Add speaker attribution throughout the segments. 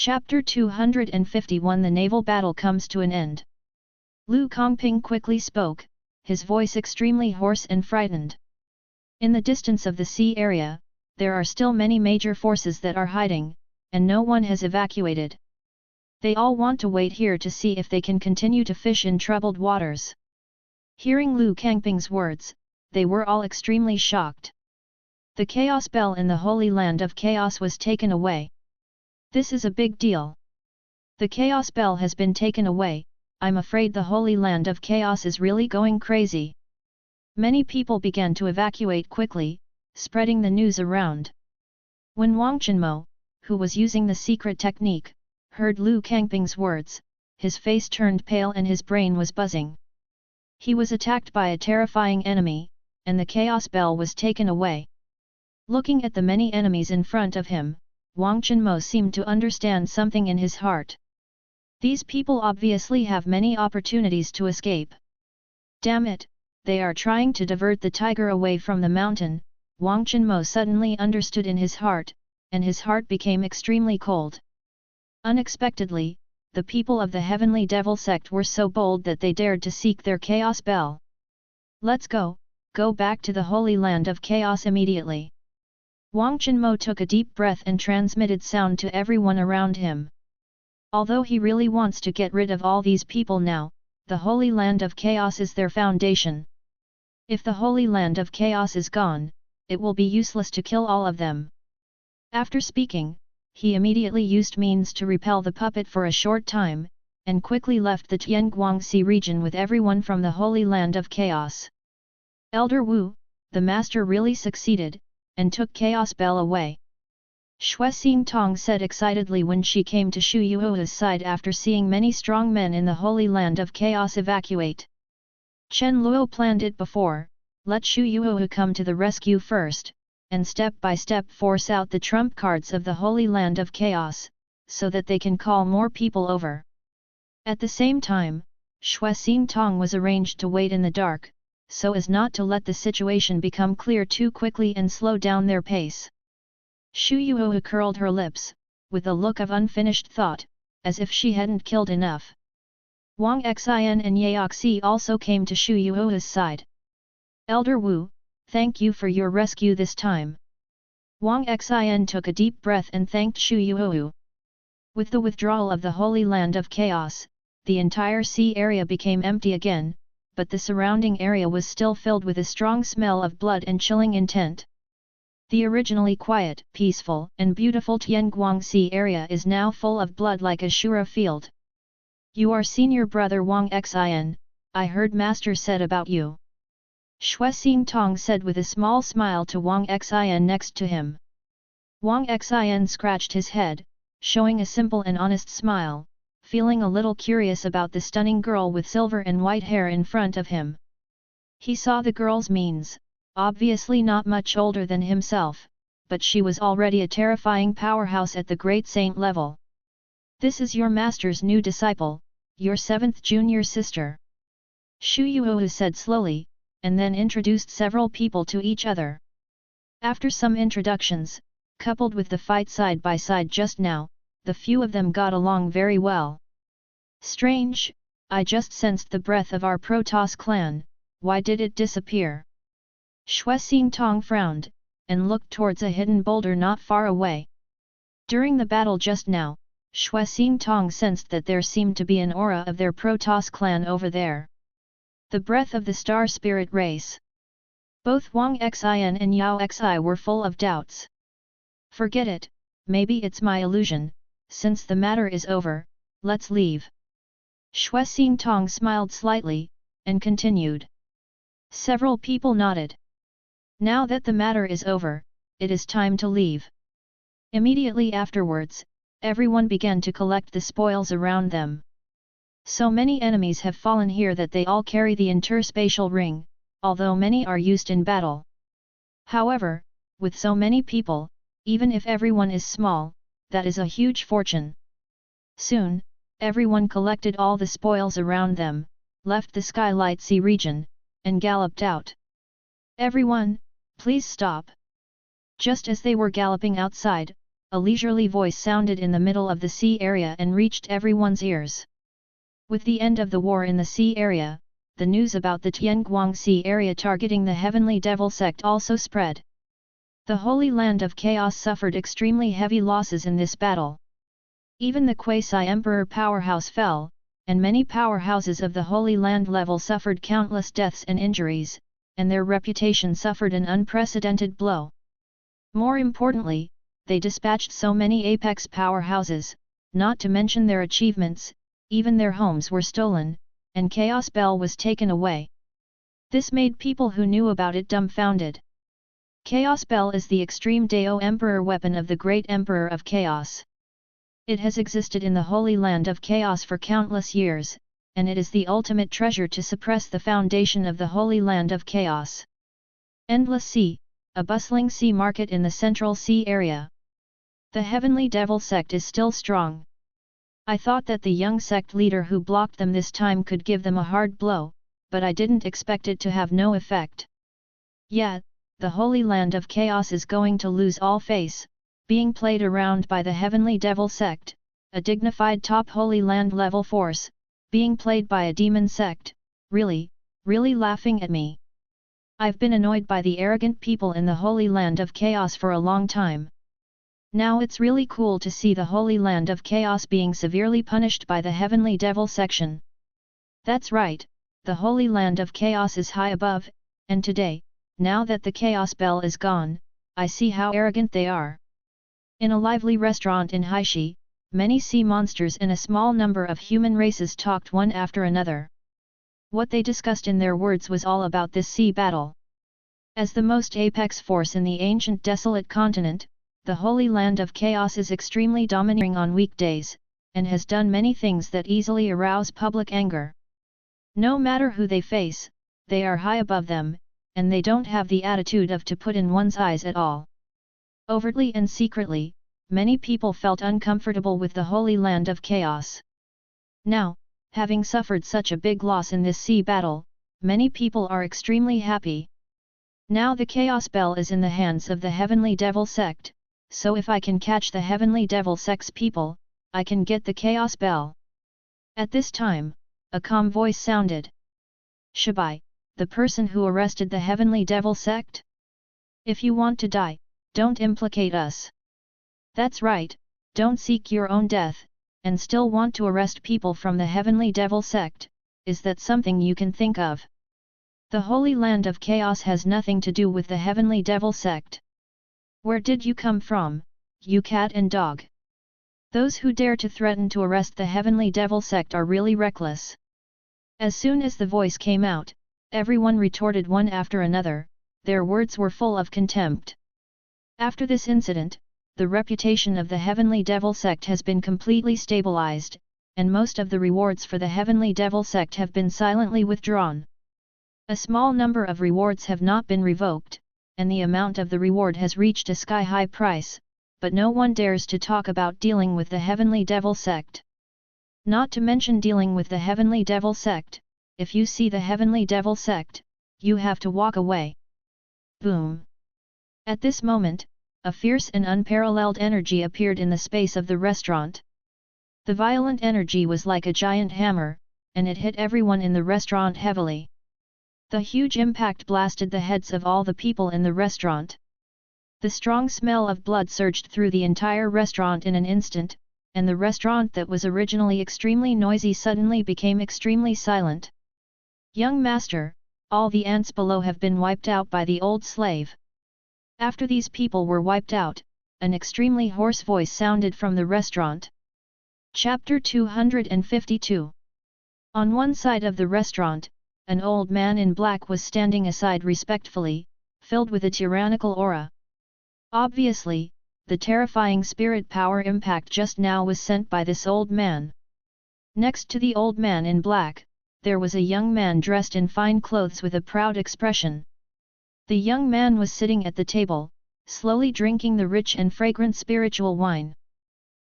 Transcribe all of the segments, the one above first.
Speaker 1: Chapter 251 The naval battle comes to an end. Lu Kongping quickly spoke, his voice extremely hoarse and frightened. In the distance of the sea area, there are still many major forces that are hiding, and no one has evacuated. They all want to wait here to see if they can continue to fish in troubled waters. Hearing Lu Kangping's words, they were all extremely shocked. The Chaos Bell in the Holy Land of Chaos was taken away. This is a big deal. The Chaos Bell has been taken away. I'm afraid the Holy Land of Chaos is really going crazy. Many people began to evacuate quickly, spreading the news around. When Wang Chenmo, who was using the secret technique, heard Lu Kangping's words, his face turned pale and his brain was buzzing. He was attacked by a terrifying enemy, and the Chaos Bell was taken away. Looking at the many enemies in front of him, Wang Chenmo seemed to understand something in his heart. These people obviously have many opportunities to escape. Damn it, they are trying to divert the tiger away from the mountain, Wang Chenmo suddenly understood in his heart, and his heart became extremely cold. Unexpectedly, the people of the Heavenly Devil Sect were so bold that they dared to seek their Chaos Bell. Let's go back to the Holy Land of Chaos immediately. Wang Chenmo took a deep breath and transmitted sound to everyone around him. Although he really wants to get rid of all these people now, the Holy Land of Chaos is their foundation. If the Holy Land of Chaos is gone, it will be useless to kill all of them. After speaking, he immediately used means to repel the puppet for a short time, and quickly left the Tianguangxi region with everyone from the Holy Land of Chaos. Elder Wu, the master really succeeded, and took Chaos Bell away. Xuexing Tong said excitedly when she came to Shu Yuohu's side after seeing many strong men in the Holy Land of Chaos evacuate. Chen Luo planned it before, let Shu Yuohu come to the rescue first, and step by step force out the trump cards of the Holy Land of Chaos, so that they can call more people over. At the same time, Xuexing Tong was arranged to wait in the dark, so as not to let the situation become clear too quickly and slow down their pace. Shu Yuohu curled her lips, with a look of unfinished thought, as if she hadn't killed enough. Wang Xin and Yaoxi also came to Shu Yuohu's side. Elder Wu, thank you for your rescue this time. Wang Xin took a deep breath and thanked Shu Yuohu. With the withdrawal of the Holy Land of Chaos, the entire sea area became empty again, but the surrounding area was still filled with a strong smell of blood and chilling intent. The originally quiet, peaceful, and beautiful Tianguangxi area is now full of blood like a Shura field. You are senior brother Wang Xin, I heard master said about you. Xuexing Tong said with a small smile to Wang Xin next to him. Wang Xin scratched his head, showing a simple and honest smile, feeling a little curious about the stunning girl with silver and white hair in front of him. He saw the girl's means, obviously not much older than himself, but she was already a terrifying powerhouse at the great saint level. This is your master's new disciple, your 7th junior sister. Shu Yuohu said slowly, and then introduced several people to each other. After some introductions, coupled with the fight side by side just now, the few of them got along very well. Strange, I just sensed the breath of our Protoss clan, why did it disappear? Xuexing Tong frowned, and looked towards a hidden boulder not far away. During the battle just now, Xuexing Tong sensed that there seemed to be an aura of their Protoss clan over there. The breath of the Star Spirit race. Both Wang Xin and Yao Xi were full of doubts. Forget it, maybe it's my illusion, since the matter is over, let's leave. Xuexing Tong smiled slightly, and continued. Several people nodded. Now that the matter is over, it is time to leave. Immediately afterwards, everyone began to collect the spoils around them. So many enemies have fallen here that they all carry the interspatial ring, although many are used in battle. However, with so many people, even if everyone is small, that is a huge fortune. Soon, everyone collected all the spoils around them, left the Skylight Sea region, and galloped out. Everyone, please stop. Just as they were galloping outside, a leisurely voice sounded in the middle of the sea area and reached everyone's ears. With the end of the war in the sea area, the news about the Tianguang Sea area targeting the Heavenly Devil Sect also spread. The Holy Land of Chaos suffered extremely heavy losses in this battle. Even the quasi-emperor powerhouse fell, and many powerhouses of the Holy Land level suffered countless deaths and injuries, and their reputation suffered an unprecedented blow. More importantly, they dispatched so many apex powerhouses, not to mention their achievements, even their homes were stolen, and Chaos Bell was taken away. This made people who knew about it dumbfounded. Chaos Bell is the Extreme Dao Emperor Weapon of the Great Emperor of Chaos. It has existed in the Holy Land of Chaos for countless years, and it is the ultimate treasure to suppress the foundation of the Holy Land of Chaos. Endless Sea, a bustling sea market in the Central Sea area. The Heavenly Devil Sect is still strong. I thought that the young sect leader who blocked them this time could give them a hard blow, but I didn't expect it to have no effect. Yet, the Holy Land of Chaos is going to lose all face, being played around by the Heavenly Devil Sect, a dignified top Holy Land level force, being played by a demon sect, really laughing at me. I've been annoyed by the arrogant people in the Holy Land of Chaos for a long time. Now it's really cool to see the Holy Land of Chaos being severely punished by the Heavenly Devil section. That's right, the Holy Land of Chaos is high above, and today, now that the Chaos Bell is gone, I see how arrogant they are. In a lively restaurant in Haishi, many sea monsters and a small number of human races talked one after another. What they discussed in their words was all about this sea battle. As the most apex force in the Ancient Desolate Continent, the Holy Land of Chaos is extremely domineering on weekdays, and has done many things that easily arouse public anger. No matter who they face, they are high above them, and they don't have the attitude of to put in one's eyes at all. Overtly and secretly, many people felt uncomfortable with the Holy Land of Chaos. Now, having suffered such a big loss in this sea battle, many people are extremely happy. Now the Chaos Bell is in the hands of the Heavenly Devil Sect, so if I can catch the Heavenly Devil Sect's people, I can get the Chaos Bell. At this time, a calm voice sounded. Shabai, the person who arrested the Heavenly Devil Sect? If you want to die, don't implicate us. That's right, don't seek your own death, and still want to arrest people from the Heavenly Devil Sect, is that something you can think of? The Holy Land of Chaos has nothing to do with the Heavenly Devil Sect. Where did you come from, you cat and dog? Those who dare to threaten to arrest the Heavenly Devil Sect are really reckless. As soon as the voice came out, everyone retorted one after another, their words were full of contempt. After this incident, the reputation of the Heavenly Devil Sect has been completely stabilized, and most of the rewards for the Heavenly Devil Sect have been silently withdrawn. A small number of rewards have not been revoked, and the amount of the reward has reached a sky-high price, but no one dares to talk about dealing with the Heavenly Devil Sect. Not to mention dealing with the Heavenly Devil Sect, if you see the Heavenly Devil Sect, you have to walk away. Boom! At this moment, a fierce and unparalleled energy appeared in the space of the restaurant. The violent energy was like a giant hammer, and it hit everyone in the restaurant heavily. The huge impact blasted the heads of all the people in the restaurant. The strong smell of blood surged through the entire restaurant in an instant, and the restaurant that was originally extremely noisy suddenly became extremely silent. Young master, all the ants below have been wiped out by the old slave. After these people were wiped out, an extremely hoarse voice sounded from the restaurant. Chapter 252. On one side of the restaurant, an old man in black was standing aside respectfully, filled with a tyrannical aura. Obviously, the terrifying spirit power impact just now was sent by this old man. Next to the old man in black, there was a young man dressed in fine clothes with a proud expression. The young man was sitting at the table, slowly drinking the rich and fragrant spiritual wine.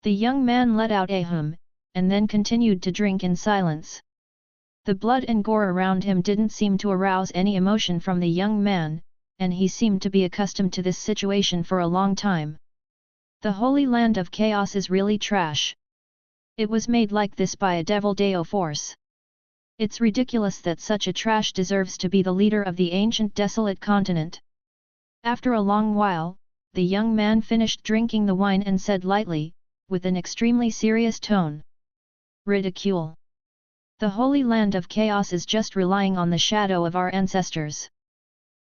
Speaker 1: The young man let out a hum, and then continued to drink in silence. The blood and gore around him didn't seem to arouse any emotion from the young man, and he seemed to be accustomed to this situation for a long time. The Holy Land of Chaos is really trash. It was made like this by a devil Dao force. It's ridiculous that such a trash deserves to be the leader of the Ancient Desolate Continent. After a long while, the young man finished drinking the wine and said lightly, with an extremely serious tone. Ridicule. The Holy Land of Chaos is just relying on the shadow of our ancestors.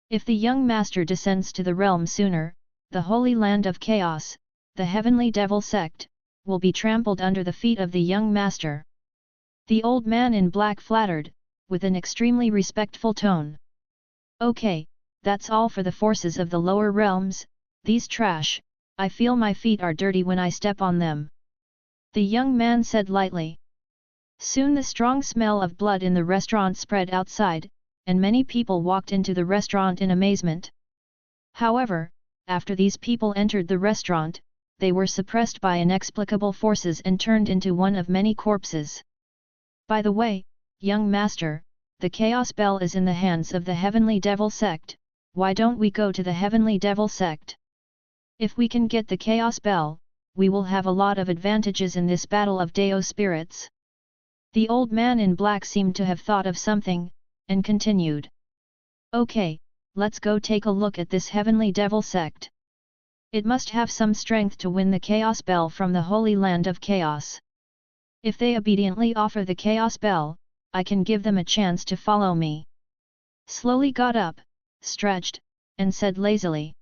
Speaker 1: If the young master descends to the realm sooner, the Holy Land of Chaos, the Heavenly Devil Sect, will be trampled under the feet of the young master. The old man in black flattered, with an extremely respectful tone. Okay, that's all for the forces of the lower realms, these trash, I feel my feet are dirty when I step on them. The young man said lightly. Soon the strong smell of blood in the restaurant spread outside, and many people walked into the restaurant in amazement. However, after these people entered the restaurant, they were suppressed by inexplicable forces and turned into one of many corpses. By the way, young master, the Chaos Bell is in the hands of the Heavenly Devil Sect, why don't we go to the Heavenly Devil Sect? If we can get the Chaos Bell, we will have a lot of advantages in this battle of Dao spirits. The old man in black seemed to have thought of something, and continued. Okay, let's go take a look at this Heavenly Devil Sect. It must have some strength to win the Chaos Bell from the Holy Land of Chaos. If they obediently offer the Chaos Bell, I can give them a chance to follow me. Slowly got up, stretched, and said lazily.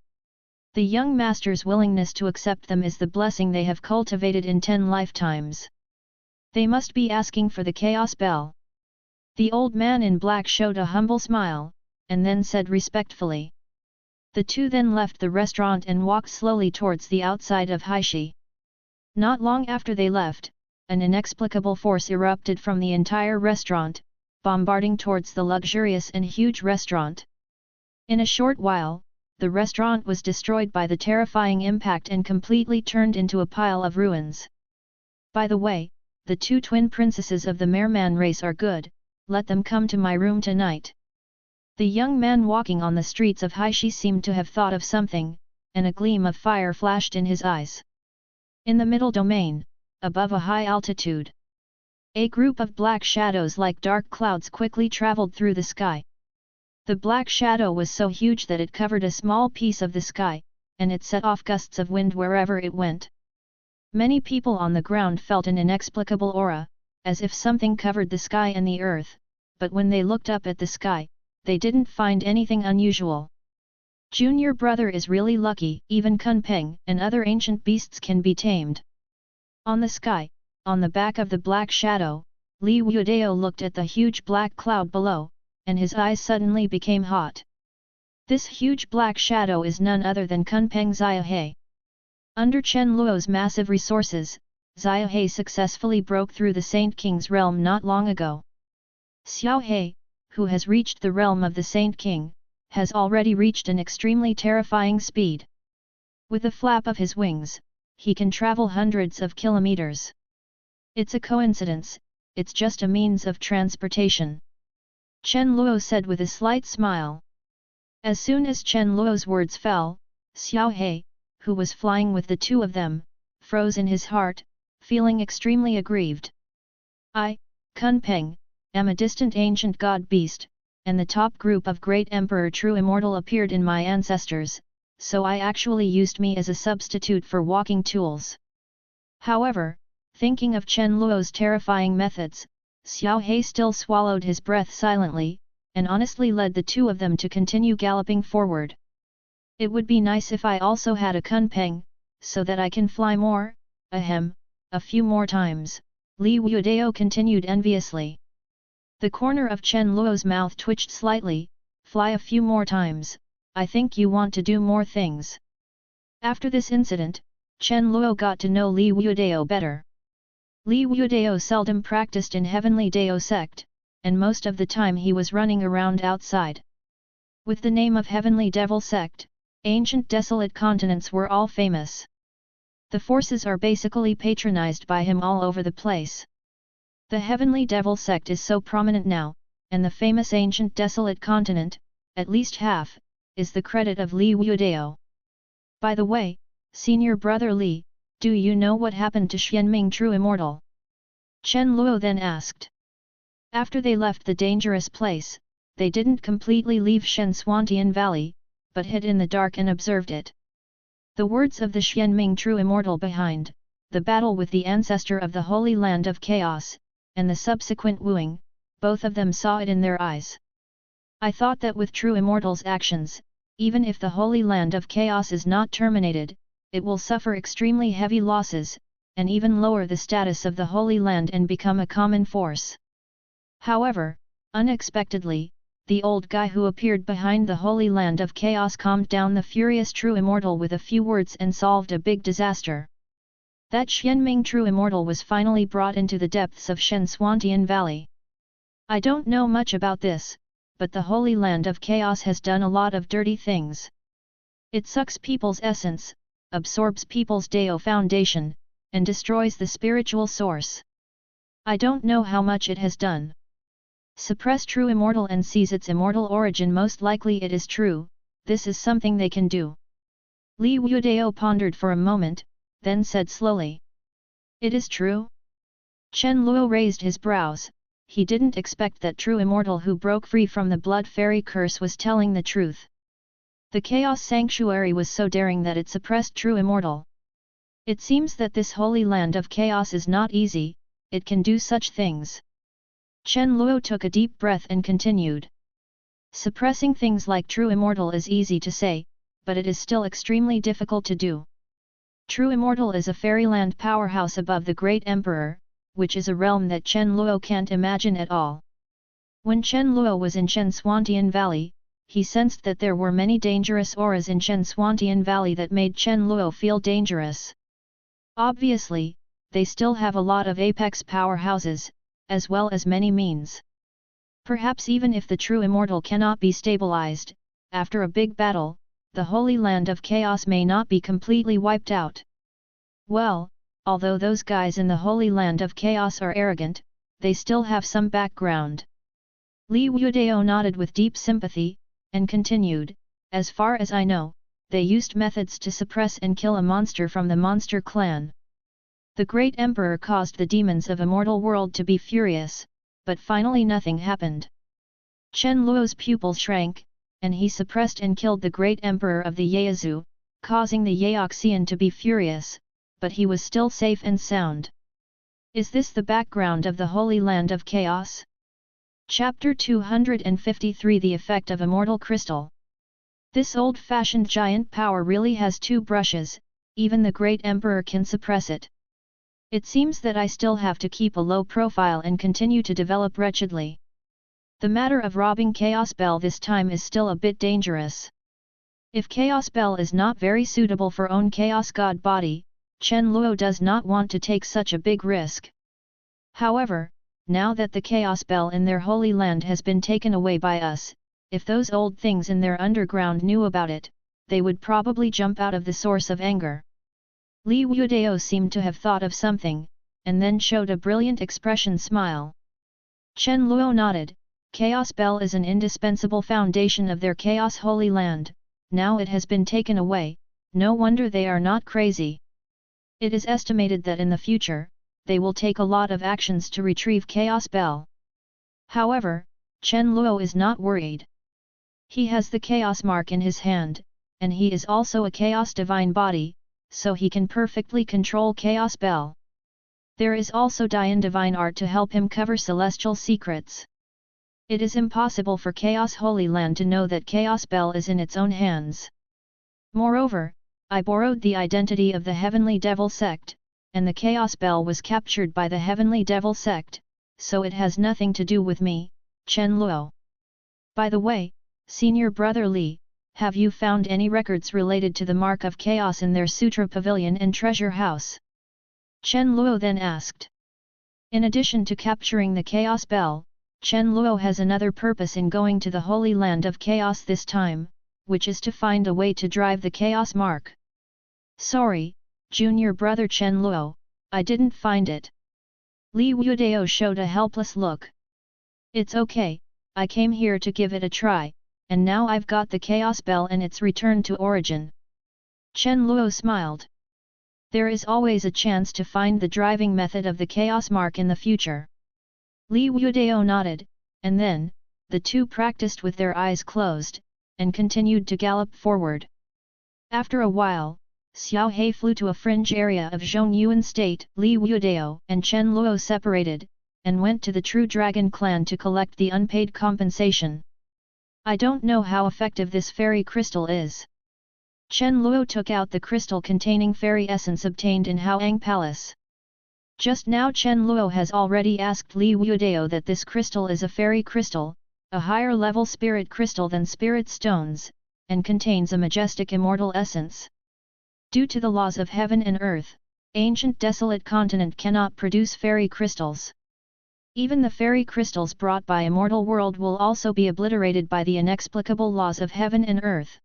Speaker 1: The young master's willingness to accept them is the blessing they have cultivated in 10 lifetimes. They must be asking for the Chaos Bell. The old man in black showed a humble smile, and then said respectfully. The two then left the restaurant and walked slowly towards the outside of Haishi. Not long after they left, an inexplicable force erupted from the entire restaurant, bombarding towards the luxurious and huge restaurant. In a short while, the restaurant was destroyed by the terrifying impact and completely turned into a pile of ruins. By the way, the two twin princesses of the Merman race are good, let them come to my room tonight. The young man walking on the streets of Haishi seemed to have thought of something, and a gleam of fire flashed in his eyes. In the middle domain, above a high altitude, a group of black shadows like dark clouds quickly traveled through the sky. The black shadow was so huge that it covered a small piece of the sky, and it set off gusts of wind wherever it went. Many people on the ground felt an inexplicable aura, as if something covered the sky and the earth, but when they looked up at the sky, they didn't find anything unusual. Junior brother is really lucky, even Kunpeng and other ancient beasts can be tamed. On the sky, on the back of the black shadow, Li Wuodao looked at the huge black cloud below, and his eyes suddenly became hot. This huge black shadow is none other than Kunpeng Xiaohe. Under Chen Luo's massive resources, Xiaohe successfully broke through the Saint King's realm not long ago. Xiaohe, who has reached the realm of the Saint King, has already reached an extremely terrifying speed. With the flap of his wings, he can travel hundreds of kilometers. It's a coincidence, it's just a means of transportation. Chen Luo said with a slight smile. As soon as Chen Luo's words fell, Xiaohe, who was flying with the two of them, froze in his heart, feeling extremely aggrieved. I, Kunpeng, am a distant ancient god beast, and the top group of great emperor true immortal appeared in my ancestors, so I actually used me as a substitute for walking tools. However, thinking of Chen Luo's terrifying methods, Xiaohe still swallowed his breath silently, and honestly led the two of them to continue galloping forward. It would be nice if I also had a Kunpeng, so that I can fly more, a few more times, Li Wuodao continued enviously. The corner of Chen Luo's mouth twitched slightly, fly a few more times, I think you want to do more things. After this incident, Chen Luo got to know Li Wuodao better. Li Wuodao seldom practiced in Heavenly Dao Sect, and most of the time he was running around outside. With the name of Heavenly Devil Sect, Ancient Desolate Continents were all famous. The forces are basically patronized by him all over the place. The Heavenly Devil Sect is so prominent now, and the famous Ancient Desolate Continent, at least half, is the credit of Li Wuodao. By the way, Senior brother Li, do you know what happened to Xianming True Immortal? Chen Luo then asked. After they left the dangerous place, they didn't completely leave Shensuantian Valley, but hid in the dark and observed it. The words of the Xianming True Immortal behind, the battle with the ancestor of the Holy Land of Chaos, and the subsequent wooing, both of them saw it in their eyes. I thought that with True Immortal's actions, even if the Holy Land of Chaos is not terminated, it will suffer extremely heavy losses, and even lower the status of the Holy Land and become a common force. However, unexpectedly, the old guy who appeared behind the Holy Land of Chaos calmed down the furious True Immortal with a few words and solved a big disaster. That Xianming True Immortal was finally brought into the depths of Shensuantian Valley. I don't know much about this, but the Holy Land of Chaos has done a lot of dirty things. It sucks people's essence, absorbs people's Dao foundation, and destroys the spiritual source. I don't know how much it has done. Suppress True Immortal and seize its immortal origin. Most likely it is true, this is something they can do. Li Wudao pondered for a moment, then said slowly. It is true? Chen Luo raised his brows, he didn't expect that True Immortal who broke free from the Blood Fairy curse was telling the truth. The Chaos Sanctuary was so daring that it suppressed True Immortal. It seems that this Holy Land of Chaos is not easy, it can do such things. Chen Luo took a deep breath and continued. Suppressing things like True Immortal is easy to say, but it is still extremely difficult to do. True Immortal is a fairyland powerhouse above the Great Emperor, which is a realm that Chen Luo can't imagine at all. When Chen Luo was in Shensuantian Valley, he sensed that there were many dangerous auras in Shensuantian Valley that made Chen Luo feel dangerous. Obviously, they still have a lot of apex powerhouses, as well as many means. Perhaps even if the True Immortal cannot be stabilized, after a big battle, the Holy Land of Chaos may not be completely wiped out. Well, although those guys in the Holy Land of Chaos are arrogant, they still have some background. Li Wudao nodded with deep sympathy, and continued, as far as I know, they used methods to suppress and kill a monster from the monster clan. The Great Emperor caused the demons of Immortal World to be furious, but finally nothing happened. Chen Luo's pupil shrank, and he suppressed and killed the Great Emperor of the Yaozu, causing the Yaoxian to be furious, but he was still safe and sound. Is this the background of the Holy Land of Chaos? Chapter 253 The Effect of Immortal Crystal. This old-fashioned giant power really has two brushes, even the Great Emperor can suppress it. It seems that I still have to keep a low profile and continue to develop wretchedly. The matter of robbing Chaos Bell this time is still a bit dangerous. If Chaos Bell is not very suitable for own Chaos God body, Chen Luo does not want to take such a big risk. However, now that the Chaos Bell in their Holy Land has been taken away by us, if those old things in their underground knew about it, they would probably jump out of the source of anger. Li Wudao seemed to have thought of something, and then showed a brilliant expression smile. Chen Luo nodded, Chaos Bell is an indispensable foundation of their Chaos Holy Land, now it has been taken away, no wonder they are not crazy. It is estimated that in the future, they will take a lot of actions to retrieve Chaos Bell. However, Chen Luo is not worried. He has the Chaos Mark in his hand, and he is also a Chaos Divine body, so he can perfectly control Chaos Bell. There is also Dian Divine Art to help him cover celestial secrets. It is impossible for Chaos Holy Land to know that Chaos Bell is in its own hands. Moreover, I borrowed the identity of the Heavenly Devil Sect, and the Chaos Bell was captured by the Heavenly Devil Sect, so it has nothing to do with me, Chen Luo. By the way, Senior Brother Li, have you found any records related to the Mark of Chaos in their Sutra Pavilion and Treasure House? Chen Luo then asked. In addition to capturing the Chaos Bell, Chen Luo has another purpose in going to the Holy Land of Chaos this time, which is to find a way to drive the Chaos Mark. Sorry, Junior Brother Chen Luo, I didn't find it. Li Wudao showed a helpless look. It's okay, I came here to give it a try, and now I've got the Chaos Bell and its return to origin. Chen Luo smiled. There is always a chance to find the driving method of the chaos mark in the future. Li Wudao nodded, and then, the two practiced with their eyes closed, and continued to gallop forward. After a while, Xiao He flew to a fringe area of Zhongyuan State. Li Wudao and Chen Luo separated, and went to the True Dragon clan to collect the unpaid compensation. I don't know how effective this fairy crystal is. Chen Luo took out the crystal containing fairy essence obtained in Haoang Palace. Just now Chen Luo has already asked Li Wudao that this crystal is a fairy crystal, a higher level spirit crystal than spirit stones, and contains a majestic immortal essence. Due to the laws of heaven and earth, Ancient Desolate Continent cannot produce fairy crystals. Even the fairy crystals brought by immortal world will also be obliterated by the inexplicable laws of heaven and earth.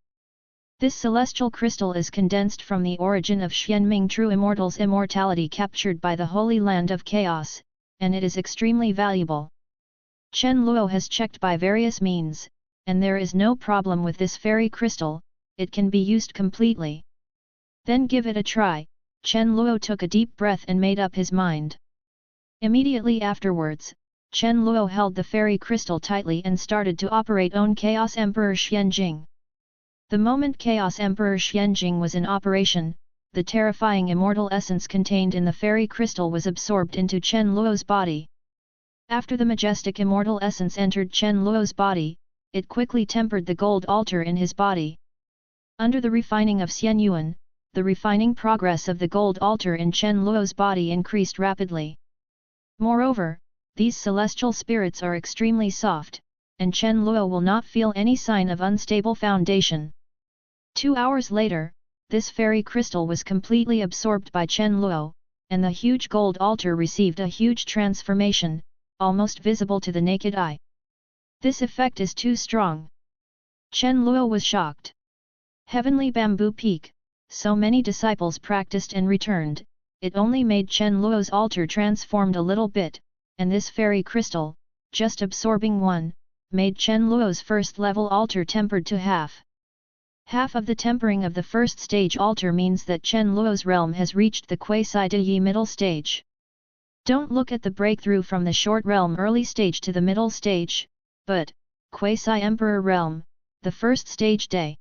Speaker 1: This celestial crystal is condensed from the origin of Xianming True Immortal's immortality captured by the Holy Land of Chaos, and it is extremely valuable. Chen Luo has checked by various means, and there is no problem with this fairy crystal, it can be used completely. Then give it a try. Chen Luo took a deep breath and made up his mind. Immediately afterwards, Chen Luo held the fairy crystal tightly and started to operate on Chaos Emperor Xianjing. The moment Chaos Emperor Xianjing was in operation, the terrifying immortal essence contained in the fairy crystal was absorbed into Chen Luo's body. After the majestic immortal essence entered Chen Luo's body, it quickly tempered the gold altar in his body. Under the refining of Xian Yuan, the refining progress of the gold altar in Chen Luo's body increased rapidly. Moreover, these celestial spirits are extremely soft, and Chen Luo will not feel any sign of unstable foundation. 2 hours later, this fairy crystal was completely absorbed by Chen Luo, and the huge gold altar received a huge transformation, almost visible to the naked eye. This effect is too strong. Chen Luo was shocked. Heavenly Bamboo Peak, so many disciples practiced and returned, it only made Chen Luo's altar transformed a little bit, and this fairy crystal, just absorbing one, made Chen Luo's first level altar tempered to half. Half of the tempering of the first stage altar means that Chen Luo's realm has reached the quasi-Yi middle stage. Don't look at the breakthrough from the short realm early stage to the middle stage, but, quasi-emperor realm, the first stage day.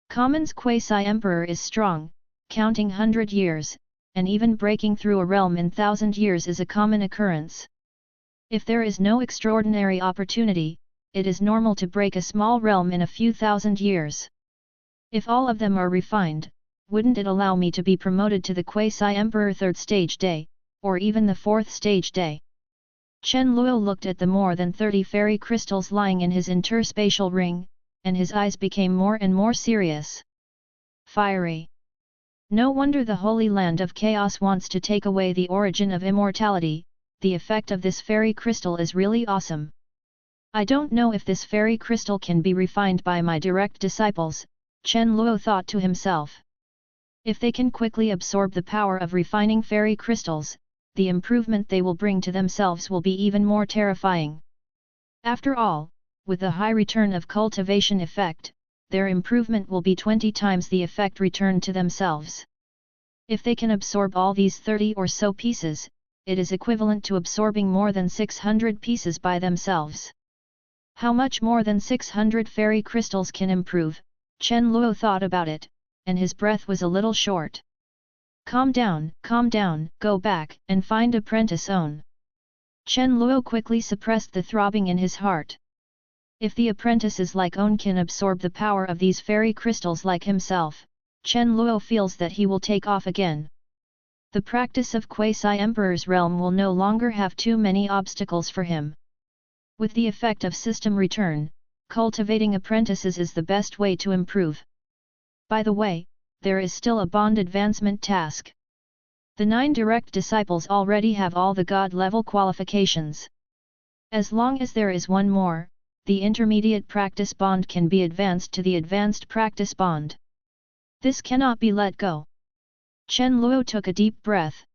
Speaker 1: Common's quasi-emperor is strong, counting 100 years, and even breaking through a realm in 1,000 years is a common occurrence. If there is no extraordinary opportunity, it is normal to break a small realm in a few thousand years. If all of them are refined, wouldn't it allow me to be promoted to the quasi-emperor third stage day, or even the fourth stage day? Chen Luo looked at the more than 30 fairy crystals lying in his interspatial ring, and his eyes became more and more serious. Fiery. No wonder the Holy Land of Chaos wants to take away the origin of immortality, the effect of this fairy crystal is really awesome. I don't know if this fairy crystal can be refined by my direct disciples, Chen Luo thought to himself. If they can quickly absorb the power of refining fairy crystals, the improvement they will bring to themselves will be even more terrifying. After all, with the high return of cultivation effect, their improvement will be 20 times the effect returned to themselves. If they can absorb all these 30 or so pieces, it is equivalent to absorbing more than 600 pieces by themselves. How much more than 600 fairy crystals can improve? Chen Luo thought about it, and his breath was a little short. Calm down, go back and find apprentice own. Chen Luo quickly suppressed the throbbing in his heart. If the apprentices like own can absorb the power of these fairy crystals like himself, Chen Luo feels that he will take off again. The practice of quasi-emperor's realm will no longer have too many obstacles for him. With the effect of system return, cultivating apprentices is the best way to improve. By the way, there is still a bond advancement task. The 9 direct disciples already have all the god-level qualifications. As long as there is one more, the intermediate practice bond can be advanced to the advanced practice bond. This cannot be let go. Chen Luo took a deep breath.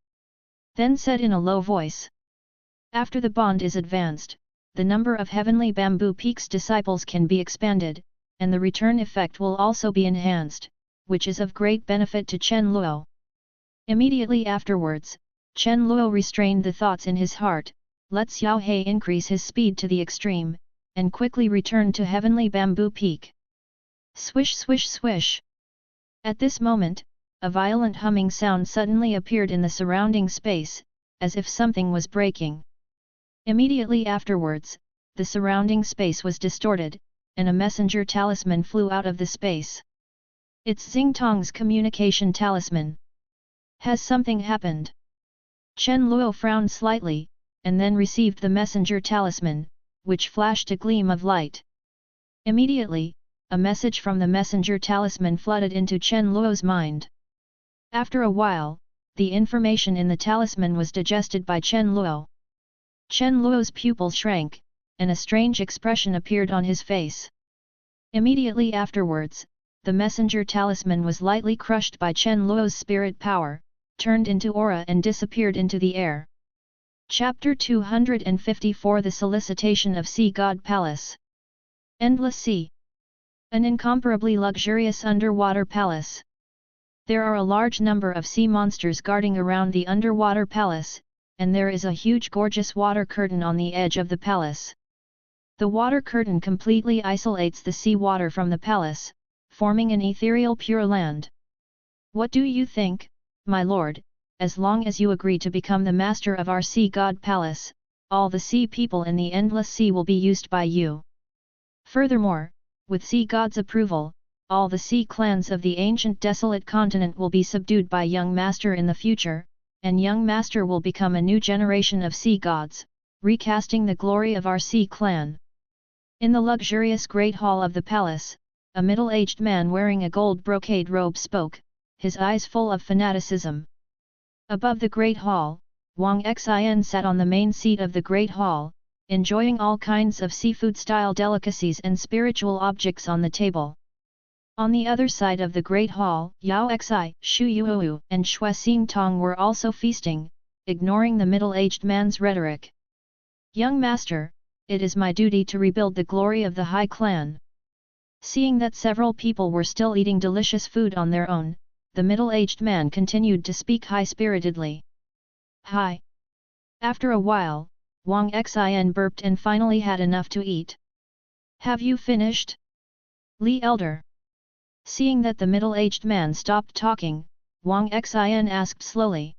Speaker 1: Then said in a low voice. After the bond is advanced, the number of Heavenly Bamboo Peak's disciples can be expanded, and the return effect will also be enhanced, which is of great benefit to Chen Luo. Immediately afterwards, Chen Luo restrained the thoughts in his heart, let Xiao He increase his speed to the extreme, and quickly returned to Heavenly Bamboo Peak. Swish swish swish! At this moment, a violent humming sound suddenly appeared in the surrounding space, as if something was breaking. Immediately afterwards, the surrounding space was distorted, and a messenger talisman flew out of the space. It's Xingtong's communication talisman. Has something happened? Chen Luo frowned slightly, and then received the messenger talisman, which flashed a gleam of light. Immediately, a message from the messenger talisman flooded into Chen Luo's mind. After a while, the information in the talisman was digested by Chen Luo. Chen Luo's pupils shrank, and a strange expression appeared on his face. Immediately afterwards, the messenger talisman was lightly crushed by Chen Luo's spirit power, turned into aura and disappeared into the air. Chapter 254 The Solicitation of Sea God Palace. Endless Sea. An incomparably luxurious underwater palace. There are a large number of sea monsters guarding around the underwater palace, and there is a huge gorgeous water curtain on the edge of the palace. The water curtain completely isolates the sea water from the palace, forming an ethereal pure land. What do you think, my lord? As long as you agree to become the master of our sea god palace, all the sea people in the endless sea will be used by you. Furthermore, with sea god's approval, all the sea clans of the ancient desolate continent will be subdued by young master in the future, and young master will become a new generation of sea gods, recasting the glory of our sea clan. In the luxurious great hall of the palace, a middle-aged man wearing a gold brocade robe spoke, his eyes full of fanaticism. Above the great hall, Wang Xin sat on the main seat of the great hall, enjoying all kinds of seafood-style delicacies and spiritual objects on the table. On the other side of the great hall, Yao Xi, Shu Yuowu, and Xue Xingtong were also feasting, ignoring the middle-aged man's rhetoric. Young master, it is my duty to rebuild the glory of the Hai clan. Seeing that several people were still eating delicious food on their own, the middle-aged man continued to speak high-spiritedly. Hi! After a while, Wang Xin burped and finally had enough to eat. Have you finished? Li Elder. Seeing that the middle-aged man stopped talking, Wang Xin asked slowly.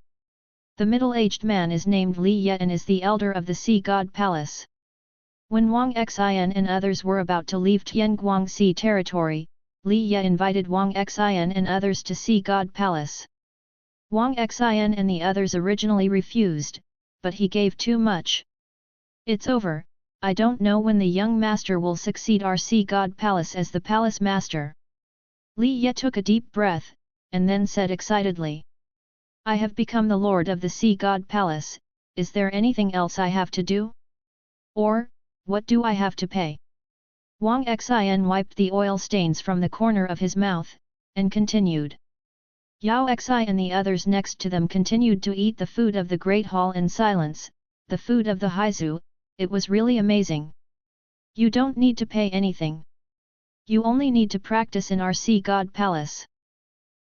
Speaker 1: The middle-aged man is named Li Ye and is the elder of the Sea God Palace. When Wang Xin and others were about to leave Tianguang Sea territory, Li Ye invited Wang Xin and others to Sea God Palace. Wang Xin and the others originally refused, but he gave too much. It's over, I don't know when the young master will succeed our Sea God Palace as the palace master. Li Ye took a deep breath, and then said excitedly. I have become the lord of the Sea God Palace, is there anything else I have to do? Or, what do I have to pay? Wang Xin wiped the oil stains from the corner of his mouth, and continued. Yao Xi and the others next to them continued to eat the food of the Great Hall in silence, the food of the Haizu, it was really amazing. You don't need to pay anything. You only need to practice in our Sea God Palace.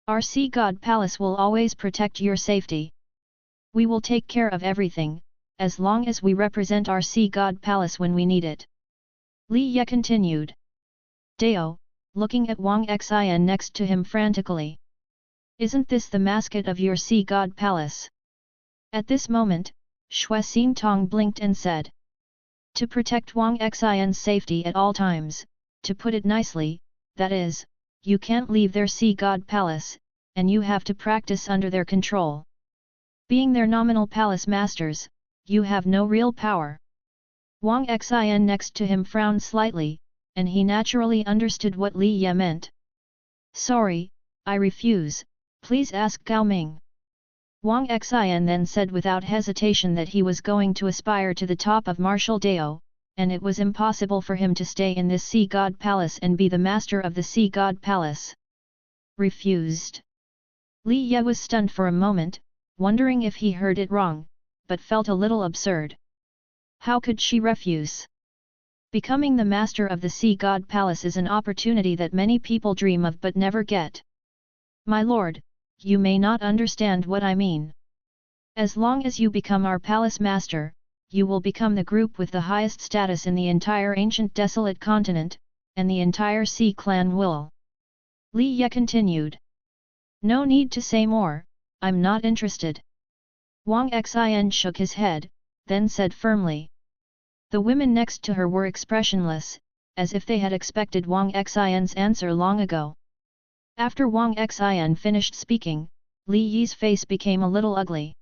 Speaker 1: Our Sea God Palace will always protect your safety. We will take care of everything, as long as we represent our Sea God Palace when we need it. Li Ye continued. Dao, looking at Wang Xin next to him frantically. Isn't this the mascot of your Sea God Palace? At this moment, Xue Xingtong blinked and said. To protect Wang Xin's safety at all times, to put it nicely, that is, you can't leave their Sea God Palace, and you have to practice under their control. Being their nominal palace masters, you have no real power. Wang Xin next to him frowned slightly, and he naturally understood what Li Ye meant. Sorry, I refuse, please ask Gao Ming. Wang Xin then said without hesitation that he was going to aspire to the top of martial Dao, and it was impossible for him to stay in this Sea God Palace and be the master of the Sea God Palace. Refused. Li Ye was stunned for a moment, wondering if he heard it wrong, but felt a little absurd. How could she refuse? Becoming the master of the Sea God Palace is an opportunity that many people dream of but never get. My lord, you may not understand what I mean. As long as you become our palace master, you will become the group with the highest status in the entire Ancient Desolate Continent, and the entire Sea clan will. Li Ye continued. No need to say more, I'm not interested. Wang Xin shook his head, then said firmly. The women next to her were expressionless, as if they had expected Wang Xin's answer long ago. After Wang Xin finished speaking, Li Yi's face became a little ugly.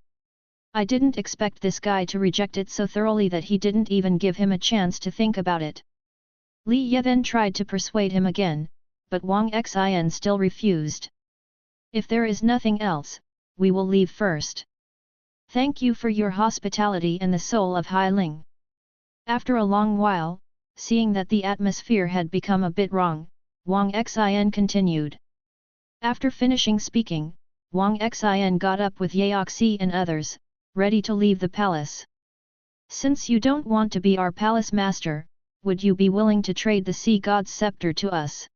Speaker 1: I didn't expect this guy to reject it so thoroughly that he didn't even give him a chance to think about it. Li Ye then tried to persuade him again, but Wang Xin still refused. If there is nothing else, we will leave first. Thank you for your hospitality and the soul of Hai Ling. After a long while, seeing that the atmosphere had become a bit wrong, Wang Xin continued. After finishing speaking, Wang Xin got up with Yaoxi and others, ready to leave the palace. Since you don't want to be our palace master, would you be willing to trade the sea god's scepter to us?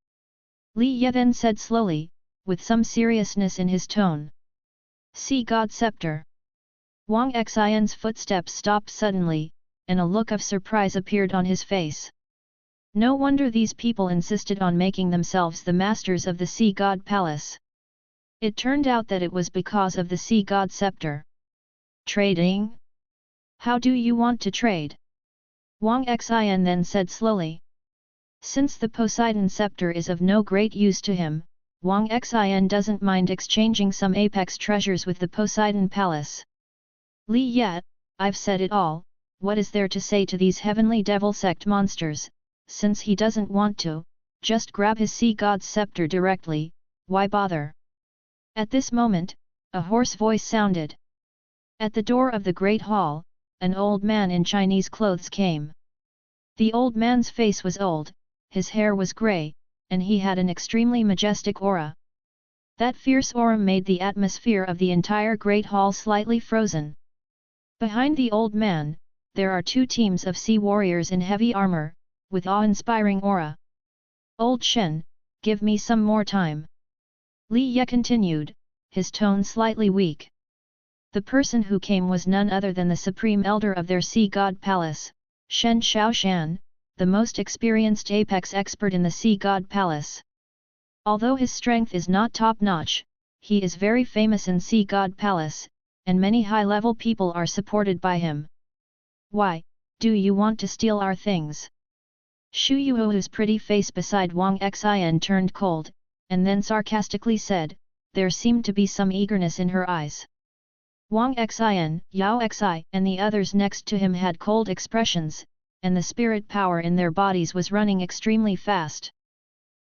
Speaker 1: Li Ye then said slowly, with some seriousness in his tone. Sea god scepter. Wang Xin's footsteps stopped suddenly, and a look of surprise appeared on his face. No wonder these people insisted on making themselves the masters of the sea god palace. It turned out that it was because of the sea god scepter. Trading? How do you want to trade? Wang Xin then said slowly. Since the Poseidon scepter is of no great use to him, Wang Xin doesn't mind exchanging some apex treasures with the Poseidon palace. Li Ye, I've said it all, what is there to say to these heavenly devil sect monsters? Since he doesn't want to, just grab his sea god's scepter directly, why bother? At this moment, a hoarse voice sounded. At the door of the great hall, an old man in Chinese clothes came. The old man's face was old, his hair was grey, and he had an extremely majestic aura. That fierce aura made the atmosphere of the entire great hall slightly frozen. Behind the old man, there are two teams of sea warriors in heavy armor, with awe-inspiring aura. Old Shen, give me some more time. Li Ye continued, his tone slightly weak. The person who came was none other than the supreme elder of their sea god palace, Shen Shaoshan, the most experienced apex expert in the sea god palace. Although his strength is not top-notch, he is very famous in sea god palace, and many high-level people are supported by him. Why, do you want to steal our things? Shu Yuo's pretty face beside Wang Xin turned cold, and then sarcastically said, there seemed to be some eagerness in her eyes. Wang Xin, Yao Xi and the others next to him had cold expressions, and the spirit power in their bodies was running extremely fast.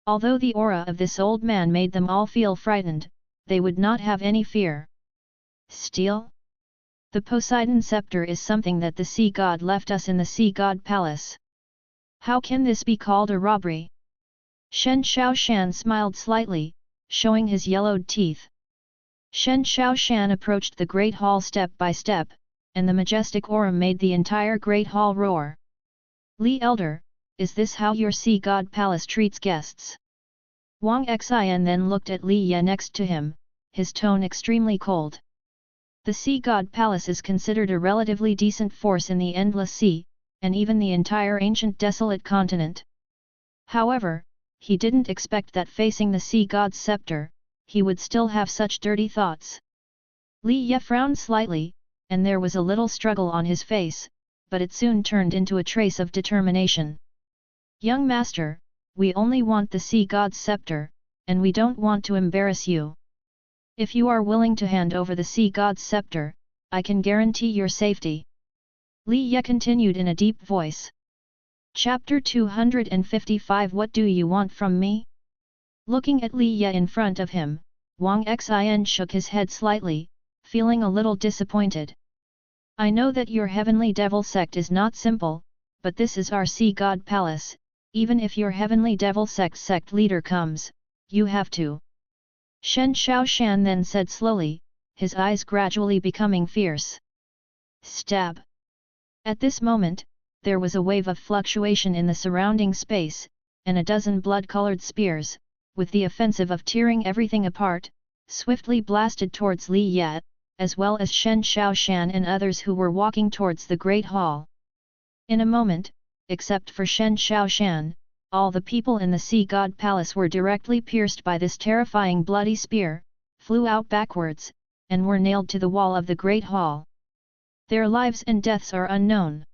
Speaker 1: Although the aura of this old man made them all feel frightened, they would not have any fear. Steal? The Poseidon scepter is something that the sea god left us in the sea god palace. How can this be called a robbery? Shen Shaoshan smiled slightly, showing his yellowed teeth. Shen Shaoshan approached the great hall step by step, and the majestic aura made the entire great hall roar. Li Elder, is this how your sea god palace treats guests? Wang Xin then looked at Li Ye next to him, his tone extremely cold. The sea god palace is considered a relatively decent force in the Endless Sea, and even the entire Ancient Desolate Continent. However, he didn't expect that facing the sea god's scepter, he would still have such dirty thoughts. Li Ye frowned slightly, and there was a little struggle on his face, but it soon turned into a trace of determination. Young master, we only want the sea god's scepter, and we don't want to embarrass you. If you are willing to hand over the sea god's scepter, I can guarantee your safety. Li Ye continued in a deep voice. Chapter 255 What do you want from me? Looking at Li Ye in front of him, Wang Xin shook his head slightly, feeling a little disappointed. I know that your heavenly devil sect is not simple, but this is our sea god palace, even if your heavenly devil sect leader comes, you have to. Shen Shaoshan then said slowly, his eyes gradually becoming fierce. Stab! At this moment, there was a wave of fluctuation in the surrounding space, and a dozen blood-colored spears, with the offensive of tearing everything apart, swiftly blasted towards Li Yat, as well as Shen Shaoshan and others who were walking towards the Great Hall. In a moment, except for Shen Shaoshan, all the people in the Sea God Palace were directly pierced by this terrifying bloody spear, flew out backwards, and were nailed to the wall of the Great Hall. Their lives and deaths are unknown.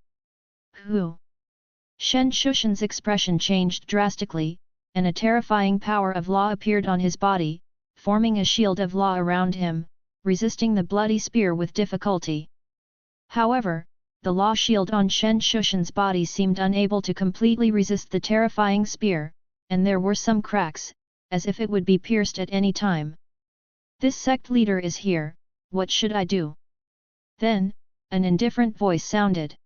Speaker 1: Who? Shen Shushan's expression changed drastically, and a terrifying power of law appeared on his body, forming a shield of law around him, resisting the bloody spear with difficulty. However, the law shield on Shen Shushan's body seemed unable to completely resist the terrifying spear, and there were some cracks, as if it would be pierced at any time. This sect leader is here, what should I do? Then, an indifferent voice sounded.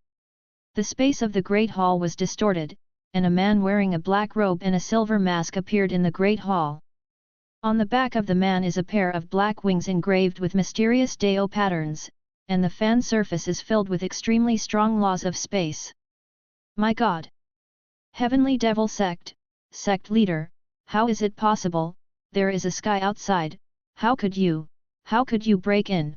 Speaker 1: The space of the Great Hall was distorted, and a man wearing a black robe and a silver mask appeared in the Great Hall. On the back of the man is a pair of black wings engraved with mysterious Dao patterns, and the fan surface is filled with extremely strong laws of space. My God! Heavenly Devil Sect, Sect Leader, how is it possible? There is a sky outside, how could you break in?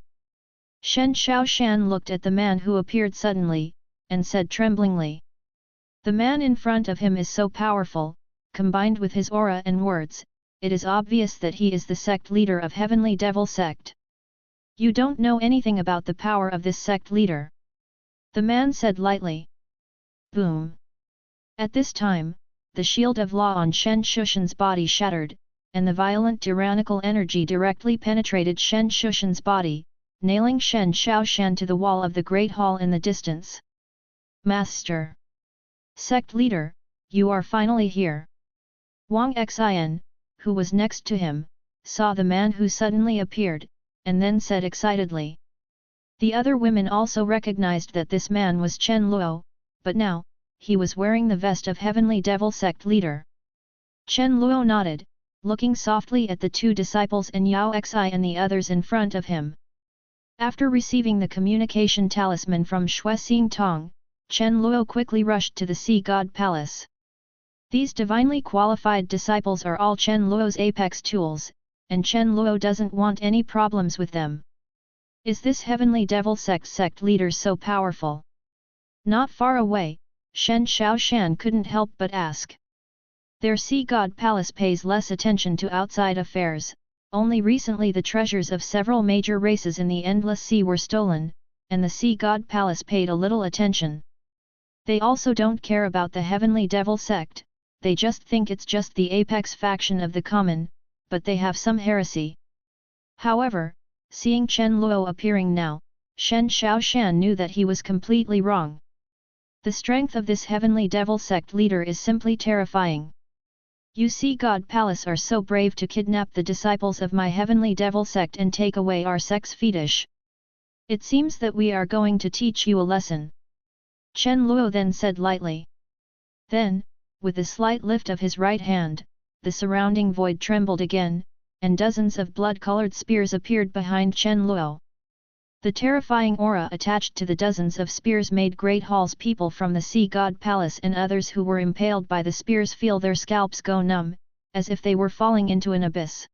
Speaker 1: Shen Shaoshan looked at the man who appeared suddenly, and said tremblingly. The man in front of him is so powerful, combined with his aura and words, it is obvious that he is the sect leader of Heavenly Devil Sect. You don't know anything about the power of this sect leader. The man said lightly. Boom! At this time, the shield of law on Shen Shushan's body shattered, and the violent tyrannical energy directly penetrated Shen Shushan's body, nailing Shen Shaoshan to the wall of the Great Hall in the distance. Master! Sect leader, you are finally here. Wang Xin, who was next to him, saw the man who suddenly appeared, and then said excitedly. The other women also recognized that this man was Chen Luo, but now, he was wearing the vest of Heavenly Devil Sect leader. Chen Luo nodded, looking softly at the two disciples and Yao Xi and the others in front of him. After receiving the communication talisman from Shui Xing Tong, Chen Luo quickly rushed to the Sea God Palace. These divinely qualified disciples are all Chen Luo's apex tools, and Chen Luo doesn't want any problems with them. Is this Heavenly Devil Sect leader so powerful? Not far away, Shen Shaoshan couldn't help but ask. Their Sea God Palace pays less attention to outside affairs, only recently the treasures of several major races in the Endless Sea were stolen, and the Sea God Palace paid a little attention. They also don't care about the Heavenly Devil Sect, they just think it's just the apex faction of the common, but they have some heresy. However, seeing Chen Luo appearing now, Shen Shaoshan knew that he was completely wrong. The strength of this Heavenly Devil Sect leader is simply terrifying. You Sea God Palace are so brave to kidnap the disciples of my Heavenly Devil Sect and take away our sect's fetish. It seems that we are going to teach you a lesson. Chen Luo then said lightly. Then, with a slight lift of his right hand, the surrounding void trembled again, and dozens of blood-colored spears appeared behind Chen Luo. The terrifying aura attached to the dozens of spears made Great Hall's people from the Sea God Palace and others who were impaled by the spears feel their scalps go numb, as if they were falling into an abyss.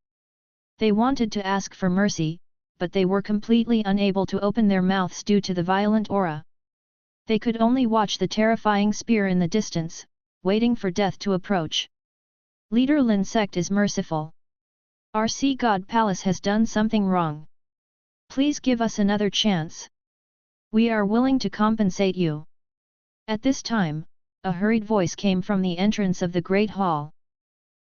Speaker 1: They wanted to ask for mercy, but they were completely unable to open their mouths due to the violent aura. They could only watch the terrifying spear in the distance, waiting for death to approach. Leader Lin Sect is merciful. Our Sea God Palace has done something wrong. Please give us another chance. We are willing to compensate you. At this time, a hurried voice came from the entrance of the Great Hall.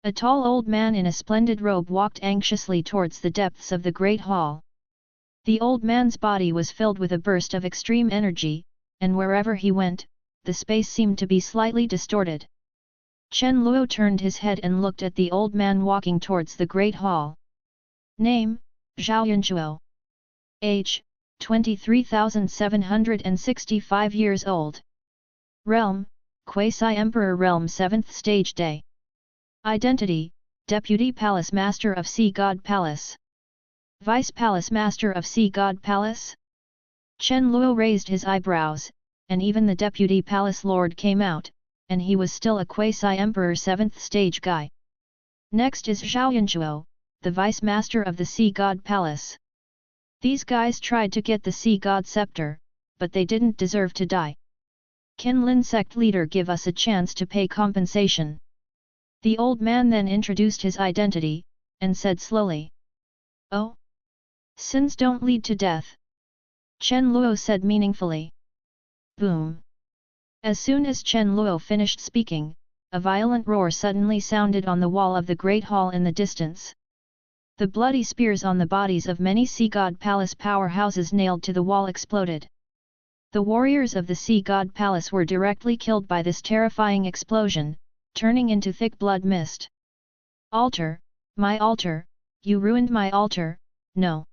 Speaker 1: A tall old man in a splendid robe walked anxiously towards the depths of the Great Hall. The old man's body was filled with a burst of extreme energy, and wherever he went, the space seemed to be slightly distorted. Chen Luo turned his head and looked at the old man walking towards the Great Hall. Name, Zhao Yunchuo. Age, 23,765 years old. Realm, Quasi-Emperor Realm 7th Stage Day. Identity, Deputy Palace Master of Sea God Palace. Vice Palace Master of Sea God Palace? Chen Luo raised his eyebrows, and even the Deputy Palace Lord came out, and he was still a Quasi-Emperor 7th Stage guy. Next is Zhao Yunchuo, the vice master of the Sea God Palace. These guys tried to get the Sea God scepter, but they didn't deserve to die. Can Lin sect leader give us a chance to pay compensation? The old man then introduced his identity, and said slowly. Oh? Sins don't lead to death. Chen Luo said meaningfully. Boom. As soon as Chen Luo finished speaking, a violent roar suddenly sounded on the wall of the Great Hall in the distance. The bloody spears on the bodies of many Sea God Palace powerhouses nailed to the wall exploded. The warriors of the Sea God Palace were directly killed by this terrifying explosion, turning into thick blood mist. Altar, my altar, you ruined my altar, no.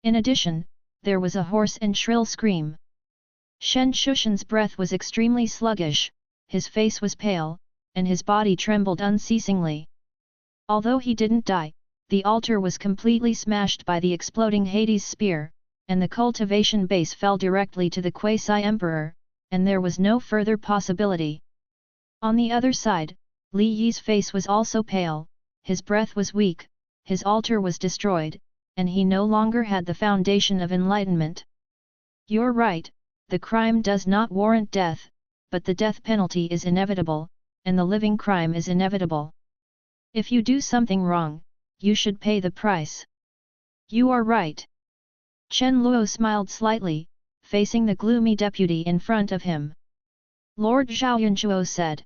Speaker 1: In addition, there was a hoarse and shrill scream. Shen Shushan's breath was extremely sluggish, his face was pale, and his body trembled unceasingly. Although he didn't die, the altar was completely smashed by the exploding Hades spear, and the cultivation base fell directly to the quasi-emperor, and there was no further possibility. On the other side, Li Yi's face was also pale, his breath was weak, his altar was destroyed, and he no longer had the foundation of enlightenment. You're right, the crime does not warrant death, but the death penalty is inevitable, and the living crime is inevitable. If you do something wrong, you should pay the price. You are right. Chen Luo smiled slightly, facing the gloomy deputy in front of him. Lord Zhao Yanchuo said.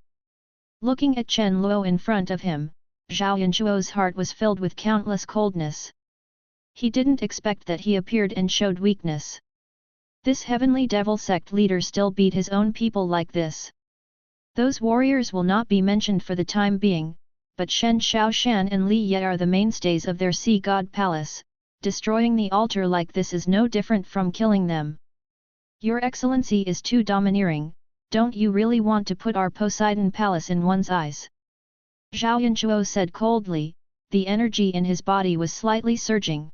Speaker 1: Looking at Chen Luo in front of him, Zhao Yanchuo's heart was filled with countless coldness. He didn't expect that he appeared and showed weakness. This heavenly devil sect leader still beat his own people like this. Those warriors will not be mentioned for the time being, but Shen Xiaoshan and Li Ye are the mainstays of their Sea God Palace. Destroying the altar like this is no different from killing them. Your Excellency is too domineering, don't you really want to put our Poseidon Palace in one's eyes? Zhao Yanchuo said coldly, the energy in his body was slightly surging.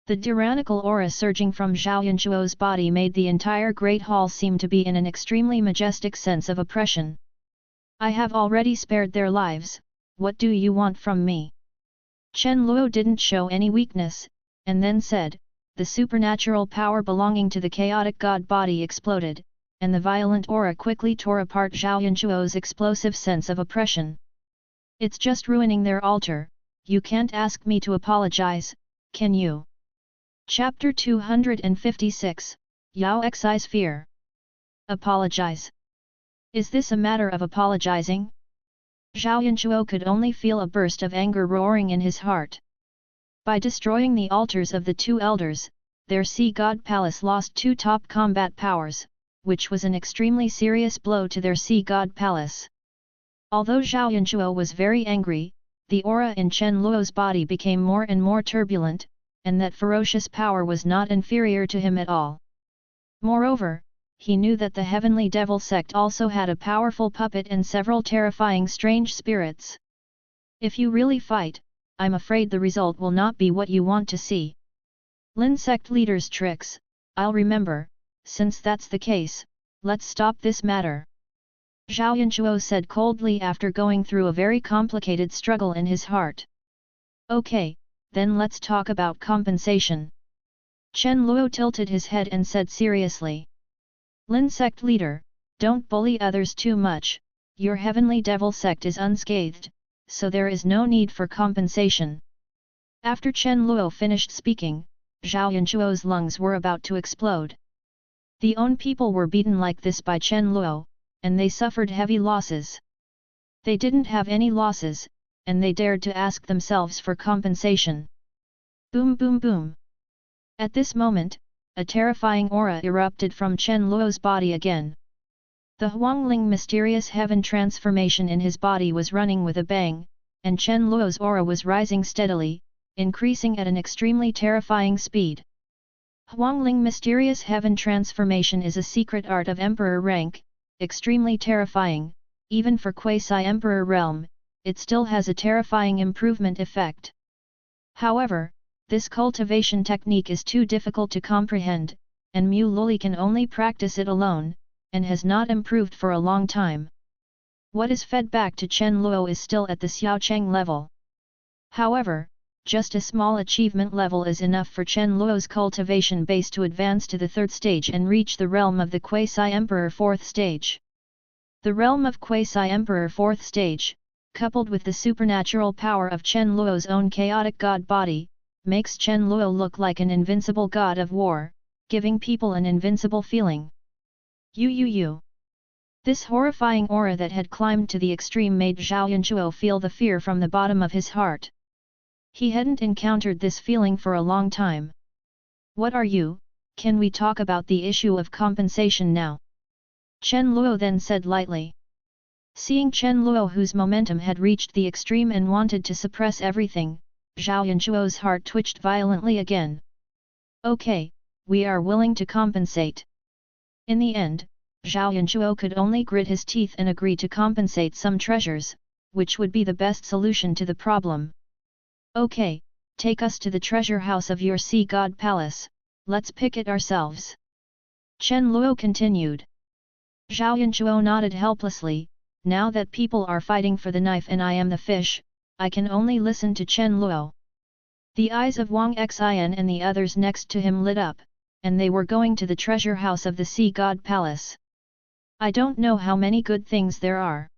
Speaker 1: The tyrannical aura surging from Zhao Yanchuo's body made the entire Great Hall seem to be in an extremely majestic sense of oppression. I have already spared their lives, what do you want from me? Chen Luo didn't show any weakness, and then said, the supernatural power belonging to the chaotic god body exploded, and the violent aura quickly tore apart Zhao Yanchuo's explosive sense of oppression. It's just ruining their altar, you can't ask me to apologize, can you? Chapter 256, Yao Xi's Fear. Apologize. Is this a matter of apologizing? Zhao Yanchuo could only feel a burst of anger roaring in his heart. By destroying the altars of the two elders, their Sea God Palace lost two top combat powers, which was an extremely serious blow to their Sea God Palace. Although Zhao Yanchuo was very angry, the aura in Chen Luo's body became more and more turbulent, and that ferocious power was not inferior to him at all. Moreover, he knew that the heavenly devil sect also had a powerful puppet and several terrifying strange spirits. If you really fight, I'm afraid the result will not be what you want to see. Lin sect leader's tricks, I'll remember, since that's the case, let's stop this matter. Zhao Yanchuo said coldly after going through a very complicated struggle in his heart. Okay, then let's talk about compensation. Chen Luo tilted his head and said seriously. Lin sect leader, don't bully others too much, your heavenly devil sect is unscathed, so there is no need for compensation. After Chen Luo finished speaking, Zhao Yanchuo's lungs were about to explode. The own people were beaten like this by Chen Luo, and they suffered heavy losses. They didn't have any losses, and they dared to ask themselves for compensation. Boom boom boom. At this moment, a terrifying aura erupted from Chen Luo's body again. The Huangling mysterious heaven transformation in his body was running with a bang, and Chen Luo's aura was rising steadily, increasing at an extremely terrifying speed. Huangling mysterious heaven transformation is a secret art of emperor rank, extremely terrifying, even for quasi-emperor realm. It still has a terrifying improvement effect. However, this cultivation technique is too difficult to comprehend, and Mu Loli can only practice it alone, and has not improved for a long time. What is fed back to Chen Luo is still at the Xiaocheng level. However, just a small achievement level is enough for Chen Luo's cultivation base to advance to the 3rd stage and reach the realm of the Quasi-Emperor 4th stage. The realm of Quasi-Emperor 4th stage, coupled with the supernatural power of Chen Luo's own chaotic god body, makes Chen Luo look like an invincible god of war, giving people an invincible feeling. This horrifying aura that had climbed to the extreme made Zhao Yanchuo feel the fear from the bottom of his heart. He hadn't encountered this feeling for a long time. What are you? Can we talk about the issue of compensation now? Chen Luo then said lightly. Seeing Chen Luo, whose momentum had reached the extreme and wanted to suppress everything, Zhao Yanchuo's heart twitched violently again. Okay, we are willing to compensate. In the end, Zhao Yanchuo could only grit his teeth and agree to compensate some treasures, which would be the best solution to the problem. Okay, take us to the treasure house of your sea god palace, let's pick it ourselves. Chen Luo continued. Zhao Yanchuo nodded helplessly. Now that people are fighting for the knife and I am the fish, I can only listen to Chen Luo. The eyes of Wang Xin and the others next to him lit up, and they were going to the treasure house of the Sea God Palace. I don't know how many good things there are.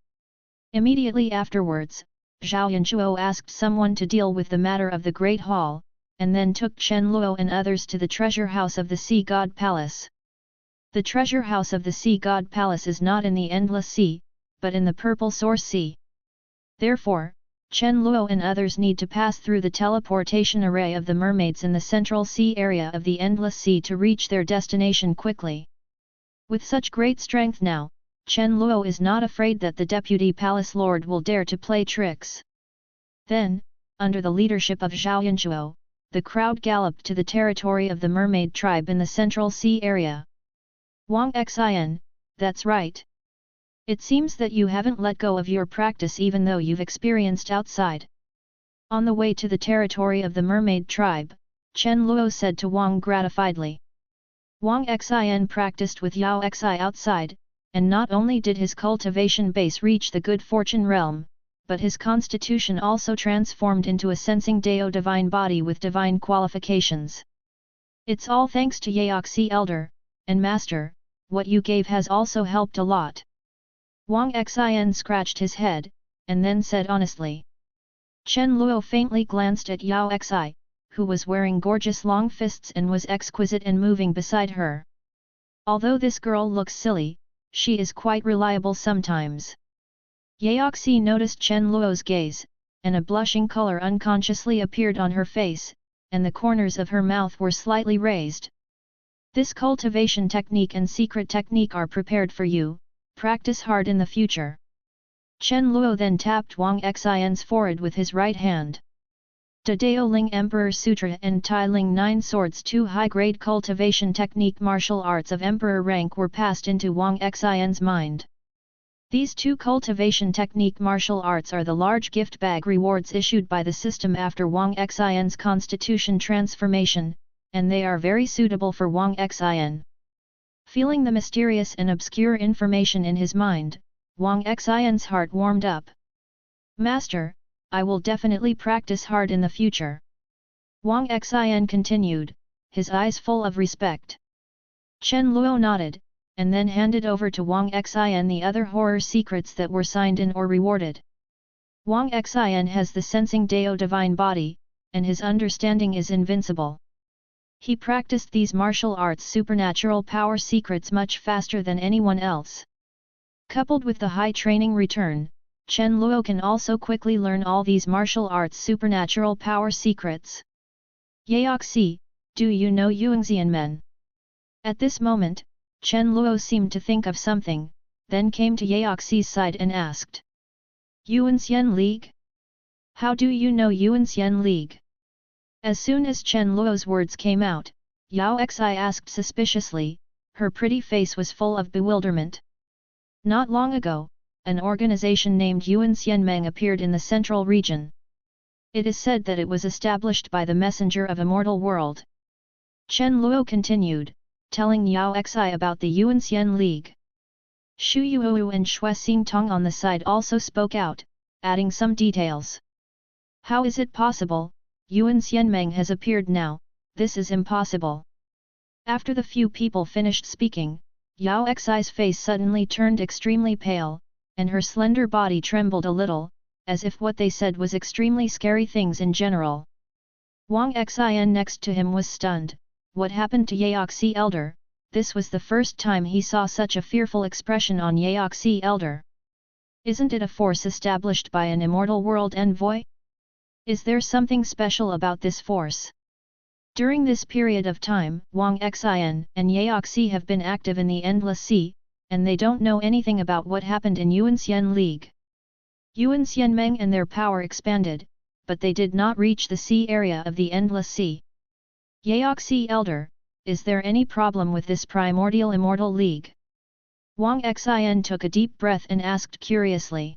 Speaker 1: Immediately afterwards, Zhao Yanchuo asked someone to deal with the matter of the Great Hall, and then took Chen Luo and others to the treasure house of the Sea God Palace. The treasure house of the Sea God Palace is not in the Endless Sea, but in the Purple Source Sea. Therefore, Chen Luo and others need to pass through the teleportation array of the mermaids in the Central Sea area of the Endless Sea to reach their destination quickly. With such great strength now, Chen Luo is not afraid that the Deputy Palace Lord will dare to play tricks. Then, under the leadership of Zhao Yanchuo, the crowd galloped to the territory of the mermaid tribe in the Central Sea area. Wang Xin, that's right. It seems that you haven't let go of your practice even though you've experienced outside. On the way to the territory of the mermaid tribe, Chen Luo said to Wang gratifiedly. Wang Xin practiced with Yao Xi outside, and not only did his cultivation base reach the good fortune realm, but his constitution also transformed into a sensing Dao divine body with divine qualifications. It's all thanks to Yaoxi Elder, and Master, what you gave has also helped a lot. Wang Xin scratched his head, and then said honestly. Chen Luo faintly glanced at Yao Xi, who was wearing gorgeous long fists and was exquisite and moving beside her. Although this girl looks silly, she is quite reliable sometimes. Yaoxi noticed Chen Luo's gaze, and a blushing color unconsciously appeared on her face, and the corners of her mouth were slightly raised. This cultivation technique and secret technique are prepared for you. Practice hard in the future. Chen Luo then tapped Wang Xin's forehead with his right hand. Da Dao Ling Emperor Sutra and Tai Ling 9 Swords, 2 high-grade cultivation technique martial arts of emperor rank were passed into Wang Xin's mind. These 2 cultivation technique martial arts are the large gift bag rewards issued by the system after Wang Xin's constitution transformation, and they are very suitable for Wang Xin. Feeling the mysterious and obscure information in his mind, Wang Xin's heart warmed up. Master, I will definitely practice hard in the future. Wang Xin continued, his eyes full of respect. Chen Luo nodded, and then handed over to Wang Xin the other horror secrets that were signed in or rewarded. Wang Xin has the sensing Dao divine body, and his understanding is invincible. He practiced these martial arts supernatural power secrets much faster than anyone else. Coupled with the high training return, Chen Luo can also quickly learn all these martial arts supernatural power secrets. Yaoxi, do you know Yuanxian men? At this moment, Chen Luo seemed to think of something, then came to Yaoxi's side and asked. Yuanxian League? How do you know Yuanxian League? As soon as Chen Luo's words came out, Yao Xi asked suspiciously, her pretty face was full of bewilderment. Not long ago, an organization named Yuanxian Meng appeared in the central region. It is said that it was established by the messenger of Immortal World. Chen Luo continued, telling Yao Xi about the Yuanxian League. Shu Yuou and Xue Xingtong on the side also spoke out, adding some details. How is it possible? Yuan Xianmeng has appeared now, this is impossible. After the few people finished speaking, Yao Xi's face suddenly turned extremely pale, and her slender body trembled a little, as if what they said was extremely scary things in general. Wang Xin next to him was stunned. What happened to Yaoxi Elder? This was the first time he saw such a fearful expression on Yaoxi Elder. Isn't it a force established by an immortal world envoy? Is there something special about this force? During this period of time, Wang Xin and Yaoxi have been active in the Endless Sea, and they don't know anything about what happened in Yuanxian League. Yuan Xianmeng and their power expanded, but they did not reach the sea area of the Endless Sea. Yaoxi Elder, is there any problem with this primordial immortal league? Wang Xin took a deep breath and asked curiously.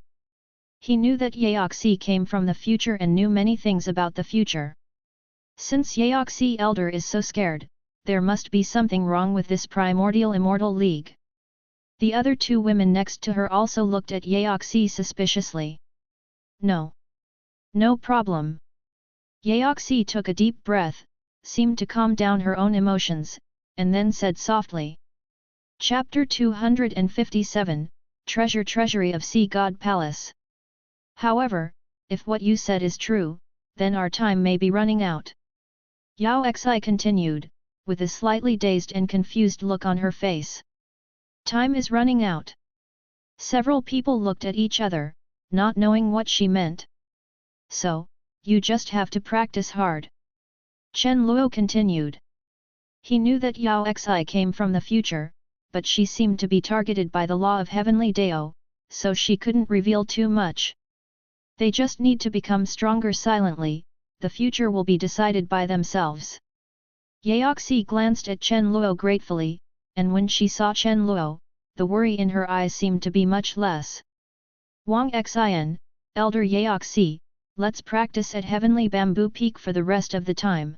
Speaker 1: He knew that Yaoxi came from the future and knew many things about the future. Since Yaoxi Elder is so scared, there must be something wrong with this primordial immortal league. The other two women next to her also looked at Yaoxi suspiciously. No. No problem. Yaoxi took a deep breath, seemed to calm down her own emotions, and then said softly. Chapter 257, Treasury of Sea God Palace. However, if what you said is true, then our time may be running out. Yao Xi continued, with a slightly dazed and confused look on her face. Time is running out. Several people looked at each other, not knowing what she meant. So, you just have to practice hard. Chen Luo continued. He knew that Yao Xi came from the future, but she seemed to be targeted by the law of heavenly Dao, so she couldn't reveal too much. They just need to become stronger silently, the future will be decided by themselves. Yaoxi glanced at Chen Luo gratefully, and when she saw Chen Luo, the worry in her eyes seemed to be much less. Wang Xin, Elder Yaoxi, let's practice at Heavenly Bamboo Peak for the rest of the time.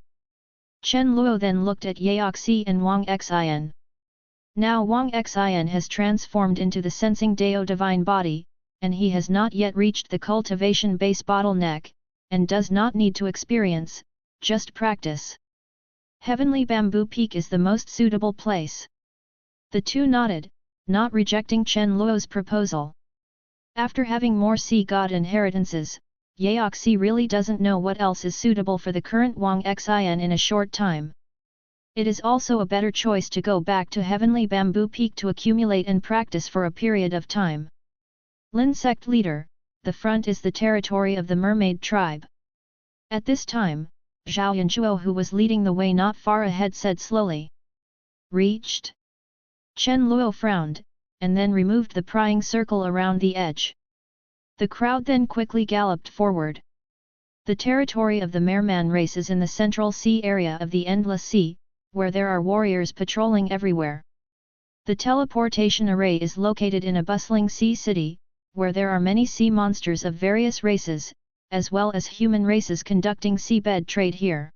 Speaker 1: Chen Luo then looked at Yaoxi and Wang Xin. Now Wang Xin has transformed into the Sensing Dao Divine Body, and he has not yet reached the Cultivation Base bottleneck, and does not need to experience, just practice. Heavenly Bamboo Peak is the most suitable place. The two nodded, not rejecting Chen Luo's proposal. After having more sea god inheritances, Yaoxi really doesn't know what else is suitable for the current Wang Xin in a short time. It is also a better choice to go back to Heavenly Bamboo Peak to accumulate and practice for a period of time. Lin Sect Leader, the front is the territory of the Mermaid Tribe. At this time, Zhao Yanchuo, who was leading the way not far ahead, said slowly. Reached? Chen Luo frowned, and then removed the prying circle around the edge. The crowd then quickly galloped forward. The territory of the Merman race is in the Central Sea area of the Endless Sea, where there are warriors patrolling everywhere. The teleportation array is located in a bustling sea city, where there are many sea monsters of various races, as well as human races conducting seabed trade here.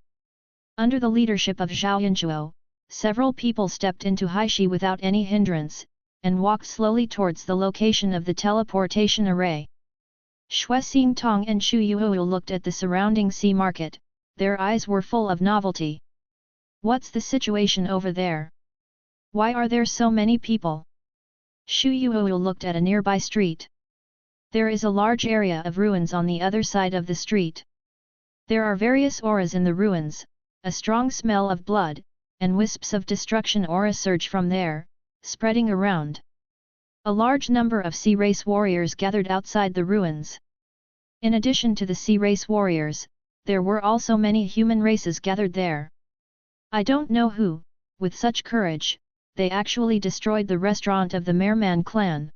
Speaker 1: Under the leadership of Zhao Yanchuo, several people stepped into Haishi without any hindrance, and walked slowly towards the location of the teleportation array. Xue Xingtong and Xu Yuoyu looked at the surrounding sea market, their eyes were full of novelty. What's the situation over there? Why are there so many people? Xu Yuoyu looked at a nearby street. There is a large area of ruins on the other side of the street. There are various auras in the ruins, a strong smell of blood, and wisps of destruction aura surge from there, spreading around. A large number of sea race warriors gathered outside the ruins. In addition to the sea race warriors, there were also many human races gathered there. I don't know who, with such courage, they actually destroyed the restaurant of the Merman clan.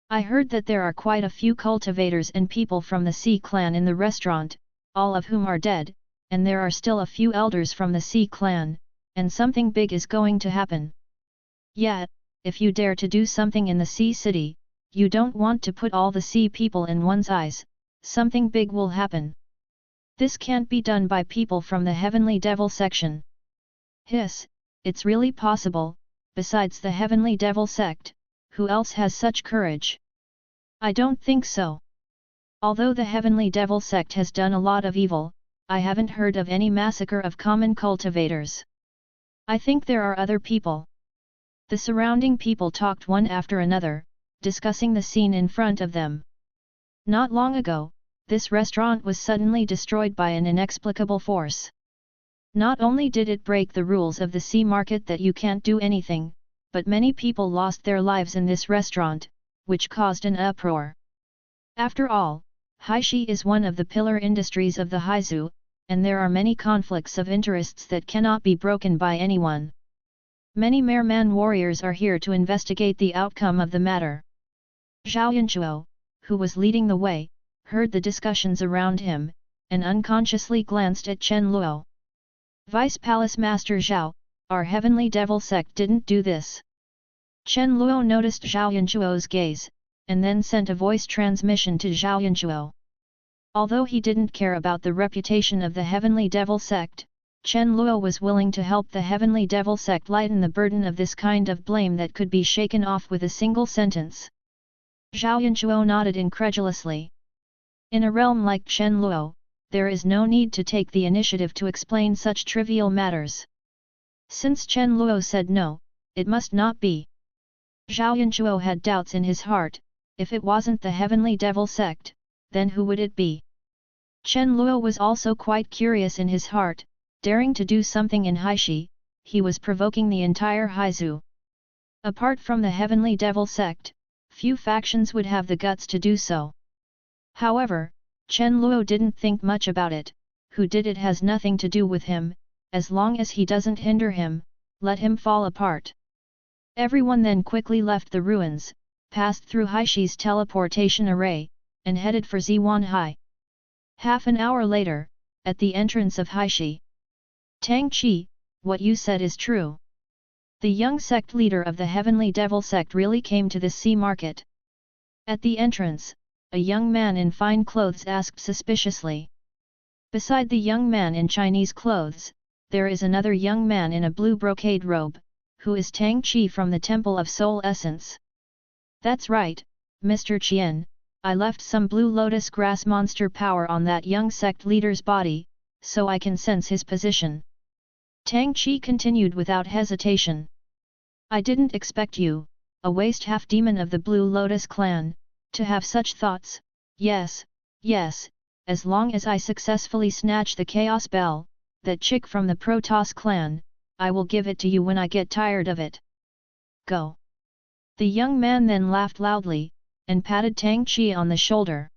Speaker 1: I heard that there are quite a few cultivators and people from the Sea clan in the restaurant, all of whom are dead, and there are still a few elders from the Sea clan, and something big is going to happen. Yet, if you dare to do something in the Sea City, you don't want to put all the sea people in one's eyes, something big will happen. This can't be done by people from the Heavenly Devil section. Hiss, it's really possible, besides the Heavenly Devil sect, who else has such courage? I don't think so. Although the Heavenly Devil sect has done a lot of evil, I haven't heard of any massacre of common cultivators. I think there are other people. The surrounding people talked one after another, discussing the scene in front of them. Not long ago, this restaurant was suddenly destroyed by an inexplicable force. Not only did it break the rules of the sea market that you can't do anything, but many people lost their lives in this restaurant, which caused an uproar. After all, Haishi is one of the pillar industries of the Haizu, and there are many conflicts of interests that cannot be broken by anyone. Many Merman warriors are here to investigate the outcome of the matter. Zhao Yanchuo, who was leading the way, heard the discussions around him, and unconsciously glanced at Chen Luo. Vice Palace Master Zhao, our Heavenly Devil Sect didn't do this. Chen Luo noticed Zhao Yanchuo's gaze, and then sent a voice transmission to Zhao Yanchuo. Although he didn't care about the reputation of the Heavenly Devil Sect, Chen Luo was willing to help the Heavenly Devil Sect lighten the burden of this kind of blame that could be shaken off with a single sentence. Zhao Yanchuo nodded incredulously. In a realm like Chen Luo, there is no need to take the initiative to explain such trivial matters. Since Chen Luo said no, it must not be. Zhao Yanchuo had doubts in his heart. If it wasn't the Heavenly Devil Sect, then who would it be? Chen Luo was also quite curious in his heart. Daring to do something in Haishi, he was provoking the entire Haizu. Apart from the Heavenly Devil Sect, few factions would have the guts to do so. However, Chen Luo didn't think much about it. Who did it has nothing to do with him, as long as he doesn't hinder him, let him fall apart. Everyone then quickly left the ruins, passed through Haishi's teleportation array, and headed for Ziwanhai. Half an hour later, at the entrance of Haishi. Tang Qi, what you said is true. The young sect leader of the Heavenly Devil Sect really came to this sea market. At the entrance, a young man in fine clothes asked suspiciously. Beside the young man in Chinese clothes, there is another young man in a blue brocade robe, who is Tang Qi from the Temple of Soul Essence. That's right, Mr. Qian, I left some blue lotus grass monster power on that young sect leader's body, so I can sense his position. Tang Qi continued without hesitation. I didn't expect you, a waste half-demon of the Blue Lotus clan, to have such thoughts. Yes, as long as I successfully snatch the Chaos Bell, that chick from the Protoss clan, I will give it to you when I get tired of it. Go. The young man then laughed loudly, and patted Tang Qi on the shoulder.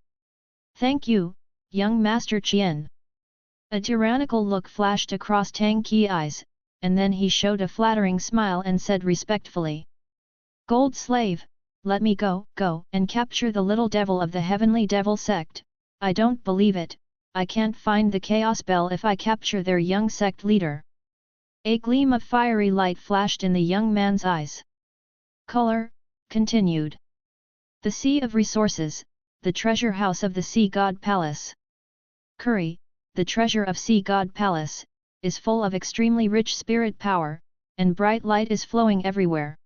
Speaker 1: Thank you, young Master Qian. A tyrannical look flashed across Tang Qi's eyes, and then he showed a flattering smile and said respectfully. Gold slave, let me go and capture the little devil of the Heavenly Devil Sect. I don't believe it, I can't find the Chaos Bell if I capture their young sect leader. A gleam of fiery light flashed in the young man's eyes. Color, continued. The Sea of Resources, the treasure house of the Sea God Palace. Curry, the treasure of Sea God Palace, is full of extremely rich spirit power, and bright light is flowing everywhere.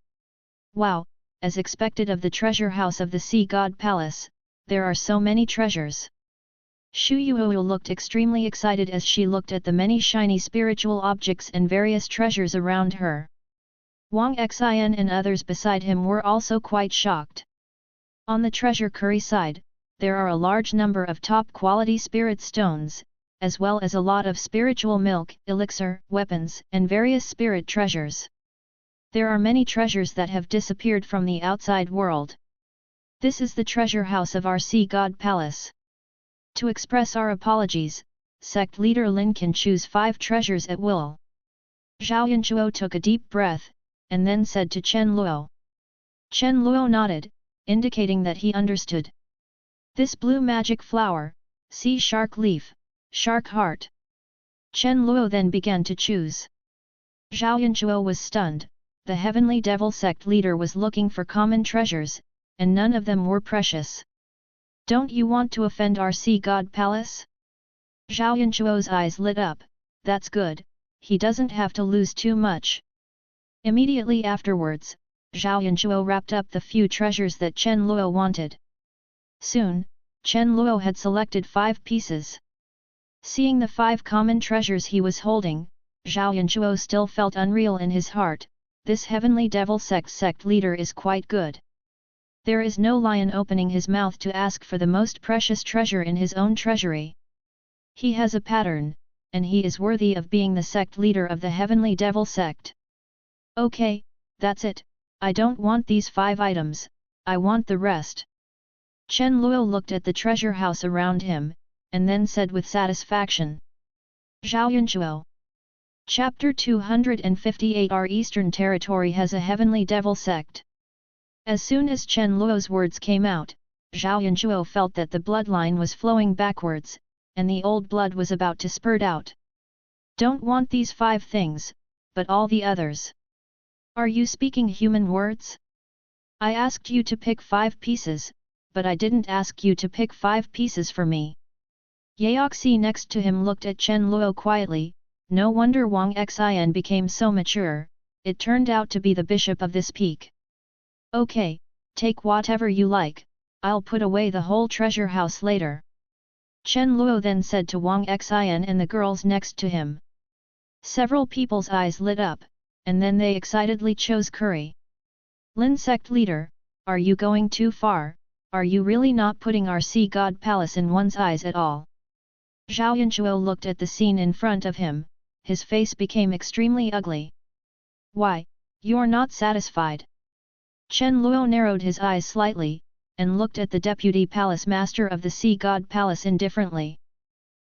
Speaker 1: Wow, as expected of the treasure house of the Sea God Palace, there are so many treasures. Xu Yuoyu looked extremely excited as she looked at the many shiny spiritual objects and various treasures around her. Wang Xin and others beside him were also quite shocked. On the treasure curry side, there are a large number of top-quality spirit stones, as well as a lot of spiritual milk, elixir, weapons, and various spirit treasures. There are many treasures that have disappeared from the outside world. This is the treasure house of our Sea God Palace. To express our apologies, sect leader Lin can choose 5 treasures at will. Zhao Yanchuo took a deep breath, and then said to Chen Luo. Chen Luo nodded, indicating that he understood. This blue magic flower, sea shark leaf, shark heart. Chen Luo then began to choose. Zhao Yanchuo was stunned. The Heavenly Devil Sect leader was looking for common treasures, and none of them were precious. Don't you want to offend our Sea God Palace? Zhao Yanchuo's eyes lit up. That's good, he doesn't have to lose too much. Immediately afterwards, Zhao Yanchuo wrapped up the few treasures that Chen Luo wanted. Soon, Chen Luo had selected 5 pieces. Seeing the 5 common treasures he was holding, Zhao Yanchuo still felt unreal in his heart. This heavenly devil sect leader is quite good. There is no lion opening his mouth to ask for the most precious treasure in his own treasury. He has a pattern, and he is worthy of being the sect leader of the heavenly devil sect. Okay, that's it, I don't want these 5 items, I want the rest. Chen Luo looked at the treasure house around him, and then said with satisfaction. Zhao Yanchuo. Chapter 258. Our eastern territory has a heavenly devil sect. As soon as Chen Luo's words came out, Zhao Yanchuo felt that the bloodline was flowing backwards, and the old blood was about to spurt out. Don't want these 5 things, but all the others. Are you speaking human words? I asked you to pick 5 pieces, but I didn't ask you to pick 5 pieces for me. Yaoxi next to him looked at Chen Luo quietly. No wonder Wang Xin became so mature, it turned out to be the bishop of this peak. Okay, take whatever you like, I'll put away the whole treasure house later. Chen Luo then said to Wang Xin and the girls next to him. Several people's eyes lit up, and then they excitedly chose curry. Lin sect leader, are you going too far? Are you really not putting our sea god palace in one's eyes at all? Zhao Yanchuo looked at the scene in front of him. His face became extremely ugly. Why, you're not satisfied? Chen Luo narrowed his eyes slightly, and looked at the deputy palace master of the sea god palace indifferently.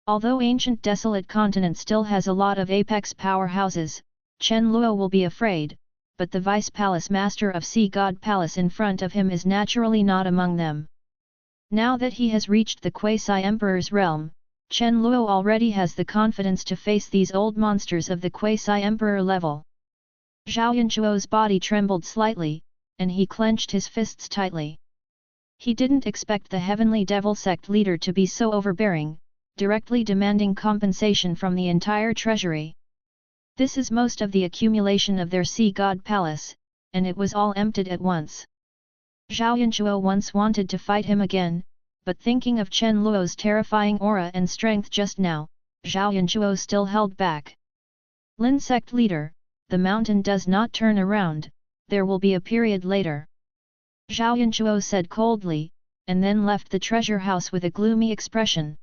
Speaker 1: Although Ancient Desolate Continent still has a lot of apex powerhouses, Chen Luo will be afraid, but the vice palace master of sea god palace in front of him is naturally not among them. Now that he has reached the quasi-emperor's realm, Chen Luo already has the confidence to face these old monsters of the quasi-emperor level. Zhao Yanchuo's body trembled slightly, and he clenched his fists tightly. He didn't expect the heavenly devil sect leader to be so overbearing, directly demanding compensation from the entire treasury. This is most of the accumulation of their sea god palace, and it was all emptied at once. Zhao Yanchuo once wanted to fight him again, but thinking of Chen Luo's terrifying aura and strength just now, Zhao Yanchuo still held back. Lin sect leader, the mountain does not turn around, there will be a period later. Zhao Yanchuo said coldly, and then left the treasure house with a gloomy expression.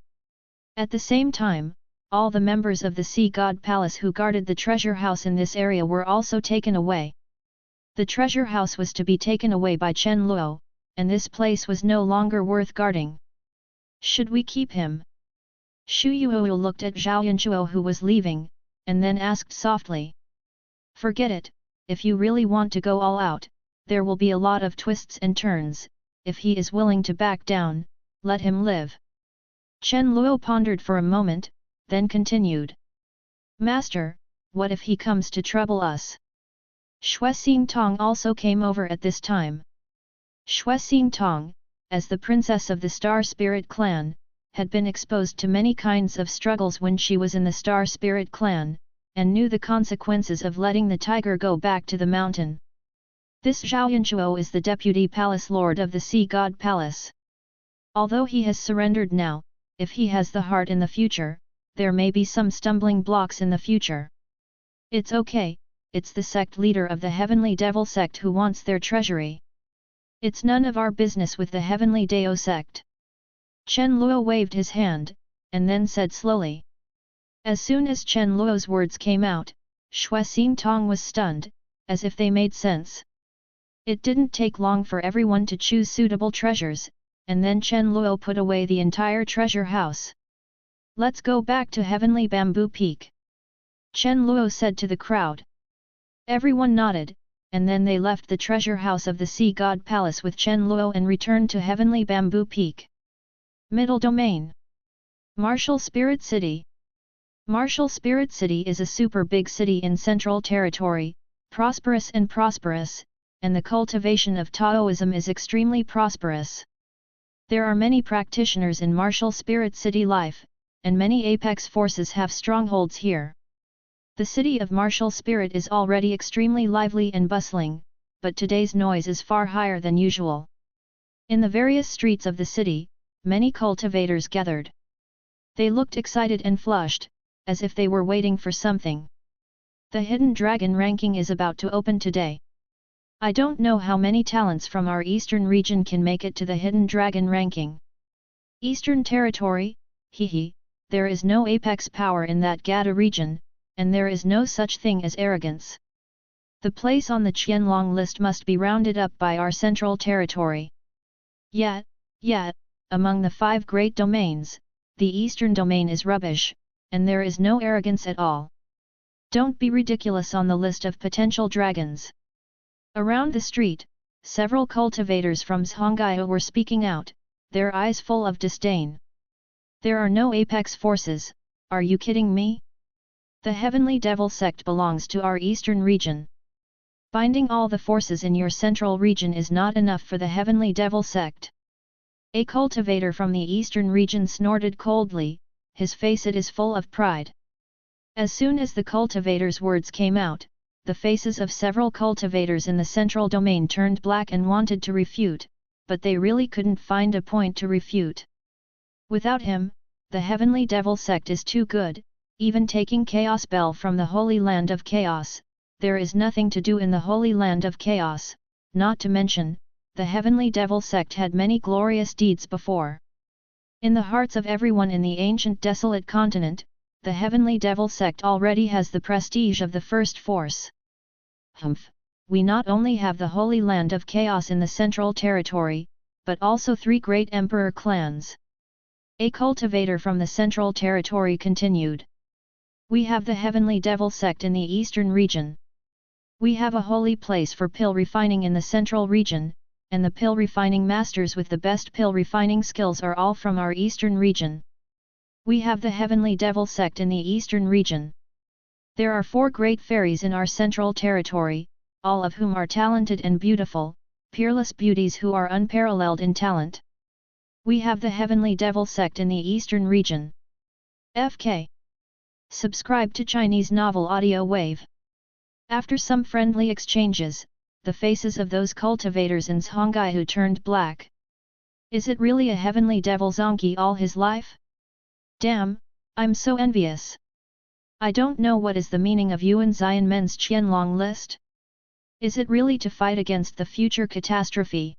Speaker 1: At the same time, all the members of the Sea God Palace who guarded the treasure house in this area were also taken away. The treasure house was to be taken away by Chen Luo, and this place was no longer worth guarding. Should we keep him? Xu Yuo looked at Zhao Yanchuo who was leaving, and then asked softly. Forget it, if you really want to go all out, there will be a lot of twists and turns, if he is willing to back down, let him live. Chen Luo pondered for a moment, then continued. Master, what if he comes to trouble us? Xuexing Tong also came over at this time. Xuexing Tong, as the princess of the Star Spirit clan, had been exposed to many kinds of struggles when she was in the Star Spirit clan, and knew the consequences of letting the tiger go back to the mountain. This Zhao Yanchuo is the deputy palace lord of the Sea God Palace. Although he has surrendered now, if he has the heart in the future, there may be some stumbling blocks in the future. It's okay, it's the sect leader of the Heavenly Devil sect who wants their treasury. It's none of our business with the Heavenly Dao sect. Chen Luo waved his hand, and then said slowly. As soon as Chen Luo's words came out, Xuexing Tong was stunned, as if they made sense. It didn't take long for everyone to choose suitable treasures, and then Chen Luo put away the entire treasure house. Let's go back to Heavenly Bamboo Peak. Chen Luo said to the crowd. Everyone nodded, and then they left the treasure house of the Sea God Palace with Chen Luo and returned to Heavenly Bamboo Peak. Middle Domain. Martial Spirit City. Martial Spirit City is a super big city in Central Territory, prosperous, and the cultivation of Taoism is extremely prosperous. There are many practitioners in Martial Spirit City life, and many apex forces have strongholds here. The city of Martial Spirit is already extremely lively and bustling, but today's noise is far higher than usual. In the various streets of the city, many cultivators gathered. They looked excited and flushed, as if they were waiting for something. The Hidden Dragon ranking is about to open today. I don't know how many talents from our eastern region can make it to the Hidden Dragon ranking. Eastern Territory, hehe, there is no apex power in that Gada region, and there is no such thing as arrogance. The place on the Qianlong list must be rounded up by our central territory. Yet, among the 5 great domains, the eastern domain is rubbish, and there is no arrogance at all. Don't be ridiculous on the list of potential dragons. Around the street, several cultivators from Zhonghai were speaking out, their eyes full of disdain. There are no apex forces, are you kidding me? The Heavenly Devil Sect belongs to our eastern region. Binding all the forces in your central region is not enough for the Heavenly Devil Sect. A cultivator from the eastern region snorted coldly, his face it is full of pride. As soon as the cultivator's words came out, the faces of several cultivators in the central domain turned black and wanted to refute, but they really couldn't find a point to refute. Without him, the Heavenly Devil Sect is too good, even taking Chaos Bell from the Holy Land of Chaos, there is nothing to do in the Holy Land of Chaos, not to mention, the Heavenly Devil Sect had many glorious deeds before. In the hearts of everyone in the Ancient Desolate Continent, the Heavenly Devil Sect already has the prestige of the first force. Humph, we not only have the Holy Land of Chaos in the Central Territory, but also 3 great emperor clans. A cultivator from the Central Territory continued. We have the Heavenly Devil Sect in the Eastern region. We have a holy place for pill refining in the Central region, and the pill refining masters with the best pill refining skills are all from our Eastern region. We have the Heavenly Devil Sect in the Eastern region. There are 4 great fairies in our Central Territory, all of whom are talented and beautiful, peerless beauties who are unparalleled in talent. We have the Heavenly Devil Sect in the Eastern region. FK. Subscribe to Chinese Novel Audio Wave. After some friendly exchanges, the faces of those cultivators in Zhonghai turned black. Is it really a Heavenly Devil Zongyi all his life? Damn, I'm so envious. I don't know what is the meaning of Yuan Xianmen's Qianlong list. Is it really to fight against the future catastrophe?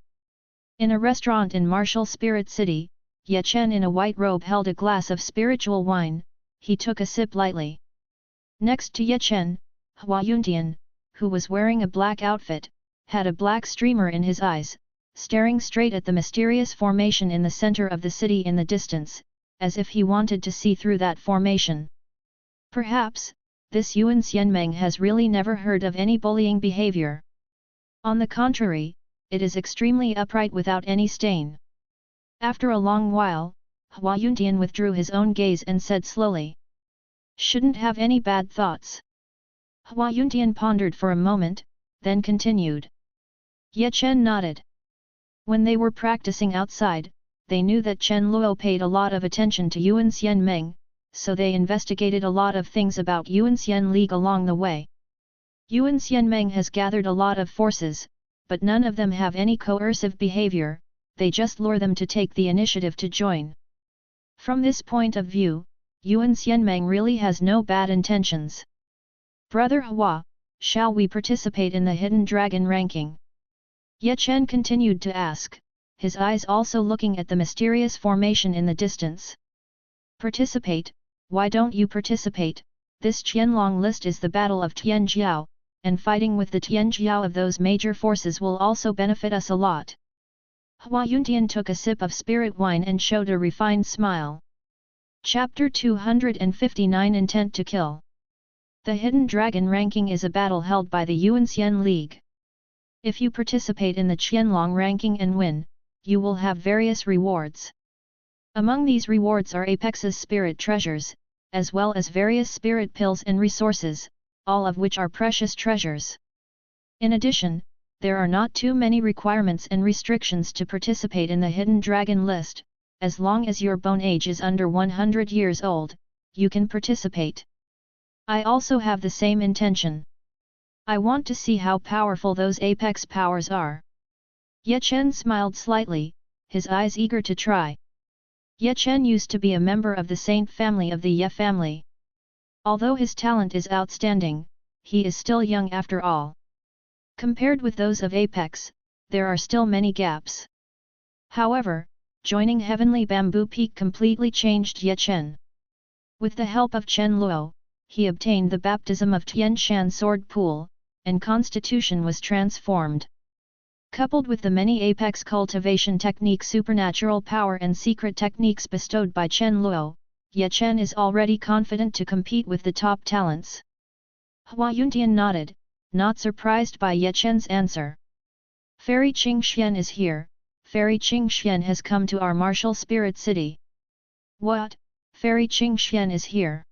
Speaker 1: In a restaurant in Martial Spirit City, Ye Chen in a white robe held a glass of spiritual wine, he took a sip lightly. Next to Ye Chen, Hua Yuntian, who was wearing a black outfit, had a black streamer in his eyes, staring straight at the mysterious formation in the center of the city in the distance, as if he wanted to see through that formation. Perhaps, this Yuan Xianmeng has really never heard of any bullying behavior. On the contrary, it is extremely upright without any stain. After a long while, Hua Yuntian withdrew his own gaze and said slowly, "Shouldn't have any bad thoughts." Hua Yuntian pondered for a moment, then continued. Ye Chen nodded. When they were practicing outside, they knew that Chen Luo paid a lot of attention to Yuan Xianmeng, so they investigated a lot of things about Yuan Xian League along the way. Yuan Xianmeng has gathered a lot of forces, but none of them have any coercive behavior, they just lure them to take the initiative to join. From this point of view, Yuan Xianmeng really has no bad intentions. Brother Hua, shall we participate in the Hidden Dragon ranking? Ye Chen continued to ask, his eyes also looking at the mysterious formation in the distance. Participate? Why don't you participate? This Qianlong list is the battle of Tianjiao, and fighting with the Tianjiao of those major forces will also benefit us a lot. Hua Yuntian took a sip of spirit wine and showed a refined smile. Chapter 259 Intent to Kill. The Hidden Dragon ranking is a battle held by the Yuan Xian League. If you participate in the Qianlong ranking and win, you will have various rewards. Among these rewards are Apex's spirit treasures, as well as various spirit pills and resources, all of which are precious treasures. In addition, there are not too many requirements and restrictions to participate in the Hidden Dragon list, as long as your bone age is under 100 years old, you can participate. I also have the same intention. I want to see how powerful those apex powers are. Ye Chen smiled slightly, his eyes eager to try. Ye Chen used to be a member of the saint family of the Ye family. Although his talent is outstanding, he is still young after all. Compared with those of Apex, there are still many gaps. However, joining Heavenly Bamboo Peak completely changed Ye Chen. With the help of Chen Luo, he obtained the baptism of Tian Shan Sword Pool, and constitution was transformed. Coupled with the many apex cultivation techniques, supernatural power and secret techniques bestowed by Chen Luo, Ye Chen is already confident to compete with the top talents. Hua Yuntian nodded, not surprised by Ye Chen's answer. Fairy Qingxian is here. Fairy Qingxian has come to our martial spirit city. What? Fairy Qingxian is here?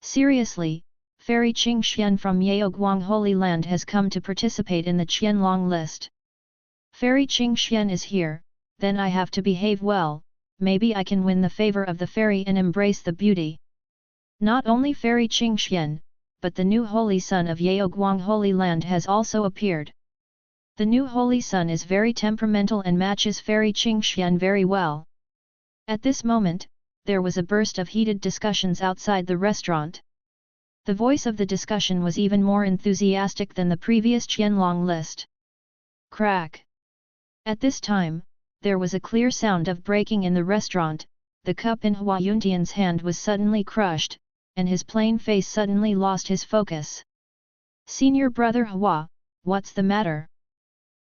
Speaker 1: Seriously, Fairy Qingxian from Yaoguang Holy Land has come to participate in the Qianlong list. Fairy Qingxian is here, then I have to behave well, maybe I can win the favor of the fairy and embrace the beauty. Not only Fairy Qingxian, but the new Holy Son of Yaoguang Holy Land has also appeared. The new Holy Son is very temperamental and matches Fairy Qingxian very well. At this moment, there was a burst of heated discussions outside the restaurant. The voice of the discussion was even more enthusiastic than the previous Qianlong list. Crack! At this time, there was a clear sound of breaking in the restaurant, the cup in Hua Yuntian's hand was suddenly crushed, and his plain face suddenly lost his focus. Senior brother Hua, what's the matter?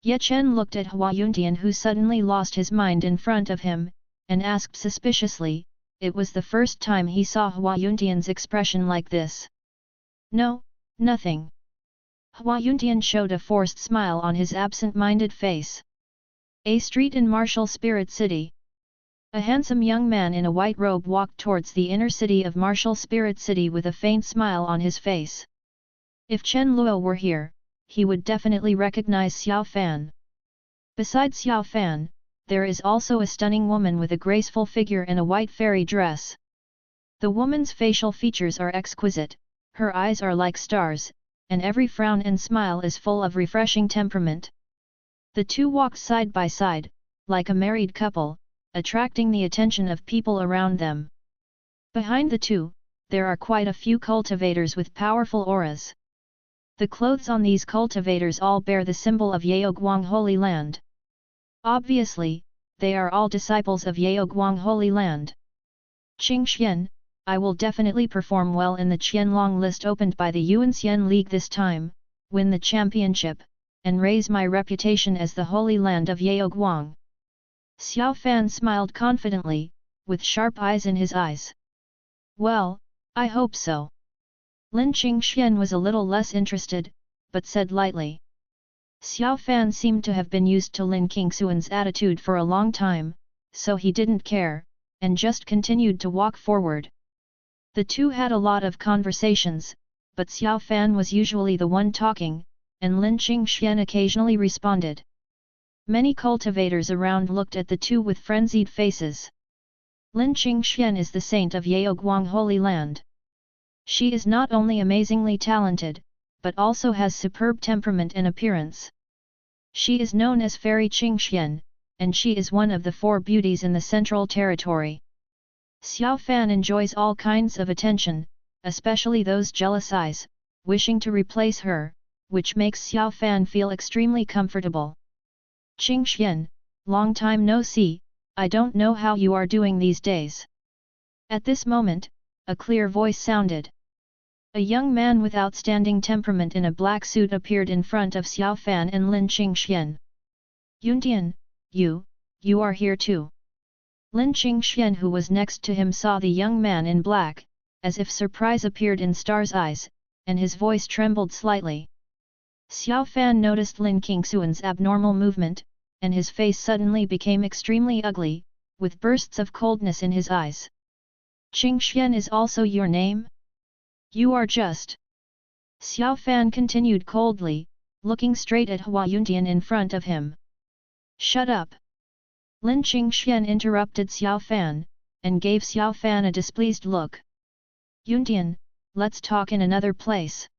Speaker 1: Ye Chen looked at Hua Yuntian, who suddenly lost his mind in front of him, and asked suspiciously. It was the first time he saw Hua Yuntian's expression like this. No, nothing. Hua Yuntian showed a forced smile on his absent-minded face. A street in Martial Spirit City. A handsome young man in a white robe walked towards the inner city of Martial Spirit City with a faint smile on his face. If Chen Luo were here, he would definitely recognize Xiao Fan. Besides Xiao Fan, there is also a stunning woman with a graceful figure and a white fairy dress. The woman's facial features are exquisite, her eyes are like stars, and every frown and smile is full of refreshing temperament. The two walked side by side, like a married couple, attracting the attention of people around them. Behind the two, there are quite a few cultivators with powerful auras. The clothes on these cultivators all bear the symbol of Yaoguang Holy Land. Obviously, they are all disciples of Yaoguang Holy Land. Qingxian, I will definitely perform well in the Qianlong list opened by the Yuanxian League this time, win the championship, and raise my reputation as the Holy Land of Yaoguang. Xiao Fan smiled confidently, with sharp eyes in his eyes. Well, I hope so. Lin Qingxian was a little less interested, but said lightly. Xiao Fan seemed to have been used to Lin Qingxuan's attitude for a long time, so he didn't care, and just continued to walk forward. The two had a lot of conversations, but Xiao Fan was usually the one talking, and Lin Qingxian occasionally responded. Many cultivators around looked at the two with frenzied faces. Lin Qingxian is the saint of Yaoguang Holy Land. She is not only amazingly talented, but also has superb temperament and appearance. She is known as Fairy Qingxian, and she is one of the four beauties in the Central Territory. Xiao Fan enjoys all kinds of attention, especially those jealous eyes, wishing to replace her, which makes Xiao Fan feel extremely comfortable. Qingxian, long time no see, I don't know how you are doing these days. At this moment, a clear voice sounded. A young man with outstanding temperament in a black suit appeared in front of Xiao Fan and Lin Qingxian. Yuntian, you are here too. Lin Qingxian, who was next to him, saw the young man in black, as if surprise appeared in Star's eyes, and his voice trembled slightly. Xiao Fan noticed Lin Qingxuan's abnormal movement, and his face suddenly became extremely ugly, with bursts of coldness in his eyes. Qingxian is also your name? You are just. Xiao Fan continued coldly, looking straight at Hua Yuntian in front of him. Shut up! Lin Qingxian interrupted Xiao Fan, and gave Xiao Fan a displeased look. Yuntian, let's talk in another place.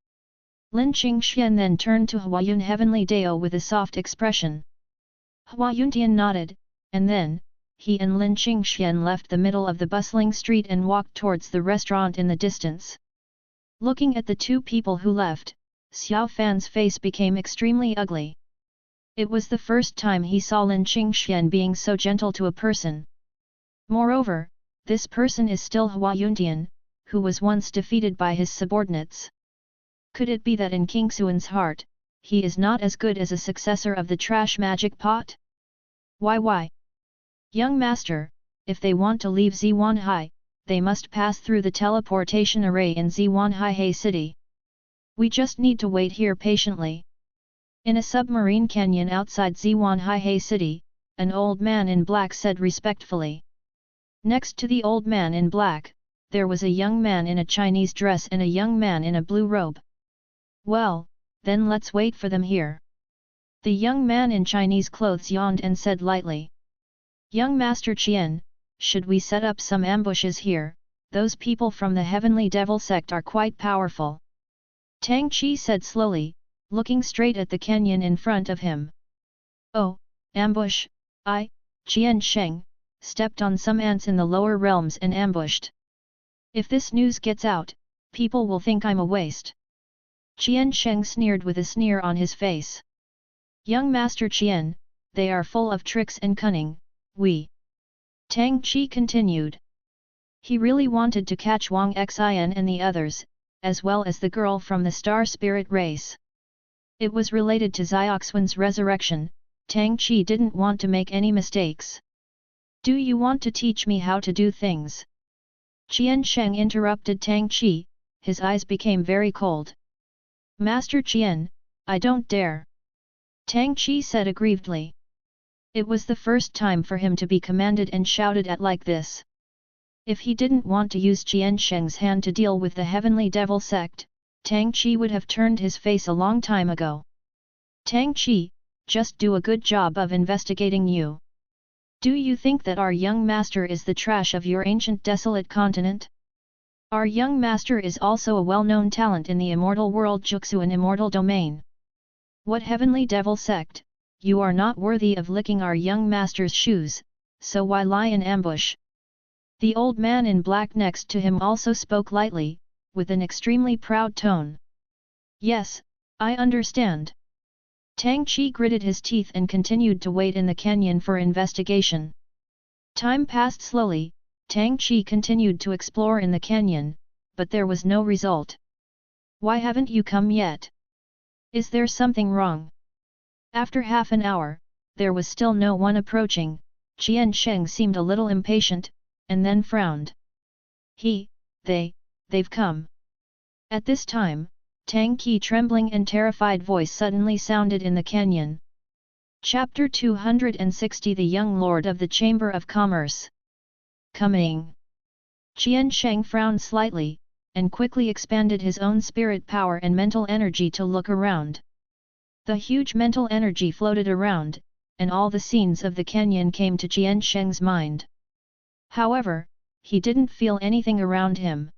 Speaker 1: Lin Qingxian then turned to Hua Yun Heavenly Dao with a soft expression. Hua Yuntian nodded, and then, he and Lin Qingxian left the middle of the bustling street and walked towards the restaurant in the distance. Looking at the two people who left, Xiao Fan's face became extremely ugly. It was the first time he saw Lin Qingxian being so gentle to a person. Moreover, this person is still Hua Yuntian, who was once defeated by his subordinates. Could it be that in King Xuan's heart, he is not as good as a successor of the trash magic pot? Why? Young master, if they want to leave Zhuanhai, they must pass through the teleportation array in Zhuanhai City. We just need to wait here patiently. In a submarine canyon outside Zhuanhai City, an old man in black said respectfully. Next to the old man in black, there was a young man in a Chinese dress and a young man in a blue robe. Well, then let's wait for them here. The young man in Chinese clothes yawned and said lightly. Young Master Qian, should we set up some ambushes here? Those people from the Heavenly Devil Sect are quite powerful. Tang Qi said slowly, looking straight at the canyon in front of him. Oh, ambush, Qian Sheng, stepped on some ants in the lower realms and ambushed. If this news gets out, people will think I'm a waste. Qian Sheng sneered with a sneer on his face. Young Master Qian, they are full of tricks and cunning, Tang Qi continued. He really wanted to catch Wang Xian and the others, as well as the girl from the Star Spirit race. It was related to Zioxuan's resurrection. Tang Qi didn't want to make any mistakes. Do you want to teach me how to do things? Qian Sheng interrupted Tang Qi, his eyes became very cold. Master Qian, I don't dare. Tang Qi said aggrievedly. It was the first time for him to be commanded and shouted at like this. If he didn't want to use Qian Sheng's hand to deal with the Heavenly Devil Sect, Tang Qi would have turned his face a long time ago. Tang Qi, just do a good job of investigating you. Do you think that our young master is the trash of your ancient desolate continent? Our young master is also a well-known talent in the immortal world Juxu and immortal domain. What Heavenly Devil Sect, you are not worthy of licking our young master's shoes, so why lie in ambush? The old man in black next to him also spoke lightly, with an extremely proud tone. Yes, I understand. Tang Qi gritted his teeth and continued to wait in the canyon for investigation. Time passed slowly. Tang Qi continued to explore in the canyon, but there was no result. Why haven't you come yet? Is there something wrong? After half an hour, there was still no one approaching. Qian Sheng seemed a little impatient, and then frowned. They've come. At this time, Tang Qi's trembling and terrified voice suddenly sounded in the canyon. Chapter 260 The Young Lord of the Chamber of Commerce. Coming. Qian Sheng frowned slightly, and quickly expanded his own spirit power and mental energy to look around. The huge mental energy floated around, and all the scenes of the canyon came to Qian Sheng's mind. However, he didn't feel anything around him.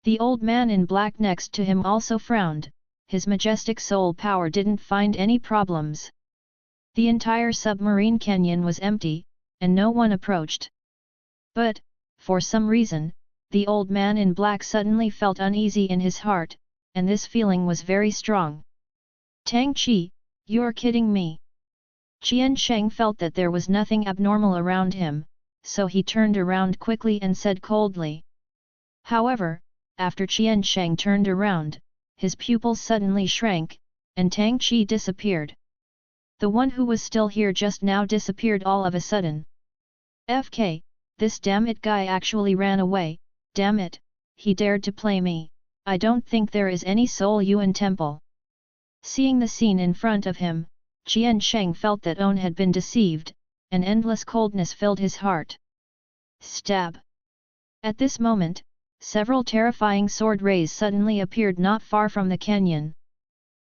Speaker 1: The old man in black next to him also frowned. His majestic soul power didn't find any problems. The entire submarine canyon was empty, and no one approached. But, for some reason, the old man in black suddenly felt uneasy in his heart, and this feeling was very strong. Tang Qi, you're kidding me. Qian Sheng felt that there was nothing abnormal around him, so he turned around quickly and said coldly. However, after Qian Sheng turned around, his pupils suddenly shrank, and Tang Qi disappeared. The one who was still here just now disappeared all of a sudden. FK, this damn it guy actually ran away, damn it, he dared to play me. I don't think there is any Soul Yuan temple. Seeing the scene in front of him, Qian Sheng felt that Own had been deceived, and endless coldness filled his heart. Stab! At this moment, several terrifying sword rays suddenly appeared not far from the canyon.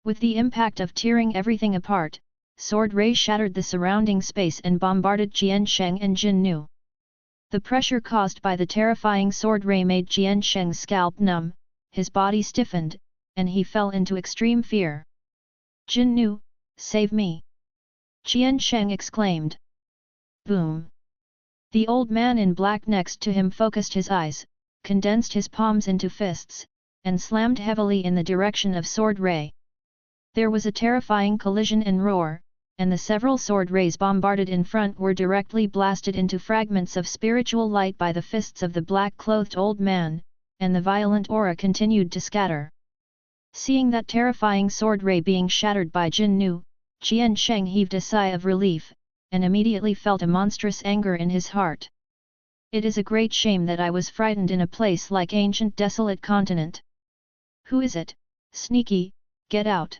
Speaker 1: With the impact of tearing everything apart, sword rays shattered the surrounding space and bombarded Qian Sheng and Jin Nu. The pressure caused by the terrifying sword ray made Qian Sheng's scalp numb, his body stiffened, and he fell into extreme fear. Jin Nu, save me! Qian Sheng exclaimed. Boom! The old man in black next to him focused his eyes, condensed his palms into fists, and slammed heavily in the direction of sword ray. There was a terrifying collision and roar, and the several sword rays bombarded in front were directly blasted into fragments of spiritual light by the fists of the black-clothed old man, and the violent aura continued to scatter. Seeing that terrifying sword ray being shattered by Jin Nu, Qian Sheng heaved a sigh of relief, and immediately felt a monstrous anger in his heart. It is a great shame that I was frightened in a place like Ancient Desolate Continent. Who is it, sneaky, get out!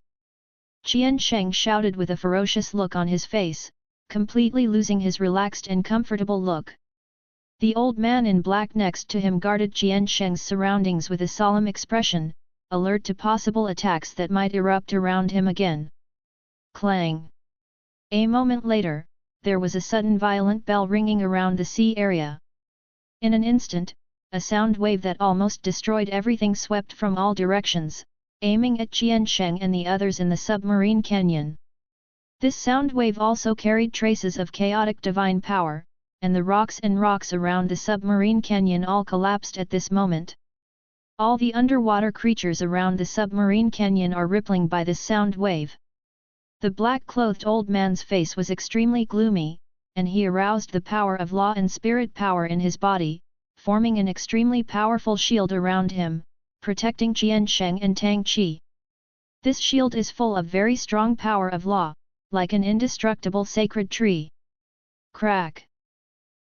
Speaker 1: Qian Sheng shouted with a ferocious look on his face, completely losing his relaxed and comfortable look. The old man in black next to him guarded Qian Sheng's surroundings with a solemn expression, alert to possible attacks that might erupt around him again. Clang! A moment later, there was a sudden violent bell ringing around the sea area. In an instant, a sound wave that almost destroyed everything swept from all directions, aiming at Qian Sheng and the others in the submarine canyon. This sound wave also carried traces of chaotic divine power, and the rocks around the submarine canyon all collapsed at this moment. All the underwater creatures around the submarine canyon are rippling by this sound wave. The black-clothed old man's face was extremely gloomy, and he aroused the power of law and spirit power in his body, forming an extremely powerful shield around him, protecting Qian Sheng and Tang Qi. This shield is full of very strong power of law, like an indestructible sacred tree. Crack!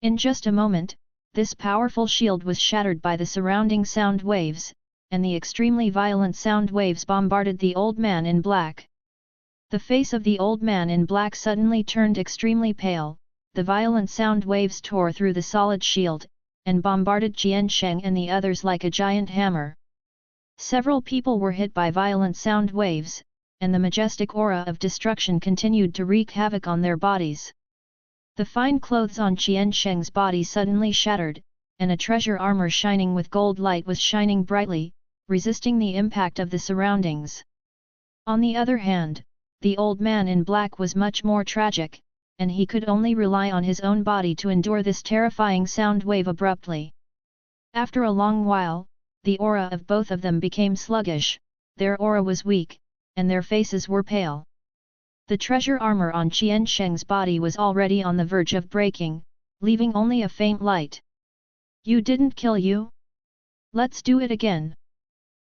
Speaker 1: In just a moment, this powerful shield was shattered by the surrounding sound waves, and the extremely violent sound waves bombarded the old man in black. The face of the old man in black suddenly turned extremely pale, the violent sound waves tore through the solid shield, and bombarded Qian Sheng and the others like a giant hammer. Several people were hit by violent sound waves, and the majestic aura of destruction continued to wreak havoc on their bodies. The fine clothes on Qian Sheng's body suddenly shattered, and a treasure armor shining with gold light was shining brightly, resisting the impact of the surroundings. On the other hand, the old man in black was much more tragic, and he could only rely on his own body to endure this terrifying sound wave abruptly. After a long while, the aura of both of them became sluggish, their aura was weak, and their faces were pale. The treasure armor on Qian Sheng's body was already on the verge of breaking, leaving only a faint light. You didn't kill you? Let's do it again.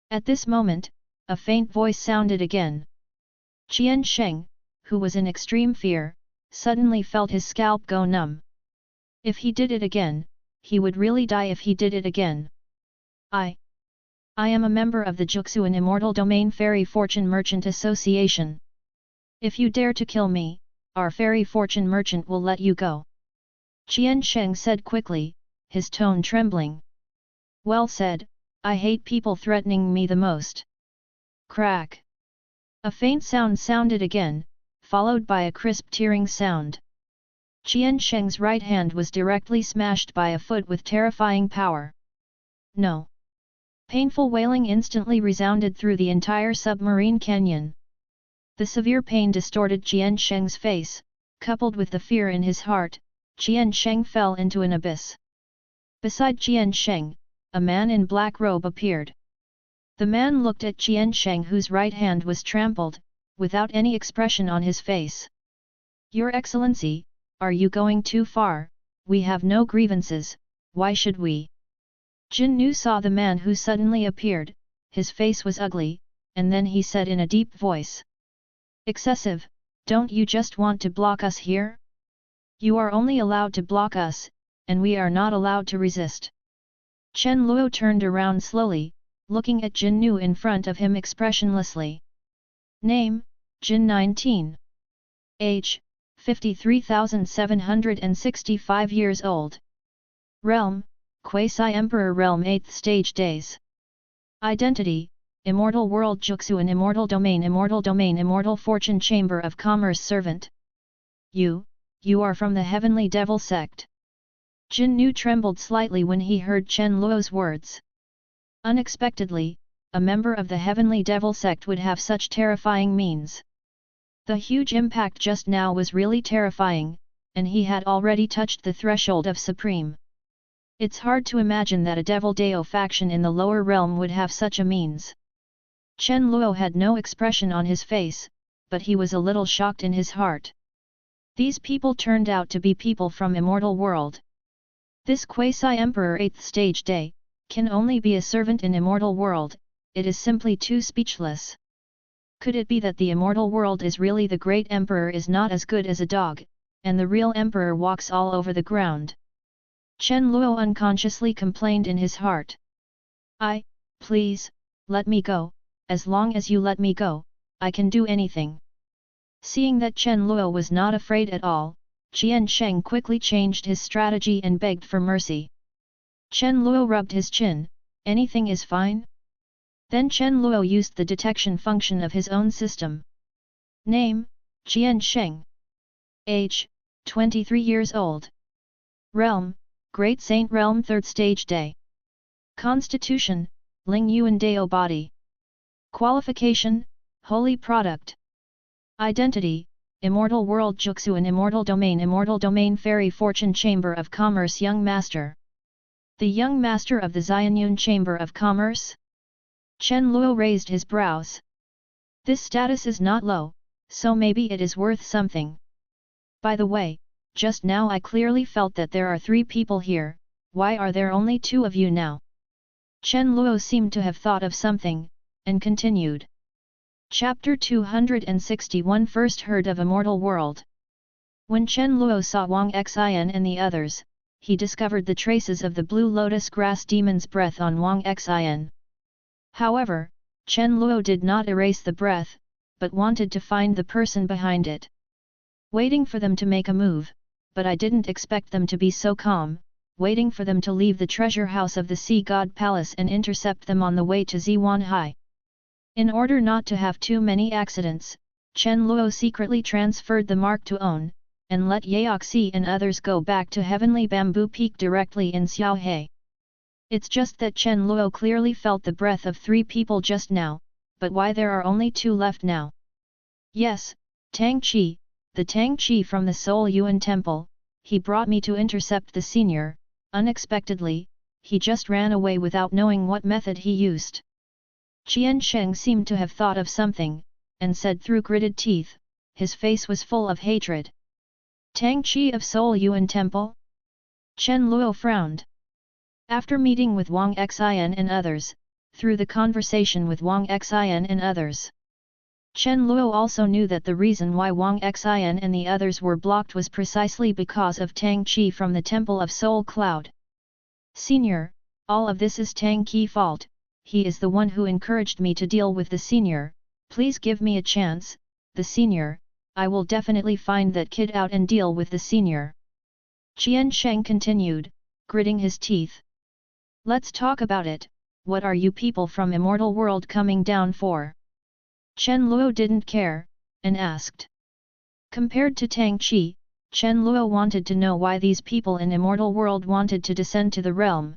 Speaker 1: At this moment, a faint voice sounded again. Qian Sheng, who was in extreme fear, suddenly felt his scalp go numb. If he did it again, he would really die if he did it again. I am a member of the Juxuan Immortal Domain Fairy Fortune Merchant Association. If you dare to kill me, our fairy fortune merchant will let you go. Qian Sheng said quickly, his tone trembling. Well said, I hate people threatening me the most. Crack! A faint sound sounded again, followed by a crisp tearing sound. Qian Sheng's right hand was directly smashed by a foot with terrifying power. No! Painful wailing instantly resounded through the entire submarine canyon. The severe pain distorted Qian Sheng's face, coupled with the fear in his heart, Qian Sheng fell into an abyss. Beside Qian Sheng, a man in black robe appeared. The man looked at Qian Sheng whose right hand was trampled, without any expression on his face. Your Excellency, are you going too far? We have no grievances, why should we? Jin Nu saw the man who suddenly appeared, his face was ugly, and then he said in a deep voice. Excessive, don't you just want to block us here? You are only allowed to block us, and we are not allowed to resist. Chen Luo turned around slowly, looking at Jin Nu in front of him expressionlessly. Name, Jin 19. Age, 53,765 years old. Realm, Quasi-Emperor Realm 8th Stage Days. Identity, Immortal World Juxuan Immortal Domain Immortal Fortune Chamber of Commerce Servant. You are from the Heavenly Devil Sect. Jin Nu trembled slightly when he heard Chen Luo's words. Unexpectedly, a member of the Heavenly Devil Sect would have such terrifying means. The huge impact just now was really terrifying, and he had already touched the threshold of Supreme. It's hard to imagine that a Devil Dao faction in the lower realm would have such a means. Chen Luo had no expression on his face, but he was a little shocked in his heart. These people turned out to be people from Immortal World. This quasi-emperor 8th stage day, can only be a servant in Immortal World, it is simply too speechless. Could it be that the Immortal World is really the great emperor is not as good as a dog, and the real emperor walks all over the ground? Chen Luo unconsciously complained in his heart. Please, let me go, as long as you let me go, I can do anything. Seeing that Chen Luo was not afraid at all, Qian Sheng quickly changed his strategy and begged for mercy. Chen Luo rubbed his chin, anything is fine? Then Chen Luo used the detection function of his own system. Name, Qian Sheng. Age, 23 years old. Realm, Great Saint Realm 3rd Stage Day. Constitution, Ling Yuan Dao Body. Qualification, Holy Product. Identity, Immortal World Juxu and Immortal Domain Fairy Fortune Chamber of Commerce Young Master. The Young Master of the Xianyun Chamber of Commerce? Chen Luo raised his brows. This status is not low, so maybe it is worth something. By the way, just now I clearly felt that there are 3 people here, why are there only 2 of you now? Chen Luo seemed to have thought of something, and continued. Chapter 261 First Heard of Immortal World. When Chen Luo saw Wang Xin and the others, he discovered the traces of the blue lotus grass demon's breath on Wang Xin. However, Chen Luo did not erase the breath, but wanted to find the person behind it. Waiting for them to make a move, but I didn't expect them to be so calm, waiting for them to leave the treasure house of the Sea God Palace and intercept them on the way to Ziwan Hai. In order not to have too many accidents, Chen Luo secretly transferred the mark to own, and let Yaoxi and others go back to Heavenly Bamboo Peak directly in Xiaohe. It's just that Chen Luo clearly felt the breath of 3 people just now, but why there are only 2 left now? Yes, Tang Qi, the Tang Qi from the Soul Yuan Temple, he brought me to intercept the senior. Unexpectedly, he just ran away without knowing what method he used. Qian Sheng seemed to have thought of something, and said through gritted teeth, his face was full of hatred. Tang Qi of Soul Yuan Temple? Chen Luo frowned. After meeting with Wang Xin and others, through the conversation with Wang Xin and others, Chen Luo also knew that the reason why Wang Xin and the others were blocked was precisely because of Tang Qi from the Temple of Soul Cloud. Senior, all of this is Tang Qi's fault, he is the one who encouraged me to deal with the senior, please give me a chance, the senior, I will definitely find that kid out and deal with the senior. Qian Sheng continued, gritting his teeth. Let's talk about it, what are you people from Immortal World coming down for? Chen Luo didn't care, and asked. Compared to Tang Qi, Chen Luo wanted to know why these people in Immortal World wanted to descend to the realm.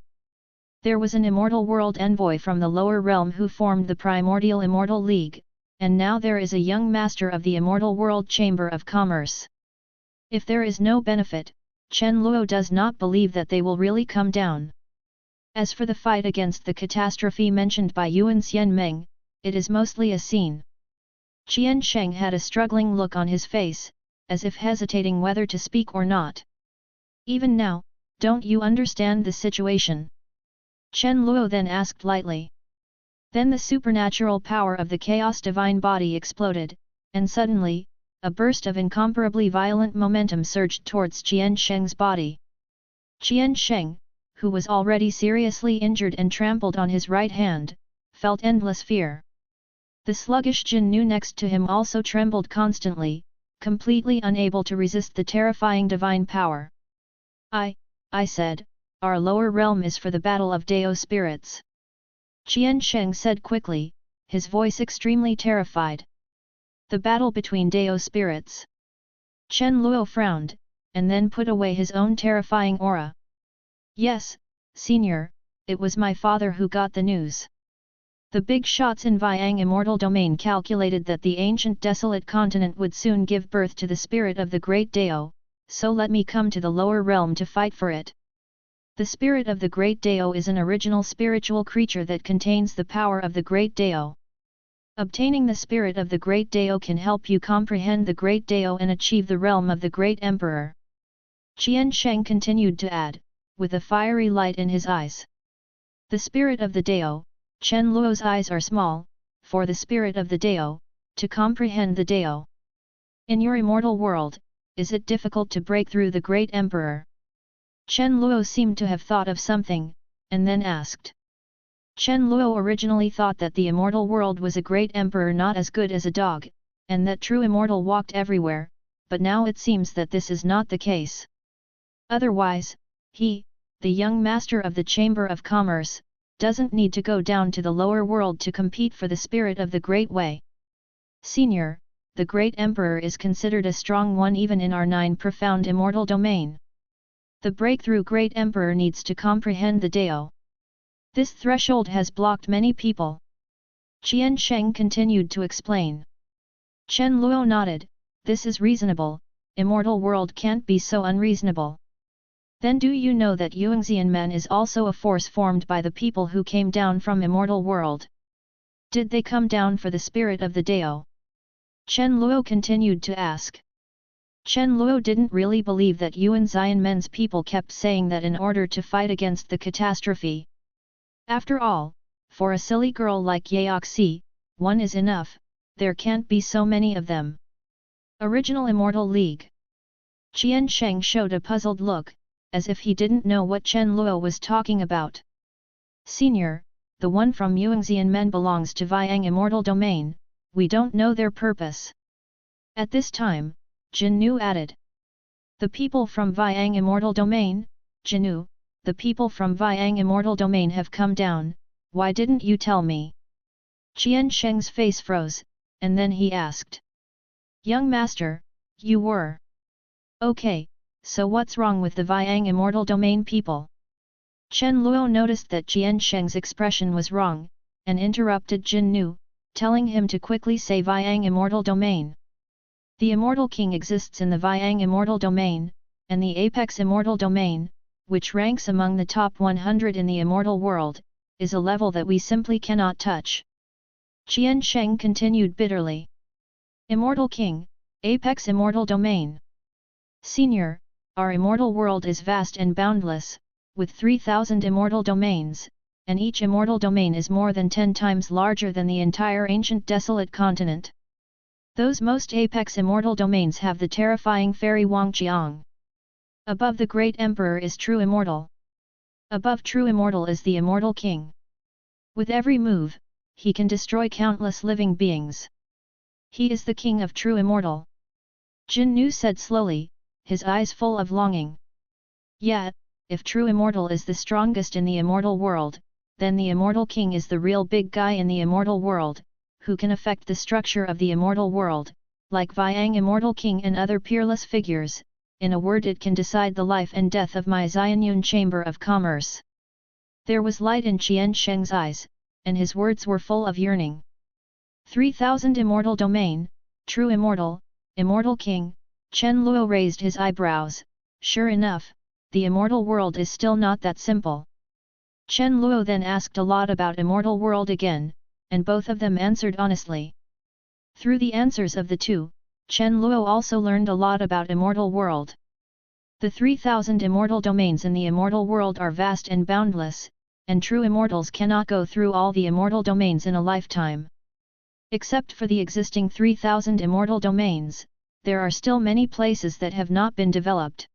Speaker 1: There was an Immortal World envoy from the lower realm who formed the Primordial Immortal League, and now there is a young master of the Immortal World Chamber of Commerce. If there is no benefit, Chen Luo does not believe that they will really come down. As for the fight against the catastrophe mentioned by Yuan Xianmeng, it is mostly a scene. Qian Sheng had a struggling look on his face, as if hesitating whether to speak or not. Even now, don't you understand the situation? Chen Luo then asked lightly. Then the supernatural power of the Chaos Divine Body exploded, and suddenly, a burst of incomparably violent momentum surged towards Qian Sheng's body. Qian Sheng, who was already seriously injured and trampled on his right hand, felt endless fear. The sluggish Jin Nu next to him also trembled constantly, completely unable to resist the terrifying divine power. I said, our lower realm is for the battle of Dao spirits. Qian Sheng said quickly, his voice extremely terrified. The battle between Dao spirits. Chen Luo frowned, and then put away his own terrifying aura. Yes, senior, it was my father who got the news. The big shots in Viang Immortal Domain calculated that the Ancient Desolate Continent would soon give birth to the spirit of the Great Dao, so let me come to the lower realm to fight for it. The spirit of the Great Dao is an original spiritual creature that contains the power of the Great Dao. Obtaining the spirit of the Great Dao can help you comprehend the Great Dao and achieve the realm of the Great Emperor. Qian Sheng continued to add, with a fiery light in his eyes. The spirit of the Dao, Chen Luo's eyes are small, for the spirit of the Dao, to comprehend the Dao. In your immortal world, is it difficult to break through the Great Emperor? Chen Luo seemed to have thought of something, and then asked. Chen Luo originally thought that the immortal world was a great emperor not as good as a dog, and that true immortal walked everywhere, but now it seems that this is not the case. Otherwise, he, the young master of the Chamber of Commerce, doesn't need to go down to the lower world to compete for the spirit of the Great Way. Senior, the Great Emperor is considered a strong one even in our 9 profound immortal domain. The breakthrough Great Emperor needs to comprehend the Dao. This threshold has blocked many people. Qian Sheng continued to explain. Chen Luo nodded, this is reasonable, immortal world can't be so unreasonable. Then do you know that Yuanxianmen is also a force formed by the people who came down from immortal world? Did they come down for the spirit of the Dao? Chen Luo continued to ask. Chen Luo didn't really believe that Yuanxianmen's people kept saying that in order to fight against the catastrophe. After all, for a silly girl like Yaoxi, one is enough, there can't be so many of them. Original Immortal League. Qian Sheng showed a puzzled look, as if he didn't know what Chen Luo was talking about. Senior, the one from Yuanxianmen belongs to Viang Immortal Domain, we don't know their purpose. At this time, Jinnu added. The people from Viang Immortal Domain, Jinnu, the people from Viang Immortal Domain have come down, why didn't you tell me? Qian Sheng's face froze, and then he asked. Young master, you were. Okay, so what's wrong with the Viang Immortal Domain people? Chen Luo noticed that Qian Sheng's expression was wrong, and interrupted Jinnu, telling him to quickly say Viang Immortal Domain. The Immortal King exists in the Viang Immortal Domain, and the Apex Immortal Domain, which ranks among the top 100 in the immortal world, is a level that we simply cannot touch. Qian Sheng continued bitterly. Immortal King, Apex Immortal Domain. Senior, our immortal world is vast and boundless, with 3,000 immortal domains, and each immortal domain is more than 10 times larger than the entire Ancient Desolate Continent. Those most Apex Immortal Domains have the terrifying fairy Wangqiang. Above the Great Emperor is True Immortal. Above True Immortal is the Immortal King. With every move, he can destroy countless living beings. He is the King of True Immortal. Jinnu said slowly, his eyes full of longing. Yet, if True Immortal is the strongest in the immortal world, then the Immortal King is the real big guy in the immortal world, who can affect the structure of the immortal world, like Viang Immortal King and other peerless figures. In a word, it can decide the life and death of my Xianyun Chamber of Commerce. There was light in Qian Sheng's eyes, and his words were full of yearning. 3,000 Immortal Domain, True Immortal, Immortal King. Chen Luo raised his eyebrows. Sure enough, the immortal world is still not that simple. Chen Luo then asked a lot about immortal world again, and both of them answered honestly. Through the answers of the two, Chen Luo also learned a lot about immortal world. The 3,000 immortal domains in the immortal world are vast and boundless, and true immortals cannot go through all the immortal domains in a lifetime. Except for the existing 3,000 immortal domains, there are still many places that have not been developed.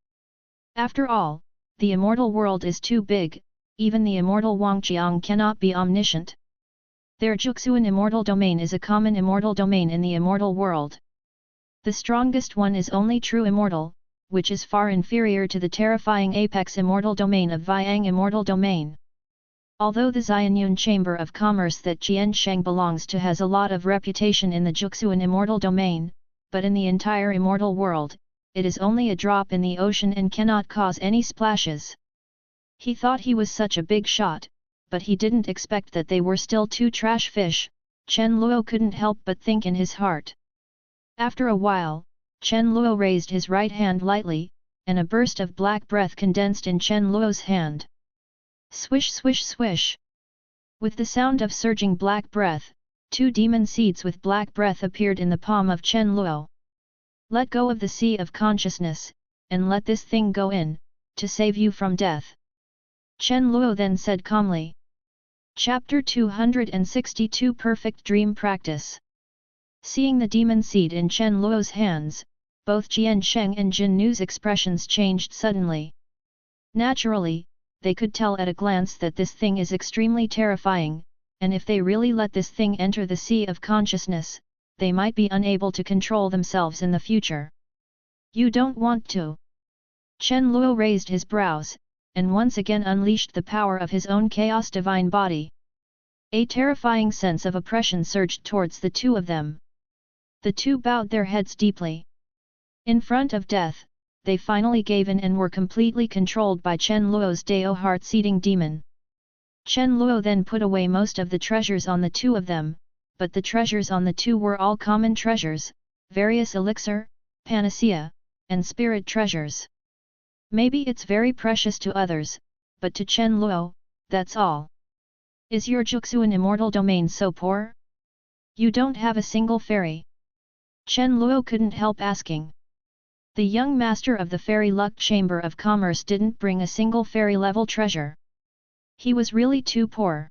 Speaker 1: After all, the immortal world is too big, even the immortal Wangqiang cannot be omniscient. Their Juxuan immortal domain is a common immortal domain in the immortal world. The strongest one is only True Immortal, which is far inferior to the terrifying Apex Immortal Domain of Viang Immortal Domain. Although the Xianyun Chamber of Commerce that Qian Sheng belongs to has a lot of reputation in the Juxuan Immortal Domain, but in the entire immortal world, it is only a drop in the ocean and cannot cause any splashes. He thought he was such a big shot, but he didn't expect that they were still two trash fish. Chen Luo couldn't help but think in his heart. After a while, Chen Luo raised his right hand lightly, and a burst of black breath condensed in Chen Luo's hand. Swish swish swish! With the sound of surging black breath, 2 demon seeds with black breath appeared in the palm of Chen Luo. Let go of the sea of consciousness, and let this thing go in, to save you from death. Chen Luo then said calmly. Chapter 262 Perfect Dream Practice. Seeing the demon seed in Chen Luo's hands, both Jian Sheng and Jin Nu's expressions changed suddenly. Naturally, they could tell at a glance that this thing is extremely terrifying, and if they really let this thing enter the sea of consciousness, they might be unable to control themselves in the future. You don't want to. Chen Luo raised his brows, and once again unleashed the power of his own chaos divine body. A terrifying sense of oppression surged towards the two of them. The two bowed their heads deeply. In front of death, they finally gave in and were completely controlled by Chen Luo's Dao heart-seeding demon. Chen Luo then put away most of the treasures on the two of them, but the treasures on the two were all common treasures, various elixir, panacea, and spirit treasures. Maybe it's very precious to others, but to Chen Luo, that's all. Is your Juxuan immortal domain so poor? You don't have a single fairy? Chen Luo couldn't help asking. The young master of the Fairy Luck Chamber of Commerce didn't bring a single fairy-level treasure. He was really too poor.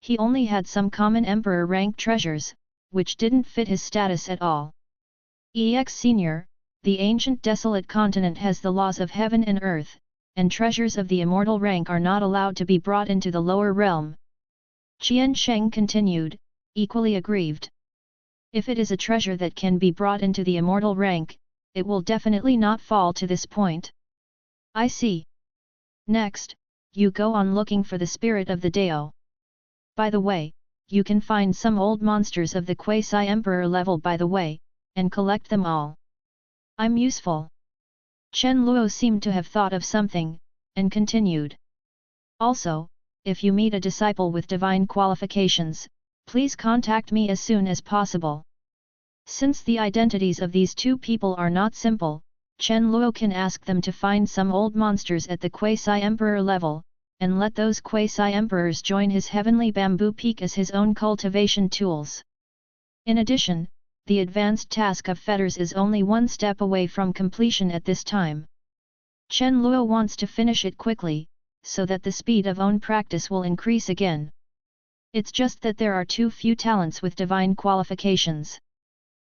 Speaker 1: He only had some common emperor rank treasures, which didn't fit his status at all. Senior, the Ancient Desolate Continent has the laws of heaven and earth, and treasures of the immortal rank are not allowed to be brought into the lower realm. Qian Sheng continued, equally aggrieved. If it is a treasure that can be brought into the immortal rank, it will definitely not fall to this point. I see. Next, you go on looking for the spirit of the Dao. By the way, you can find some old monsters of the quasi-emperor level by the way, and collect them all. I'm useful. Chen Luo seemed to have thought of something, and continued. Also, if you meet a disciple with divine qualifications, please contact me as soon as possible. Since the identities of these two people are not simple, Chen Luo can ask them to find some old monsters at the quasi-emperor level, and let those quasi-emperors join his heavenly bamboo peak as his own cultivation tools. In addition, the advanced task of fetters is only one step away from completion at this time. Chen Luo wants to finish it quickly, so that the speed of own practice will increase again. It's just that there are too few talents with divine qualifications.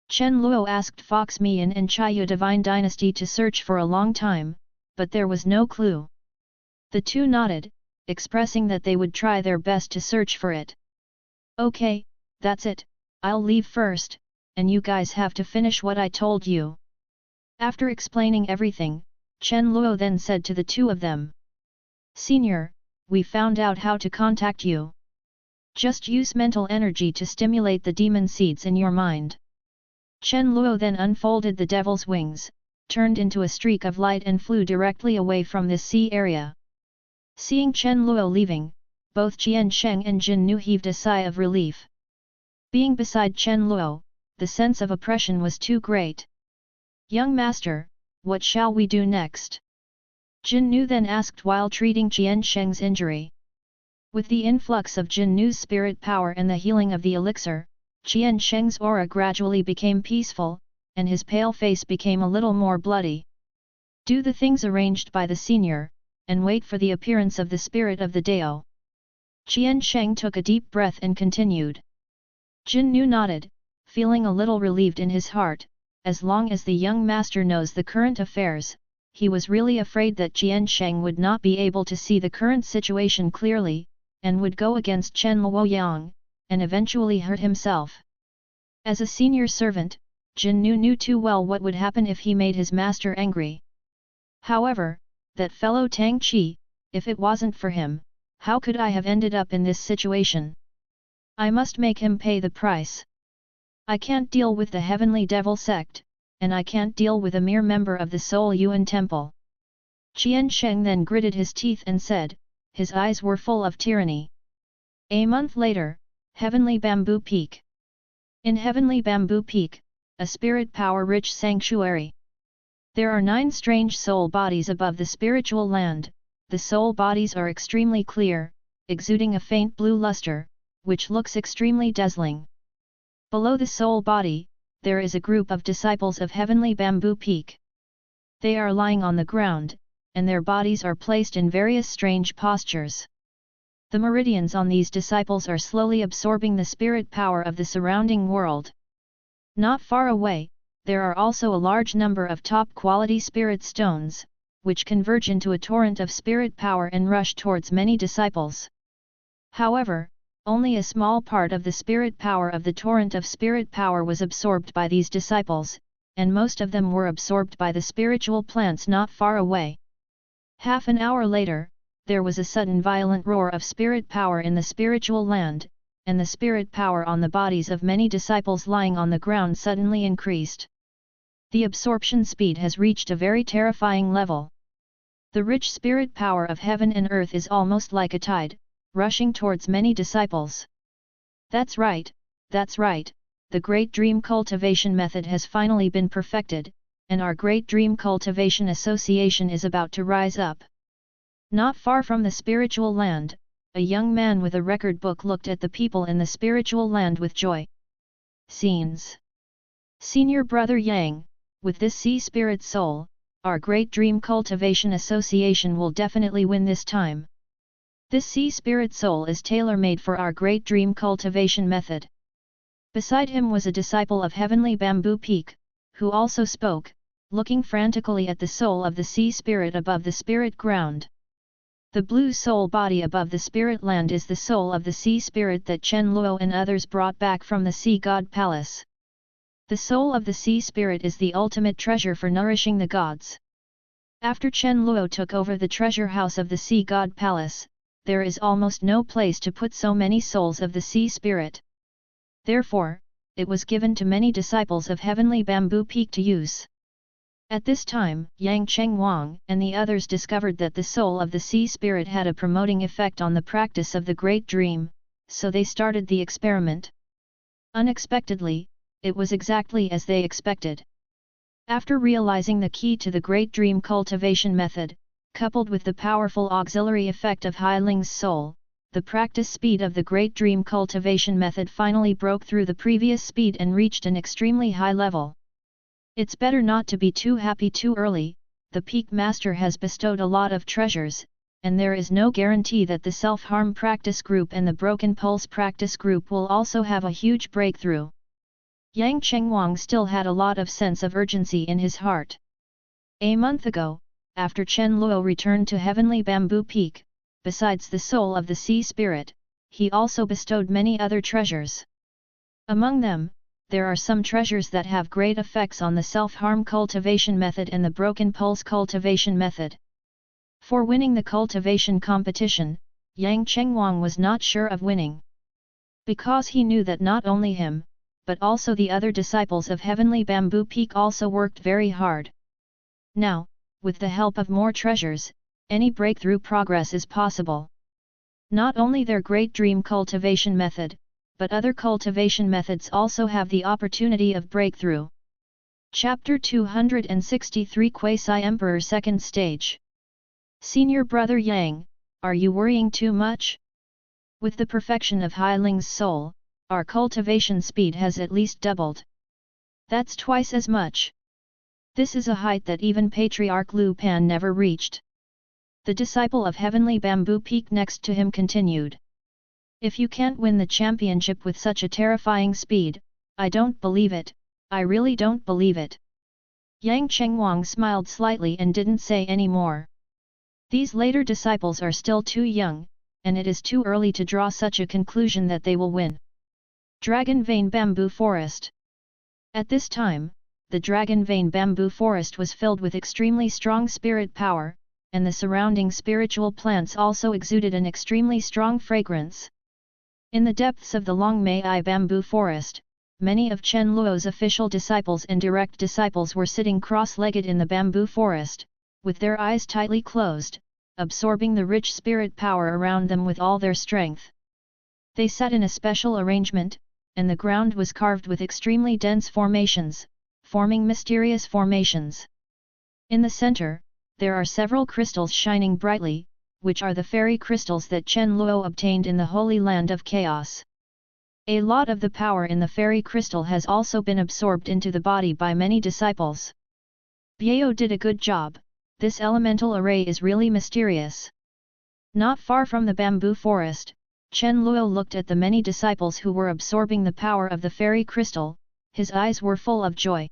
Speaker 1: Chen Luo asked Fox Mian and Chaiyu Divine Dynasty to search for a long time, but there was no clue. The two nodded, expressing that they would try their best to search for it. Okay, that's it, I'll leave first, and you guys have to finish what I told you. After explaining everything, Chen Luo then said to the two of them. Senior, we found out how to contact you. Just use mental energy to stimulate the demon seeds in your mind. Chen Luo then unfolded the devil's wings, turned into a streak of light and flew directly away from this sea area. Seeing Chen Luo leaving, both Jian Sheng and Jin Nu heaved a sigh of relief. Being beside Chen Luo, the sense of oppression was too great. Young master, what shall we do next? Jin Nu then asked while treating Jian Sheng's injury. With the influx of Jin Nu's spirit power and the healing of the elixir, Jian Sheng's aura gradually became peaceful, and his pale face became a little more bloody. Do the things arranged by the senior, and wait for the appearance of the spirit of the Dao. Jian Sheng took a deep breath and continued. Jin Nu nodded, feeling a little relieved in his heart. As long as the young master knows the current affairs, he was really afraid that Jian Sheng would not be able to see the current situation clearly, and would go against Chen Luoyang, and eventually hurt himself. As a senior servant, Jin Nu knew too well what would happen if he made his master angry. However, that fellow Tang Qi, if it wasn't for him, how could I have ended up in this situation? I must make him pay the price. I can't deal with the Heavenly Devil Sect, and I can't deal with a mere member of the Soul Yuan Temple. Jian Sheng then gritted his teeth and said, his eyes were full of tyranny. A month later, Heavenly Bamboo Peak. In Heavenly Bamboo Peak, a spirit power-rich sanctuary. There are 9 strange soul bodies above the spiritual land. The soul bodies are extremely clear, exuding a faint blue luster, which looks extremely dazzling. Below the soul body, there is a group of disciples of heavenly bamboo peak. They are lying on the ground, and their bodies are placed in various strange postures. The meridians on these disciples are slowly absorbing the spirit power of the surrounding world. Not far away, there are also a large number of top-quality spirit stones, which converge into a torrent of spirit power and rush towards many disciples. However, only a small part of the spirit power of the torrent of spirit power was absorbed by these disciples, and most of them were absorbed by the spiritual plants not far away. Half an hour later, there was a sudden violent roar of spirit power in the spiritual land, and the spirit power on the bodies of many disciples lying on the ground suddenly increased. The absorption speed has reached a very terrifying level. The rich spirit power of heaven and earth is almost like a tide, rushing towards many disciples. That's right, the Great Dream Cultivation method has finally been perfected, and our Great Dream Cultivation Association is about to rise up. Not far from the spiritual land, a young man with a record book looked at the people in the spiritual land with joy. Scenes. Senior Brother Yang, with this sea spirit soul, our Great Dream Cultivation Association will definitely win this time. This sea spirit soul is tailor-made for our Great Dream Cultivation method. Beside him was a disciple of Heavenly Bamboo Peak, who also spoke, looking frantically at the soul of the sea spirit above the spirit ground. The blue soul body above the spirit land is the soul of the sea spirit that Chen Luo and others brought back from the sea god palace. The soul of the sea spirit is the ultimate treasure for nourishing the gods. After Chen Luo took over the treasure house of the sea god palace, there is almost no place to put so many souls of the sea spirit. Therefore, it was given to many disciples of Heavenly Bamboo Peak to use. At this time, Yang Chengwang and the others discovered that the soul of the sea spirit had a promoting effect on the practice of the Great Dream, so they started the experiment. Unexpectedly, it was exactly as they expected. After realizing the key to the Great Dream Cultivation method, coupled with the powerful auxiliary effect of Hai Ling's soul, the practice speed of the Great Dream Cultivation method finally broke through the previous speed and reached an extremely high level. It's better not to be too happy too early. The Peak Master has bestowed a lot of treasures, and there is no guarantee that the self-harm practice group and the broken pulse practice group will also have a huge breakthrough. Yang Chengwang still had a lot of sense of urgency in his heart. A month ago, after Chen Luo returned to Heavenly Bamboo Peak, besides the soul of the sea spirit, he also bestowed many other treasures. Among them, there are some treasures that have great effects on the self-harm cultivation method and the broken pulse cultivation method. For winning the cultivation competition, Yang Chengwang was not sure of winning. Because he knew that not only him, but also the other disciples of Heavenly Bamboo Peak also worked very hard. Now, with the help of more treasures, any breakthrough progress is possible. Not only their Great Dream Cultivation method, but other cultivation methods also have the opportunity of breakthrough. Chapter 263 Quasi Emperor Second Stage. Senior Brother Yang, are you worrying too much? With the perfection of Hai Ling's soul, our cultivation speed has at least doubled. That's twice as much. This is a height that even Patriarch Lu Pan never reached. The disciple of Heavenly Bamboo Peak next to him continued. If you can't win the championship with such a terrifying speed, I don't believe it, I really don't believe it. Yang Chengwang smiled slightly and didn't say any more. These later disciples are still too young, and it is too early to draw such a conclusion that they will win. Dragon Vein Bamboo Forest. At this time, the Dragon Vein Bamboo Forest was filled with extremely strong spirit power, and the surrounding spiritual plants also exuded an extremely strong fragrance. In the depths of the Long Mei Bamboo Forest, many of Chen Luo's official disciples and direct disciples were sitting cross-legged in the bamboo forest, with their eyes tightly closed, absorbing the rich spirit power around them with all their strength. They sat in a special arrangement, and the ground was carved with extremely dense formations, forming mysterious formations. In the center, there are several crystals shining brightly, which are the fairy crystals that Chen Luo obtained in the Holy Land of Chaos. A lot of the power in the fairy crystal has also been absorbed into the body by many disciples. Biao did a good job. This elemental array is really mysterious. Not far from the bamboo forest, Chen Luo looked at the many disciples who were absorbing the power of the fairy crystal. His eyes were full of joy.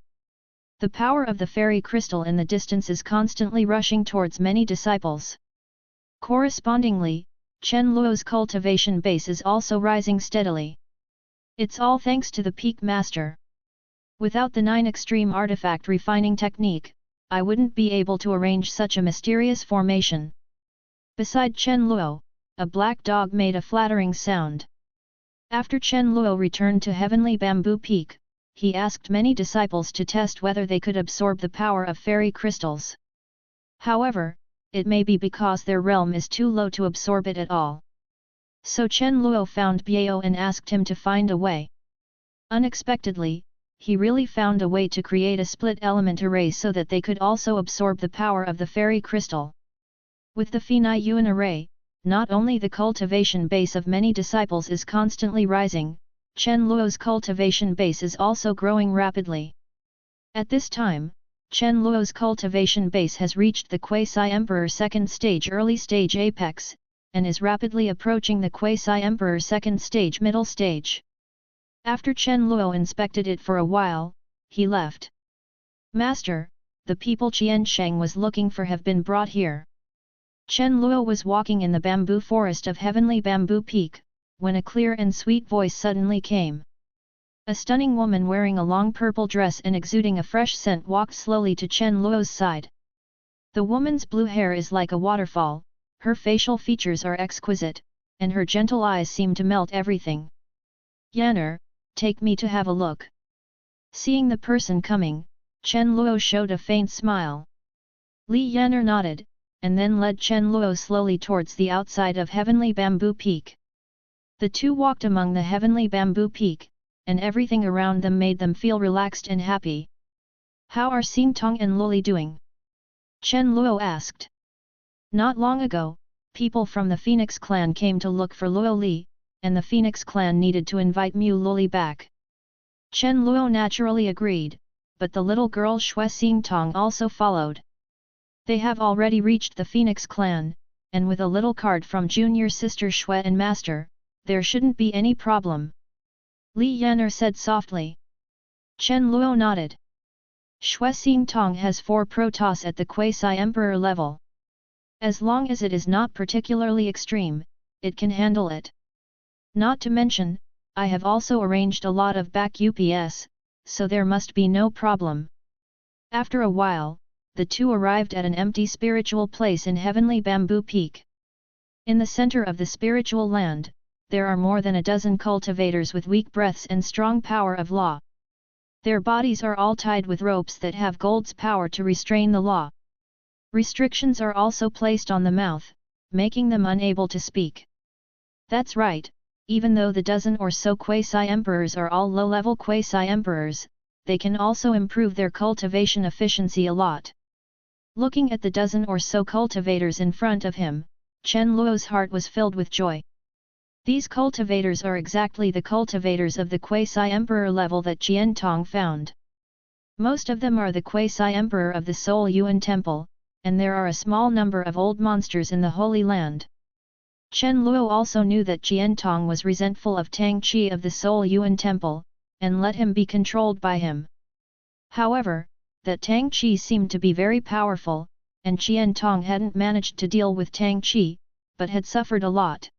Speaker 1: The power of the fairy crystal in the distance is constantly rushing towards many disciples. Correspondingly, Chen Luo's cultivation base is also rising steadily. It's all thanks to the Peak Master. Without the 9 extreme artifact refining technique, I wouldn't be able to arrange such a mysterious formation. Beside Chen Luo, a black dog made a flattering sound. After Chen Luo returned to Heavenly Bamboo Peak, he asked many disciples to test whether they could absorb the power of fairy crystals. However, it may be because their realm is too low to absorb it at all. So Chen Luo found Biao and asked him to find a way. Unexpectedly, he really found a way to create a split element array so that they could also absorb the power of the fairy crystal. With the Phi Yuan array, not only the cultivation base of many disciples is constantly rising, Chen Luo's cultivation base is also growing rapidly. At this time, Chen Luo's cultivation base has reached the Quasi-Emperor second stage early stage apex, and is rapidly approaching the Quasi-Emperor second stage middle stage. After Chen Luo inspected it for a while, he left. Master, the people Qian Sheng was looking for have been brought here. Chen Luo was walking in the bamboo forest of Heavenly Bamboo Peak, when a clear and sweet voice suddenly came. A stunning woman wearing a long purple dress and exuding a fresh scent walked slowly to Chen Luo's side. The woman's blue hair is like a waterfall, her facial features are exquisite, and her gentle eyes seem to melt everything. Yanner, take me to have a look. Seeing the person coming, Chen Luo showed a faint smile. Li Yanner nodded, and then led Chen Luo slowly towards the outside of Heavenly Bamboo Peak. The two walked among the Heavenly Bamboo Peak, and everything around them made them feel relaxed and happy. How are Xingtong and Luli doing? Chen Luo asked. Not long ago, people from the Phoenix clan came to look for Luo Li, and the Phoenix clan needed to invite Mu Luli back. Chen Luo naturally agreed, but the little girl Xue Xingtong also followed. They have already reached the Phoenix clan, and with a little card from junior sister Xue and master, there shouldn't be any problem. Li Yanner said softly. Chen Luo nodded. Xue Xingtong has 4 protoss at the Quasi-Emperor level. As long as it is not particularly extreme, it can handle it. Not to mention, I have also arranged a lot of back UPS, so there must be no problem. After a while, the two arrived at an empty spiritual place in Heavenly Bamboo Peak. In the center of the spiritual land, there are more than a dozen cultivators with weak breaths and strong power of law. Their bodies are all tied with ropes that have gold's power to restrain the law. Restrictions are also placed on the mouth, making them unable to speak. That's right, even though the dozen or so quasi-emperors are all low-level quasi-emperors, they can also improve their cultivation efficiency a lot. Looking at the dozen or so cultivators in front of him, Chen Luo's heart was filled with joy. These cultivators are exactly the cultivators of the Quasi-Emperor level that Qian Tong found. Most of them are the Quasi-Emperor of the Soul Yuan Temple, and there are a small number of old monsters in the Holy Land. Chen Luo also knew that Qian Tong was resentful of Tang Qi of the Soul Yuan Temple, and let him be controlled by him. However, that Tang Qi seemed to be very powerful, and Qian Tong hadn't managed to deal with Tang Qi, but had suffered a lot.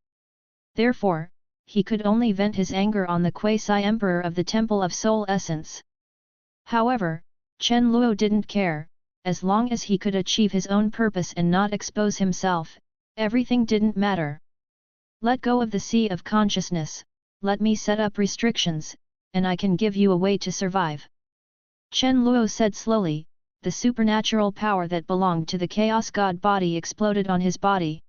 Speaker 1: Therefore, he could only vent his anger on the Quasi-Emperor of the Temple of Soul Essence. However, Chen Luo didn't care, as long as he could achieve his own purpose and not expose himself, everything didn't matter. Let go of the sea of consciousness, let me set up restrictions, and I can give you a way to survive. Chen Luo said slowly, the supernatural power that belonged to the Chaos God body exploded on his body.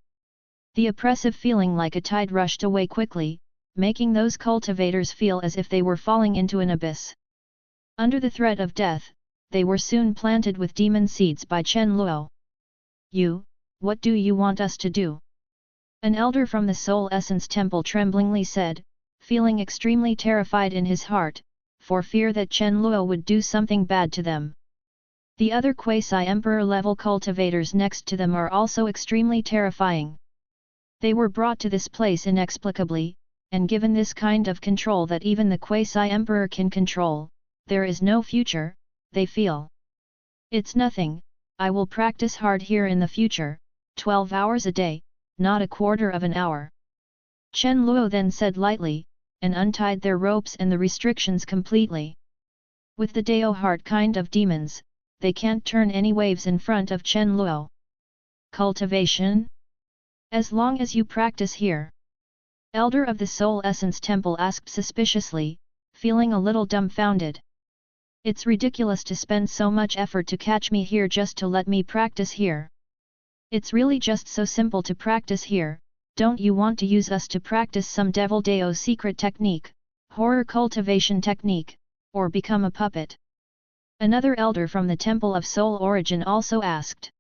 Speaker 1: The oppressive feeling like a tide rushed away quickly, making those cultivators feel as if they were falling into an abyss. Under the threat of death, they were soon planted with demon seeds by Chen Luo. What do you want us to do? An elder from the Soul Essence Temple tremblingly said, feeling extremely terrified in his heart, for fear that Chen Luo would do something bad to them. The other quasi-emperor level cultivators next to them are also extremely terrifying. They were brought to this place inexplicably, and given this kind of control that even the quasi-emperor can control, there is no future, they feel. It's nothing, I will practice hard here in the future, 12 hours a day, not a quarter of an hour. Chen Luo then said lightly, and untied their ropes and the restrictions completely. With the Dao heart kind of demons, they can't turn any waves in front of Chen Luo. Cultivation? As long as you practice here. Elder of the Soul Essence Temple asked suspiciously, feeling a little dumbfounded. It's ridiculous to spend so much effort to catch me here just to let me practice here. It's really just so simple to practice here, don't you want to use us to practice some Devil Dao secret technique, horror cultivation technique, or become a puppet? Another elder from the Temple of Soul Origin also asked.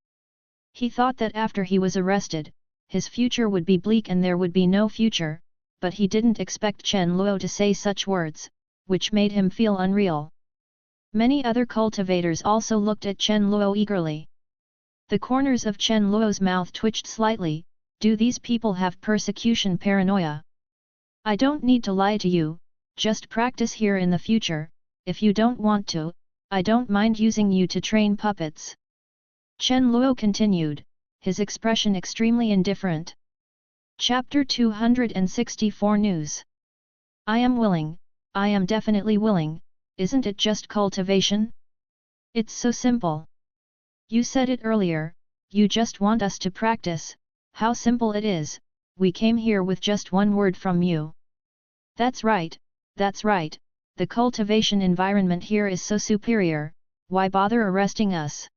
Speaker 1: He thought that after he was arrested, his future would be bleak and there would be no future, but he didn't expect Chen Luo to say such words, which made him feel unreal. Many other cultivators also looked at Chen Luo eagerly. The corners of Chen Luo's mouth twitched slightly. Do these people have persecution paranoia? I don't need to lie to you, just practice here in the future, if you don't want to, I don't mind using you to train puppets. Chen Luo continued, his expression extremely indifferent. Chapter 264 News. I am willing, I am definitely willing, isn't it just cultivation? It's so simple. You said it earlier, you just want us to practice, how simple it is, we came here with just one word from you. That's right, the cultivation environment here is so superior, why bother arresting us?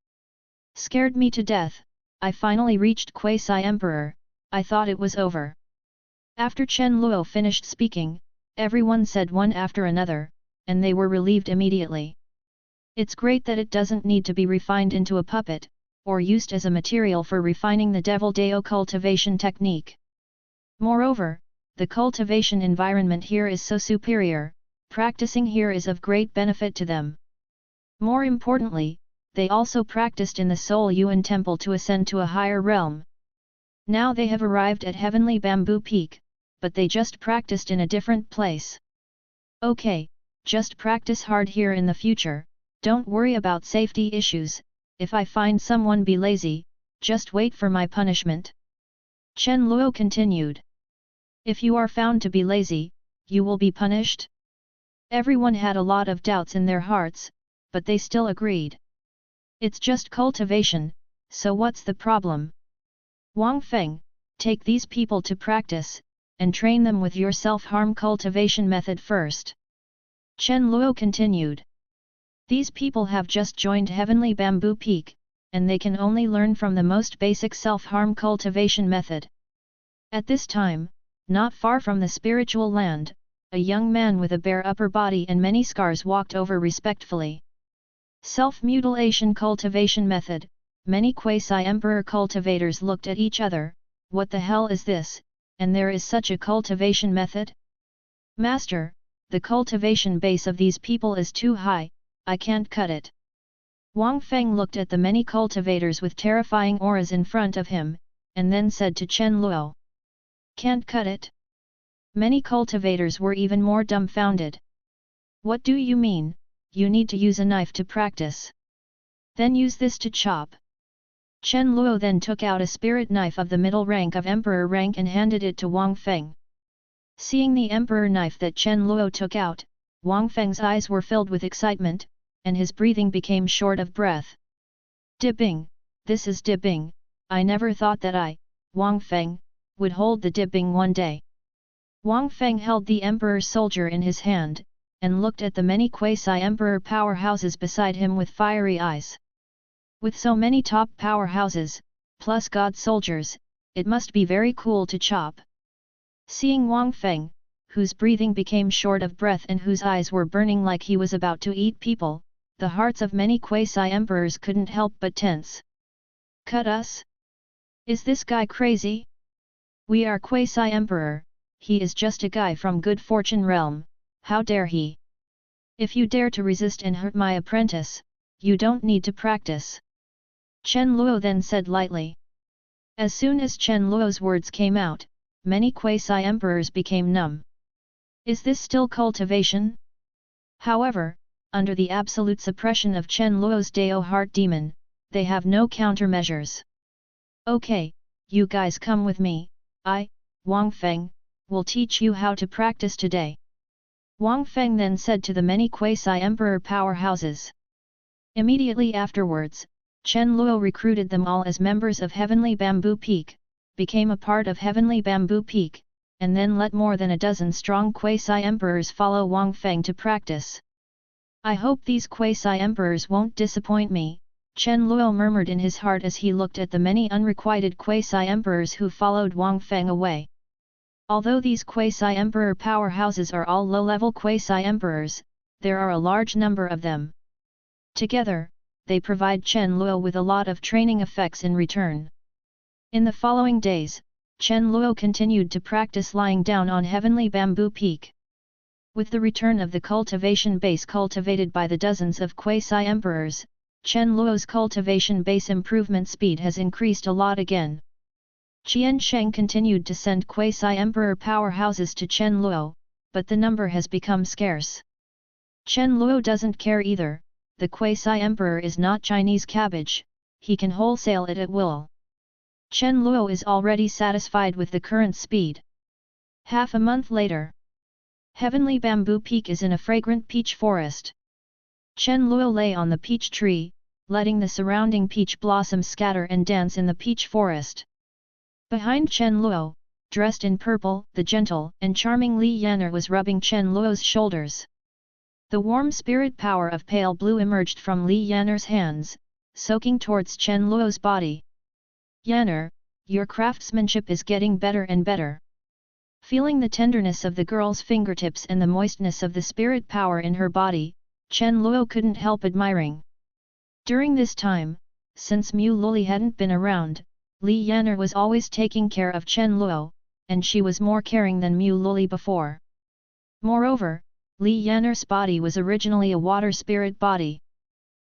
Speaker 1: Scared me to death, I finally reached Quasi-Emperor, I thought it was over. After Chen Luo finished speaking, everyone said one after another, and they were relieved immediately. It's great that it doesn't need to be refined into a puppet, or used as a material for refining the Devil Dao cultivation technique. Moreover, the cultivation environment here is so superior, practicing here is of great benefit to them. More importantly, they also practiced in the Soul Yuan Temple to ascend to a higher realm. Now they have arrived at Heavenly Bamboo Peak, but they just practiced in a different place. Okay, just practice hard here in the future, don't worry about safety issues, if I find someone be lazy, just wait for my punishment. Chen Luo continued. If you are found to be lazy, you will be punished? Everyone had a lot of doubts in their hearts, but they still agreed. It's just cultivation, so what's the problem? Wang Feng, take these people to practice, and train them with your self-harm cultivation method first. Chen Luo continued. These people have just joined Heavenly Bamboo Peak, and they can only learn from the most basic self-harm cultivation method. At this time, not far from the spiritual land, a young man with a bare upper body and many scars walked over respectfully. Self-mutilation cultivation method, many quasi-emperor cultivators looked at each other, what the hell is this, and there is such a cultivation method? Master, the cultivation base of these people is too high, I can't cut it. Wang Feng looked at the many cultivators with terrifying auras in front of him, and then said to Chen Luo. Can't cut it? Many cultivators were even more dumbfounded. What do you mean, you need to use a knife to practice? Then use this to chop. Chen Luo then took out a spirit knife of the middle rank of emperor rank and handed it to Wang Feng. Seeing the emperor knife that Chen Luo took out, Wang Feng's eyes were filled with excitement, and his breathing became short of breath. Dibbing, this is dibbing, I never thought that I, Wang Feng, would hold the dibbing one day. Wang Feng held the emperor's soldier in his hand, and looked at the many quasi-emperor powerhouses beside him with fiery eyes. With so many top powerhouses, plus god soldiers, it must be very cool to chop. Seeing Wang Feng, whose breathing became short of breath and whose eyes were burning like he was about to eat people, the hearts of many quasi-emperors couldn't help but tense. Cut us? Is this guy crazy? We are quasi-emperor, he is just a guy from good fortune realm, how dare he? If you dare to resist and hurt my apprentice, you don't need to practice. Chen Luo then said lightly. As soon as Chen Luo's words came out, many quasi-emperors became numb. Is this still cultivation? However, under the absolute suppression of Chen Luo's Dao Heart Demon, they have no countermeasures. Okay, you guys come with me, I, Wang Feng, will teach you how to practice today. Wang Feng then said to the many quasi-emperor powerhouses. Immediately afterwards, Chen Luo recruited them all as members of Heavenly Bamboo Peak, became a part of Heavenly Bamboo Peak, and then let more than a dozen strong quasi-emperors follow Wang Feng to practice. I hope these quasi-emperors won't disappoint me, Chen Luo murmured in his heart as he looked at the many unrequited quasi-emperors who followed Wang Feng away. Although these quasi-emperor powerhouses are all low-level quasi-emperors, there are a large number of them. Together, they provide Chen Luo with a lot of training effects in return. In the following days, Chen Luo continued to practice lying down on Heavenly Bamboo Peak. With the return of the cultivation base cultivated by the dozens of quasi-emperors, Chen Luo's cultivation base improvement speed has increased a lot again. Qian Sheng continued to send quasi-emperor powerhouses to Chen Luo, but the number has become scarce. Chen Luo doesn't care either, the quasi-emperor is not Chinese cabbage, he can wholesale it at will. Chen Luo is already satisfied with the current speed. Half a month later, Heavenly Bamboo Peak is in a fragrant peach forest. Chen Luo lay on the peach tree, letting the surrounding peach blossoms scatter and dance in the peach forest. Behind Chen Luo, dressed in purple, the gentle and charming Li Yan'er was rubbing Chen Luo's shoulders. The warm spirit power of pale blue emerged from Li Yan'er's hands, soaking towards Chen Luo's body. Yan'er, your craftsmanship is getting better and better. Feeling the tenderness of the girl's fingertips and the moistness of the spirit power in her body, Chen Luo couldn't help admiring. During this time, since Mu Luli hadn't been around, Li Yan'er was always taking care of Chen Luo, and she was more caring than Mu Luli before. Moreover, Li Yan'er's body was originally a water spirit body.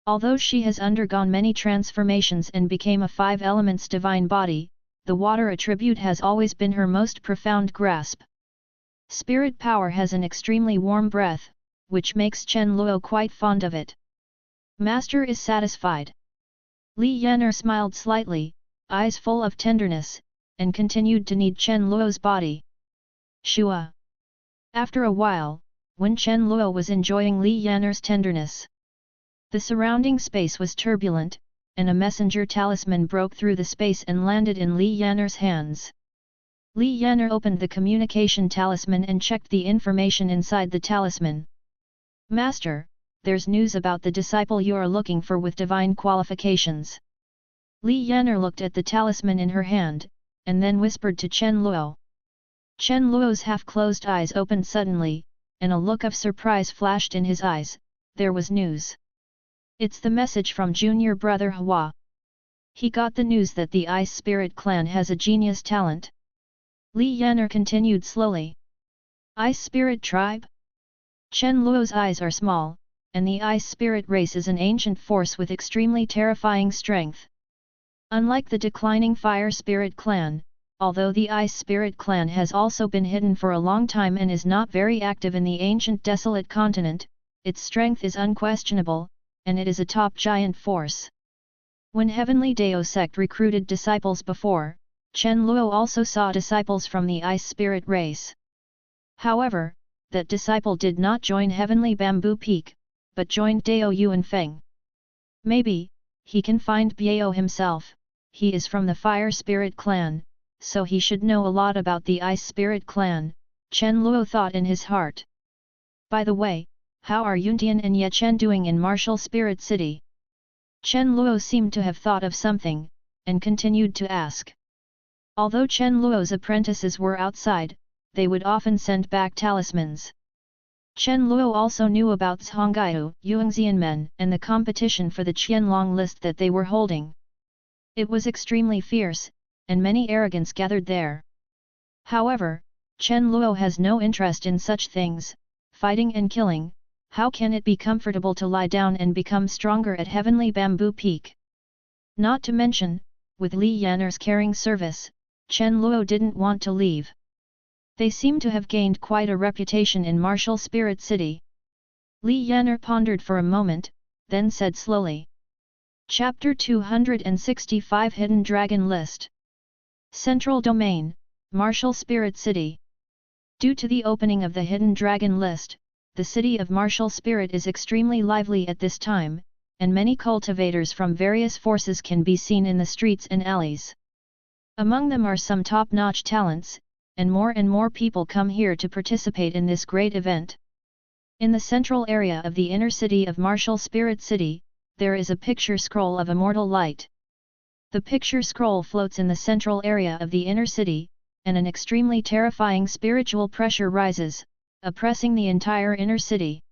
Speaker 1: Although she has undergone many transformations and became a 5 elements divine body, the water attribute has always been her most profound grasp. Spirit power has an extremely warm breath, which makes Chen Luo quite fond of it. Master is satisfied. Li Yan'er smiled slightly, eyes full of tenderness, and continued to knead Chen Luo's body. Shua. After a while, when Chen Luo was enjoying Li Yan'er's tenderness, the surrounding space was turbulent, and a messenger talisman broke through the space and landed in Li Yan'er's hands. Li Yan'er opened the communication talisman and checked the information inside the talisman. Master, there's news about the disciple you are looking for with divine qualifications. Li Yan'er looked at the talisman in her hand, and then whispered to Chen Luo. Chen Luo's half-closed eyes opened suddenly, and a look of surprise flashed in his eyes. There was news. It's the message from junior brother Hua. He got the news that the Ice Spirit clan has a genius talent. Li Yan'er continued slowly. Ice Spirit tribe? Chen Luo's eyes are small, and the Ice Spirit race is an ancient force with extremely terrifying strength. Unlike the declining Fire Spirit clan, although the Ice Spirit clan has also been hidden for a long time and is not very active in the Ancient Desolate Continent, its strength is unquestionable, and it is a top giant force. When Heavenly Dao Sect recruited disciples before, Chen Luo also saw disciples from the Ice Spirit race. However, that disciple did not join Heavenly Bamboo Peak, but joined Dao Yuanfeng. Maybe, he can find Biao himself, he is from the Fire Spirit clan, so he should know a lot about the Ice Spirit clan, Chen Luo thought in his heart. By the way, how are Yuntian and Ye Chen doing in Martial Spirit City? Chen Luo seemed to have thought of something, and continued to ask. Although Chen Luo's apprentices were outside, they would often send back talismans. Chen Luo also knew about Zhonggaiu, Yuanxianmen, and the competition for the Qianlong list that they were holding. It was extremely fierce, and many arrogants gathered there. However, Chen Luo has no interest in such things, fighting and killing. How can it be comfortable to lie down and become stronger at Heavenly Bamboo Peak? Not to mention, with Li Yan'er's caring service, Chen Luo didn't want to leave. They seem to have gained quite a reputation in Martial Spirit City. Li Yan'er pondered for a moment, then said slowly. Chapter 265 Hidden Dragon List. Central Domain, Martial Spirit City. Due to the opening of the Hidden Dragon List, the city of Martial Spirit is extremely lively at this time, and many cultivators from various forces can be seen in the streets and alleys. Among them are some top-notch talents, and more people come here to participate in this great event. In the central area of the inner city of Martial Spirit City, there is a picture scroll of immortal light. The picture scroll floats in the central area of the inner city, and an extremely terrifying spiritual pressure rises, oppressing the entire inner city.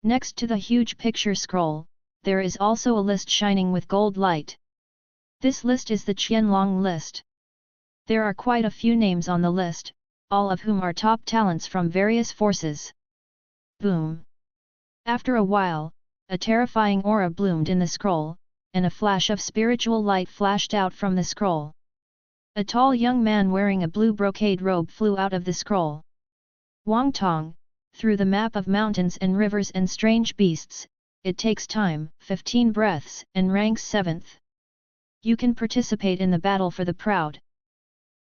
Speaker 1: Next to the huge picture scroll, there is also a list shining with gold light. This list is the Qianlong list. There are quite a few names on the list, all of whom are top talents from various forces. Boom! After a while, a terrifying aura bloomed in the scroll, and a flash of spiritual light flashed out from the scroll. A tall young man wearing a blue brocade robe flew out of the scroll. Wang Tong, through the map of mountains and rivers and strange beasts, it takes time, 15 breaths, and ranks 7th. You can participate in the battle for the proud.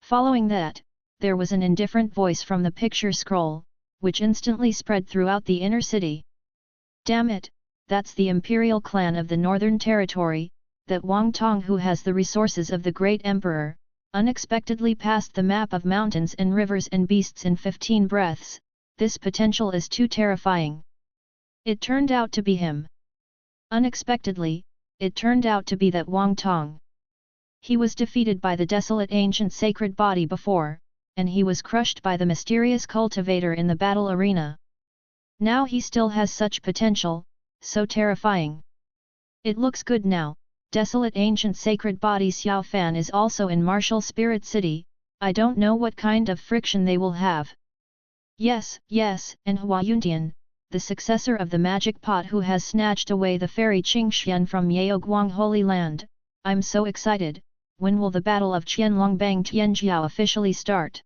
Speaker 1: Following that, there was an indifferent voice from the picture scroll, which instantly spread throughout the inner city. Damn it, that's the imperial clan of the Northern Territory, that Wang Tong who has the resources of the great emperor, unexpectedly passed the map of mountains and rivers and beasts in 15 breaths, this potential is too terrifying. It turned out to be him. Unexpectedly, it turned out to be that Wang Tong. He was defeated by the desolate ancient sacred body before, and he was crushed by the mysterious cultivator in the battle arena. Now he still has such potential, so terrifying. It looks good now. Desolate ancient sacred body Xiao Fan is also in Martial Spirit City. I don't know what kind of friction they will have. Yes, and Hua Yuntian, the successor of the magic pot who has snatched away the fairy Qingxian from Yaoguang Holy Land. I'm so excited. When will the Battle of Qianlongbang Tianjiao officially start?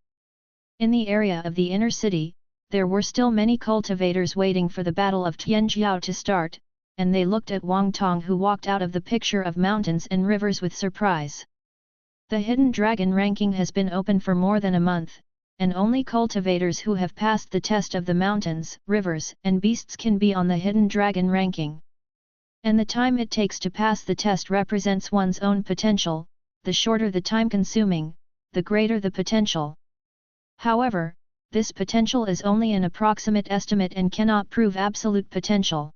Speaker 1: In the area of the inner city, there were still many cultivators waiting for the Battle of Tianjiao to start, and they looked at Wang Tong who walked out of the picture of mountains and rivers with surprise. The Hidden Dragon ranking has been open for more than a month, and only cultivators who have passed the test of the mountains, rivers, and beasts can be on the Hidden Dragon ranking. And the time it takes to pass the test represents one's own potential. The shorter the time consuming, the greater the potential. However, this potential is only an approximate estimate and cannot prove absolute potential.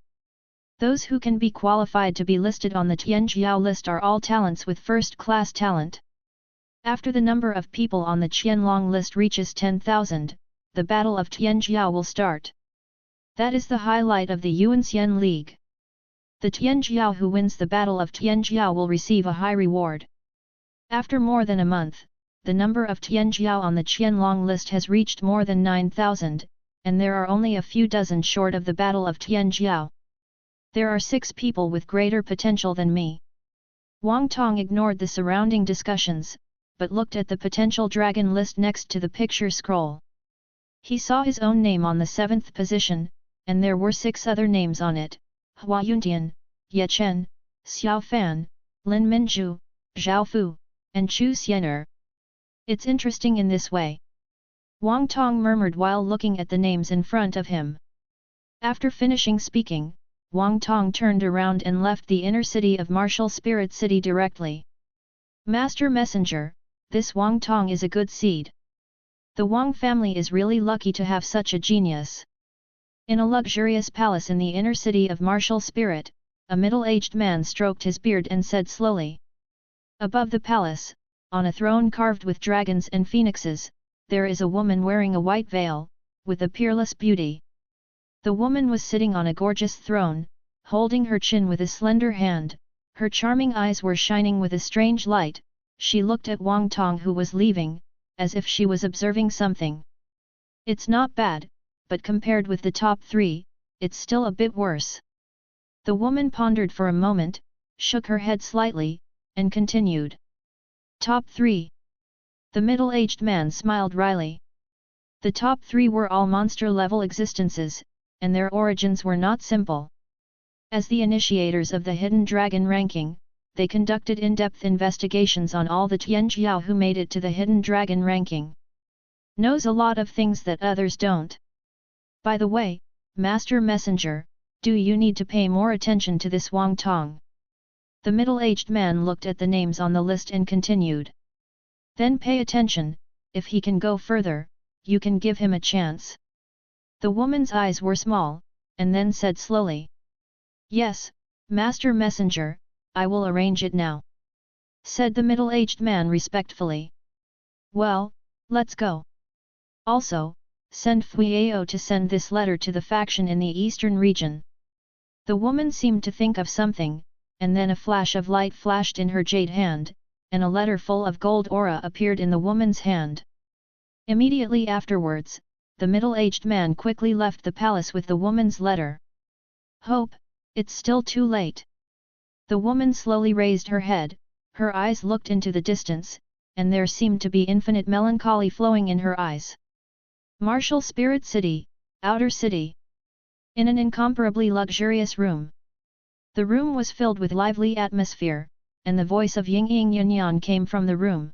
Speaker 1: Those who can be qualified to be listed on the Tianjiao list are all talents with first-class talent. After the number of people on the Qianlong list reaches 10,000, the Battle of Tianjiao will start. That is the highlight of the Yuanxian League. The Tianjiao who wins the Battle of Tianjiao will receive a high reward. After more than a month, the number of Tianjiao on the Qianlong list has reached more than 9,000, and there are only a few dozen short of the Battle of Tianjiao. There are 6 people with greater potential than me. Wang Tong ignored the surrounding discussions, but looked at the potential dragon list next to the picture scroll. He saw his own name on the 7th position, and there were 6 other names on it: Hua Yuntian, Ye Chen, Xiao Fan, Lin Minju, Zhao Fu, and Chu Xianer. It's interesting in this way. Wang Tong murmured while looking at the names in front of him. After finishing speaking, Wang Tong turned around and left the inner city of Martial Spirit City directly. Master Messenger, this Wang Tong is a good seed. The Wang family is really lucky to have such a genius. In a luxurious palace in the inner city of Martial Spirit, a middle-aged man stroked his beard and said slowly. Above the palace, on a throne carved with dragons and phoenixes, there is a woman wearing a white veil, with a peerless beauty. The woman was sitting on a gorgeous throne, holding her chin with a slender hand. Her charming eyes were shining with a strange light. She looked at Wang Tong who was leaving, as if she was observing something. It's not bad, but compared with the top 3, it's still a bit worse. The woman pondered for a moment, shook her head slightly, and continued. Top 3. The middle-aged man smiled wryly. The top 3 were all monster-level existences, and their origins were not simple. As the initiators of the Hidden Dragon ranking, they conducted in-depth investigations on all the Tianjiao who made it to the Hidden Dragon ranking. Knows a lot of things that others don't. By the way, Master Messenger, do you need to pay more attention to this Wang Tong? The middle-aged man looked at the names on the list and continued. Then pay attention, if he can go further, you can give him a chance. The woman's eyes were small, and then said slowly. Yes, Master Messenger, I will arrange it now. Said the middle-aged man respectfully. Well, let's go. Also, send Fuiao to send this letter to the faction in the eastern region. The woman seemed to think of something, and then a flash of light flashed in her jade hand, and a letter full of gold aura appeared in the woman's hand. Immediately afterwards, the middle-aged man quickly left the palace with the woman's letter. Hope, it's still too late. The woman slowly raised her head, her eyes looked into the distance, and there seemed to be infinite melancholy flowing in her eyes. Martial Spirit City, Outer City. In an incomparably luxurious room. The room was filled with lively atmosphere, and the voice of Ying Ying Yanyan came from the room.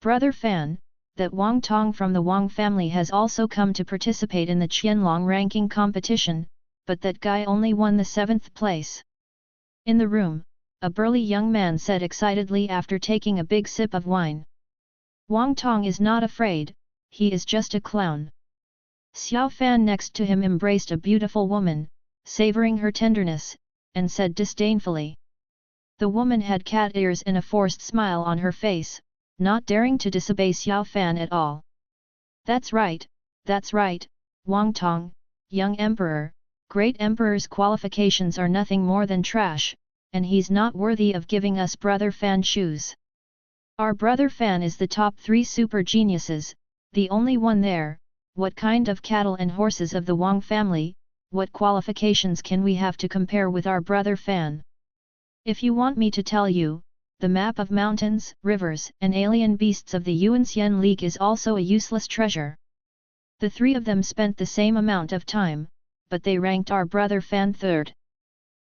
Speaker 1: Brother Fan, that Wang Tong from the Wang family has also come to participate in the Qianlong ranking competition, but that guy only won the 7th place. In the room, a burly young man said excitedly after taking a big sip of wine. Wang Tong is not afraid, he is just a clown. Xiao Fan next to him embraced a beautiful woman, savoring her tenderness, and said disdainfully. The woman had cat ears and a forced smile on her face, not daring to disobey Xiao Fan at all. That's right, Wang Tong, young emperor, great emperor's qualifications are nothing more than trash, and he's not worthy of giving us brother Fan shoes. Our brother Fan is the top 3 super geniuses, the only one there. What kind of cattle and horses of the Wang family, what qualifications can we have to compare with our brother Fan? If you want me to tell you, the map of mountains, rivers, and alien beasts of the Yuanxian League is also a useless treasure. The 3 of them spent the same amount of time, but they ranked our brother Fan 3rd.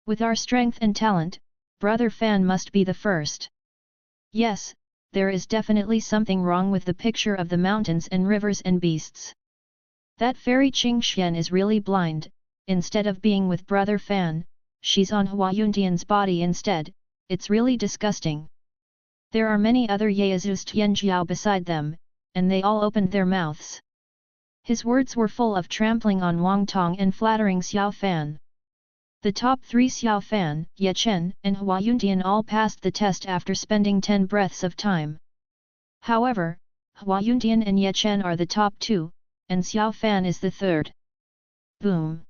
Speaker 1: With our strength and talent, brother Fan must be the first. Yes, there is definitely something wrong with the picture of the mountains and rivers and beasts. That fairy Qingxian is really blind, instead of being with brother Fan, she's on Hua Yuntian's body instead. It's really disgusting. There are many other Yaezus Tianjiao beside them, and they all opened their mouths. His words were full of trampling on Wang Tong and flattering Xiao Fan. The top 3 Xiao Fan, Ye Chen, and Hua Yuntian all passed the test after spending 10 breaths of time. However, Hua Yuntian and Ye Chen are the top 2, and Xiao Fan is the 3rd. Boom!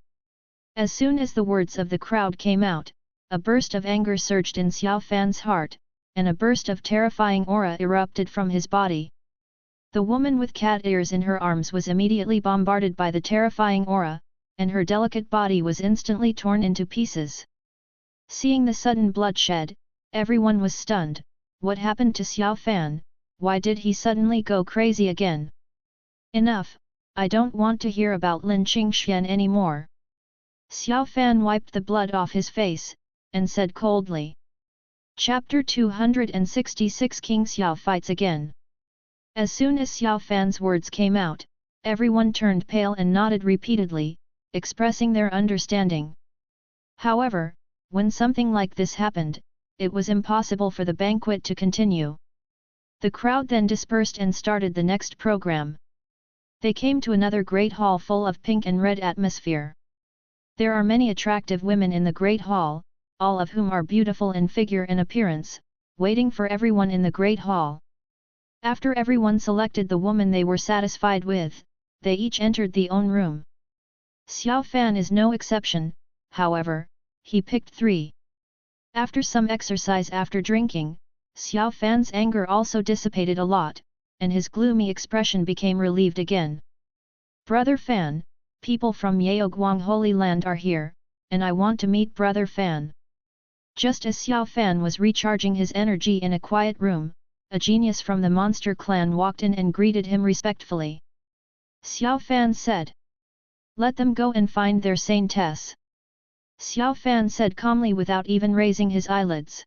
Speaker 1: As soon as the words of the crowd came out, a burst of anger surged in Xiao Fan's heart, and a burst of terrifying aura erupted from his body. The woman with cat ears in her arms was immediately bombarded by the terrifying aura, and her delicate body was instantly torn into pieces. Seeing the sudden bloodshed, everyone was stunned. What happened to Xiao Fan? Why did he suddenly go crazy again? Enough, I don't want to hear about Lin Qingxian anymore. Xiao Fan wiped the blood off his face, and said coldly. Chapter 266 King Xiao fights again. As soon as Xiao Fan's words came out, everyone turned pale and nodded repeatedly, expressing their understanding. However, when something like this happened, it was impossible for the banquet to continue. The crowd then dispersed and started the next program. They came to another great hall full of pink and red atmosphere. There are many attractive women in the great hall, all of whom are beautiful in figure and appearance, waiting for everyone in the great hall. After everyone selected the woman they were satisfied with, they each entered their own room. Xiao Fan is no exception, however, he picked 3. After some exercise after drinking, Xiao Fan's anger also dissipated a lot, and his gloomy expression became relieved again. Brother Fan, people from Yaoguang Holy Land are here, and I want to meet Brother Fan. Just as Xiao Fan was recharging his energy in a quiet room, a genius from the monster clan walked in and greeted him respectfully. Xiao Fan said, "Let them go and find their saintess." Xiao Fan said calmly without even raising his eyelids.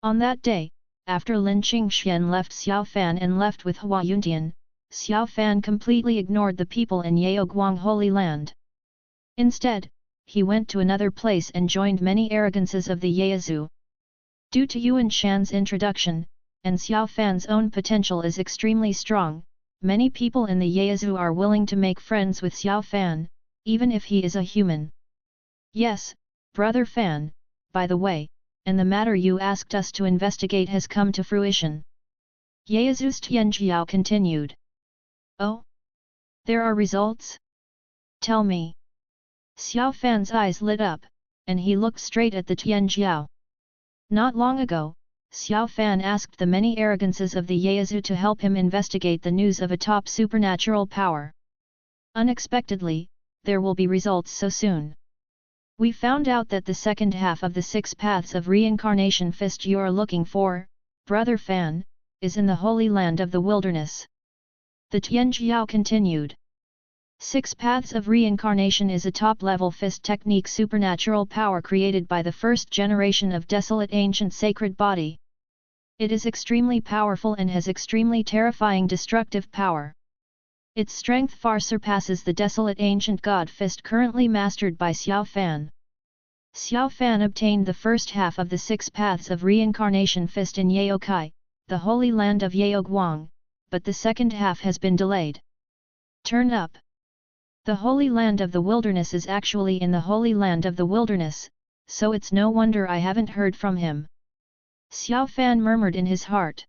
Speaker 1: On that day, after Lin Qingxian left Xiao Fan and left with Hua Yuntian, Xiao Fan completely ignored the people in Yaoguang Holy Land. Instead, he went to another place and joined many arrogances of the Yaezhu. Due to Yuan Shan's introduction, and Xiao Fan's own potential is extremely strong, many people in the Yaezhu are willing to make friends with Xiao Fan, even if he is a human. Yes, Brother Fan, by the way, and the matter you asked us to investigate has come to fruition. Yaezhu's Tianjiao continued. Oh? There are results? Tell me. Xiao Fan's eyes lit up, and he looked straight at the Tianjiao. Not long ago, Xiao Fan asked the many arrogances of the Yaezhu to help him investigate the news of a top supernatural power. Unexpectedly, there will be results so soon. We found out that the second half of the 6 paths of reincarnation fist you're looking for, Brother Fan, is in the Holy Land of the Wilderness. The Tianjiao continued. 6 paths of reincarnation is a top-level fist technique supernatural power created by the first generation of Desolate Ancient Sacred Body. It is extremely powerful and has extremely terrifying destructive power. Its strength far surpasses the Desolate Ancient God Fist currently mastered by Xiao Fan. Xiao Fan obtained the first half of the 6 paths of reincarnation fist in Yaokai, the Holy Land of Yaoguang, but the second half has been delayed. Turn up. The Holy Land of the Wilderness is actually in the Holy Land of the Wilderness, so it's no wonder I haven't heard from him. Xiao Fan murmured in his heart.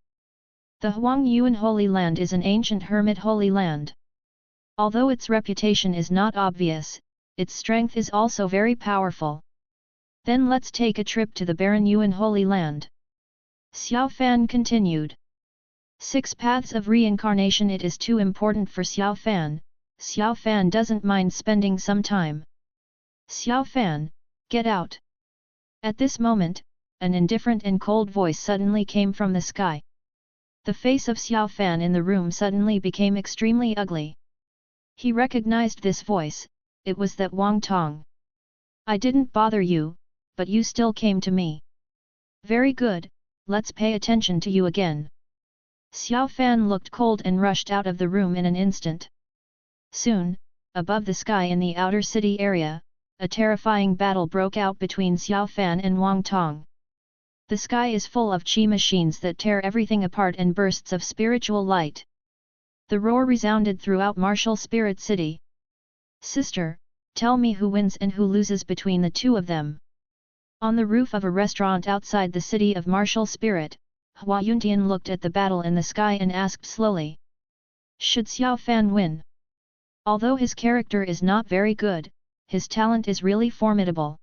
Speaker 1: The Huang Yuan Holy Land is an ancient hermit holy land. Although its reputation is not obvious, its strength is also very powerful. Then let's take a trip to the barren Yuan Holy Land. Xiao Fan continued. 6 paths of reincarnation. It is too important for Xiao Fan. Xiao Fan doesn't mind spending some time. Xiao Fan, get out. At this moment, an indifferent and cold voice suddenly came from the sky. The face of Xiao Fan in the room suddenly became extremely ugly. He recognized this voice, it was that Wang Tong. I didn't bother you, but you still came to me. Very good, let's pay attention to you again. Xiao Fan looked cold and rushed out of the room in an instant. Soon, above the sky in the outer city area, a terrifying battle broke out between Xiao Fan and Wang Tong. The sky is full of qi machines that tear everything apart and bursts of spiritual light. The roar resounded throughout Martial Spirit City. Sister, tell me who wins and who loses between the two of them. On the roof of a restaurant outside the city of Martial Spirit, Hua Yuntian looked at the battle in the sky and asked slowly. Should Xiao Fan win? Although his character is not very good, his talent is really formidable.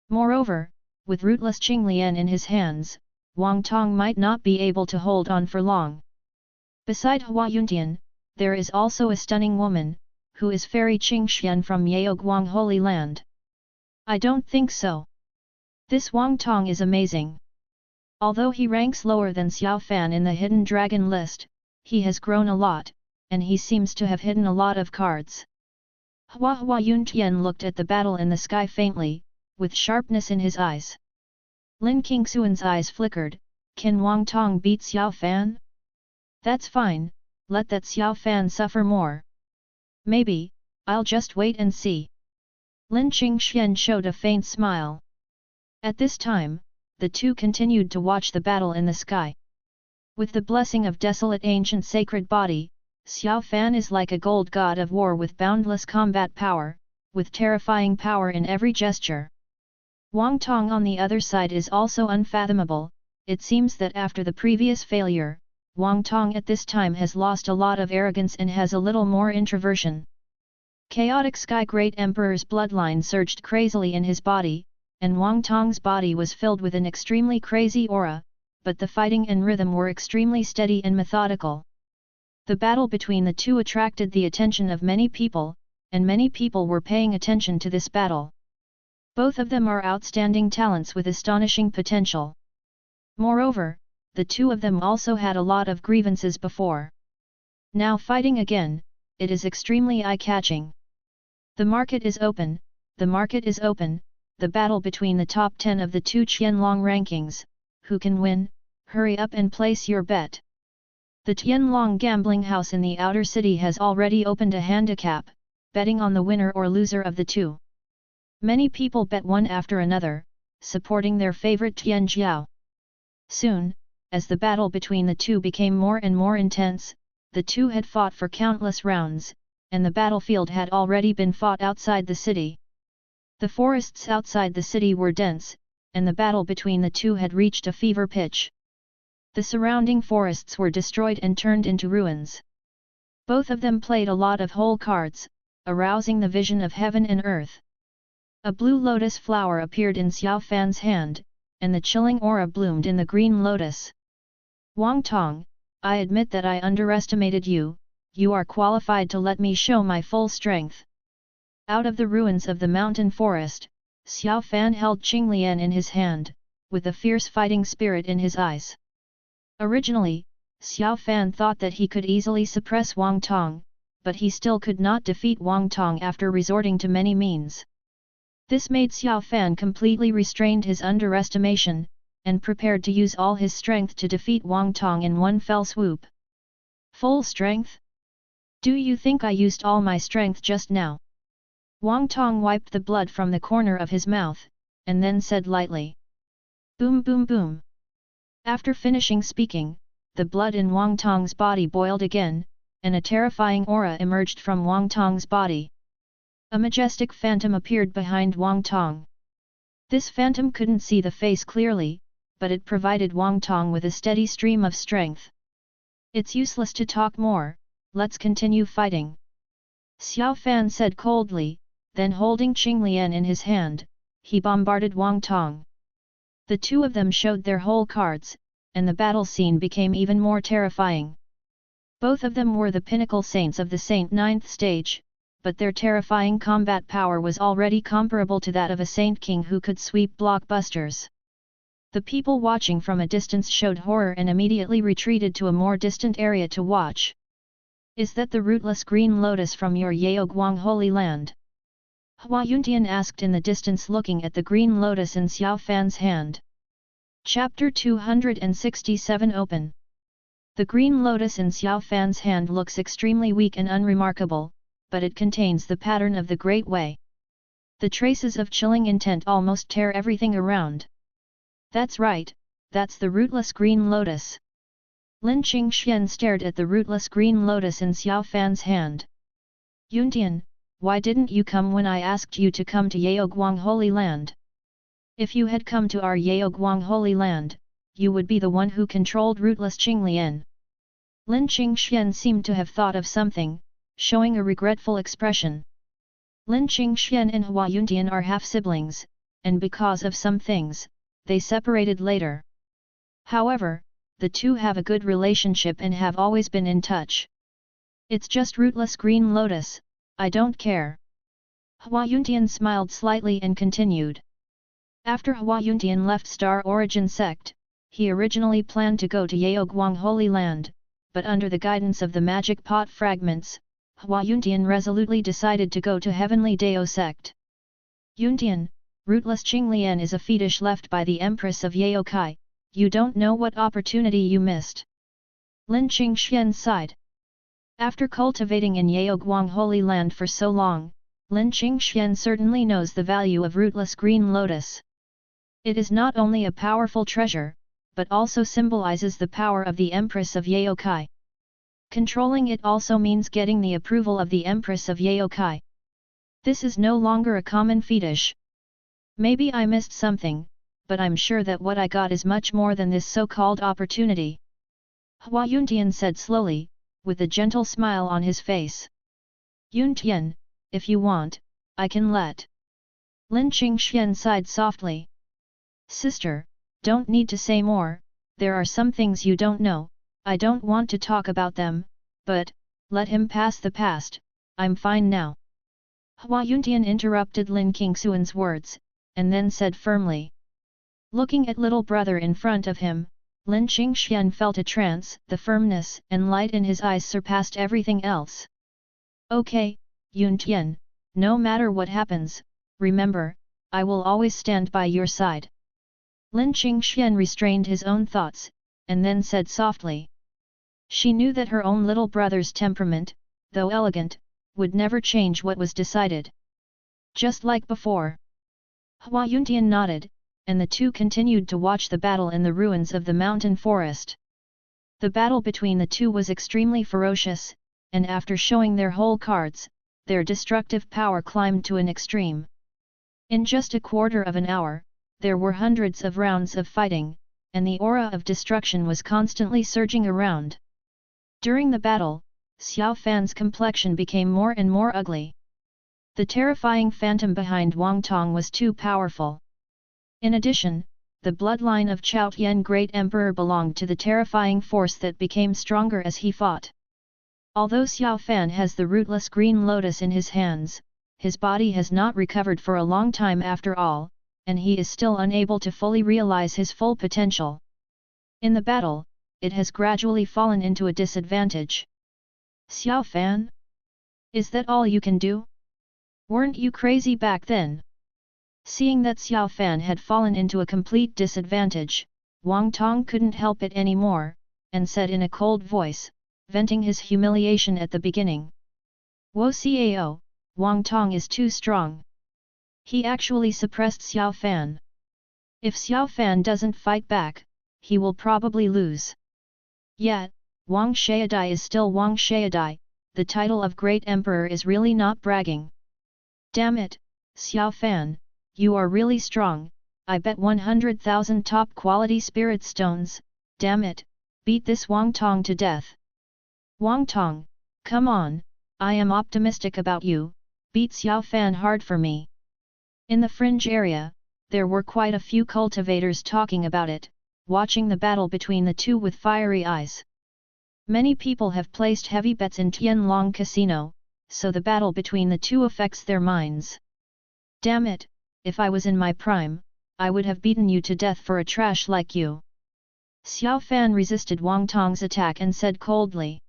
Speaker 1: Moreover, with rootless Qinglian in his hands, Wang Tong might not be able to hold on for long. Beside Hua Yuntian, there is also a stunning woman, who is Fairy Qingxian from Yaoguang Holy Land. I don't think so. This Wang Tong is amazing. Although he ranks lower than Xiao Fan in the Hidden Dragon list, he has grown a lot, and he seems to have hidden a lot of cards. Hua Yuntian looked at the battle in the sky faintly, with sharpness in his eyes. Lin Qingxuan's eyes flickered. Can Wang Tong beat Xiao Fan? That's fine, let that Xiao Fan suffer more. Maybe, I'll just wait and see. Lin Qingxian showed a faint smile. At this time, the two continued to watch the battle in the sky. With the blessing of Desolate Ancient Sacred Body, Xiao Fan is like a gold god of war with boundless combat power, with terrifying power in every gesture. Wang Tong on the other side is also unfathomable. It seems that after the previous failure, Wang Tong at this time has lost a lot of arrogance and has a little more introversion. Chaotic Sky Great Emperor's bloodline surged crazily in his body, and Wang Tong's body was filled with an extremely crazy aura, but the fighting and rhythm were extremely steady and methodical. The battle between the two attracted the attention of many people, and many people were paying attention to this battle. Both of them are outstanding talents with astonishing potential. Moreover, the two of them also had a lot of grievances before. Now fighting again, it is extremely eye-catching. The market is open, the market is open, the battle between the top 10 of the two Qianlong rankings, who can win, hurry up and place your bet. The Tianlong gambling house in the outer city has already opened a handicap, betting on the winner or loser of the two. Many people bet one after another, supporting their favorite Tianjiao. Soon, as the battle between the two became more and more intense, the two had fought for countless rounds, and the battlefield had already been fought outside the city. The forests outside the city were dense, and the battle between the two had reached a fever pitch. The surrounding forests were destroyed and turned into ruins. Both of them played a lot of hole cards, arousing the vision of heaven and earth. A blue lotus flower appeared in Xiao Fan's hand, and the chilling aura bloomed in the green lotus. Wang Tong, I admit that I underestimated you, you are qualified to let me show my full strength. Out of the ruins of the mountain forest, Xiao Fan held Qinglian in his hand, with a fierce fighting spirit in his eyes. Originally, Xiao Fan thought that he could easily suppress Wang Tong, but he still could not defeat Wang Tong after resorting to many means. This made Xiao Fan completely restrained his underestimation, and prepared to use all his strength to defeat Wang Tong in one fell swoop. Full strength? Do you think I used all my strength just now? Wang Tong wiped the blood from the corner of his mouth, and then said lightly. Boom boom boom. After finishing speaking, the blood in Wang Tong's body boiled again, and a terrifying aura emerged from Wang Tong's body. A majestic phantom appeared behind Wang Tong. This phantom couldn't see the face clearly, but it provided Wang Tong with a steady stream of strength. It's useless to talk more, let's continue fighting. Xiao Fan said coldly, then holding Qinglian in his hand, he bombarded Wang Tong. The two of them showed their whole cards, and the battle scene became even more terrifying. Both of them were the pinnacle saints of the Saint 9th stage, but their terrifying combat power was already comparable to that of a Saint King who could sweep blockbusters. The people watching from a distance showed horror and immediately retreated to a more distant area to watch. Is that the rootless green lotus from your Yaoguang Holy Land? Hua Yuntian asked in the distance, looking at the green lotus in Xiao Fan's hand. Chapter 267 Open. The green lotus in Xiao Fan's hand looks extremely weak and unremarkable, but it contains the pattern of the Great Way. The traces of chilling intent almost tear everything around. That's right, that's the rootless green lotus. Lin Qingxian stared at the rootless green lotus in Xiao Fan's hand. Yuntian, why didn't you come when I asked you to come to Yaoguang Holy Land? If you had come to our Yaoguang Holy Land, you would be the one who controlled rootless Qinglian. Lin Qingxian seemed to have thought of something, showing a regretful expression. Lin Qingxian and Hua Yuntian are half-siblings, and because of some things, they separated later. However, the two have a good relationship and have always been in touch. It's just rootless green lotus, I don't care. Hua Yuntian smiled slightly and continued. After Hua Yuntian left Star Origin Sect, he originally planned to go to Yaoguang Holy Land, but under the guidance of the magic pot fragments, Hua Yuntian resolutely decided to go to Heavenly Dao Sect. Yuntian, rootless Qinglian is a fetish left by the Empress of Yaokai, you don't know what opportunity you missed. Lin Qingxian sighed. After cultivating in Yaoguang Holy Land for so long, Lin Qingxian certainly knows the value of rootless green lotus. It is not only a powerful treasure, but also symbolizes the power of the Empress of Yaokai. Controlling it also means getting the approval of the Empress of Yaokai. This is no longer a common fetish. Maybe I missed something, but I'm sure that what I got is much more than this so-called opportunity. Hua Yuntian said slowly, with a gentle smile on his face. Yuntian, if you want, I can let. Lin Qingxian sighed softly. Sister, don't need to say more, there are some things you don't know, I don't want to talk about them, but, let him pass the past, I'm fine now. Hua Yuntian interrupted Lin Qingxuan's words, and then said firmly. Looking at little brother in front of him, Lin Qingxian felt a trance, the firmness and light in his eyes surpassed everything else. Okay, Yuntian, no matter what happens, remember, I will always stand by your side. Lin Qingxian restrained his own thoughts, and then said softly. She knew that her own little brother's temperament, though elegant, would never change what was decided. Just like before. Hua Yuntian nodded, and the two continued to watch the battle in the ruins of the mountain forest. The battle between the two was extremely ferocious, and after showing their whole cards, their destructive power climbed to an extreme. In just a quarter of an hour, there were hundreds of rounds of fighting, and the aura of destruction was constantly surging around. During the battle, Xiao Fan's complexion became more and more ugly. The terrifying phantom behind Wang Tong was too powerful. In addition, the bloodline of Chao Tian Great Emperor belonged to the terrifying force that became stronger as he fought. Although Xiao Fan has the rootless green lotus in his hands, his body has not recovered for a long time after all, and he is still unable to fully realize his full potential. In the battle, it has gradually fallen into a disadvantage. Xiao Fan? Is that all you can do? Weren't you crazy back then? Seeing that Xiao Fan had fallen into a complete disadvantage, Wang Tong couldn't help it anymore, and said in a cold voice, venting his humiliation at the beginning. Wo Cao, Wang Tong is too strong. He actually suppressed Xiao Fan. If Xiao Fan doesn't fight back, he will probably lose. Yet, Wang Xiaodai is still Wang Xiaodai, the title of Great Emperor is really not bragging. Damn it, Xiao Fan, you are really strong, I bet 100,000 top quality spirit stones, damn it, beat this Wang Tong to death. Wang Tong, come on, I am optimistic about you, beat Xiao Fan hard for me. In the fringe area, there were quite a few cultivators talking about it, watching the battle between the two with fiery eyes. Many people have placed heavy bets in Tianlong Casino, so the battle between the two affects their minds. Damn it, if I was in my prime, I would have beaten you to death for a trash like you. Xiao Fan resisted Wang Tong's attack and said coldly.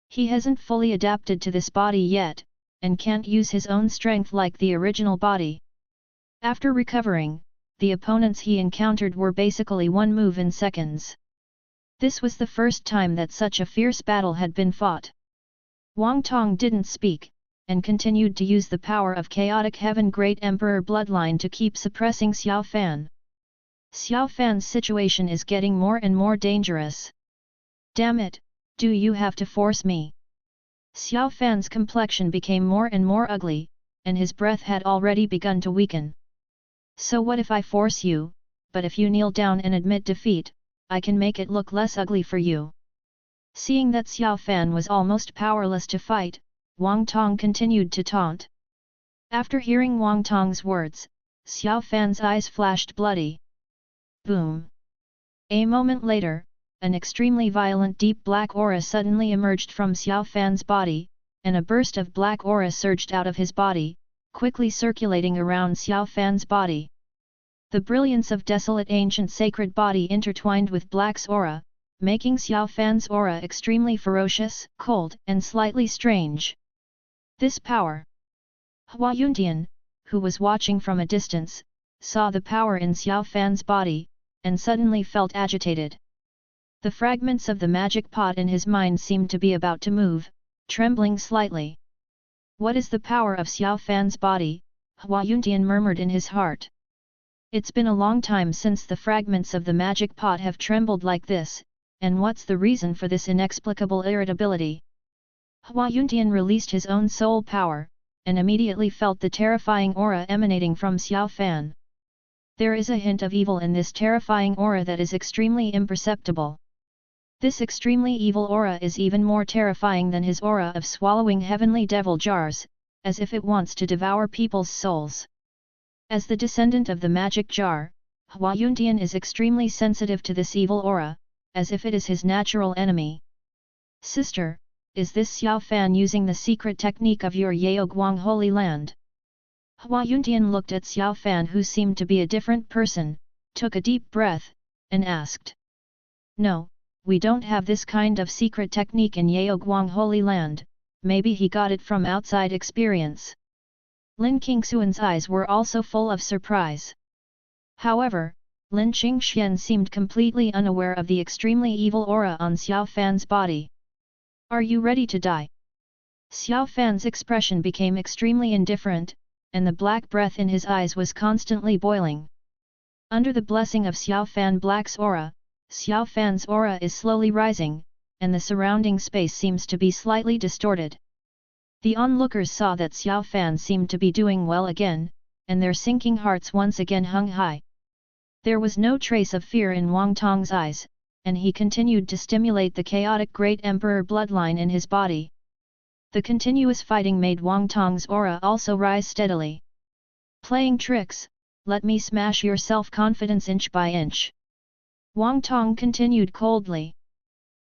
Speaker 1: He hasn't fully adapted to this body yet, and can't use his own strength like the original body. After recovering, the opponents he encountered were basically one move in seconds. This was the first time that such a fierce battle had been fought. Wang Tong didn't speak, and continued to use the power of Chaotic Heaven Great Emperor bloodline to keep suppressing Xiao Fan. Xiao Fan's situation is getting more and more dangerous. Damn it, do you have to force me? Xiao Fan's complexion became more and more ugly, and his breath had already begun to weaken. So what if I force you, but if you kneel down and admit defeat, I can make it look less ugly for you. Seeing that Xiao Fan was almost powerless to fight, Wang Tong continued to taunt. After hearing Wang Tong's words, Xiao Fan's eyes flashed bloody. Boom! A moment later, an extremely violent deep black aura suddenly emerged from Xiao Fan's body, and a burst of black aura surged out of his body, quickly circulating around Xiao Fan's body. The brilliance of desolate ancient sacred body intertwined with Black's aura, making Xiao Fan's aura extremely ferocious, cold and slightly strange. This power. Hua Yuntian, who was watching from a distance, saw the power in Xiao Fan's body, and suddenly felt agitated. The fragments of the magic pot in his mind seemed to be about to move, trembling slightly. What is the power of Xiao Fan's body? Hua Yuntian murmured in his heart. It's been a long time since the fragments of the magic pot have trembled like this, and what's the reason for this inexplicable irritability? Hua Yuntian released his own soul power, and immediately felt the terrifying aura emanating from Xiao Fan. There is a hint of evil in this terrifying aura that is extremely imperceptible. This extremely evil aura is even more terrifying than his aura of swallowing heavenly devil jars, as if it wants to devour people's souls. As the descendant of the magic jar, Hua Yuntian is extremely sensitive to this evil aura, as if it is his natural enemy. Sister, is this Xiao Fan using the secret technique of your Yaoguang Holy Land? Hua Yuntian looked at Xiao Fan, who seemed to be a different person, took a deep breath, and asked. No, we don't have this kind of secret technique in Yaoguang Holy Land, maybe he got it from outside experience. Lin Qingxuan's eyes were also full of surprise. However, Lin Qingxian seemed completely unaware of the extremely evil aura on Xiao Fan's body. Are you ready to die? Xiao Fan's expression became extremely indifferent, and the black breath in his eyes was constantly boiling. Under the blessing of Xiao Fan Black's aura, Xiao Fan's aura is slowly rising, and the surrounding space seems to be slightly distorted. The onlookers saw that Xiao Fan seemed to be doing well again, and their sinking hearts once again hung high. There was no trace of fear in Wang Tong's eyes, and he continued to stimulate the chaotic Great Emperor bloodline in his body. The continuous fighting made Wang Tong's aura also rise steadily. Playing tricks, let me smash your self-confidence inch by inch. Wang Tong continued coldly.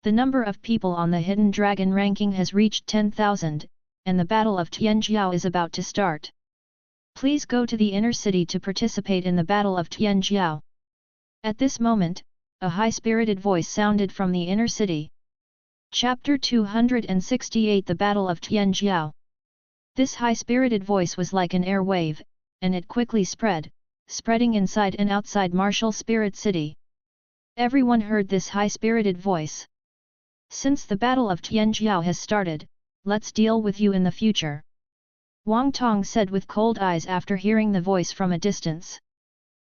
Speaker 1: The number of people on the Hidden Dragon ranking has reached 10,000, and the Battle of Tianjiao is about to start. Please go to the inner city to participate in the Battle of Tianjiao. At this moment, a high-spirited voice sounded from the inner city. Chapter 268 The Battle of Tianjiao. This high-spirited voice was like an air wave, and it quickly spread, spreading inside and outside Martial Spirit City. Everyone heard this high-spirited voice. Since the Battle of Tianjiao has started, let's deal with you in the future. Wang Tong said with cold eyes after hearing the voice from a distance.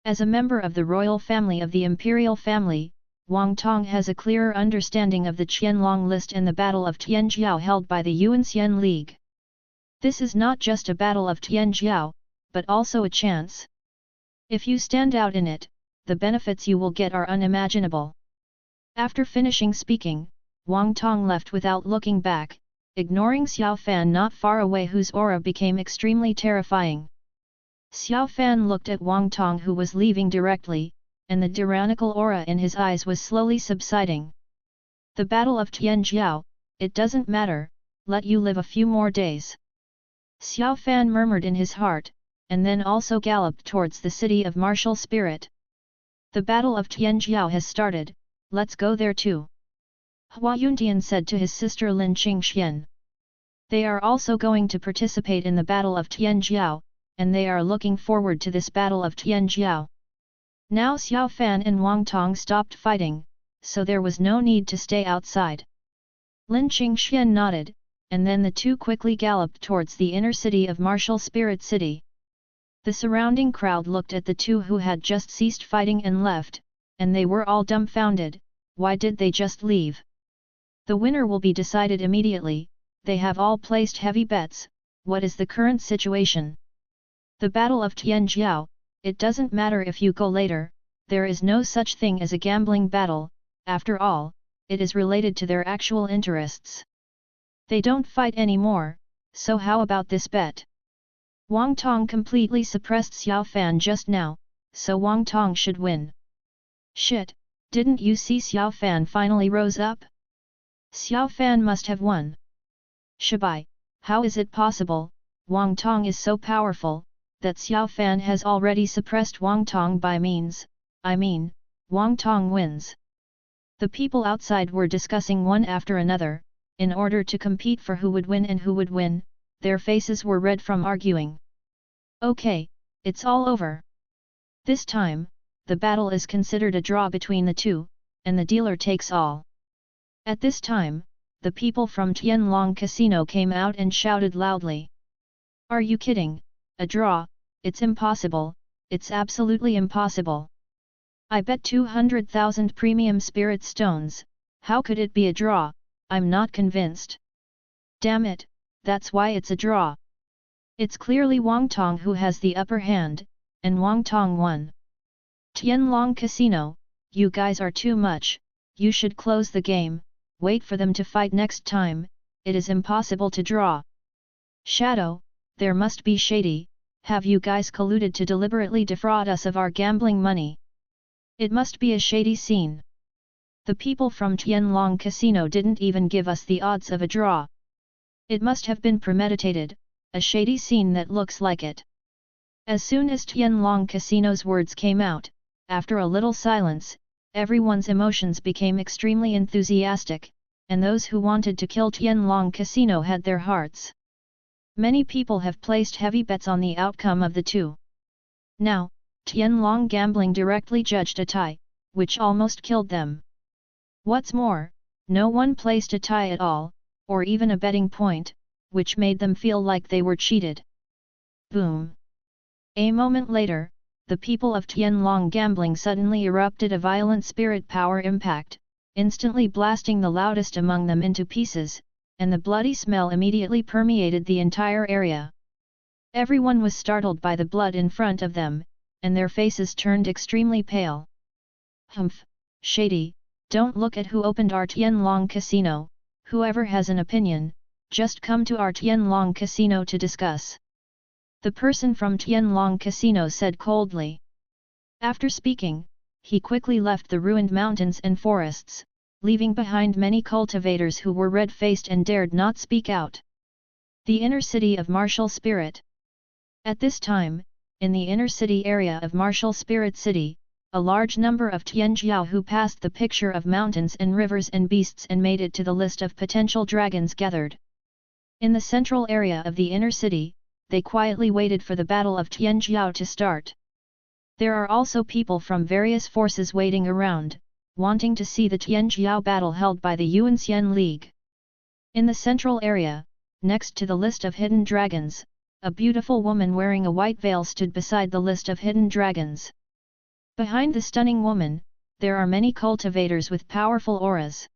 Speaker 1: As a member of the royal family of the imperial family, Wang Tong has a clearer understanding of the Qianlong list and the Battle of Tianjiao held by the Yuanxian League. This is not just a Battle of Tianjiao, but also a chance. If you stand out in it, the benefits you will get are unimaginable. After finishing speaking, Wang Tong left without looking back, ignoring Xiao Fan not far away, whose aura became extremely terrifying. Xiao Fan looked at Wang Tong, who was leaving directly, and the tyrannical aura in his eyes was slowly subsiding. The Battle of Tianjiao, it doesn't matter, let you live a few more days. Xiao Fan murmured in his heart, and then also galloped towards the city of martial spirit. The Battle of Tianjiao has started, let's go there too. Hua Yuntian said to his sister Lin Qingxian. They are also going to participate in the Battle of Tianjiao, and they are looking forward to this Battle of Tianjiao. Now Xiao Fan and Wang Tong stopped fighting, so there was no need to stay outside. Lin Qingxian nodded, and then the two quickly galloped towards the inner city of Martial Spirit City. The surrounding crowd looked at the two who had just ceased fighting and left, and they were all dumbfounded. Why did they just leave? The winner will be decided immediately, they have all placed heavy bets. What is the current situation? The Battle of Tianjiao, it doesn't matter if you go later, there is no such thing as a gambling battle, after all, it is related to their actual interests. They don't fight anymore, so how about this bet? Wang Tong completely suppressed Xiao Fan just now, so Wang Tong should win. Shit, didn't you see Xiao Fan finally rose up? Xiao Fan must have won. Shabai, how is it possible? Wang Tong is so powerful, that Xiao Fan has already suppressed Wang Tong by means, Wang Tong wins. The people outside were discussing one after another, in order to compete for who would win and who would win, their faces were red from arguing. Okay, it's all over. This time, the battle is considered a draw between the two, and the dealer takes all. At this time, the people from Tianlong Casino came out and shouted loudly. Are you kidding? A draw? It's impossible, it's absolutely impossible. I bet 200,000 premium spirit stones, how could it be a draw? I'm not convinced. Damn it, that's why it's a draw. It's clearly Wang Tong who has the upper hand, and Wang Tong won. Tianlong Casino, you guys are too much, you should close the game, wait for them to fight next time, it is impossible to draw. Shadow, there must be shady, have you guys colluded to deliberately defraud us of our gambling money? It must be a shady scene. The people from Tianlong Casino didn't even give us the odds of a draw. It must have been premeditated, a shady scene that looks like it. As soon as Tianlong Casino's words came out, after a little silence, everyone's emotions became extremely enthusiastic, and those who wanted to kill Tianlong Casino had their hearts. Many people have placed heavy bets on the outcome of the two. Now, Tianlong Gambling directly judged a tie, which almost killed them. What's more, no one placed a tie at all, or even a betting point, which made them feel like they were cheated. Boom! A moment later, the people of Tianlong Gambling suddenly erupted a violent spirit power impact, instantly blasting the loudest among them into pieces, and the bloody smell immediately permeated the entire area. Everyone was startled by the blood in front of them, and their faces turned extremely pale. Humph, shady, don't look at who opened our Tianlong Casino, whoever has an opinion, just come to our Tianlong Casino to discuss. The person from Tianlong Casino said coldly. After speaking, he quickly left the ruined mountains and forests, leaving behind many cultivators who were red-faced and dared not speak out. The inner city of Martial Spirit. At this time, in the inner city area of Martial Spirit City, a large number of Tianjiao who passed the picture of mountains and rivers and beasts and made it to the list of potential dragons gathered. In the central area of the inner city, they quietly waited for the Battle of Tianjiao to start. There are also people from various forces waiting around, wanting to see the Tianjiao battle held by the Yuanxian League. In the central area, next to the list of hidden dragons, a beautiful woman wearing a white veil stood beside the list of hidden dragons. Behind the stunning woman, there are many cultivators with powerful auras.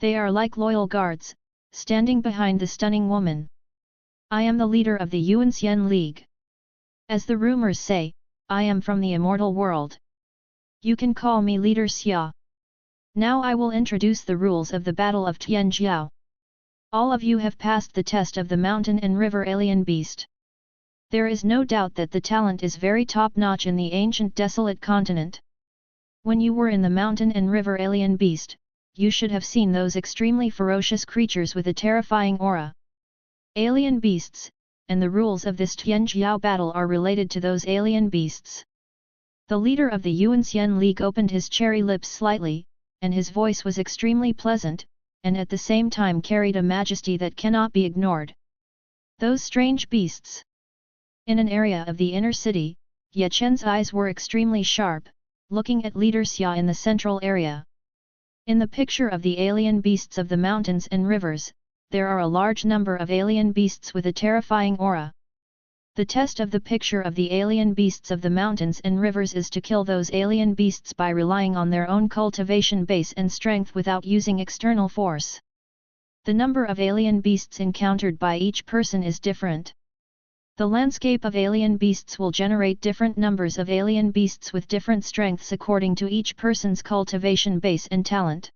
Speaker 1: They are like loyal guards, standing behind the stunning woman. I am the leader of the Yuanxian League. As the rumors say, I am from the immortal world. You can call me Leader Xia. Now I will introduce the rules of the Battle of Tianjiao. All of you have passed the test of the mountain and river alien beast. There is no doubt that the talent is very top-notch in the Ancient Desolate Continent. When you were in the mountain and river alien beast, you should have seen those extremely ferocious creatures with a terrifying aura. Alien beasts, and the rules of this Tianjiao battle are related to those alien beasts. The leader of the Yuanxian League opened his cherry lips slightly, and his voice was extremely pleasant, and at the same time carried a majesty that cannot be ignored. Those strange beasts. In an area of the inner city, Ye Chen's eyes were extremely sharp, looking at Leader Xia in the central area. In the picture of the alien beasts of the mountains and rivers, there are a large number of alien beasts with a terrifying aura. The test of the picture of the alien beasts of the mountains and rivers is to kill those alien beasts by relying on their own cultivation base and strength without using external force. The number of alien beasts encountered by each person is different. The landscape of alien beasts will generate different numbers of alien beasts with different strengths according to each person's cultivation base and talent.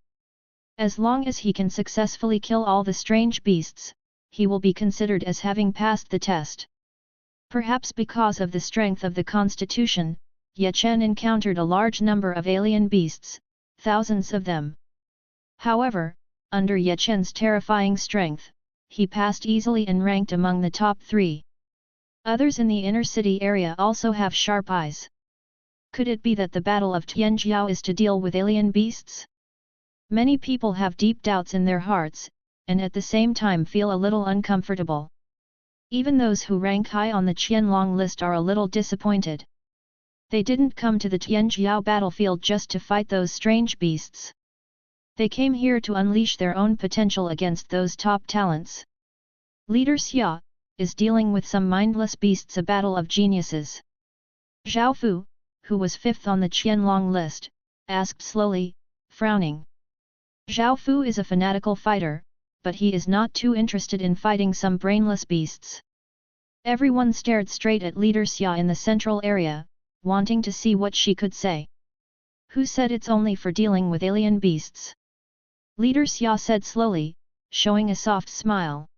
Speaker 1: As long as he can successfully kill all the strange beasts, he will be considered as having passed the test. Perhaps because of the strength of the constitution, Ye Chen encountered a large number of alien beasts, thousands of them. However, under Ye Chen's terrifying strength, he passed easily and ranked among the top 3. Others in the inner city area also have sharp eyes. Could it be that the Battle of Tianjiao is to deal with alien beasts? Many people have deep doubts in their hearts, and at the same time feel a little uncomfortable. Even those who rank high on the Qianlong list are a little disappointed. They didn't come to the Tianjiao battlefield just to fight those strange beasts. They came here to unleash their own potential against those top talents. Leader Xia is dealing with some mindless beasts, a battle of geniuses. Zhao Fu, who was 5th on the Qianlong list, asked slowly, frowning. Zhao Fu is a fanatical fighter, but he is not too interested in fighting some brainless beasts. Everyone stared straight at Leader Xia in the central area, wanting to see what she could say. Who said it's only for dealing with alien beasts? Leader Xia said slowly, showing a soft smile.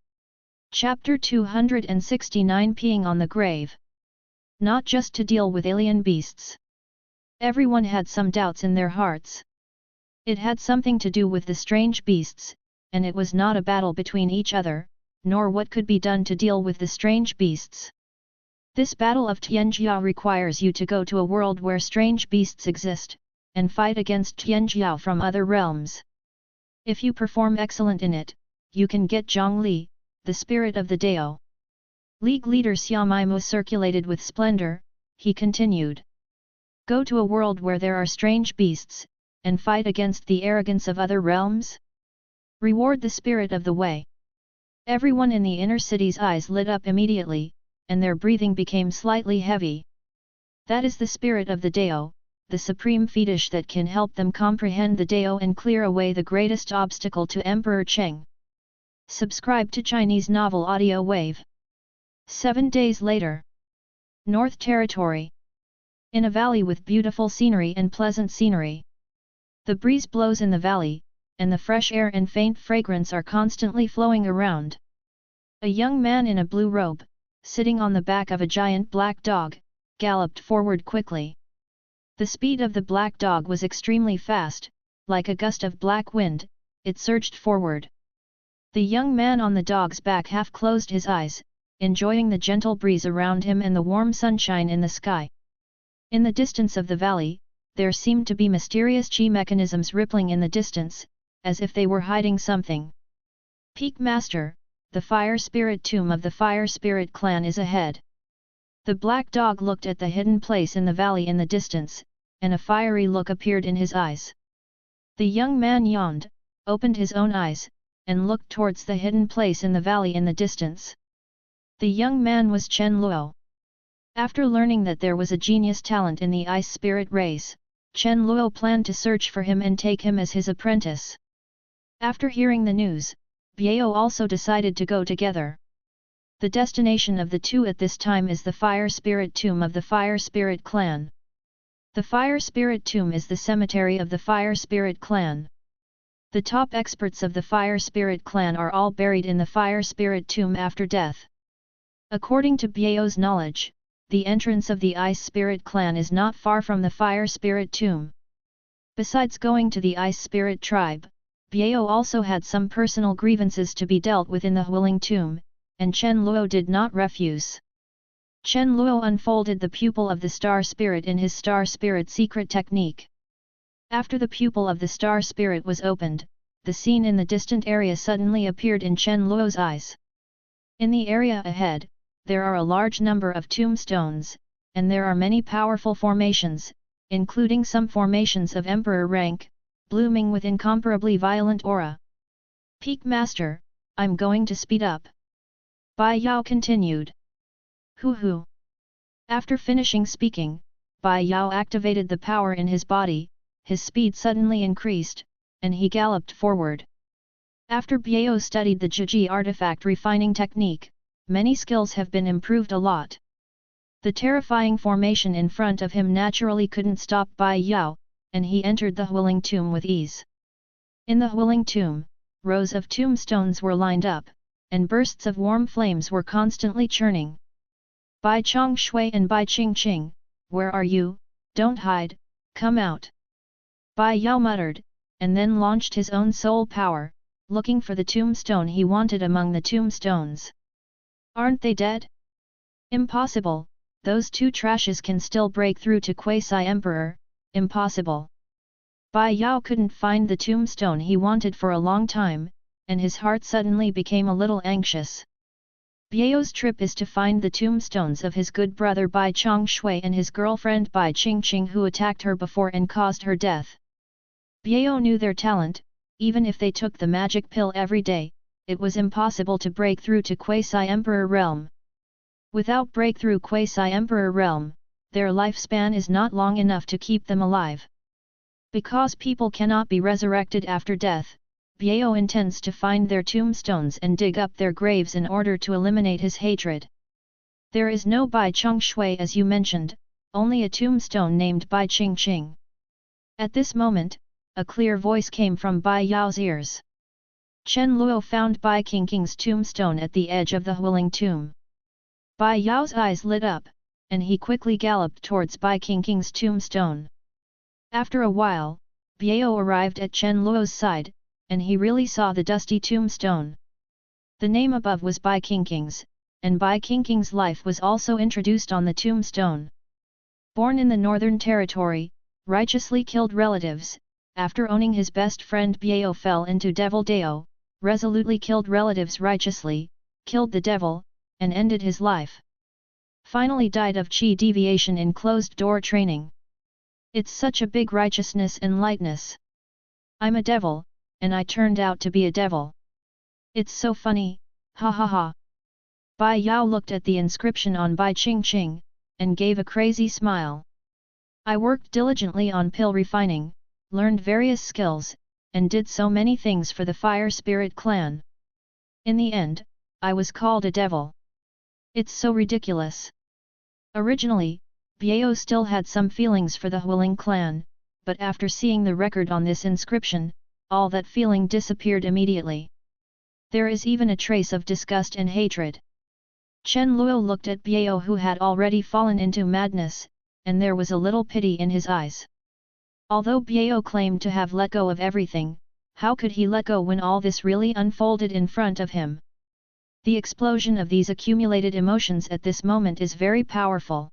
Speaker 1: Chapter 269 Peeing on the Grave. Not just to deal with alien beasts. Everyone had some doubts in their hearts. It had something to do with the strange beasts, and it was not a battle between each other, nor what could be done to deal with the strange beasts. This battle of Tianjiao requires you to go to a world where strange beasts exist, and fight against Tianjiao from other realms. If you perform excellent in it, you can get Zhongli, the spirit of the Dao. League leader Xiaomaimo circulated with splendor, he continued. Go to a world where there are strange beasts, and fight against the arrogance of other realms? Reward the spirit of the way. Everyone in the inner city's eyes lit up immediately, and their breathing became slightly heavy. That is the spirit of the Dao, the supreme fetish that can help them comprehend the Dao and clear away the greatest obstacle to Emperor Cheng. Subscribe to Chinese Novel Audio Wave. 7 days later. North Territory. In a valley with beautiful scenery and pleasant scenery. The breeze blows in the valley, and the fresh air and faint fragrance are constantly flowing around. A young man in a blue robe, sitting on the back of a giant black dog, galloped forward quickly. The speed of the black dog was extremely fast, like a gust of black wind, it surged forward. The young man on the dog's back half closed his eyes, enjoying the gentle breeze around him and the warm sunshine in the sky. In the distance of the valley, there seemed to be mysterious chi mechanisms rippling in the distance, as if they were hiding something. Peak Master, the fire spirit tomb of the fire spirit clan is ahead. The black dog looked at the hidden place in the valley in the distance, and a fiery look appeared in his eyes. The young man yawned, opened his own eyes, and looked towards the hidden place in the valley in the distance. The young man was Chen Luo. After learning that there was a genius talent in the ice spirit race, Chen Luo planned to search for him and take him as his apprentice. After hearing the news, Biao also decided to go together. The destination of the two at this time is the fire spirit tomb of the fire spirit clan. The fire spirit tomb is the cemetery of the fire spirit clan. The top experts of the fire spirit clan are all buried in the fire spirit tomb after death. According to Biao's knowledge, the entrance of the ice spirit clan is not far from the fire spirit tomb. Besides going to the ice spirit tribe, Biao also had some personal grievances to be dealt with in the Huiling tomb, and Chen Luo did not refuse. Chen Luo unfolded the pupil of the star spirit in his star spirit secret technique. After the pupil of the star spirit was opened, the scene in the distant area suddenly appeared in Chen Luo's eyes. In the area ahead, there are a large number of tombstones, and there are many powerful formations, including some formations of emperor rank, blooming with incomparably violent aura. Peak Master, I'm going to speed up. Bai Yao continued. Hoo. After finishing speaking, Bai Yao activated the power in his body, his speed suddenly increased, and he galloped forward. After Biao studied the Zhiji artifact refining technique, many skills have been improved a lot. The terrifying formation in front of him naturally couldn't stop Bai Yao, and he entered the Huiling tomb with ease. In the Huiling tomb, rows of tombstones were lined up, and bursts of warm flames were constantly churning. Bai Chong Shui and Bai Qing Qing, where are you? Don't hide, come out. Bai Yao muttered, and then launched his own soul power, looking for the tombstone he wanted among the tombstones. Aren't they dead? Impossible, those two trashes can still break through to Quasi-Emperor, impossible. Bai Yao couldn't find the tombstone he wanted for a long time, and his heart suddenly became a little anxious. Biao's trip is to find the tombstones of his good brother Bai Chong Shui and his girlfriend Bai Qing Qing who attacked her before and caused her death. Biao knew their talent, even if they took the magic pill every day, it was impossible to break through to Quasi-Emperor realm. Without breakthrough Quasi-Emperor realm, their lifespan is not long enough to keep them alive. Because people cannot be resurrected after death, Biao intends to find their tombstones and dig up their graves in order to eliminate his hatred. There is no Bai Chong Shui as you mentioned, only a tombstone named Bai Qing Qing. At this moment, a clear voice came from Bai Yao's ears. Chen Luo found Bai Qingqing's tombstone at the edge of the Huiling tomb. Bai Yao's eyes lit up, and he quickly galloped towards Bai Qingqing's tombstone. After a while, Biao arrived at Chen Luo's side, and he really saw the dusty tombstone. The name above was Bai Qingqing's, and Bai Qingqing's life was also introduced on the tombstone. Born in the Northern Territory, righteously killed relatives, after owning his best friend Biao fell into Devil Dao, resolutely killed relatives righteously, killed the devil, and ended his life. Finally died of chi deviation in closed-door training. It's such a big righteousness and lightness. I'm a devil, and I turned out to be a devil. It's so funny, ha ha ha. Bai Yao looked at the inscription on Bai Qingqing, and gave a crazy smile. I worked diligently on pill refining, learned various skills, and did so many things for the Fire Spirit clan. In the end, I was called a devil. It's so ridiculous. Originally, Biao still had some feelings for the Huiling clan, but after seeing the record on this inscription, all that feeling disappeared immediately. There is even a trace of disgust and hatred. Chen Luo looked at Biao, who had already fallen into madness, and there was a little pity in his eyes. Although Biao claimed to have let go of everything, how could he let go when all this really unfolded in front of him? The explosion of these accumulated emotions at this moment is very powerful.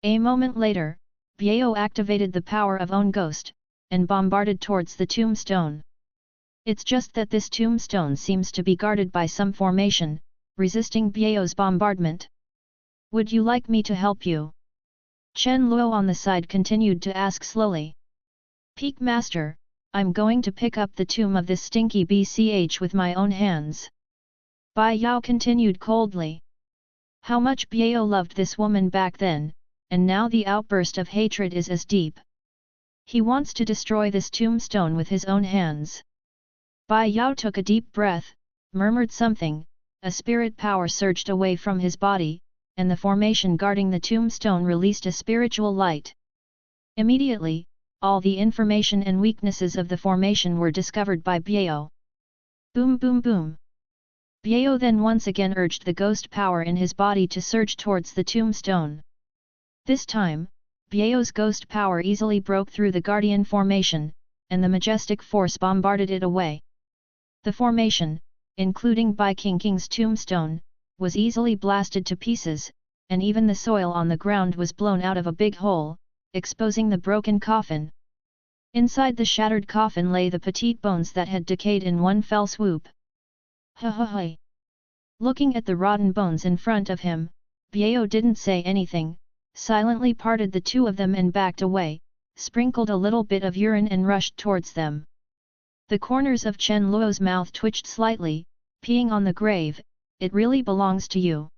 Speaker 1: A moment later, Biao activated the power of Own Ghost, and bombarded towards the tombstone. It's just that this tombstone seems to be guarded by some formation, resisting Biao's bombardment. Would you like me to help you? Chen Luo on the side continued to ask slowly. Peak Master, I'm going to pick up the tomb of this stinky BCH with my own hands. Bai Yao continued coldly. How much Biao loved this woman back then, and now the outburst of hatred is as deep. He wants to destroy this tombstone with his own hands. Bai Yao took a deep breath, murmured something, a spirit power surged away from his body, and the formation guarding the tombstone released a spiritual light. Immediately, all the information and weaknesses of the formation were discovered by Biao. Boom boom boom. Biao then once again urged the ghost power in his body to surge towards the tombstone. This time, Biao's ghost power easily broke through the guardian formation, and the majestic force bombarded it away. The formation, including Bai Qingqing's tombstone, was easily blasted to pieces, and even the soil on the ground was blown out of a big hole, exposing the broken coffin. Inside the shattered coffin lay the petite bones that had decayed in one fell swoop. Ha ha ha! Looking at the rotten bones in front of him, Biao didn't say anything, silently parted the two of them and backed away, sprinkled a little bit of urine and rushed towards them. The corners of Chen Luo's mouth twitched slightly, peeing on the grave, it really belongs to you.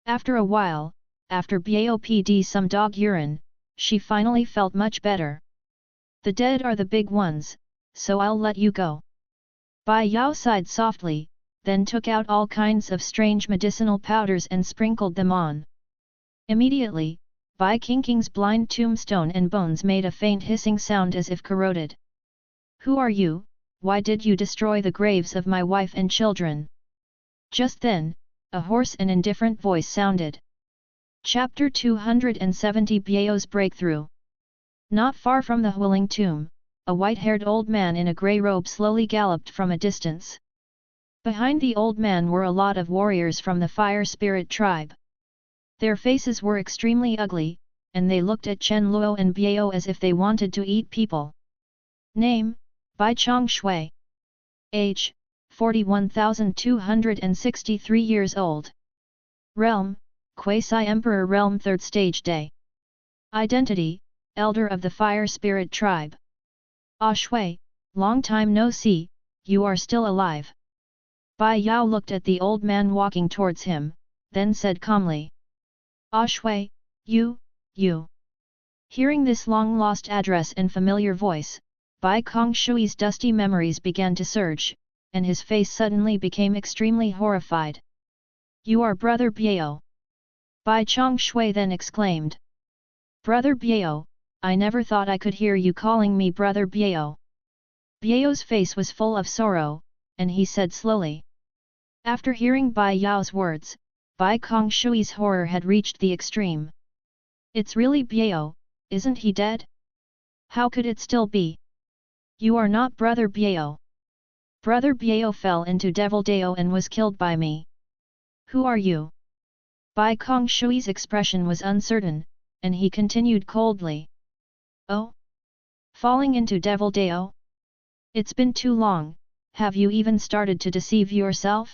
Speaker 1: After a while, after Biao peed some dog urine, she finally felt much better. The dead are the big ones, so I'll let you go. Bai Yao sighed softly, then took out all kinds of strange medicinal powders and sprinkled them on. Immediately, Bai Qingqing's blind tombstone and bones made a faint hissing sound as if corroded. Who are you? Why did you destroy the graves of my wife and children? Just then, a hoarse and indifferent voice sounded. Chapter 270 Biao's Breakthrough. Not far from the Huiling tomb, a white-haired old man in a grey robe slowly galloped from a distance. Behind the old man were a lot of warriors from the Fire Spirit tribe. Their faces were extremely ugly, and they looked at Chen Luo and Biao as if they wanted to eat people. Name: Bai Chong Shui. Age: 41,263 years old. Realm: Quasi-Emperor Realm 3rd Stage Day. Identity: Elder of the Fire Spirit Tribe. Ah Shui, long time no see, you are still alive. Bai Yao looked at the old man walking towards him, then said calmly. Ah Shui, you. Hearing this long-lost address and familiar voice, Bai Kong Shui's dusty memories began to surge, and his face suddenly became extremely horrified. You are Brother Biao. Bai Chong Shui then exclaimed. Brother Biao, I never thought I could hear you calling me Brother Biao. Biao's face was full of sorrow, and he said slowly. After hearing Bai Yao's words, Bai Kongshui's horror had reached the extreme. It's really Biao, isn't he dead? How could it still be? You are not Brother Biao. Brother Biao fell into Devil Dao and was killed by me. Who are you? Bai Kongshui's expression was uncertain, and he continued coldly. Oh? Falling into Devil Dao? It's been too long, have you even started to deceive yourself?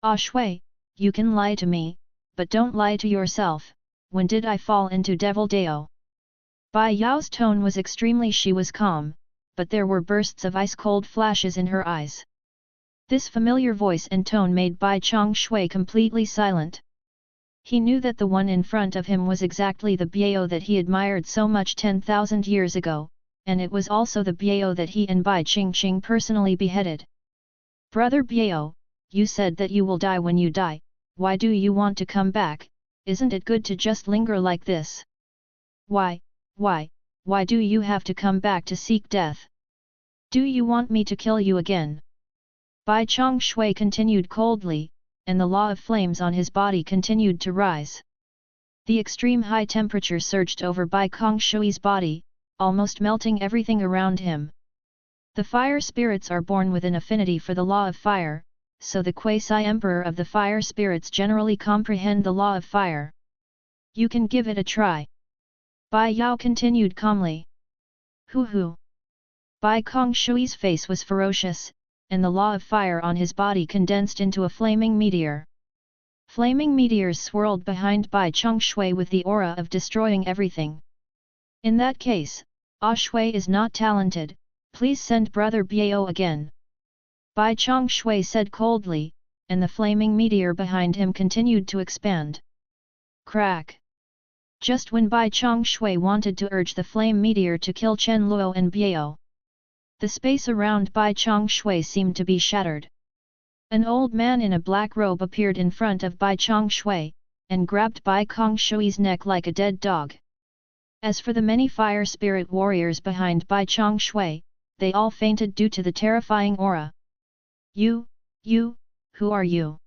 Speaker 1: Ah Shui, you can lie to me, but don't lie to yourself. When did I fall into Devil Dao? Bai Yao's tone was extremely. She was calm, but there were bursts of ice-cold flashes in her eyes. This familiar voice and tone made Bai Kongshui completely silent. He knew that the one in front of him was exactly the Biao that he admired so much 10,000 years ago, and it was also the Biao that he and Bai Qingqing personally beheaded. Brother Biao, you said that you will die when you die, why do you want to come back? Isn't it good to just linger like this? Why do you have to come back to seek death? Do you want me to kill you again? Bai Kongshui continued coldly, and the law of flames on his body continued to rise. The extreme high temperature surged over Bai Kongshui's body, almost melting everything around him. The fire spirits are born with an affinity for the law of fire, so the quasi-emperor of the fire spirits generally comprehend the law of fire. You can give it a try. Bai Yao continued calmly. Hoo. Bai Kongshui's face was ferocious, and the law of fire on his body condensed into a flaming meteor. Flaming meteors swirled behind Bai Kongshui with the aura of destroying everything. In that case, Ah Shui is not talented, please send Brother Biao again. Bai Kongshui said coldly, and the flaming meteor behind him continued to expand. Crack! Just when Bai Kongshui wanted to urge the flame meteor to kill Chen Luo and Biao, the space around Bai Kongshui seemed to be shattered. An old man in a black robe appeared in front of Bai Kongshui, and grabbed Bai Kongshui's neck like a dead dog. As for the many fire spirit warriors behind Bai Kongshui, they all fainted due to the terrifying aura. You, who are you?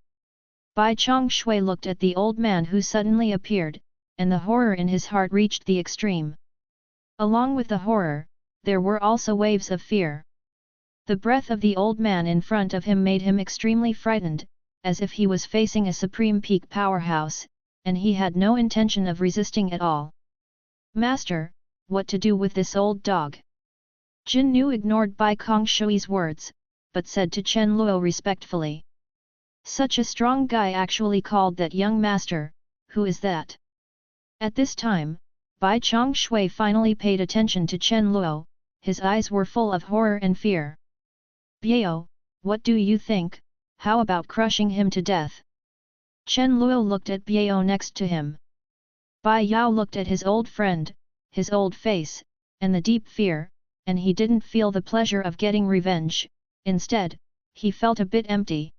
Speaker 1: Bai Kongshui looked at the old man who suddenly appeared, and the horror in his heart reached the extreme. Along with the horror, there were also waves of fear. The breath of the old man in front of him made him extremely frightened, as if he was facing a supreme peak powerhouse, and he had no intention of resisting at all. Master, what to do with this old dog? Jin Nu ignored Bai Kongshui's words, but said to Chen Luo respectfully. Such a strong guy actually called that young master, who is that? At this time, Bai Kongshui finally paid attention to Chen Luo, his eyes were full of horror and fear. Biao, what do you think, how about crushing him to death? Chen Luo looked at Biao next to him. Bai Yao looked at his old friend, his old face, and the deep fear, and he didn't feel the pleasure of getting revenge, instead, he felt a bit empty.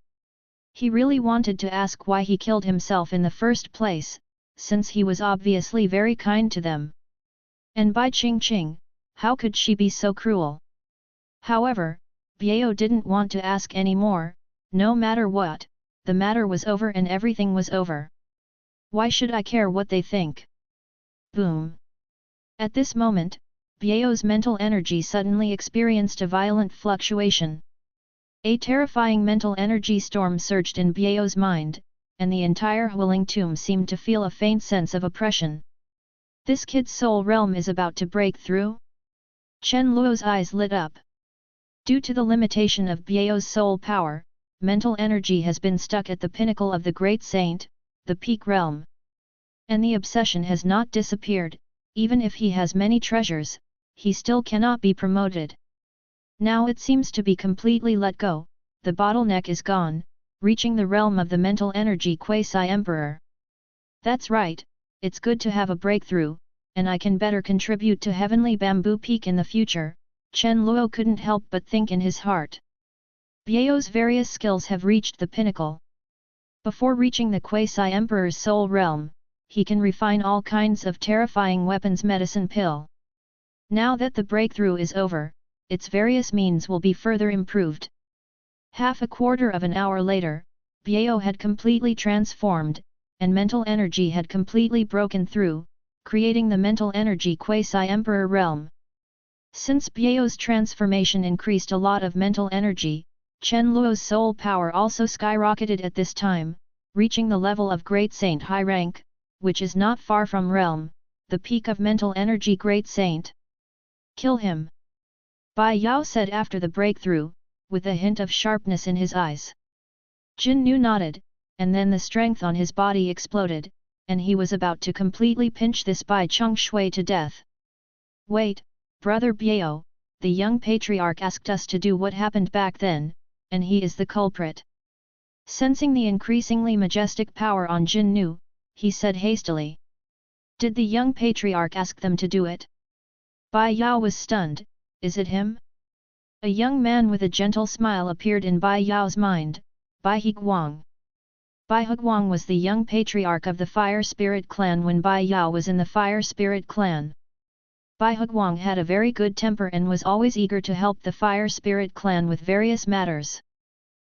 Speaker 1: He really wanted to ask why he killed himself in the first place, since he was obviously very kind to them. And Bai Qingqing, how could she be so cruel? However, Biao didn't want to ask any more. No matter what, the matter was over and everything was over. Why should I care what they think? Boom! At this moment, Biao's mental energy suddenly experienced a violent fluctuation. A terrifying mental energy storm surged in Biao's mind, and the entire Huiling tomb seemed to feel a faint sense of oppression. This kid's soul realm is about to break through? Chen Luo's eyes lit up. Due to the limitation of Biao's soul power, mental energy has been stuck at the pinnacle of the Great Saint, the peak realm. And the obsession has not disappeared, even if he has many treasures, he still cannot be promoted. Now it seems to be completely let go, the bottleneck is gone, reaching the realm of the mental energy quasi-emperor. That's right, it's good to have a breakthrough, and I can better contribute to Heavenly Bamboo Peak in the future, Chen Luo couldn't help but think in his heart. Biao's various skills have reached the pinnacle. Before reaching the quasi-emperor's soul realm, he can refine all kinds of terrifying weapons medicine pill. Now that the breakthrough is over, its various means will be further improved. Half a quarter of an hour later, Biao had completely transformed, and mental energy had completely broken through, creating the mental energy quasi-emperor realm. Since Biao's transformation increased a lot of mental energy, Chen Luo's soul power also skyrocketed at this time, reaching the level of Great Saint high rank, which is not far from realm, the peak of mental energy Great Saint. Kill him! Bai Yao said after the breakthrough, with a hint of sharpness in his eyes. Jin Nu nodded, and then the strength on his body exploded, and he was about to completely pinch this Bai Cheng Shui to death. Wait, Brother Biao, the young patriarch asked us to do what happened back then, and he is the culprit. Sensing the increasingly majestic power on Jin Nu, he said hastily. Did the young patriarch ask them to do it? Bai Yao was stunned. Is it him? A young man with a gentle smile appeared in Bai Yao's mind, Bai Higuang. Bai Higuang was the young patriarch of the Fire Spirit clan when Bai Yao was in the Fire Spirit clan. Bai Higuang had a very good temper and was always eager to help the Fire Spirit clan with various matters.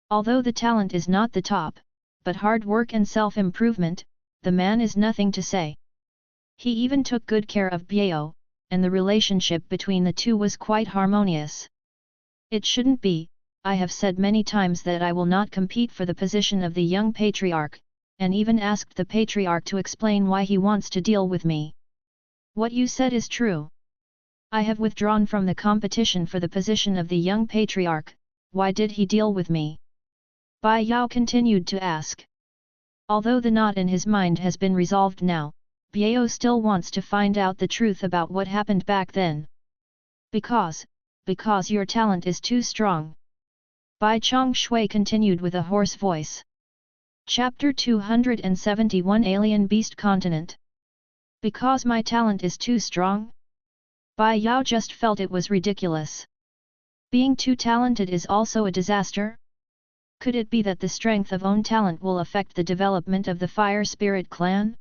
Speaker 1: Although the talent is not the top, but hard work and self-improvement, the man is nothing to say. He even took good care of Biao, and the relationship between the two was quite harmonious. It shouldn't be, I have said many times that I will not compete for the position of the young patriarch, and even asked the patriarch to explain why he wants to deal with me. What you said is true. I have withdrawn from the competition for the position of the young patriarch. Why did he deal with me? Bai Yao continued to ask. Although the knot in his mind has been resolved now, Biao still wants to find out the truth about what happened back then. Because your talent is too strong. Bai Cheng Shui continued with a hoarse voice. Chapter 271 Alien Beast Continent. Because my talent is too strong? Bai Yao just felt it was ridiculous. Being too talented is also a disaster? Could it be that the strength of own talent will affect the development of the Fire Spirit clan?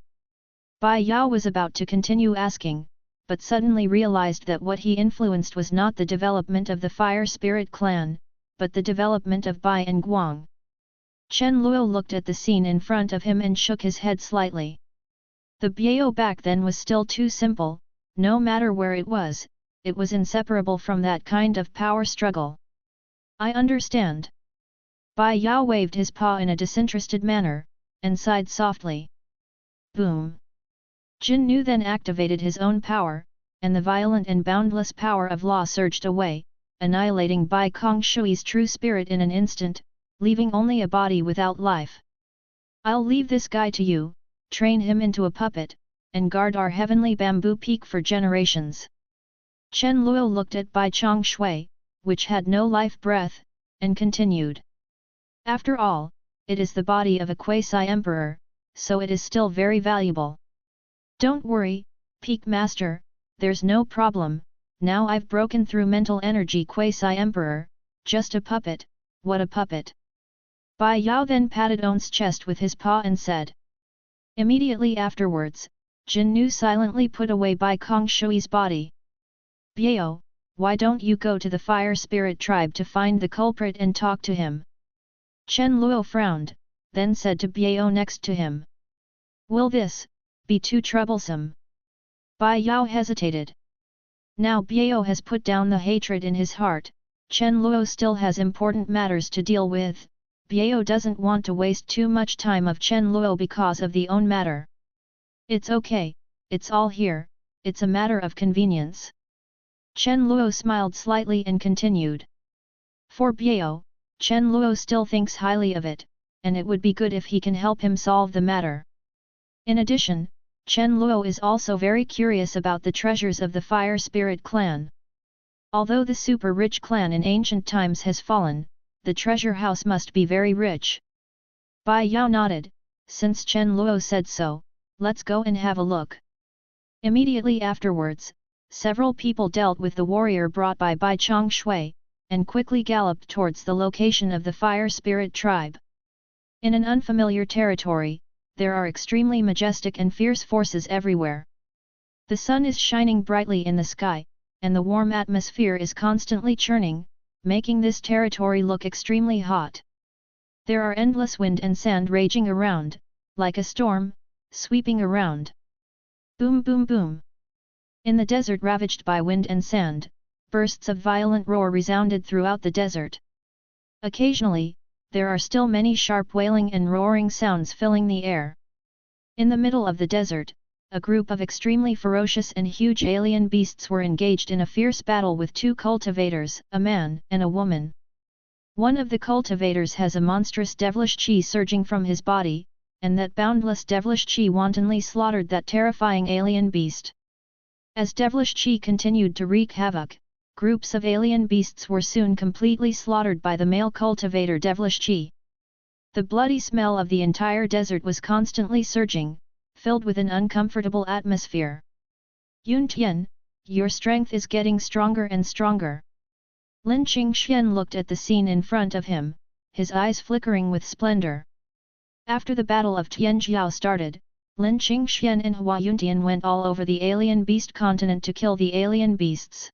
Speaker 1: Bai Yao was about to continue asking, but suddenly realized that what he influenced was not the development of the Fire Spirit clan, but the development of Bai and Guang. Chen Luo looked at the scene in front of him and shook his head slightly. The Biao back then was still too simple, no matter where it was inseparable from that kind of power struggle. I understand. Bai Yao waved his paw in a disinterested manner, and sighed softly. Boom! Jin Nu then activated his own power, and the violent and boundless power of law surged away, annihilating Bai Kong Shui's true spirit in an instant, leaving only a body without life. I'll leave this guy to you, train him into a puppet, and guard our heavenly bamboo peak for generations. Chen Luo looked at Bai Cheng Shui, which had no life breath, and continued. After all, it is the body of a quasi-emperor, so it is still very valuable. Don't worry, Peak Master, there's no problem. Now I've broken through mental energy quasi-emperor, just a puppet, what a puppet. Bai Yao then patted On's chest with his paw and said. Immediately afterwards, Jin Nu silently put away Bai Kong Shui's body. Biao, why don't you go to the Fire Spirit tribe to find the culprit and talk to him? Chen Luo frowned, then said to Biao next to him. Will this be too troublesome? Bai Yao hesitated. Now Biao has put down the hatred in his heart, Chen Luo still has important matters to deal with. Biao doesn't want to waste too much time of Chen Luo because of the own matter. It's okay, it's all here, it's a matter of convenience. Chen Luo smiled slightly and continued. For Biao, Chen Luo still thinks highly of it, and it would be good if he can help him solve the matter. In addition, Chen Luo is also very curious about the treasures of the Fire Spirit clan. Although the super-rich clan in ancient times has fallen, the treasure house must be very rich. Bai Yao nodded, since Chen Luo said so, let's go and have a look. Immediately afterwards, several people dealt with the warrior brought by Bai Cheng Shui, and quickly galloped towards the location of the Fire Spirit tribe. In an unfamiliar territory, there are extremely majestic and fierce forces everywhere. The sun is shining brightly in the sky, and the warm atmosphere is constantly churning, making this territory look extremely hot. There are endless wind and sand raging around, like a storm, sweeping around. Boom boom boom. In the desert ravaged by wind and sand, bursts of violent roar resounded throughout the desert. Occasionally, there are still many sharp wailing and roaring sounds filling the air. In the middle of the desert, a group of extremely ferocious and huge alien beasts were engaged in a fierce battle with two cultivators, a man and a woman. One of the cultivators has a monstrous devilish chi surging from his body, and that boundless devilish chi wantonly slaughtered that terrifying alien beast. As devilish chi continued to wreak havoc, groups of alien beasts were soon completely slaughtered by the male cultivator devilish chi. The bloody smell of the entire desert was constantly surging, filled with an uncomfortable atmosphere. Yun Tian, your strength is getting stronger and stronger. Lin Qingxian looked at the scene in front of him, his eyes flickering with splendor. After the Battle of Tianjiao started, Lin Qingxian and Hua Yuntian went all over the alien beast continent to kill the alien beasts.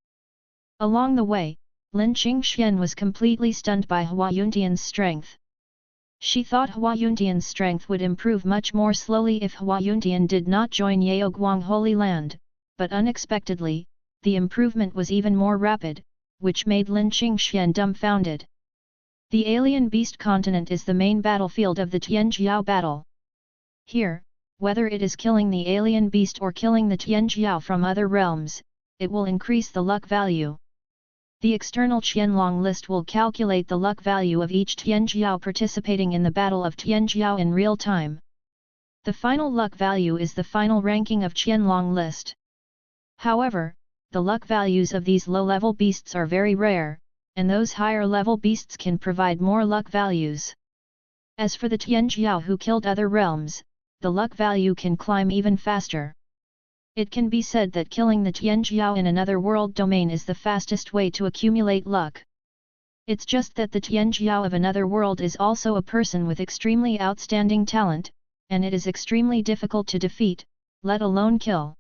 Speaker 1: Along the way, Lin Qingxian was completely stunned by Hua Yuntian's strength. She thought Hua Yuntian's strength would improve much more slowly if Hua Yuntian did not join Yaoguang Holy Land, but unexpectedly, the improvement was even more rapid, which made Lin Qingxian dumbfounded. The alien beast continent is the main battlefield of the Tianjiao battle. Here, whether it is killing the alien beast or killing the Tianjiao from other realms, it will increase the luck value. The external Qianlong list will calculate the luck value of each Tianjiao participating in the Battle of Tianjiao in real time. The final luck value is the final ranking of Qianlong list. However, the luck values of these low-level beasts are very rare, and those higher-level beasts can provide more luck values. As for the Tianjiao who killed other realms, the luck value can climb even faster. It can be said that killing the Tianjiao in another world domain is the fastest way to accumulate luck. It's just that the Tianjiao of another world is also a person with extremely outstanding talent, and it is extremely difficult to defeat, let alone kill.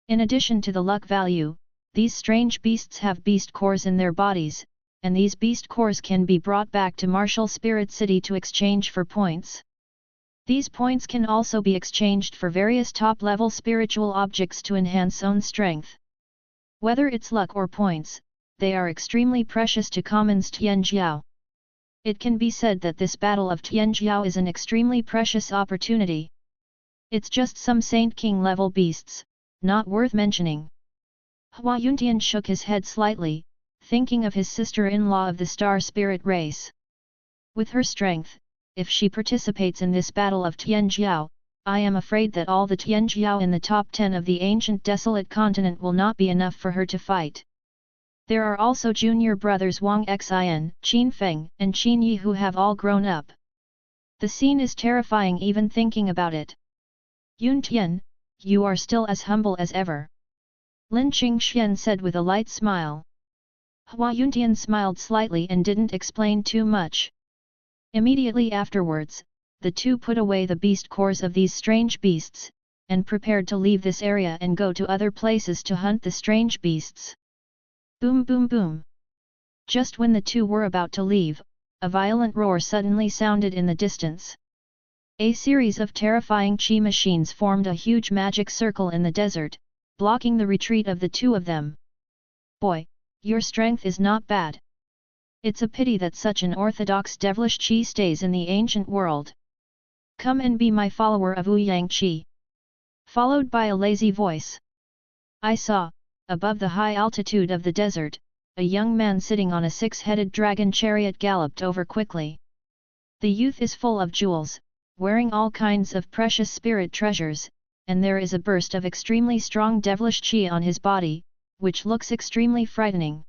Speaker 1: In addition to the luck value, these strange beasts have beast cores in their bodies, and these beast cores can be brought back to Martial Spirit City to exchange for points. These points can also be exchanged for various top-level spiritual objects to enhance own strength. Whether it's luck or points, they are extremely precious to commons Tianjiao. It can be said that this Battle of Tianjiao is an extremely precious opportunity. It's just some Saint King level beasts, not worth mentioning. Hua Yuntian shook his head slightly, thinking of his sister-in-law of the Star Spirit race. With her strength, if she participates in this Battle of Tianjiao, I am afraid that all the Tianjiao in the top 10 of the Ancient Desolate Continent will not be enough for her to fight. There are also junior brothers Wang Xin, Qin Feng, and Qin Yi who have all grown up. The scene is terrifying even thinking about it. Yun Tian, you are still as humble as ever. Lin Qingxian said with a light smile. Hua Yuntian smiled slightly and didn't explain too much. Immediately afterwards, the two put away the beast cores of these strange beasts, and prepared to leave this area and go to other places to hunt the strange beasts. Boom boom boom. Just when the two were about to leave, a violent roar suddenly sounded in the distance. A series of terrifying chi machines formed a huge magic circle in the desert, blocking the retreat of the two of them. Boy, your strength is not bad. It's a pity that such an orthodox devilish chi stays in the ancient world. Come and be my follower of Ouyang Chi. Followed by a lazy voice. I saw, above the high altitude of the desert, a young man sitting on a six-headed dragon chariot galloped over quickly. The youth is full of jewels, wearing all kinds of precious spirit treasures, and there is a burst of extremely strong devilish chi on his body, which looks extremely frightening.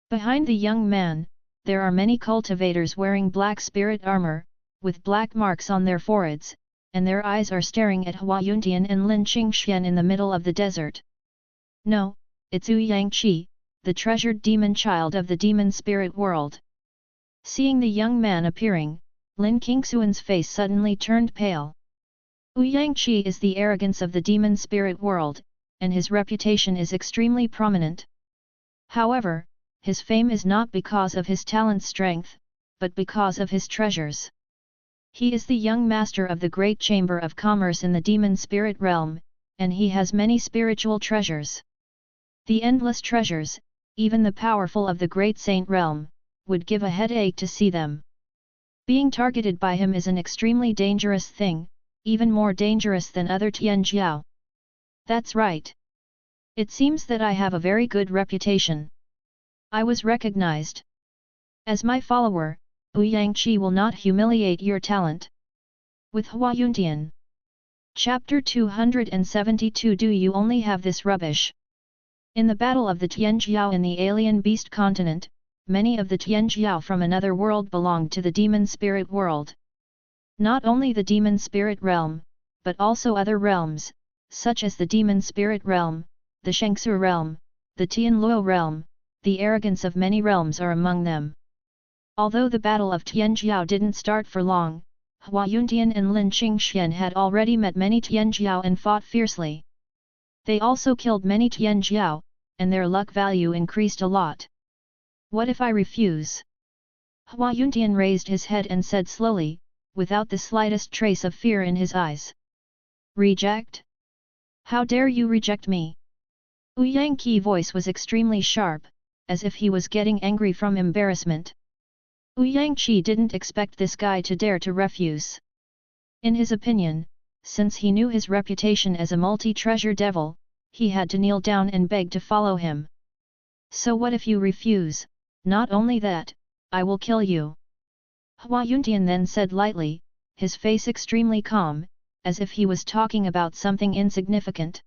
Speaker 1: Behind the young man, there are many cultivators wearing black spirit armor, with black marks on their foreheads, and their eyes are staring at Hua Yuntian and Lin Qingxian in the middle of the desert. No, it's Ouyang Chi, the treasured demon child of the demon spirit world. Seeing the young man appearing, Lin Qingxuan's face suddenly turned pale. Ouyang Chi is the arrogance of the demon spirit world, and his reputation is extremely prominent. However, his fame is not because of his talent strength, but because of his treasures. He is the young master of the Great Chamber of Commerce in the Demon Spirit Realm, and he has many spiritual treasures. The endless treasures, even the powerful of the Great Saint Realm, would give a headache to see them. Being targeted by him is an extremely dangerous thing, even more dangerous than other Tianjiao. That's right. It seems that I have a very good reputation. I was recognized. As my follower, Yangqi will not humiliate your talent. With Hua Yuntian. Chapter 272. Do you only have this rubbish? In the battle of the Tianjiao in the alien beast continent, many of the Tianjiao from another world belonged to the demon spirit world. Not only the demon spirit realm, but also other realms, such as the demon spirit realm, the Shengsu realm, the Chen Luo realm. The arrogance of many realms are among them. Although the battle of Tianjiao didn't start for long, Hua Yuntian and Lin Qingxian had already met many Tianjiao and fought fiercely. They also killed many Tianjiao, and their luck value increased a lot. What if I refuse? Hua Yuntian raised his head and said slowly, without the slightest trace of fear in his eyes. Reject? How dare you reject me? Yangqi's voice was extremely sharp, as if he was getting angry from embarrassment. Yangqi didn't expect this guy to dare to refuse. In his opinion, since he knew his reputation as a multi-treasure devil, he had to kneel down and beg to follow him. So what if you refuse? Not only that, I will kill you. Hua Yuntian then said lightly, his face extremely calm, as if he was talking about something insignificant.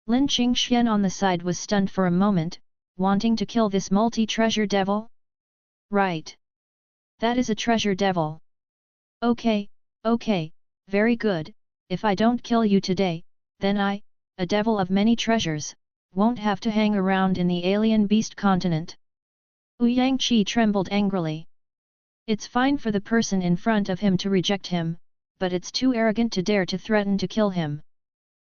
Speaker 1: Lin Qingxian on the side was stunned for a moment, wanting to kill this multi-treasure devil? Right. That is a treasure devil. Okay, very good, if I don't kill you today, then I, a devil of many treasures, won't have to hang around in the alien beast continent. Yangqi trembled angrily. It's fine for the person in front of him to reject him, but it's too arrogant to dare to threaten to kill him.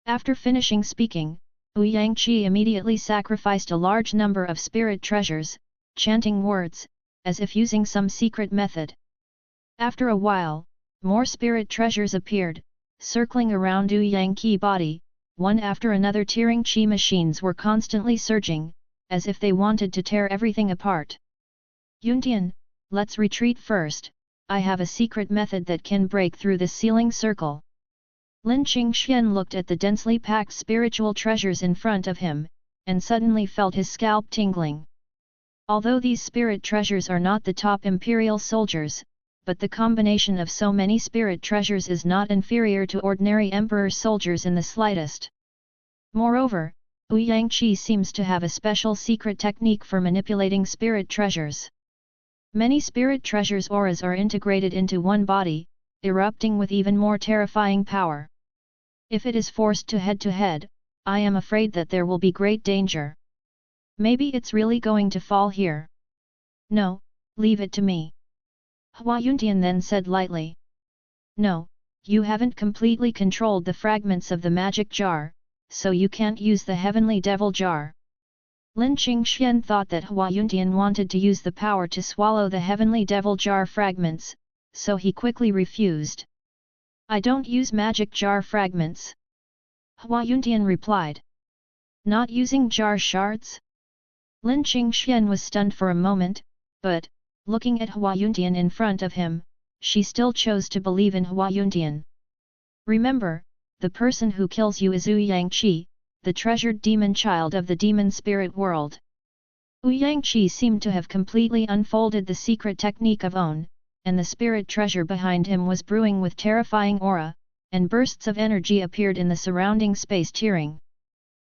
Speaker 1: After finishing speaking, Yangqi immediately sacrificed a large number of spirit treasures, chanting words, as if using some secret method. After a while, more spirit treasures appeared, circling around Yangqi's body, one after another. Tearing chi machines were constantly surging, as if they wanted to tear everything apart. Yuntian, let's retreat first, I have a secret method that can break through this sealing circle. Lin Qingxian looked at the densely packed spiritual treasures in front of him, and suddenly felt his scalp tingling. Although these spirit treasures are not the top imperial soldiers, but the combination of so many spirit treasures is not inferior to ordinary emperor soldiers in the slightest. Moreover, Yangqi seems to have a special secret technique for manipulating spirit treasures. Many spirit treasures' auras are integrated into one body, erupting with even more terrifying power. If it is forced to head, I am afraid that there will be great danger. Maybe it's really going to fall here. No, leave it to me. Hua Yuntian then said lightly. No, you haven't completely controlled the fragments of the magic jar, so you can't use the heavenly devil jar. Lin Qingxian thought that Hua Yuntian wanted to use the power to swallow the heavenly devil jar fragments, so he quickly refused. I don't use magic jar fragments. Hua Yuntian replied. Not using jar shards? Lin Qingxian was stunned for a moment, but, looking at Hua Yuntian in front of him, she still chose to believe in Hua Yuntian. Remember, the person who kills you is Yangqi, the treasured demon child of the demon spirit world. Yangqi seemed to have completely unfolded the secret technique of own, and the spirit treasure behind him was brewing with terrifying aura, and bursts of energy appeared in the surrounding space. Tearing.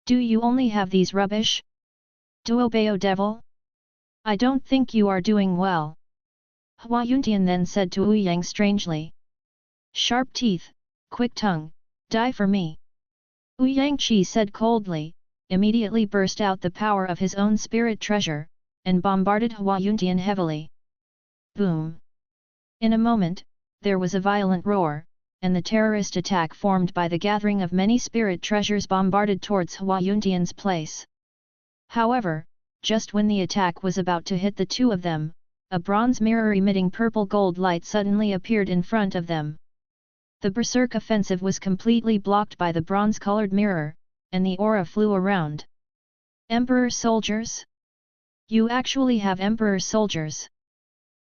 Speaker 1: Do you only have these rubbish? Duobao devil? I don't think you are doing well. Hua Yuntian then said to Yang strangely. Sharp teeth, quick tongue, die for me. Yangqi said coldly, immediately burst out the power of his own spirit treasure, and bombarded Hua Yuntian heavily. Boom! In a moment, there was a violent roar, and the terrorist attack formed by the gathering of many spirit treasures bombarded towards Hua Yuntian's place. However, Just when the attack was about to hit the two of them, a bronze mirror emitting purple-gold light suddenly appeared in front of them. The berserk offensive was completely blocked by the bronze-colored mirror, and the aura flew around. Emperor soldiers? You actually have Emperor soldiers?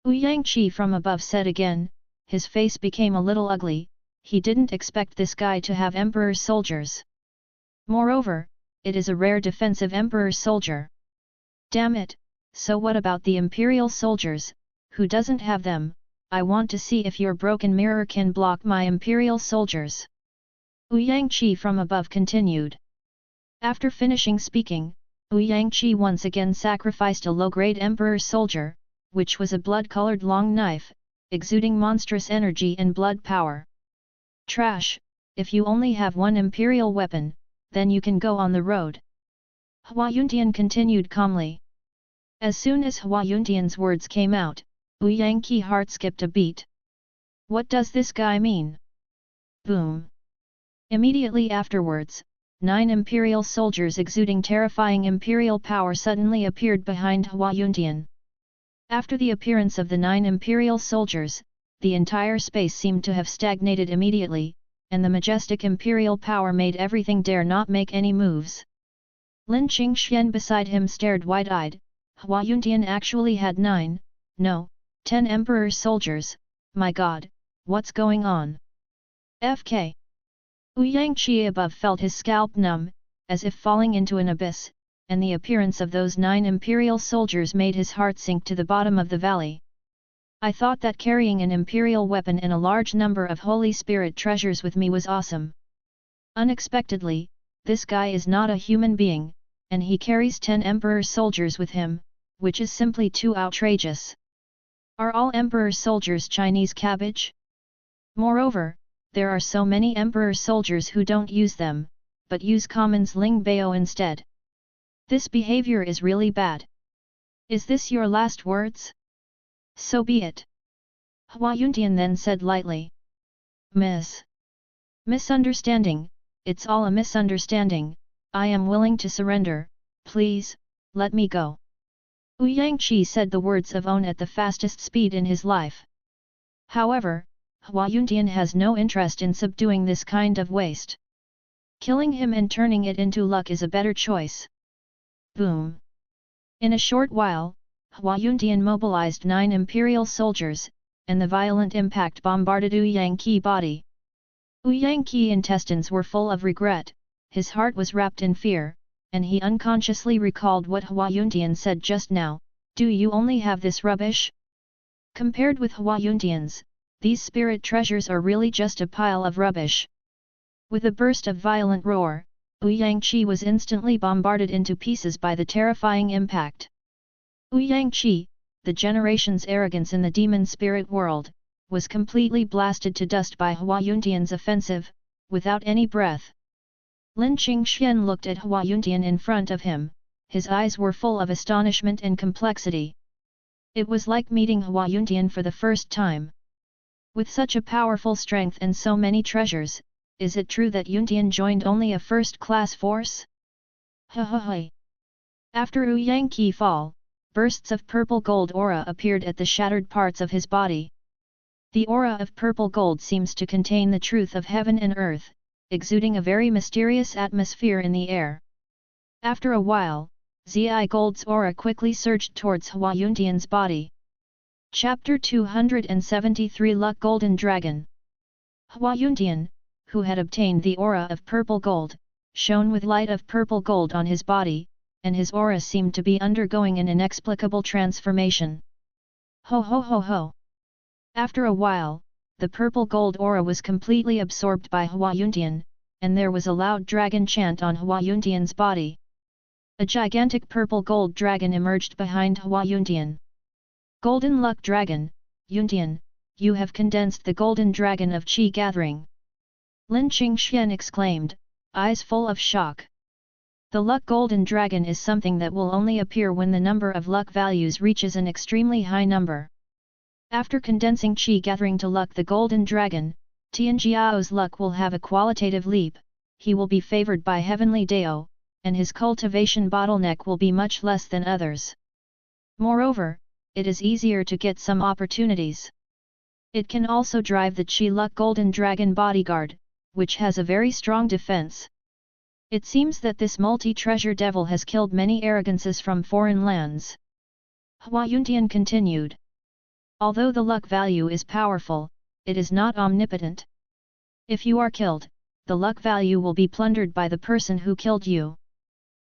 Speaker 1: Yang from above said again. His face became a little ugly. He didn't expect this guy to have Emperor soldiers. Moreover, it is a rare defensive Emperor soldier. Damn it, so what about the Imperial soldiers, who doesn't have them? I want to see if your broken mirror can block my Imperial soldiers. Yang from above continued. After finishing speaking, Yang once again sacrificed a low-grade Emperor soldier, which was a blood-colored long knife, exuding monstrous energy and blood power. Trash, if you only have one Imperial weapon, then you can go on the road. Hua Yuntian continued calmly. As soon as Hua Yuntian's words came out, Yang heart skipped a beat. What does this guy mean? Boom! Immediately afterwards, 9 Imperial soldiers exuding terrifying Imperial power suddenly appeared behind Hua Yuntian. After the appearance of the 9 Imperial soldiers, the entire space seemed to have stagnated immediately, and the majestic Imperial power made everything dare not make any moves. Lin Qingxian beside him stared wide-eyed. Hua Yuntian actually had 9, no, 10 Emperor soldiers. My god, what's going on? FK. Yang above felt his scalp numb, as if falling into an abyss, and the appearance of those 9 Imperial soldiers made his heart sink to the bottom of the valley. I thought that carrying an Imperial weapon and a large number of Holy Spirit treasures with me was awesome. Unexpectedly, this guy is not a human being, and he carries 10 Emperor soldiers with him, which is simply too outrageous. Are all Emperor soldiers Chinese cabbage? Moreover, there are so many Emperor soldiers who don't use them, but use commons Ling Bao instead. This behavior is really bad. Is this your last words? So be it. Hua Yuntian then said lightly. Misunderstanding, it's all a misunderstanding. I am willing to surrender, please, let me go. Yang said the words of own at the fastest speed in his life. However, Hua Yuntian has no interest in subduing this kind of waste. Killing him and turning it into luck is a better choice. Boom! In a short while, Hua Yuntian mobilized 9 Imperial soldiers, and the violent impact bombarded Yang body. Yang intestines were full of regret, his heart was wrapped in fear, and he unconsciously recalled what Hua Yuntian said just now. Do you only have this rubbish? Compared with Hua Yuntian's, these spirit treasures are really just a pile of rubbish. With a burst of violent roar, Yang was instantly bombarded into pieces by the terrifying impact. Yang, the generation's arrogance in the demon spirit world, was completely blasted to dust by Hua Yuntian's offensive, without any breath. Lin Qingxian looked at Hua Yuntian in front of him, his eyes were full of astonishment and complexity. It was like meeting Hua Yuntian for the first time. With such a powerful strength and so many treasures, is it true that Yuntian joined only a first-class force? After Yang fall, bursts of purple gold aura appeared at the shattered parts of his body. The aura of purple gold seems to contain the truth of heaven and earth, exuding a very mysterious atmosphere in the air. After a while, Zi Gold's aura quickly surged towards Hua Yuntian's body. Chapter 273 Luck Golden Dragon. Hua Yuntian, who had obtained the aura of purple gold, shone with light of purple gold on his body, and his aura seemed to be undergoing an inexplicable transformation. Ho ho ho ho! After a while, the purple gold aura was completely absorbed by Hua Yuntian, and there was a loud dragon chant on Hua Yuntian's body. A gigantic purple gold dragon emerged behind Hua Yuntian. Golden Luck Dragon, Yuntian, you have condensed the golden dragon of Qi Gathering. Lin Qingxian exclaimed, eyes full of shock. The Luck Golden Dragon is something that will only appear when the number of luck values reaches an extremely high number. After condensing Qi Gathering to Luck the Golden Dragon, Tianjiao's luck will have a qualitative leap, he will be favored by Heavenly Dao, and his cultivation bottleneck will be much less than others. Moreover, it is easier to get some opportunities. It can also drive the Chi Luck Golden Dragon bodyguard, which has a very strong defense. It seems that this multi-treasure devil has killed many arrogances from foreign lands. Hua Yuntian continued. Although the luck value is powerful, it is not omnipotent. If you are killed, the luck value will be plundered by the person who killed you.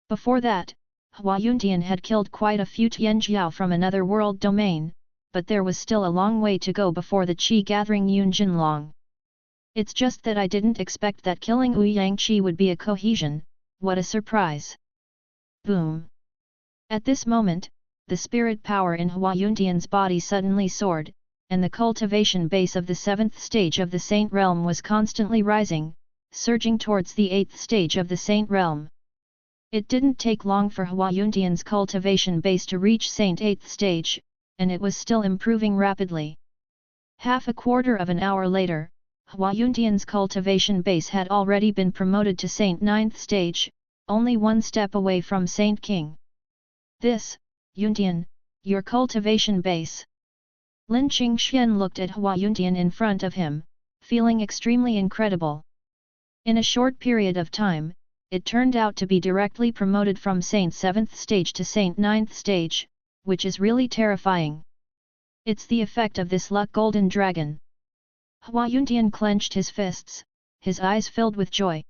Speaker 1: Before that, Hua Yuntian had killed quite a few Tianjiao from another world domain, but there was still a long way to go before the Qi gathering Yun Jinlong. It's just that I didn't expect that killing Ouyang Qi would be a cohesion. What a surprise! Boom! At this moment, the spirit power in Hua Yuntian's body suddenly soared, and the cultivation base of the 7th stage of the Saint Realm was constantly rising, surging towards the 8th stage of the Saint Realm. It didn't take long for Hua Yuntian's cultivation base to reach Saint 8th stage, and it was still improving rapidly. Half a quarter of an hour later, Hua Yuntian's cultivation base had already been promoted to Saint 9th stage, only one step away from Saint King. This, Yuntian, your cultivation base. Lin Qingxian looked at Hua Yuntian in front of him, feeling extremely incredible. In a short period of time, it turned out to be directly promoted from Saint 7th stage to Saint 9th stage, which is really terrifying. It's the effect of this luck golden dragon. Hua Yuntian clenched his fists, his eyes filled with joy.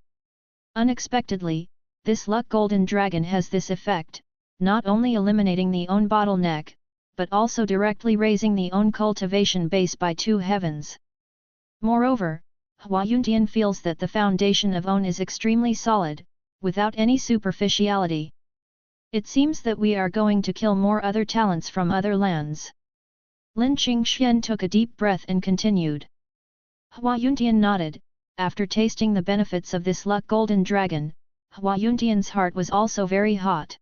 Speaker 1: Unexpectedly, this luck golden dragon has this effect, not only eliminating the own bottleneck, but also directly raising the own cultivation base by 2 heavens. Moreover, Hua Yuntian feels that the foundation of own is extremely solid, without any superficiality. It seems that we are going to kill more other talents from other lands. Lin Qingxian took a deep breath and continued. Hua Yuntian nodded. After tasting the benefits of this luck golden dragon, Hua Yuntian's heart was also very hot.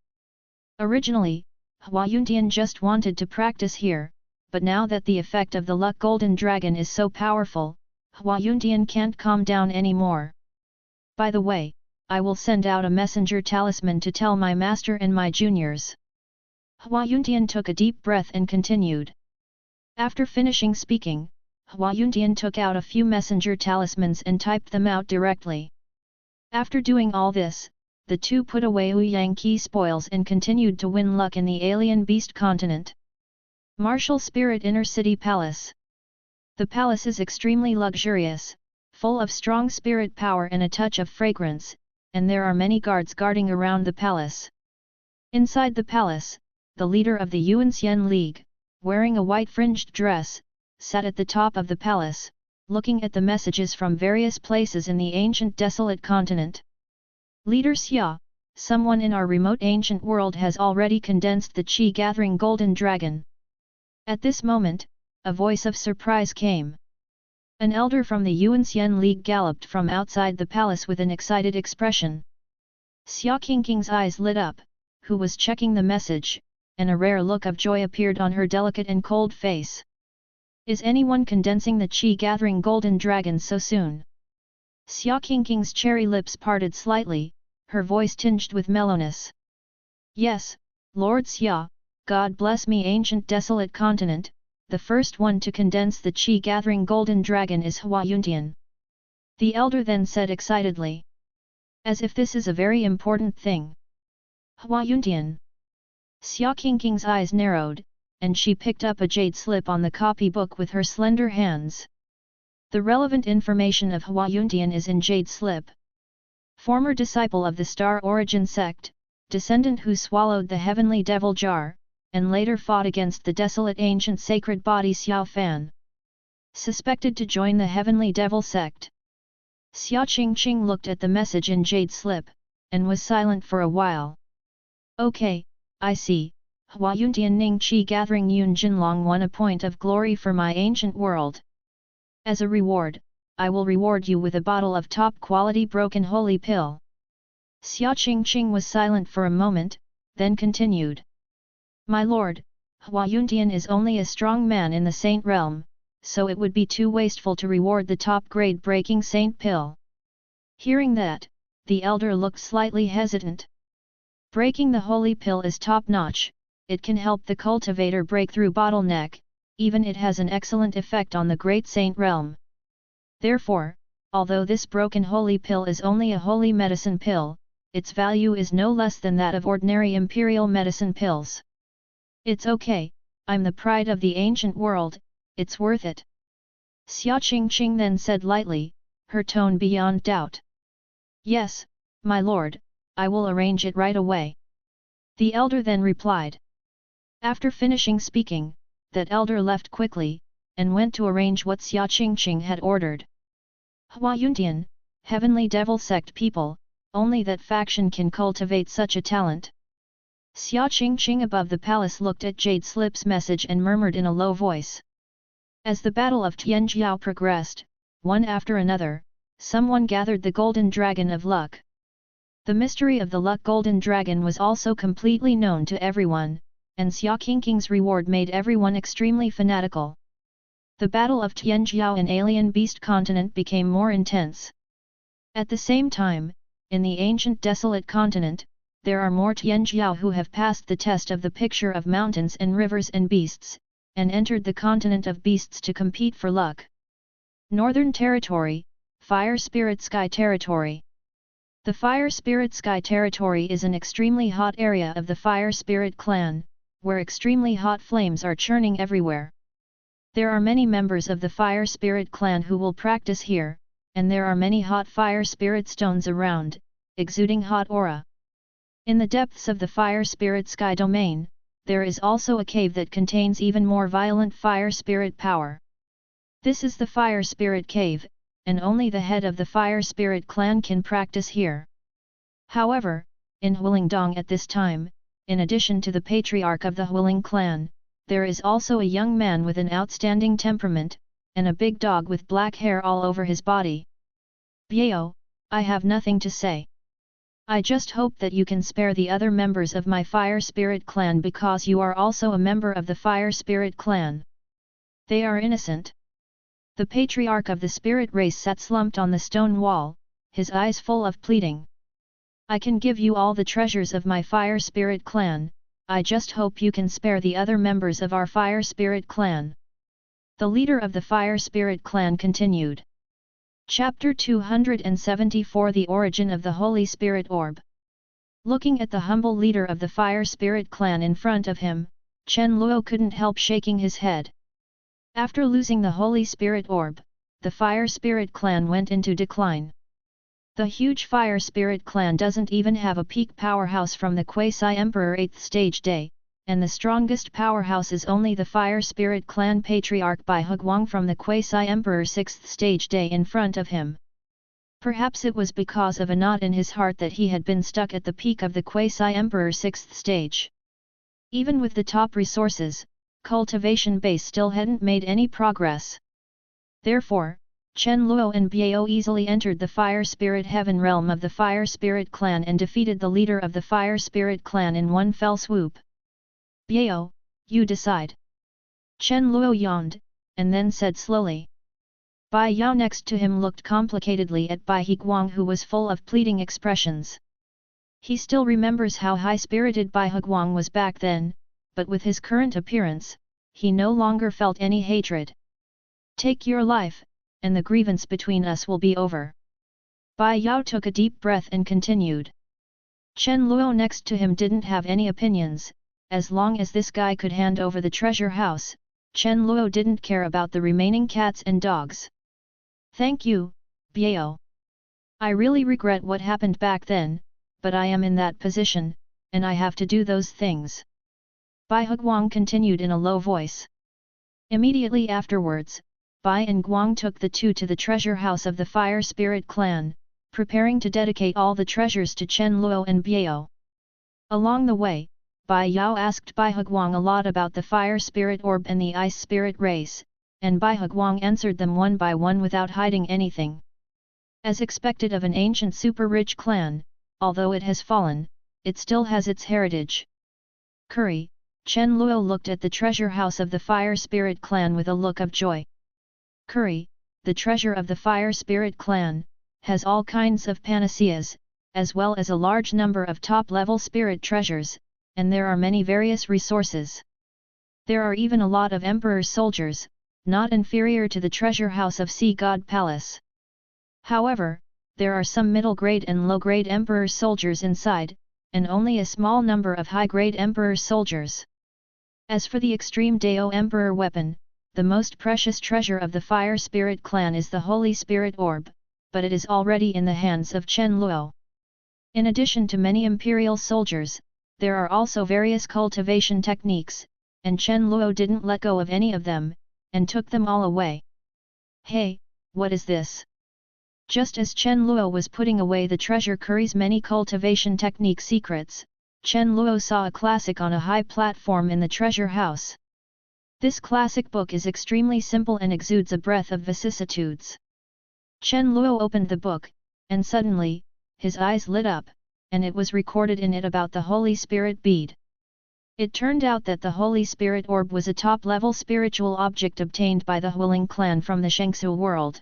Speaker 1: Originally, Hua Yuntian just wanted to practice here, but now that the effect of the luck golden dragon is so powerful, Hua Yuntian can't calm down anymore. By the way, I will send out a messenger talisman to tell my master and my juniors. Hua Yuntian took a deep breath and continued. After finishing speaking, Hua Yuntian took out a few messenger talismans and typed them out directly. After doing all this, the two put away Ouyang Qi spoils and continued to win luck in the alien beast continent. Martial Spirit Inner City Palace. The palace is extremely luxurious, full of strong spirit power and a touch of fragrance, and there are many guards guarding around the palace. Inside the palace, the leader of the Yuanxian League, wearing a white fringed dress, sat at the top of the palace, looking at the messages from various places in the Ancient Desolate Continent. Leader Xia, someone in our remote ancient world has already condensed the Qi gathering golden dragon. At this moment, a voice of surprise came. An elder from the Yuanxian League galloped from outside the palace with an excited expression. Xia Qingqing's eyes lit up, who was checking the message, and a rare look of joy appeared on her delicate and cold face. Is anyone condensing the Qi gathering golden dragon so soon? Xia Qingqing's cherry lips parted slightly, her voice tinged with mellowness. Yes, Lord Xia, God bless me. Ancient Desolate Continent, the first one to condense the Qi gathering golden dragon is Hua Yuntian. The elder then said excitedly. As if this is a very important thing. Hua Yuntian. Xia Qingqing's eyes narrowed, and she picked up a jade slip on the copybook with her slender hands. The relevant information of Hua Yuntian is in jade slip. Former disciple of the Star Origin sect, descendant who swallowed the heavenly devil jar, and later fought against the desolate ancient sacred body Xiao Fan. Suspected to join the heavenly devil sect. Xia Qingqing looked at the message in jade slip, and was silent for a while. Okay, I see. Hua Yuntian Ning Qi gathering Yun Jinlong won a point of glory for my ancient world. As a reward, I will reward you with a bottle of top-quality broken holy pill. Xia Qingqing was silent for a moment, then continued. My lord, Hua Yuntian is only a strong man in the saint realm, so it would be too wasteful to reward the top-grade breaking saint pill. Hearing that, the elder looked slightly hesitant. Breaking the holy pill is top-notch, it can help the cultivator break through bottleneck, even it has an excellent effect on the Great Saint realm. Therefore, although this broken holy pill is only a holy medicine pill, its value is no less than that of ordinary imperial medicine pills. It's okay, I'm the pride of the ancient world, it's worth it. Xia Qingqing then said lightly, her tone beyond doubt. Yes, my lord, I will arrange it right away. The elder then replied. After finishing speaking, that elder left quickly, and went to arrange what Xia Qingqing had ordered. Hua Yuntian, Heavenly Devil Sect people, only that faction can cultivate such a talent. Xia Qingqing above the palace looked at Jade Slip's message and murmured in a low voice. As the battle of Tianjiao progressed, one after another, someone gathered the Golden Dragon of Luck. The mystery of the Luck Golden Dragon was also completely known to everyone, and Xia Qingqing's reward made everyone extremely fanatical. The battle of Tianjiao and Alien Beast Continent became more intense. At the same time, in the Ancient Desolate Continent, there are more Tianjiao who have passed the test of the picture of mountains and rivers and beasts, and entered the continent of beasts to compete for luck. Northern Territory, Fire Spirit Sky Territory. The Fire Spirit Sky Territory is an extremely hot area of the Fire Spirit clan, where extremely hot flames are churning everywhere. There are many members of the Fire Spirit clan who will practice here, and there are many hot Fire Spirit stones around, exuding hot aura. In the depths of the Fire Spirit Sky domain, there is also a cave that contains even more violent Fire Spirit power. This is the Fire Spirit Cave, and only the head of the Fire Spirit clan can practice here. However, in Huilingdong at this time, in addition to the patriarch of the Huiling clan, there is also a young man with an outstanding temperament, and a big dog with black hair all over his body. Biao, I have nothing to say. I just hope that you can spare the other members of my Fire Spirit clan because you are also a member of the Fire Spirit clan. They are innocent. The patriarch of the spirit race sat slumped on the stone wall, his eyes full of pleading. I can give you all the treasures of my Fire Spirit clan, I just hope you can spare the other members of our Fire Spirit clan. The leader of the Fire Spirit clan continued. Chapter 274 The Origin of the Holy Spirit Orb. Looking at the humble leader of the Fire Spirit clan in front of him, Chen Luo couldn't help shaking his head. After losing the Holy Spirit Orb, the Fire Spirit clan went into decline. The huge Fire Spirit clan doesn't even have a peak powerhouse from the Quasi Emperor 8th Stage Day, and the strongest powerhouse is only the Fire Spirit clan Patriarch Bai Huguang from the Quasi Emperor 6th Stage Day in front of him. Perhaps it was because of a knot in his heart that he had been stuck at the peak of the Quasi Emperor 6th Stage. Even with the top resources, Cultivation Base still hadn't made any progress. Therefore, Chen Luo and Biao easily entered the Fire Spirit Heaven realm of the Fire Spirit clan and defeated the leader of the Fire Spirit clan in one fell swoop. Biao, you decide. Chen Luo yawned, and then said slowly. Bai Yao next to him looked complicatedly at Bai Huguang who was full of pleading expressions. He still remembers how high-spirited Bai Huguang was back then, but with his current appearance, he no longer felt any hatred. Take your life, and the grievance between us will be over. Bai Yao took a deep breath and continued. Chen Luo next to him didn't have any opinions, as long as this guy could hand over the treasure house, Chen Luo didn't care about the remaining cats and dogs. Thank you, Biao. I really regret what happened back then, but I am in that position, and I have to do those things. Bai Huguang continued in a low voice. Immediately afterwards, Bai and Guang took the two to the treasure house of the Fire Spirit clan, preparing to dedicate all the treasures to Chen Luo and Biao. Along the way, Bai Yao asked Bai Huguang a lot about the Fire Spirit Orb and the Ice Spirit race, and Bai Huguang answered them one by one without hiding anything. As expected of an ancient super-rich clan, although it has fallen, it still has its heritage. Curry, Chen Luo looked at the treasure house of the Fire Spirit clan with a look of joy. Curry, the treasure of the Fire Spirit clan, has all kinds of panaceas, as well as a large number of top-level spirit treasures, and there are many various resources. There are even a lot of Emperor's soldiers, not inferior to the treasure house of Sea God Palace. However, there are some middle-grade and low-grade Emperor's soldiers inside, and only a small number of high-grade Emperor's soldiers. As for the Extreme Dao Emperor Weapon, the most precious treasure of the Fire Spirit clan is the Holy Spirit Orb, but it is already in the hands of Chen Luo. In addition to many imperial soldiers, there are also various cultivation techniques, and Chen Luo didn't let go of any of them, and took them all away. Hey, what is this? Just as Chen Luo was putting away the treasure curry's many cultivation technique secrets, Chen Luo saw a classic on a high platform in the treasure house. This classic book is extremely simple and exudes a breath of vicissitudes. Chen Luo opened the book, and suddenly, his eyes lit up, and it was recorded in it about the Holy Spirit bead. It turned out that the Holy Spirit Orb was a top-level spiritual object obtained by the Huiling clan from the Shengsu world.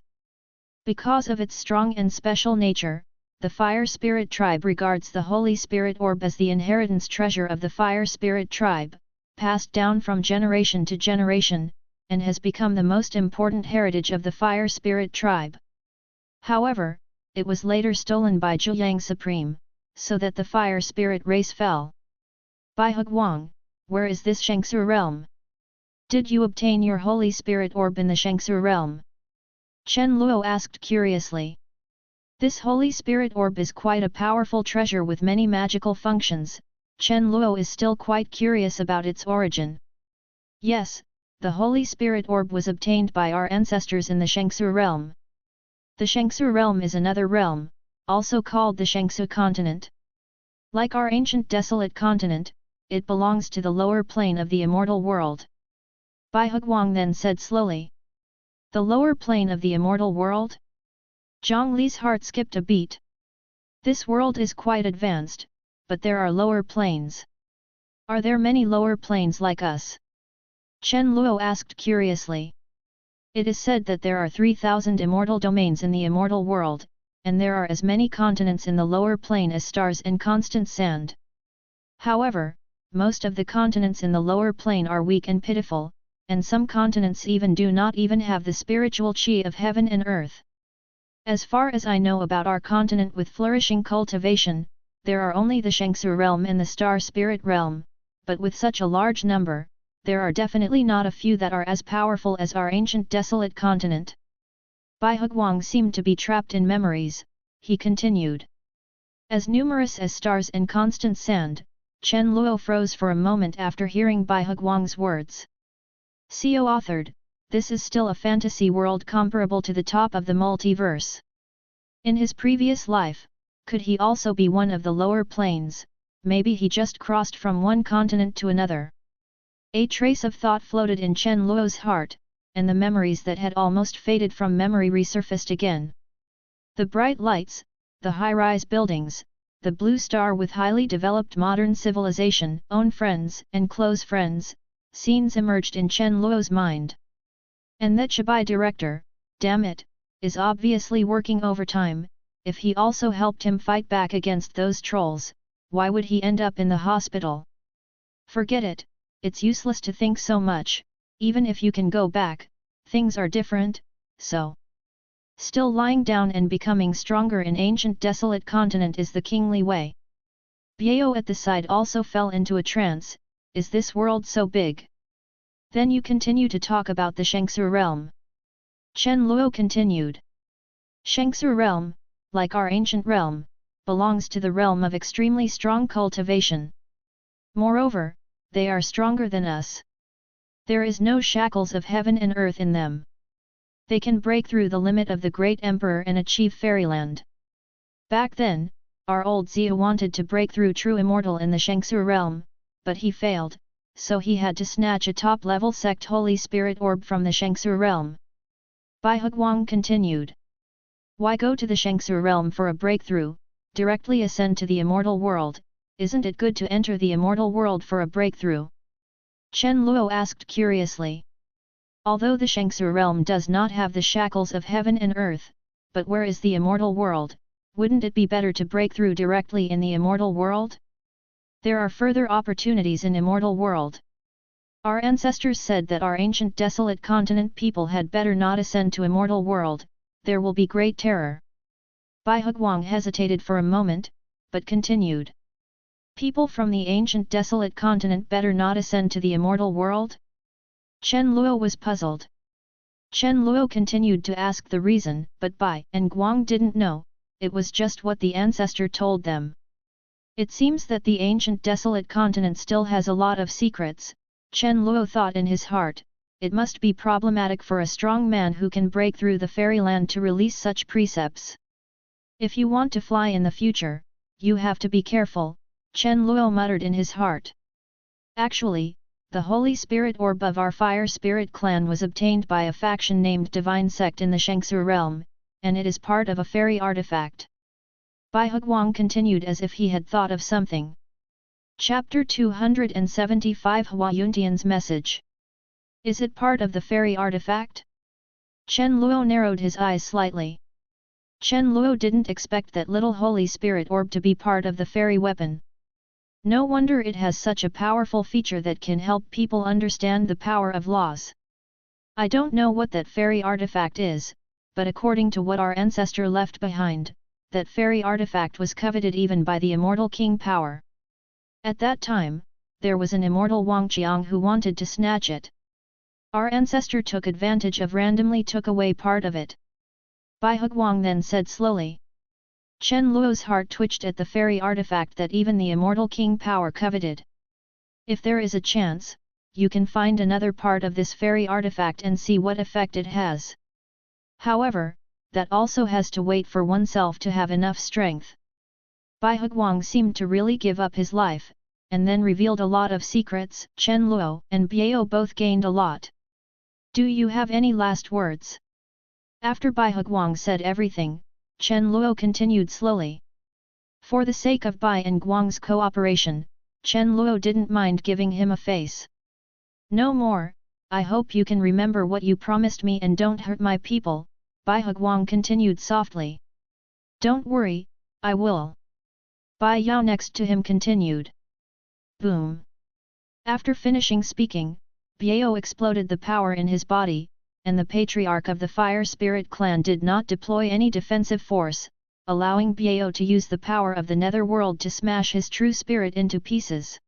Speaker 1: Because of its strong and special nature, the Fire Spirit tribe regards the Holy Spirit Orb as the inheritance treasure of the Fire Spirit tribe, passed down from generation to generation, and has become the most important heritage of the Fire Spirit tribe. However, it was later stolen by Zhuyang Supreme, so that the Fire Spirit race fell. Bai Huguang, where is this Shengsu realm? Did you obtain your Holy Spirit Orb in the Shengsu realm? Chen Luo asked curiously. This Holy Spirit Orb is quite a powerful treasure with many magical functions. Chen Luo is still quite curious about its origin. Yes, the Holy Spirit Orb was obtained by our ancestors in the Shengsu realm. The Shengsu realm is another realm, also called the Shengsu continent. Like our Ancient Desolate Continent, it belongs to the lower plane of the immortal world. Bai Huguang then said slowly. The lower plane of the immortal world? Zhang Li's heart skipped a beat. This world is quite advanced, but there are lower planes. Are there many lower planes like us? Chen Luo asked curiously. It is said that there are 3,000 immortal domains in the immortal world, and there are as many continents in the lower plane as stars in constant sand. However, most of the continents in the lower plane are weak and pitiful, and some continents even do not even have the spiritual chi of heaven and earth. As far as I know about our continent with flourishing cultivation, there are only the Shengsu realm and the Star Spirit realm, but with such a large number, there are definitely not a few that are as powerful as our Ancient Desolate Continent. Bai Huguang seemed to be trapped in memories, he continued. As numerous as stars in constant sand, Chen Luo froze for a moment after hearing Bai Huguang's words. CO authored, this is still a fantasy world comparable to the top of the multiverse. In his previous life, could he also be one of the lower planes? Maybe he just crossed from one continent to another. A trace of thought floated in Chen Luo's heart, and the memories that had almost faded from memory resurfaced again. The bright lights, the high-rise buildings, the blue star with highly developed modern civilization, own friends and close friends, scenes emerged in Chen Luo's mind. And that Chibai director, damn it, is obviously working overtime. If he also helped him fight back against those trolls, why would he end up in the hospital? Forget it, it's useless to think so much, even if you can go back, things are different, so. Still lying down and becoming stronger in Ancient Desolate Continent is the kingly way. Biao at the side also fell into a trance. Is this world so big? Then you continue to talk about the Shengsu realm. Chen Luo continued. Shengsu realm, like our ancient realm, belongs to the realm of extremely strong cultivation. Moreover, they are stronger than us. There is no shackles of heaven and earth in them. They can break through the limit of the great emperor and achieve fairyland. Back then, our old Zia wanted to break through true immortal in the Shengsu realm, but he failed, so he had to snatch a top-level sect Holy Spirit Orb from the Shengsu realm. Bai Huguang continued. Why go to the Shengsu realm for a breakthrough, directly ascend to the immortal world? Isn't it good to enter the immortal world for a breakthrough? Chen Luo asked curiously. Although the Shengsu realm does not have the shackles of heaven and earth, but where is the immortal world, wouldn't it be better to break through directly in the immortal world? There are further opportunities in immortal world. Our ancestors said that our ancient desolate continent people had better not ascend to immortal world, there will be great terror. Bai Huguang hesitated for a moment, but continued. People from the ancient desolate continent better not ascend to the immortal world? Chen Luo was puzzled. Chen Luo continued to ask the reason, but Bai and Guang didn't know, it was just what the ancestor told them. It seems that the ancient desolate continent still has a lot of secrets, Chen Luo thought in his heart, it must be problematic for a strong man who can break through the fairyland to release such precepts. If you want to fly in the future, you have to be careful, Chen Luo muttered in his heart. Actually, the Holy Spirit Orb of our Fire Spirit clan was obtained by a faction named Divine Sect in the Shangsu realm, and it is part of a fairy artifact. Bai Huguang continued as if he had thought of something. Chapter 275 Hua Yuntian's Message. Is it part of the fairy artifact? Chen Luo narrowed his eyes slightly. Chen Luo didn't expect that little Holy Spirit Orb to be part of the fairy weapon. No wonder it has such a powerful feature that can help people understand the power of laws. I don't know what that fairy artifact is, but according to what our ancestor left behind, that fairy artifact was coveted even by the immortal king power. At that time, there was an immortal Wang Qiang who wanted to snatch it. Our ancestor took advantage of randomly took away part of it. Bai Huguang then said slowly. Chen Luo's heart twitched at the fairy artifact that even the immortal king power coveted. If there is a chance, you can find another part of this fairy artifact and see what effect it has. However, that also has to wait for oneself to have enough strength. Bai Huguang seemed to really give up his life, and then revealed a lot of secrets. Chen Luo and Biao both gained a lot. Do you have any last words? After Bai Huguang said everything, Chen Luo continued slowly. For the sake of Bai and Guang's cooperation, Chen Luo didn't mind giving him a face. No more, I hope you can remember what you promised me and don't hurt my people, Bai Huguang continued softly. Don't worry, I will. Bai Yao next to him continued. Boom. After finishing speaking, Biao exploded the power in his body, and the patriarch of the Fire Spirit clan did not deploy any defensive force, allowing Biao to use the power of the netherworld to smash his true spirit into pieces.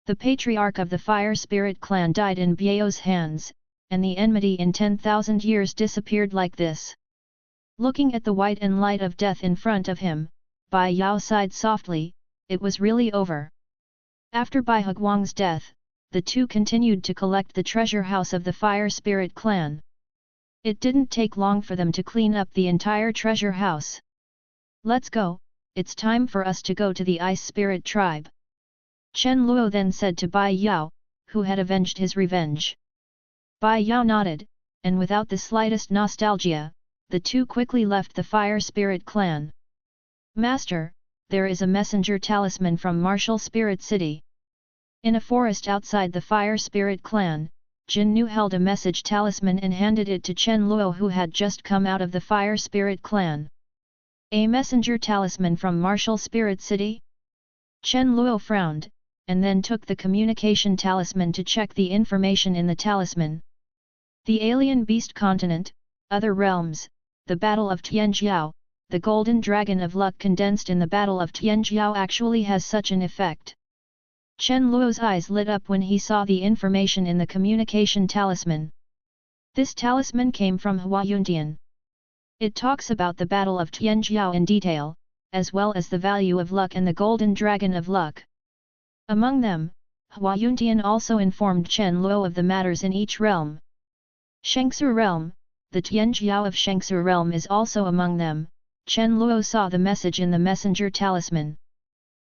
Speaker 1: The patriarch of the Fire Spirit clan died in Biao's hands, and the enmity in 10,000 years disappeared like this. Looking at the white and light of death in front of him, Bai Yao sighed softly, it was really over. After Bai Huguang's death, the two continued to collect the treasure house of the Fire Spirit clan. It didn't take long for them to clean up the entire treasure house. Let's go, it's time for us to go to the Ice Spirit tribe. Chen Luo then said to Bai Yao, who had avenged his revenge. Bai Yao nodded, and without the slightest nostalgia, the two quickly left the Fire Spirit clan. Master, there is a messenger talisman from Martial Spirit City. In a forest outside the Fire Spirit clan, Jin Nu held a message talisman and handed it to Chen Luo who had just come out of the Fire Spirit clan. A messenger talisman from Martial Spirit City? Chen Luo frowned, and then took the communication talisman to check the information in the talisman. The alien beast continent, other realms, the Battle of Tianjiao, the Golden Dragon of Luck condensed in the Battle of Tianjiao actually has such an effect. Chen Luo's eyes lit up when he saw the information in the communication talisman. This talisman came from Hua Yuntian. It talks about the Battle of Tianjiao in detail, as well as the value of luck and the Golden Dragon of Luck. Among them, Hua Yuntian also informed Chen Luo of the matters in each realm. Shangsu realm, the Tianjiao of Shangsu realm is also among them. Chen Luo saw the message in the messenger talisman.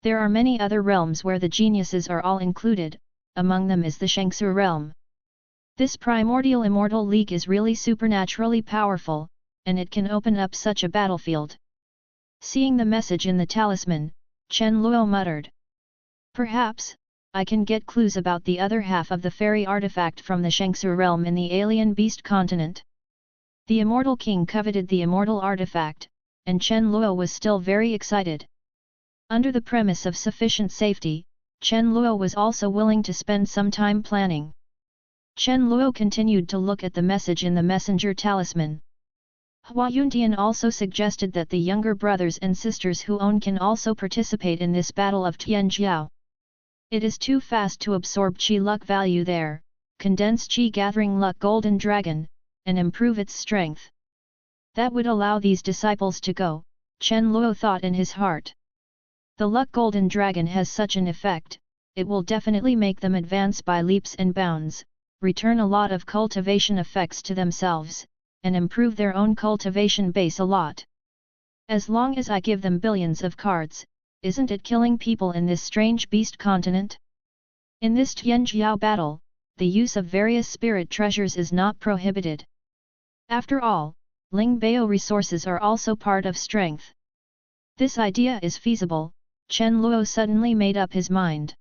Speaker 1: There are many other realms where the geniuses are all included, among them is the Shangsu realm. This primordial immortal league is really supernaturally powerful, and it can open up such a battlefield. Seeing the message in the talisman, Chen Luo muttered. Perhaps, I can get clues about the other half of the fairy artifact from the Shangsu realm in the alien beast continent. The immortal king coveted the immortal artifact, and Chen Luo was still very excited. Under the premise of sufficient safety, Chen Luo was also willing to spend some time planning. Chen Luo continued to look at the message in the messenger talisman. Hua Yuntian also suggested that the younger brothers and sisters who own can also participate in this battle of Tianjiao. It is too fast to absorb Qi luck value there, condense Qi gathering luck golden dragon, and improve its strength. That would allow these disciples to go, Chen Luo thought in his heart. The luck golden dragon has such an effect, it will definitely make them advance by leaps and bounds, return a lot of cultivation effects to themselves, and improve their own cultivation base a lot. As long as I give them billions of cards, isn't it killing people in this strange beast continent? In this Tianjiao battle, the use of various spirit treasures is not prohibited. After all, Ling Bao resources are also part of strength. This idea is feasible, Chen Luo suddenly made up his mind.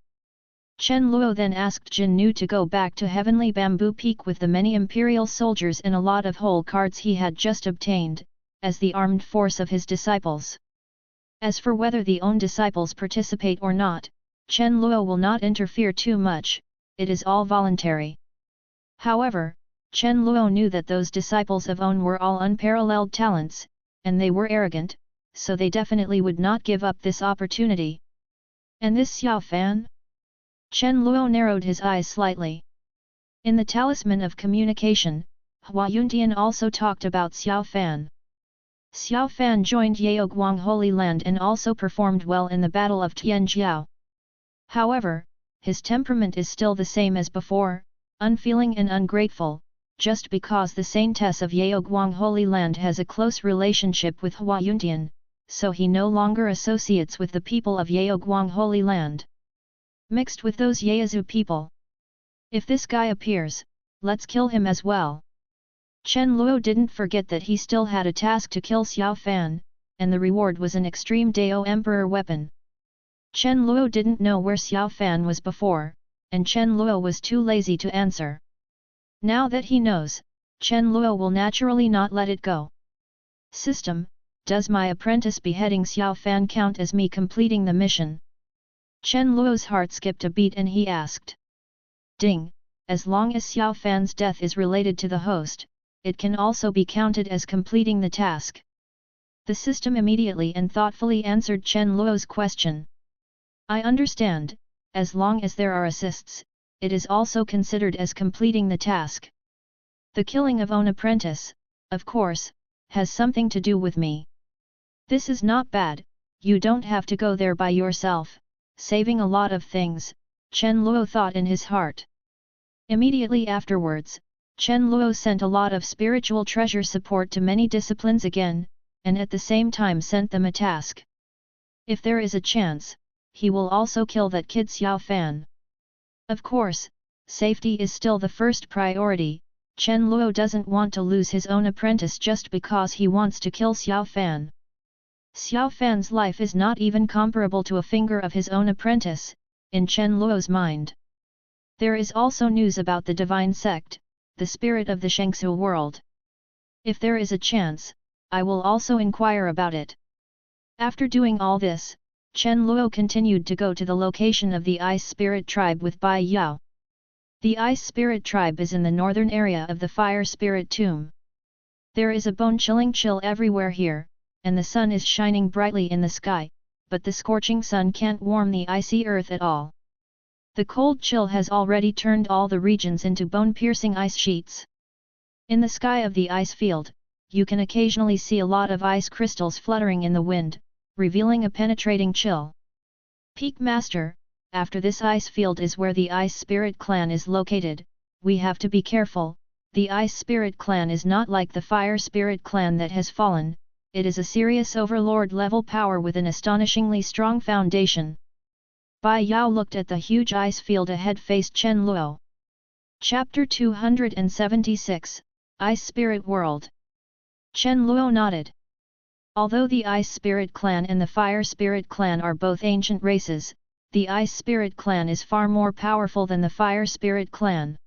Speaker 1: Chen Luo then asked Jin Nu to go back to Heavenly Bamboo Peak with the many imperial soldiers and a lot of whole cards he had just obtained, as the armed force of his disciples. As for whether the own disciples participate or not, Chen Luo will not interfere too much, it is all voluntary. However, Chen Luo knew that those disciples of own were all unparalleled talents, and they were arrogant, so they definitely would not give up this opportunity. And this Xiao Fan? Chen Luo narrowed his eyes slightly. In the Talisman of Communication, Hua Yuntian also talked about Xiao Fan. Xiao Fan joined Yaoguang Holy Land and also performed well in the Battle of Tianjiao. However, his temperament is still the same as before, unfeeling and ungrateful, just because the Saintess of Yaoguang Holy Land has a close relationship with Hua Yuntian, so he no longer associates with the people of Yaoguang Holy Land. Mixed with those Yaozu people. If this guy appears, let's kill him as well. Chen Luo didn't forget that he still had a task to kill Xiao Fan, and the reward was an Extreme Dao Emperor Weapon. Chen Luo didn't know where Xiao Fan was before, and Chen Luo was too lazy to answer. Now that he knows, Chen Luo will naturally not let it go. System, does my apprentice beheading Xiao Fan count as me completing the mission? Chen Luo's heart skipped a beat and he asked. Ding, as long as Xiao Fan's death is related to the host, it can also be counted as completing the task. The system immediately and thoughtfully answered Chen Luo's question. I understand, as long as there are assists, it is also considered as completing the task. The killing of own apprentice, of course, has something to do with me. This is not bad, you don't have to go there by yourself, saving a lot of things, Chen Luo thought in his heart. Immediately afterwards, Chen Luo sent a lot of spiritual treasure support to many disciplines again, and at the same time sent them a task. If there is a chance, he will also kill that kid Xiao Fan. Of course, safety is still the first priority, Chen Luo doesn't want to lose his own apprentice just because he wants to kill Xiao Fan. Xiao Fan's life is not even comparable to a finger of his own apprentice, in Chen Luo's mind. There is also news about the Divine Sect, the spirit of the Shangsu world. If there is a chance, I will also inquire about it. After doing all this, Chen Luo continued to go to the location of the Ice Spirit Tribe with Bai Yao. The Ice Spirit Tribe is in the northern area of the Fire Spirit Tomb. There is a bone-chilling chill everywhere here, and the sun is shining brightly in the sky, but the scorching sun can't warm the icy earth at all. The cold chill has already turned all the regions into bone-piercing ice sheets. In the sky of the ice field, you can occasionally see a lot of ice crystals fluttering in the wind, revealing a penetrating chill. Peak Master, after this ice field is where the Ice Spirit Clan is located, we have to be careful, the Ice Spirit Clan is not like the Fire Spirit Clan that has fallen, it is a serious overlord-level power with an astonishingly strong foundation. Bai Yao looked at the huge ice field ahead faced Chen Luo. Chapter 276, Ice Spirit World. Chen Luo nodded. Although the Ice Spirit Clan and the Fire Spirit Clan are both ancient races, the Ice Spirit Clan is far more powerful than the Fire Spirit Clan.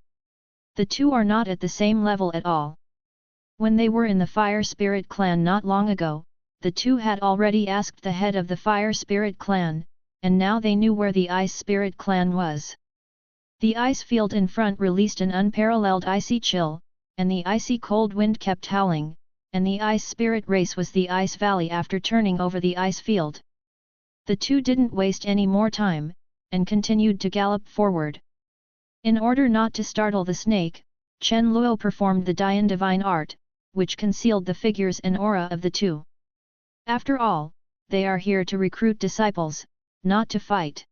Speaker 1: The two are not at the same level at all. When they were in the Fire Spirit Clan not long ago, the two had already asked the head of the Fire Spirit clan, and now they knew where the Ice Spirit clan was. The ice field in front released an unparalleled icy chill, and the icy cold wind kept howling, and the Ice Spirit race was the Ice Valley after turning over the ice field. The two didn't waste any more time, and continued to gallop forward. In order not to startle the snake, Chen Luo performed the Dian divine art, which concealed the figures and aura of the two. After all, they are here to recruit disciples, not to fight.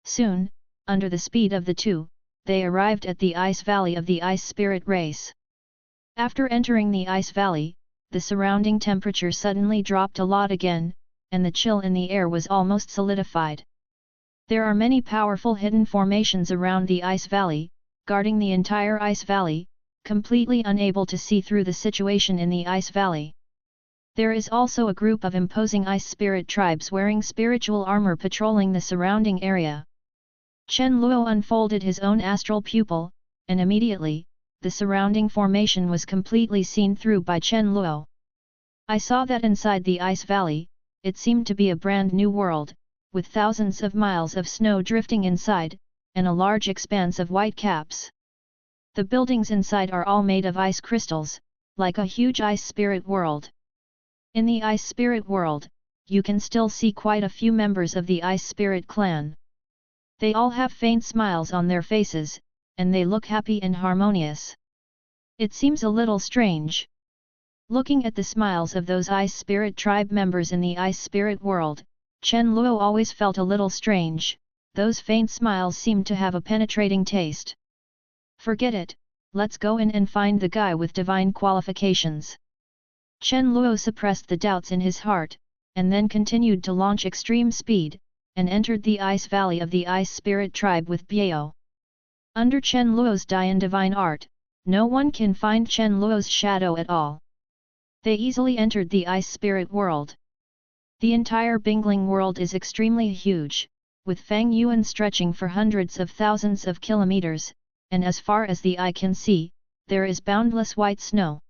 Speaker 1: Soon, under the speed of the two, they arrived at the Ice Valley of the Ice Spirit race. After entering the Ice Valley, the surrounding temperature suddenly dropped a lot again, and the chill in the air was almost solidified. There are many powerful hidden formations around the Ice Valley, guarding the entire Ice Valley, completely unable to see through the situation in the Ice Valley. There is also a group of imposing ice spirit tribes wearing spiritual armor patrolling the surrounding area. Chen Luo unfolded his own astral pupil, and immediately, the surrounding formation was completely seen through by Chen Luo. I saw that inside the Ice Valley, it seemed to be a brand new world, with thousands of miles of snow drifting inside, and a large expanse of white caps. The buildings inside are all made of ice crystals, like a huge ice spirit world. In the Ice Spirit world, you can still see quite a few members of the Ice Spirit clan. They all have faint smiles on their faces, and they look happy and harmonious. It seems a little strange. Looking at the smiles of those Ice Spirit tribe members in the Ice Spirit world, Chen Luo always felt a little strange. Those faint smiles seemed to have a penetrating taste. Forget it, let's go in and find the guy with divine qualifications. Chen Luo suppressed the doubts in his heart, and then continued to launch extreme speed, and entered the Ice Valley of the Ice Spirit tribe with Biao. Under Chen Luo's Dian divine art, no one can find Chen Luo's shadow at all. They easily entered the Ice Spirit world. The entire Bingling world is extremely huge, with Fang Yuan stretching for hundreds of thousands of kilometers, and as far as the eye can see, there is boundless white snow.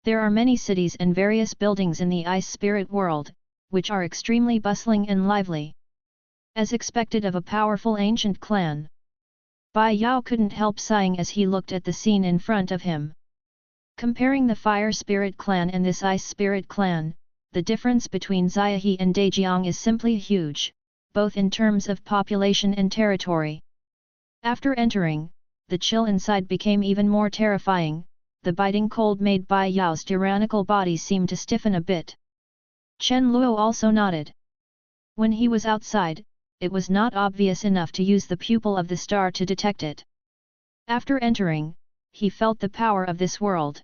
Speaker 1: There are many cities and various buildings in the Ice Spirit world, which are extremely bustling and lively. As expected of a powerful ancient clan. Bai Yao couldn't help sighing as he looked at the scene in front of him. Comparing the Fire Spirit clan and this Ice Spirit clan, the difference between Xiaohe and Dajiang is simply huge, both in terms of population and territory. After entering, the chill inside became even more terrifying. The biting cold made Bai Yao's tyrannical body seem to stiffen a bit. Chen Luo also nodded. When he was outside, it was not obvious enough to use the pupil of the star to detect it. After entering, he felt the power of this world.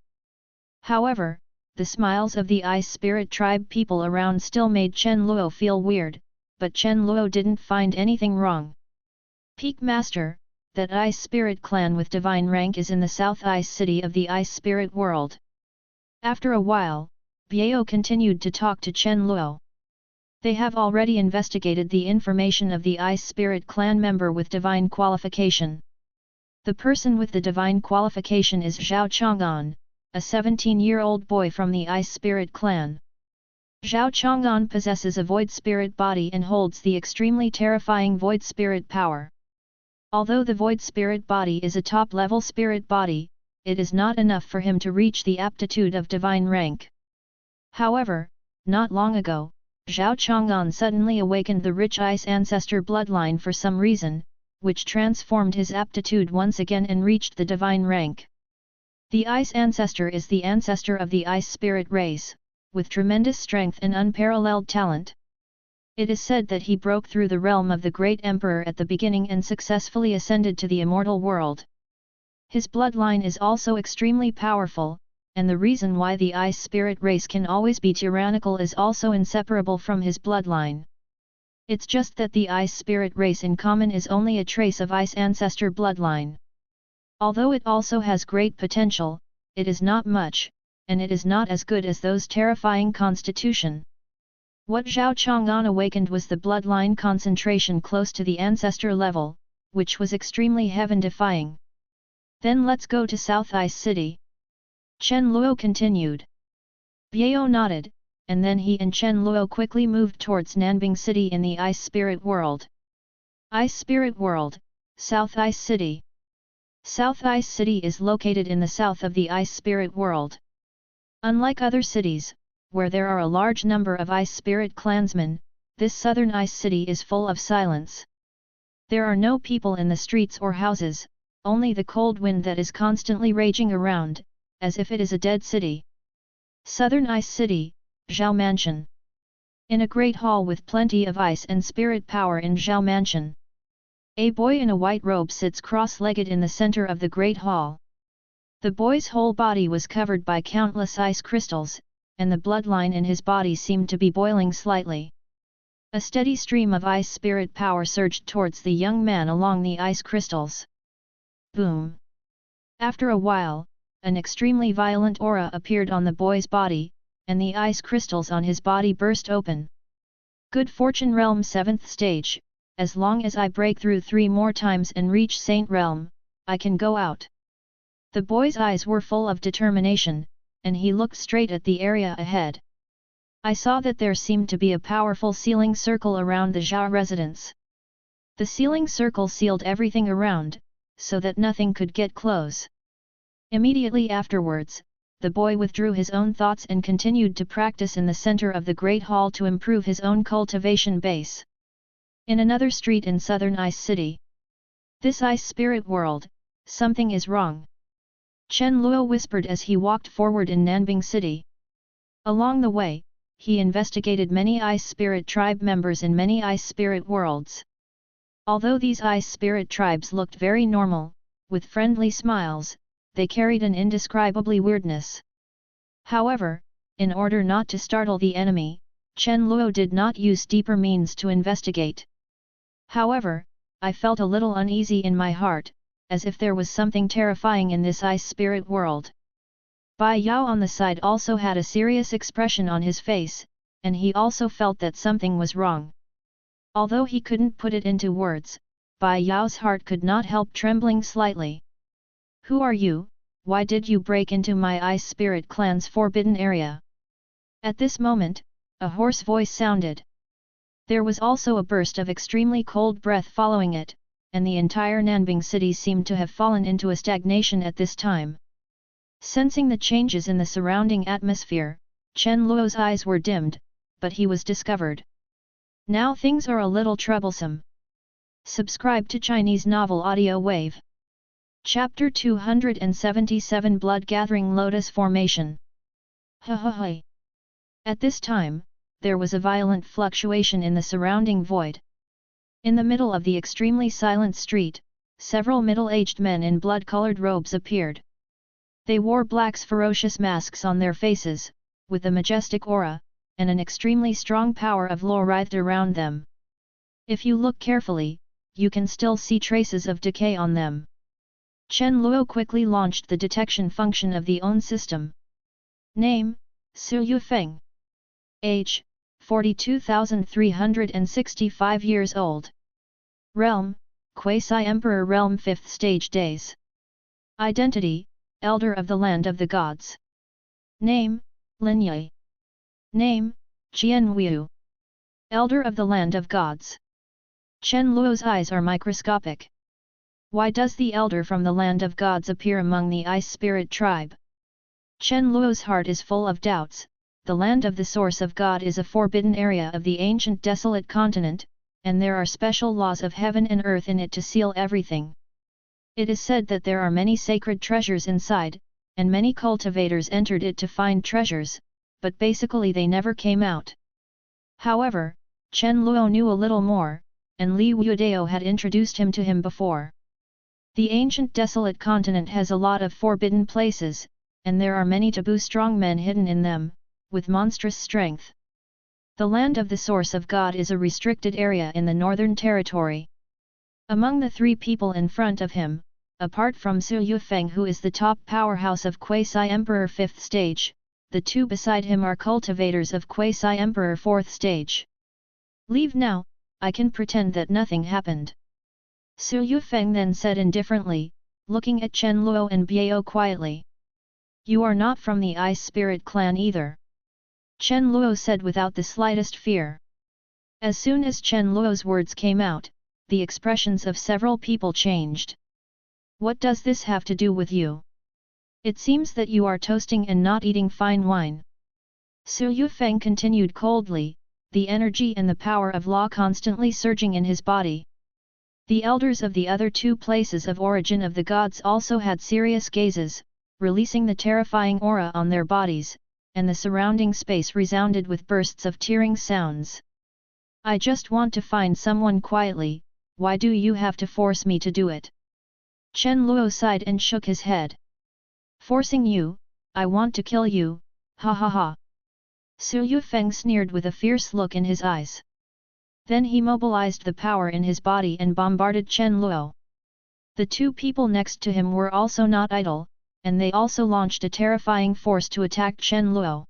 Speaker 1: However, the smiles of the Ice Spirit tribe people around still made Chen Luo feel weird, but Chen Luo didn't find anything wrong. Peak Master, that Ice Spirit clan with divine rank is in the South Ice City of the Ice Spirit world. After a while, Biao continued to talk to Chen Luo. They have already investigated the information of the Ice Spirit clan member with divine qualification. The person with the divine qualification is Zhao Chang'an, a 17-year-old boy from the Ice Spirit clan. Zhao Chang'an possesses a void spirit body and holds the extremely terrifying void spirit power. Although the void spirit body is a top-level spirit body, it is not enough for him to reach the aptitude of divine rank. However, not long ago, Zhao Chang'an suddenly awakened the rich ice ancestor bloodline for some reason, which transformed his aptitude once again and reached the divine rank. The ice ancestor is the ancestor of the ice spirit race, with tremendous strength and unparalleled talent. It is said that he broke through the realm of the great emperor at the beginning and successfully ascended to the immortal world. His bloodline is also extremely powerful, and the reason why the ice spirit race can always be tyrannical is also inseparable from his bloodline. It's just that the ice spirit race in common is only a trace of ice ancestor bloodline. Although it also has great potential, it is not much, and it is not as good as those terrifying constitution. What Zhao Chang'an awakened was the bloodline concentration close to the ancestor level, which was extremely heaven-defying. Then let's go to South Ice City. Chen Luo continued. Biao nodded, and then he and Chen Luo quickly moved towards Nanbing City in the Ice Spirit World. Ice Spirit World, South Ice City. South Ice City is located in the south of the Ice Spirit World. Unlike other cities, where there are a large number of Ice Spirit clansmen, this southern Ice City is full of silence. There are no people in the streets or houses, only the cold wind that is constantly raging around, as if it is a dead city. Southern Ice City, Zhao Mansion. In a great hall with plenty of ice and spirit power in Zhao Mansion. A boy in a white robe sits cross-legged in the center of the great hall. The boy's whole body was covered by countless ice crystals, and the bloodline in his body seemed to be boiling slightly. A steady stream of ice spirit power surged towards the young man along the ice crystals. Boom! After a while, an extremely violent aura appeared on the boy's body, and the ice crystals on his body burst open. Good Fortune Realm 7th Stage, as long as I break through 3 more times and reach Saint Realm, I can go out. The boy's eyes were full of determination, and he looked straight at the area ahead. I saw that there seemed to be a powerful sealing circle around the Zhao residence. The sealing circle sealed everything around, so that nothing could get close. Immediately afterwards, the boy withdrew his own thoughts and continued to practice in the center of the Great Hall to improve his own cultivation base. In another street in southern Ice City. This Ice Spirit World, something is wrong. Chen Luo whispered as he walked forward in Nanbing City. Along the way, he investigated many Ice Spirit tribe members in many Ice Spirit worlds. Although these Ice Spirit tribes looked very normal, with friendly smiles, they carried an indescribably weirdness. However, in order not to startle the enemy, Chen Luo did not use deeper means to investigate. However, I felt a little uneasy in my heart, as if there was something terrifying in this Ice Spirit world. Bai Yao on the side also had a serious expression on his face, and he also felt that something was wrong. Although he couldn't put it into words, Bai Yao's heart could not help trembling slightly. Who are you? Why did you break into my Ice Spirit clan's forbidden area? At this moment, a hoarse voice sounded. There was also a burst of extremely cold breath following it, and the entire Nanbing City seemed to have fallen into a stagnation at this time. Sensing the changes in the surrounding atmosphere, Chen Luo's eyes were dimmed, but he was discovered. Now things are a little troublesome. Subscribe to Chinese Novel Audio Wave. Chapter 277 Blood Gathering Lotus Formation. At this time, there was a violent fluctuation in the surrounding void. In the middle of the extremely silent street, several middle-aged men in blood-colored robes appeared. They wore black ferocious masks on their faces, with a majestic aura, and an extremely strong power of law writhed around them. If you look carefully, you can still see traces of decay on them. Chen Luo quickly launched the detection function of the own system. Name, Su Yufeng. Age, 42,365 years old. Realm, Quasi-Emperor Realm 5th Stage Days. Identity, Elder of the Land of the Gods. Name, Lin Yi. Name, Qian Wu. Elder of the Land of Gods. Chen Luo's eyes are microscopic. Why does the Elder from the Land of Gods appear among the Ice Spirit tribe? Chen Luo's heart is full of doubts. The land of the Source of God is a forbidden area of the Ancient Desolate Continent, and there are special laws of heaven and earth in it to seal everything. It is said that there are many sacred treasures inside, and many cultivators entered it to find treasures, but basically they never came out. However, Chen Luo knew a little more, and Li Wudao had introduced him to him before. The Ancient Desolate Continent has a lot of forbidden places, and there are many taboo strong men hidden in them, with monstrous strength. The land of the Source of God is a restricted area in the Northern Territory. Among the 3 people in front of him, apart from Su Yufeng who is the top powerhouse of Quasi-Emperor 5th Stage, the 2 beside him are cultivators of Quasi-Emperor 4th Stage. Leave now, I can pretend that nothing happened. Su Yufeng then said indifferently, looking at Chen Luo and Biao quietly. You are not from the Ice Spirit clan either. Chen Luo said without the slightest fear. As soon as Chen Luo's words came out, the expressions of several people changed. What does this have to do with you? It seems that you are toasting and not eating fine wine. Su Yufeng continued coldly, the energy and the power of law constantly surging in his body. The elders of the other two places of origin of the gods also had serious gazes, releasing the terrifying aura on their bodies, and the surrounding space resounded with bursts of tearing sounds. I just want to find someone quietly, why do you have to force me to do it? Chen Luo sighed and shook his head. Forcing you, I want to kill you, ha ha ha. Su Yufeng sneered with a fierce look in his eyes. Then he mobilized the power in his body and bombarded Chen Luo. The two people next to him were also not idle, and they also launched a terrifying force to attack Chen Luo.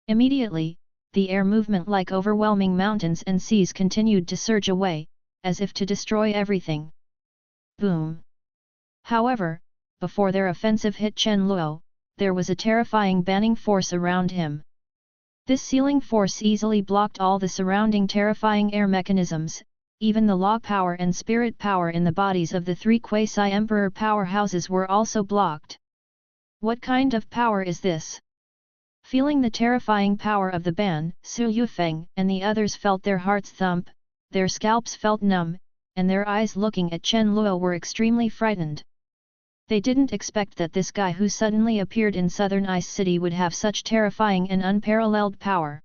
Speaker 1: Immediately, the air movement like overwhelming mountains and seas continued to surge away, as if to destroy everything. Boom! However, before their offensive hit Chen Luo, there was a terrifying banning force around him. This sealing force easily blocked all the surrounding terrifying air mechanisms, even the law power and spirit power in the bodies of the three quasi-emperor powerhouses were also blocked. What kind of power is this? Feeling the terrifying power of the ban, Su Yufeng and the others felt their hearts thump, their scalps felt numb, and their eyes looking at Chen Luo were extremely frightened. They didn't expect that this guy who suddenly appeared in Southern Ice City would have such terrifying and unparalleled power.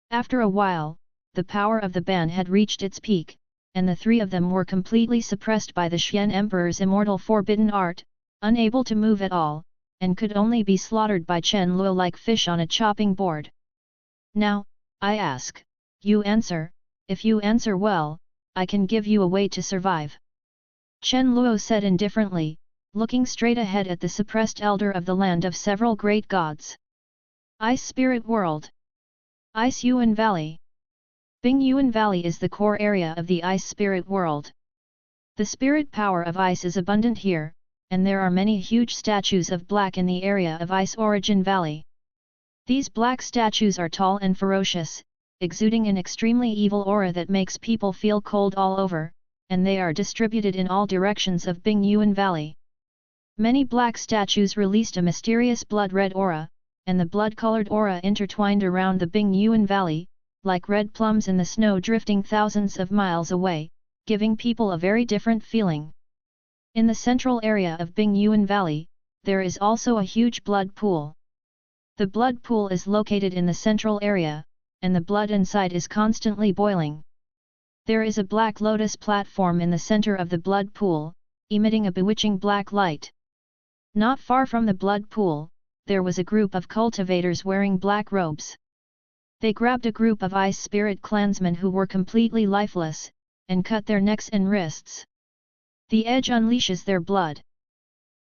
Speaker 1: After a while, the power of the ban had reached its peak, and the three of them were completely suppressed by the Xian Emperor's immortal forbidden art, unable to move at all, and could only be slaughtered by Chen Luo like fish on a chopping board. Now, I ask, you answer, if you answer well, I can give you a way to survive. Chen Luo said indifferently, looking straight ahead at the suppressed elder of the land of several great gods. Ice Spirit World. Ice Yuan Valley. Bing Yuan Valley is the core area of the Ice Spirit World. The spirit power of ice is abundant here, and there are many huge statues of black in the area of Ice Origin Valley. These black statues are tall and ferocious, exuding an extremely evil aura that makes people feel cold all over, and they are distributed in all directions of Bing Yuan Valley. Many black statues released a mysterious blood-red aura, and the blood-colored aura intertwined around the Bing Yuan Valley, like red plums in the snow drifting thousands of miles away, giving people a very different feeling. In the central area of Bing Yuan Valley, there is also a huge blood pool. The blood pool is located in the central area, and the blood inside is constantly boiling. There is a black lotus platform in the center of the blood pool, emitting a bewitching black light. Not far from the blood pool, there was a group of cultivators wearing black robes. They grabbed a group of ice spirit clansmen who were completely lifeless, and cut their necks and wrists. The edge unleashes their blood.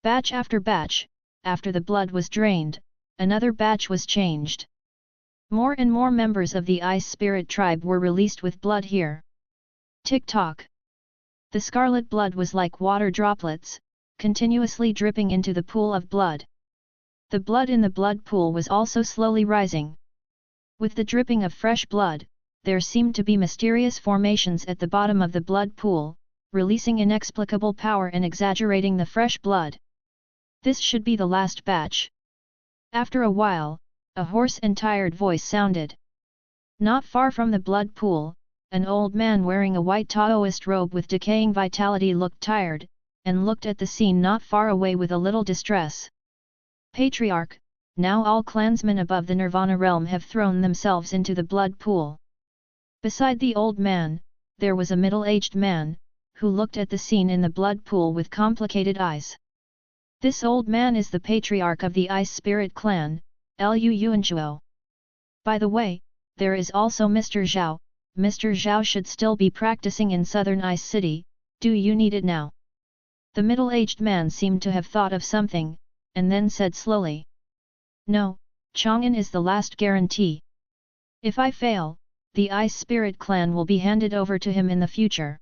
Speaker 1: Batch after batch, after the blood was drained, another batch was changed. More and more members of the ice spirit tribe were released with blood here. Tick-tock. The scarlet blood was like water droplets, continuously dripping into the pool of blood. The blood in the blood pool was also slowly rising. With the dripping of fresh blood, there seemed to be mysterious formations at the bottom of the blood pool, releasing inexplicable power and exaggerating the fresh blood. This should be the last batch. After a while, a hoarse and tired voice sounded. Not far from the blood pool, an old man wearing a white Taoist robe with decaying vitality looked tired, and looked at the scene not far away with a little distress. Patriarch, now all clansmen above the Nirvana realm have thrown themselves into the blood pool. Beside the old man, there was a middle-aged man, who looked at the scene in the blood pool with complicated eyes. This old man is the patriarch of the Ice Spirit clan, Lu Yuanchuo. By the way, there is also Mr. Zhao. Mr. Zhao should still be practicing in Southern Ice City. Do you need it now? The middle-aged man seemed to have thought of something, and then said slowly. No, Chang'an is the last guarantee. If I fail, the Ice Spirit clan will be handed over to him in the future.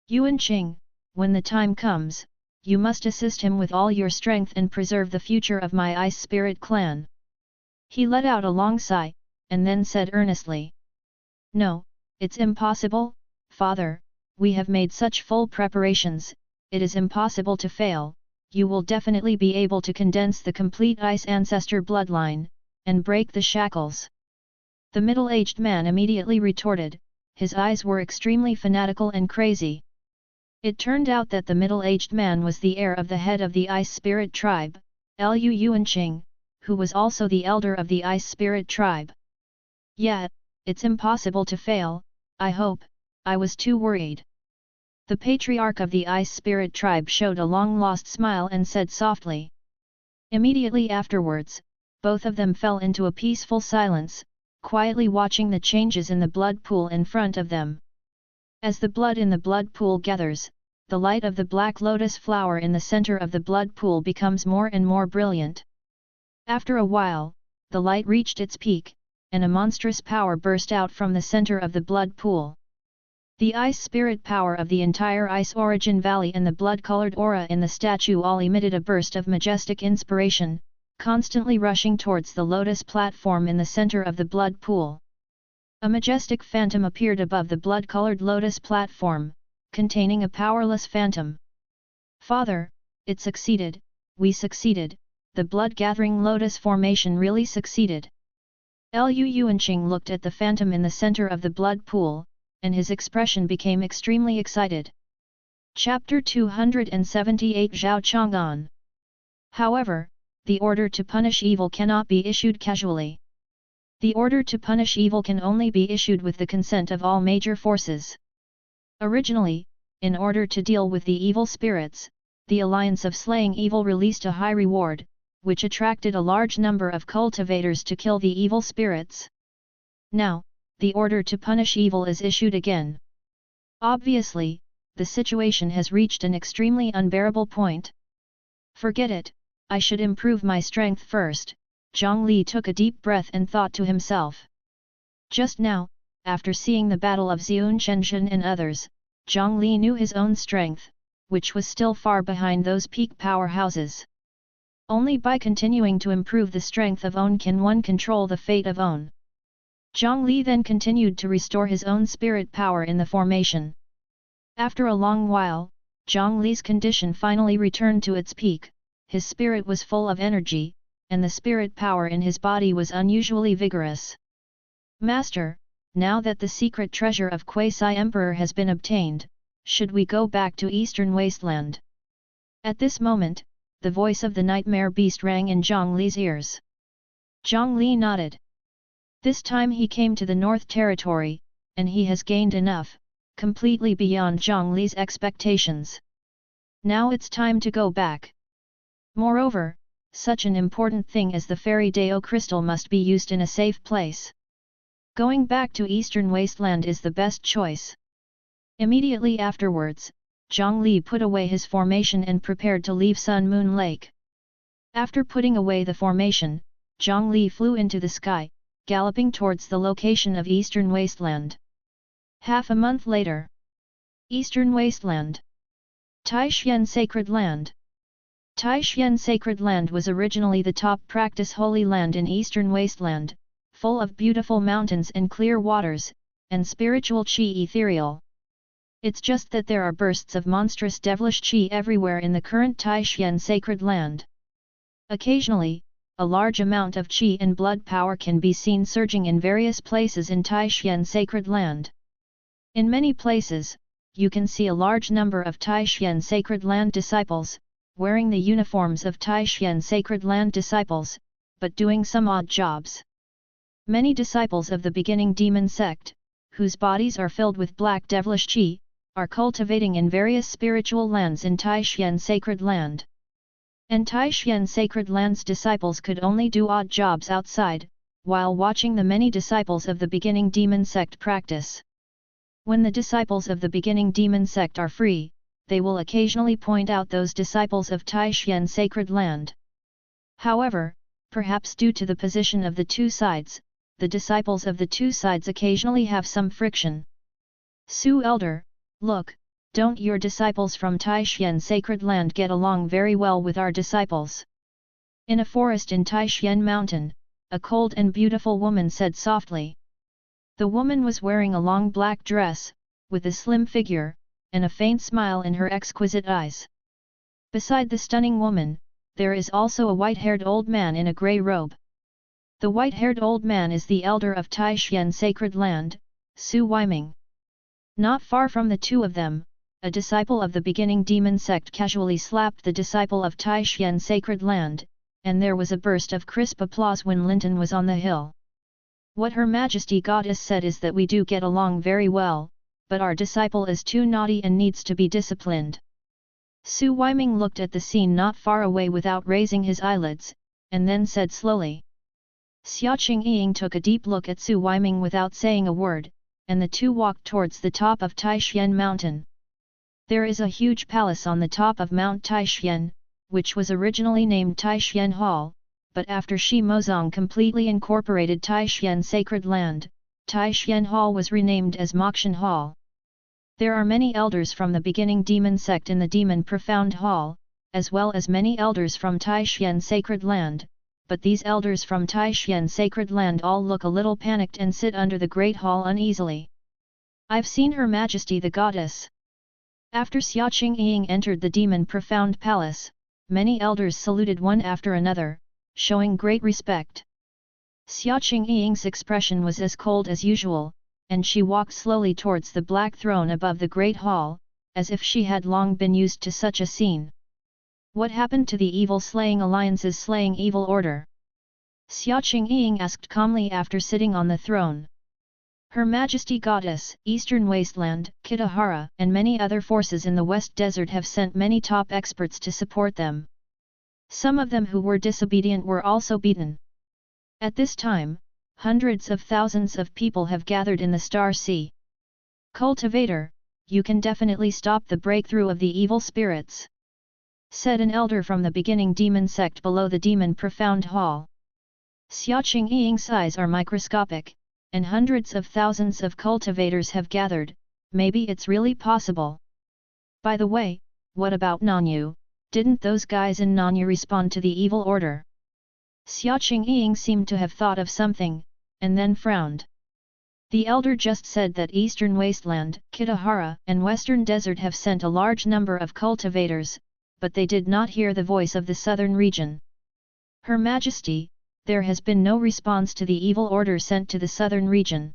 Speaker 1: Yuan Qing, when the time comes, you must assist him with all your strength and preserve the future of my Ice Spirit clan. He let out a long sigh, and then said earnestly. No, it's impossible, father, we have made such full preparations, it is impossible to fail, you will definitely be able to condense the complete ice ancestor bloodline, and break the shackles. The middle-aged man immediately retorted, his eyes were extremely fanatical and crazy. It turned out that the middle-aged man was the heir of the head of the Ice Spirit tribe, Lu Yuanqing, who was also the elder of the Ice Spirit tribe. Yeah, it's impossible to fail, I hope, I was too worried. The patriarch of the Ice Spirit tribe showed a long-lost smile and said softly. Immediately afterwards, both of them fell into a peaceful silence, quietly watching the changes in the blood pool in front of them. As the blood in the blood pool gathers, the light of the black lotus flower in the center of the blood pool becomes more and more brilliant. After a while, the light reached its peak, and a monstrous power burst out from the center of the blood pool. The ice spirit power of the entire Ice Origin Valley and the blood-colored aura in the statue all emitted a burst of majestic inspiration, constantly rushing towards the lotus platform in the center of the blood pool. A majestic phantom appeared above the blood-colored lotus platform, containing a powerless phantom. Father, it succeeded, we succeeded, the blood-gathering lotus formation really succeeded. Lu Yuanqing looked at the phantom in the center of the blood pool, and his expression became extremely excited. Chapter 278 Zhao Chang'an. However, the order to punish evil cannot be issued casually. The order to punish evil can only be issued with the consent of all major forces. Originally, in order to deal with the evil spirits, the Alliance of Slaying Evil released a high reward, which attracted a large number of cultivators to kill the evil spirits. Now, the order to punish evil is issued again. Obviously, the situation has reached an extremely unbearable point. Forget it, I should improve my strength first, Zhang Li took a deep breath and thought to himself. Just now, after seeing the battle of Xiun Shenzhen and others, Zhang Li knew his own strength, which was still far behind those peak powerhouses. Only by continuing to improve the strength of own can one control the fate of own. Zhang Li then continued to restore his own spirit power in the formation. After a long while, Zhang Li's condition finally returned to its peak, his spirit was full of energy, and the spirit power in his body was unusually vigorous. Master, now that the secret treasure of Quasi Emperor has been obtained, should we go back to Eastern Wasteland? At this moment, the voice of the nightmare beast rang in Zhang Li's ears. Zhang Li nodded. This time he came to the North Territory, and he has gained enough, completely beyond Zhang Li's expectations. Now it's time to go back. Moreover, such an important thing as the Fairy Dao Crystal must be used in a safe place. Going back to Eastern Wasteland is the best choice. Immediately afterwards, Zhang Li put away his formation and prepared to leave Sun Moon Lake. After putting away the formation, Zhang Li flew into the sky, galloping towards the location of Eastern Wasteland. Half a month later. Eastern Wasteland. Taixuan Sacred Land. Taixuan Sacred Land was originally the top practice holy land in Eastern Wasteland, full of beautiful mountains and clear waters, and spiritual qi ethereal. It's just that there are bursts of monstrous devilish qi everywhere in the current Taixuan Sacred Land. Occasionally, a large amount of qi and blood power can be seen surging in various places in Taixuan Sacred Land. In many places, you can see a large number of Taixuan Sacred Land disciples, wearing the uniforms of Taixuan Sacred Land disciples, but doing some odd jobs. Many disciples of the beginning demon sect, whose bodies are filled with black devilish qi, are cultivating in various spiritual lands in Taixuan Sacred Land. And Taixuan Sacred Land's disciples could only do odd jobs outside, while watching the many disciples of the beginning demon sect practice. When the disciples of the beginning demon sect are free, they will occasionally point out those disciples of Taixuan Sacred Land. However, perhaps due to the position of the two sides, the disciples of the two sides occasionally have some friction. Su Elder, look, don't your disciples from Taixuan Sacred Land get along very well with our disciples? In a forest in Taixuan Mountain, a cold and beautiful woman said softly. The woman was wearing a long black dress, with a slim figure, and a faint smile in her exquisite eyes. Beside the stunning woman, there is also a white-haired old man in a grey robe. The white-haired old man is the elder of Taishan Sacred Land, Su Weiming. Not far from the two of them, a disciple of the beginning demon sect casually slapped the disciple of Taishan Sacred Land, and there was a burst of crisp applause when Linton was on the hill. What Her Majesty Goddess said is that we do get along very well, but our disciple is too naughty and needs to be disciplined. Su Weiming looked at the scene not far away without raising his eyelids, and then said slowly. Xiaoqing Ying took a deep look at Su Weiming without saying a word, and the two walked towards the top of Taishan Mountain. There is a huge palace on the top of Mount Taishan, which was originally named Taishan Hall, but after Shi Mozong completely incorporated Taishan Sacred Land, Taishan Hall was renamed as Mokshan Hall. There are many elders from the beginning demon sect in the Demon Profound Hall, as well as many elders from Taishan Sacred Land, but these elders from Taishan Sacred Land all look a little panicked and sit under the Great Hall uneasily. I've seen Her Majesty the Goddess. After Xiaoqing Ying entered the Demon Profound Palace, many elders saluted one after another, showing great respect. Xiaoqing Ying's expression was as cold as usual, and she walked slowly towards the black throne above the Great Hall, as if she had long been used to such a scene. What happened to the evil slaying alliance's slaying evil order? Xiaoqing Ying asked calmly after sitting on the throne. Her Majesty Goddess, Eastern Wasteland, Kitahara, and many other forces in the West Desert have sent many top experts to support them. Some of them who were disobedient were also beaten. At this time, hundreds of thousands of people have gathered in the Star Sea. Cultivator, you can definitely stop the breakthrough of the evil spirits, said an elder from the beginning demon sect below the Demon Profound Hall. Xiaoqing Ying's eyes are microscopic, and hundreds of thousands of cultivators have gathered, maybe it's really possible. By the way, what about Nanyu? Didn't those guys in Nanyu respond to the evil order? Xiaoqing Ying seemed to have thought of something, and then frowned. The elder just said that Eastern Wasteland, Kitahara, and Western Desert have sent a large number of cultivators, but they did not hear the voice of the southern region. Her Majesty, there has been no response to the evil order sent to the southern region.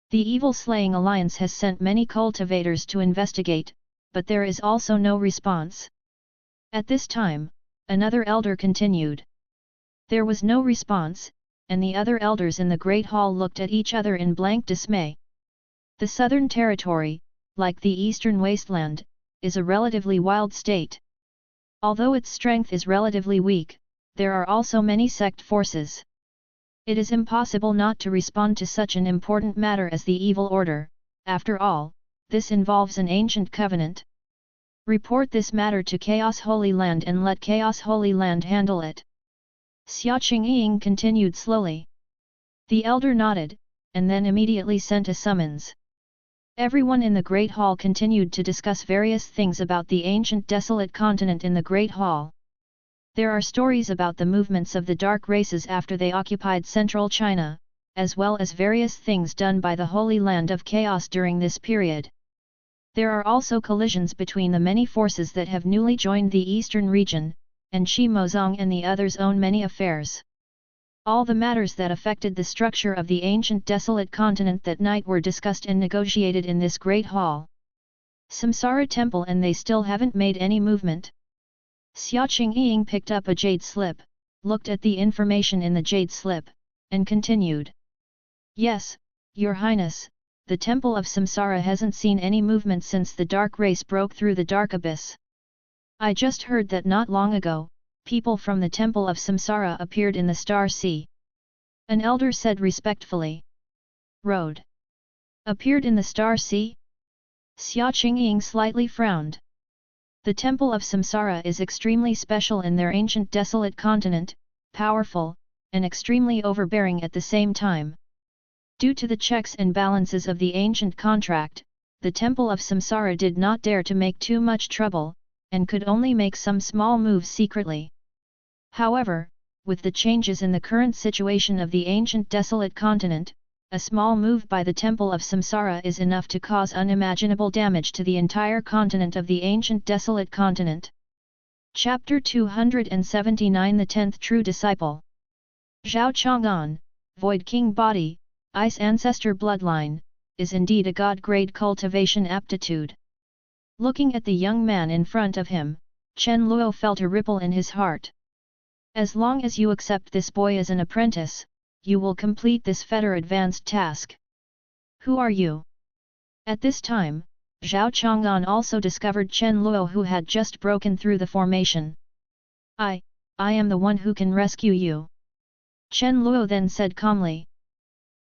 Speaker 1: The Evil Slaying Alliance has sent many cultivators to investigate, but there is also no response. At this time, another elder continued. There was no response, and the other elders in the Great Hall looked at each other in blank dismay. The Southern Territory, like the Eastern Wasteland, is a relatively wild state. Although its strength is relatively weak, there are also many sect forces. It is impossible not to respond to such an important matter as the evil order. After all, this involves an ancient covenant. Report this matter to Chaos Holy Land and let Chaos Holy Land handle it. Xiaoqing Ying continued slowly. The elder nodded, and then immediately sent a summons. Everyone in the Great Hall continued to discuss various things about the Ancient Desolate Continent in the Great Hall. There are stories about the movements of the dark races after they occupied central China, as well as various things done by the Holy Land of Chaos during this period. There are also collisions between the many forces that have newly joined the eastern region, and Shi Mozong and the others own many affairs. All the matters that affected the structure of the Ancient Desolate Continent that night were discussed and negotiated in this Great Hall. Samsara Temple, and they still haven't made any movement. Xiaoqing Ying picked up a jade slip, looked at the information in the jade slip, and continued. Yes, Your Highness, the Temple of Samsara hasn't seen any movement since the dark race broke through the dark abyss. I just heard that not long ago, people from the Temple of Samsara appeared in the Star Sea. An elder said respectfully. Road. Appeared in the Star Sea? Xiaoqing Ying slightly frowned. The Temple of Samsara is extremely special in their ancient desolate continent, powerful, and extremely overbearing at the same time. Due to the checks and balances of the ancient contract, the Temple of Samsara did not dare to make too much trouble, and could only make some small moves secretly. However, with the changes in the current situation of the ancient desolate continent, a small move by the Temple of Samsara is enough to cause unimaginable damage to the entire continent of the ancient desolate continent. Chapter 279 The 10th True Disciple. Zhao Chang'an, Void King Body, Ice Ancestor Bloodline, is indeed a god-grade cultivation aptitude. Looking at the young man in front of him, Chen Luo felt a ripple in his heart. As long as you accept this boy as an apprentice, you will complete this fetter advanced task. Who are you? At this time, Zhao Chang'an also discovered Chen Luo, who had just broken through the formation. I am the one who can rescue you. Chen Luo then said calmly.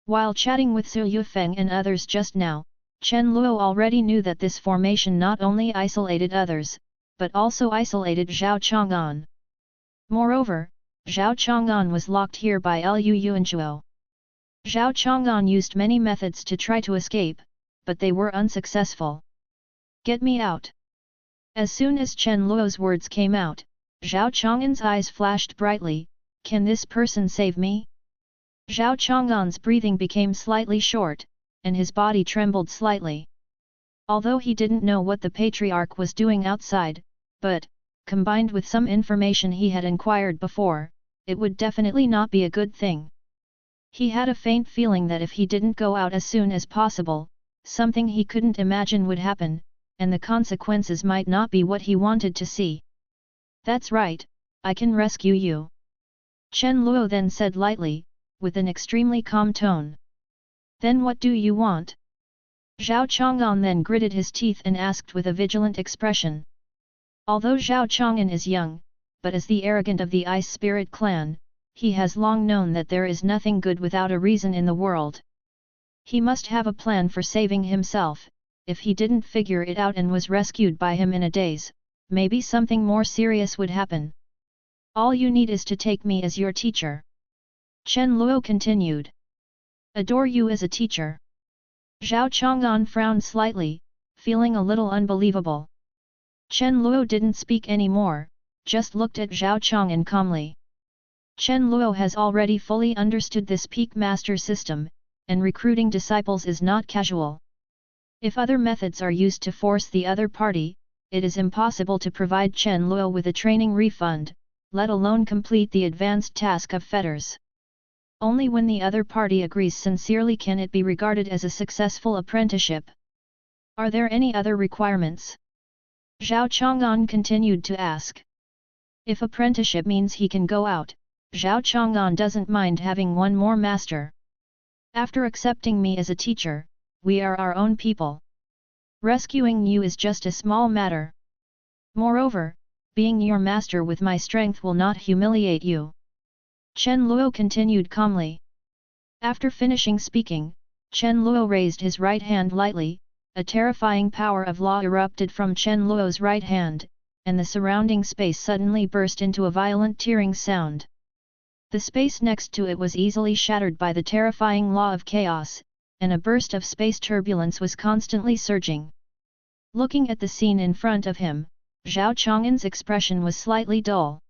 Speaker 1: While chatting with Su Yufeng and others just now, Chen Luo already knew that this formation not only isolated others, but also isolated Zhao Chang'an. Moreover, Zhao Chang'an was locked here by Lu Yuanchuo. Zhao Chang'an used many methods to try to escape, but they were unsuccessful. Get me out! As soon as Chen Luo's words came out, Zhao Chang'an's eyes flashed brightly. Can this person save me? Zhao Chang'an's breathing became slightly short, and his body trembled slightly. Although he didn't know what the patriarch was doing outside, but, combined with some information he had inquired before, it would definitely not be a good thing. He had a faint feeling that if he didn't go out as soon as possible, something he couldn't imagine would happen, and the consequences might not be what he wanted to see. That's right, I can rescue you. Chen Luo then said lightly, with an extremely calm tone. Then what do you want? Zhao Chang'an then gritted his teeth and asked with a vigilant expression. Although Zhao Chang'an is young, but as the arrogant of the Ice Spirit clan, he has long known that there is nothing good without a reason in the world. He must have a plan for saving himself. If he didn't figure it out and was rescued by him in a daze, maybe something more serious would happen. All you need is to take me as your teacher. Chen Luo continued. Adore you as a teacher. Zhao Chang'an frowned slightly, feeling a little unbelievable. Chen Luo didn't speak anymore, just looked at Zhao Chang'an calmly. Chen Luo has already fully understood this peak master system, and recruiting disciples is not casual. If other methods are used to force the other party, it is impossible to provide Chen Luo with a training refund, let alone complete the advanced task of fetters. Only when the other party agrees sincerely can it be regarded as a successful apprenticeship. Are there any other requirements? Zhao Chang'an continued to ask. If apprenticeship means he can go out, Zhao Chang'an doesn't mind having one more master. After accepting me as a teacher, we are our own people. Rescuing you is just a small matter. Moreover, being your master with my strength will not humiliate you. Chen Luo continued calmly. After finishing speaking, Chen Luo raised his right hand lightly, a terrifying power of law erupted from Chen Luo's right hand, and the surrounding space suddenly burst into a violent tearing sound. The space next to it was easily shattered by the terrifying law of chaos, and a burst of space turbulence was constantly surging. Looking at the scene in front of him, Zhao Chang'an's expression was slightly dull.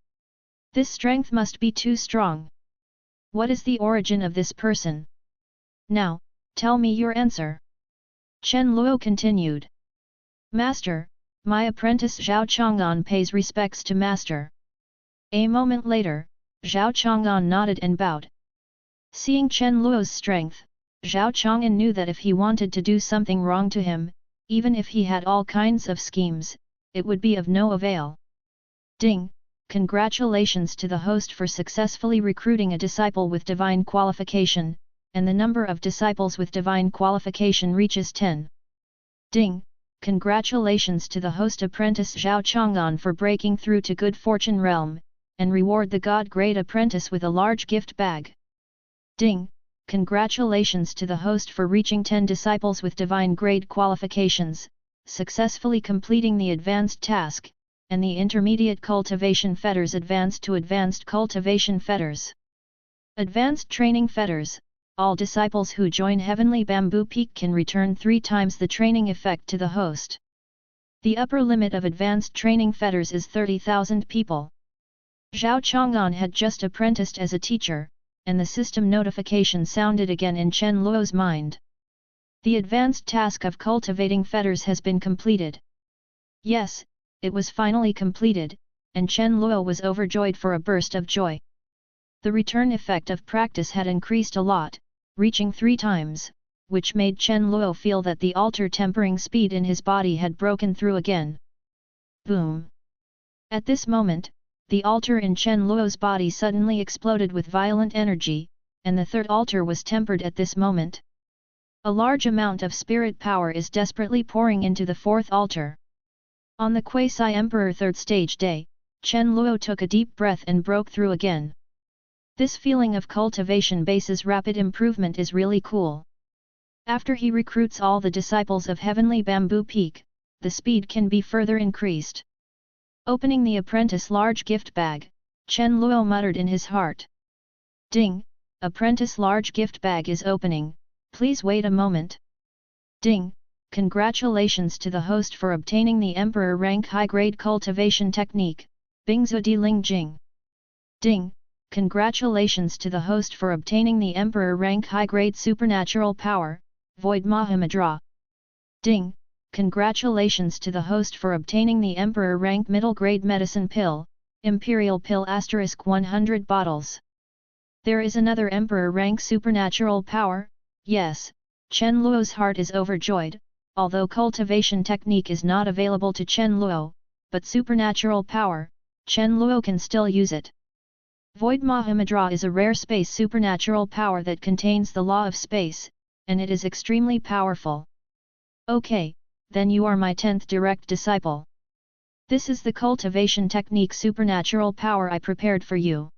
Speaker 1: This strength must be too strong. What is the origin of this person? Now, tell me your answer. Chen Luo continued. Master, my apprentice Zhao Chang'an pays respects to Master. A moment later, Zhao Chang'an nodded and bowed. Seeing Chen Luo's strength, Zhao Chang'an knew that if he wanted to do something wrong to him, even if he had all kinds of schemes, it would be of no avail. Ding! Congratulations to the host for successfully recruiting a disciple with divine qualification, and the number of disciples with divine qualification reaches 10. Ding! Congratulations to the host apprentice Zhao Chang'an for breaking through to Good Fortune Realm, and reward the God-grade apprentice with a large gift bag. Ding! Congratulations to the host for reaching 10 disciples with divine grade qualifications, successfully completing the advanced task, and the intermediate cultivation fetters advanced to advanced cultivation fetters. Advanced training fetters, all disciples who join Heavenly Bamboo Peak can return 3 times the training effect to the host. The upper limit of advanced training fetters is 30,000 people. Zhao Chang'an had just apprenticed as a teacher, and the system notification sounded again in Chen Luo's mind. The advanced task of cultivating fetters has been completed. Yes, it was finally completed, and Chen Luo was overjoyed for a burst of joy. The return effect of practice had increased a lot, reaching 3 times, which made Chen Luo feel that the altar tempering speed in his body had broken through again. Boom! At this moment, the altar in Chen Luo's body suddenly exploded with violent energy, and the third altar was tempered at this moment. A large amount of spirit power is desperately pouring into the fourth altar. On the Quasi-Emperor third stage day, Chen Luo took a deep breath and broke through again. This feeling of Cultivation Base's rapid improvement is really cool. After he recruits all the disciples of Heavenly Bamboo Peak, the speed can be further increased. Opening the apprentice large gift bag, Chen Luo muttered in his heart. Ding! Apprentice large gift bag is opening, please wait a moment. Ding! Congratulations to the host for obtaining the Emperor rank high-grade cultivation technique, Bingzu Di Ling Jing. Ding! Congratulations to the host for obtaining the Emperor rank high-grade supernatural power, Void Mahamudra. Ding! Congratulations to the host for obtaining the Emperor rank middle grade medicine pill, Imperial pill * 100 bottles. There is another Emperor rank supernatural power, yes, Chen Luo's heart is overjoyed, although cultivation technique is not available to Chen Luo, but supernatural power, Chen Luo can still use it. Void Mahamudra is a rare space supernatural power that contains the law of space, and it is extremely powerful. Okay, then you are my 10th direct disciple. This is the cultivation technique supernatural power I prepared for you.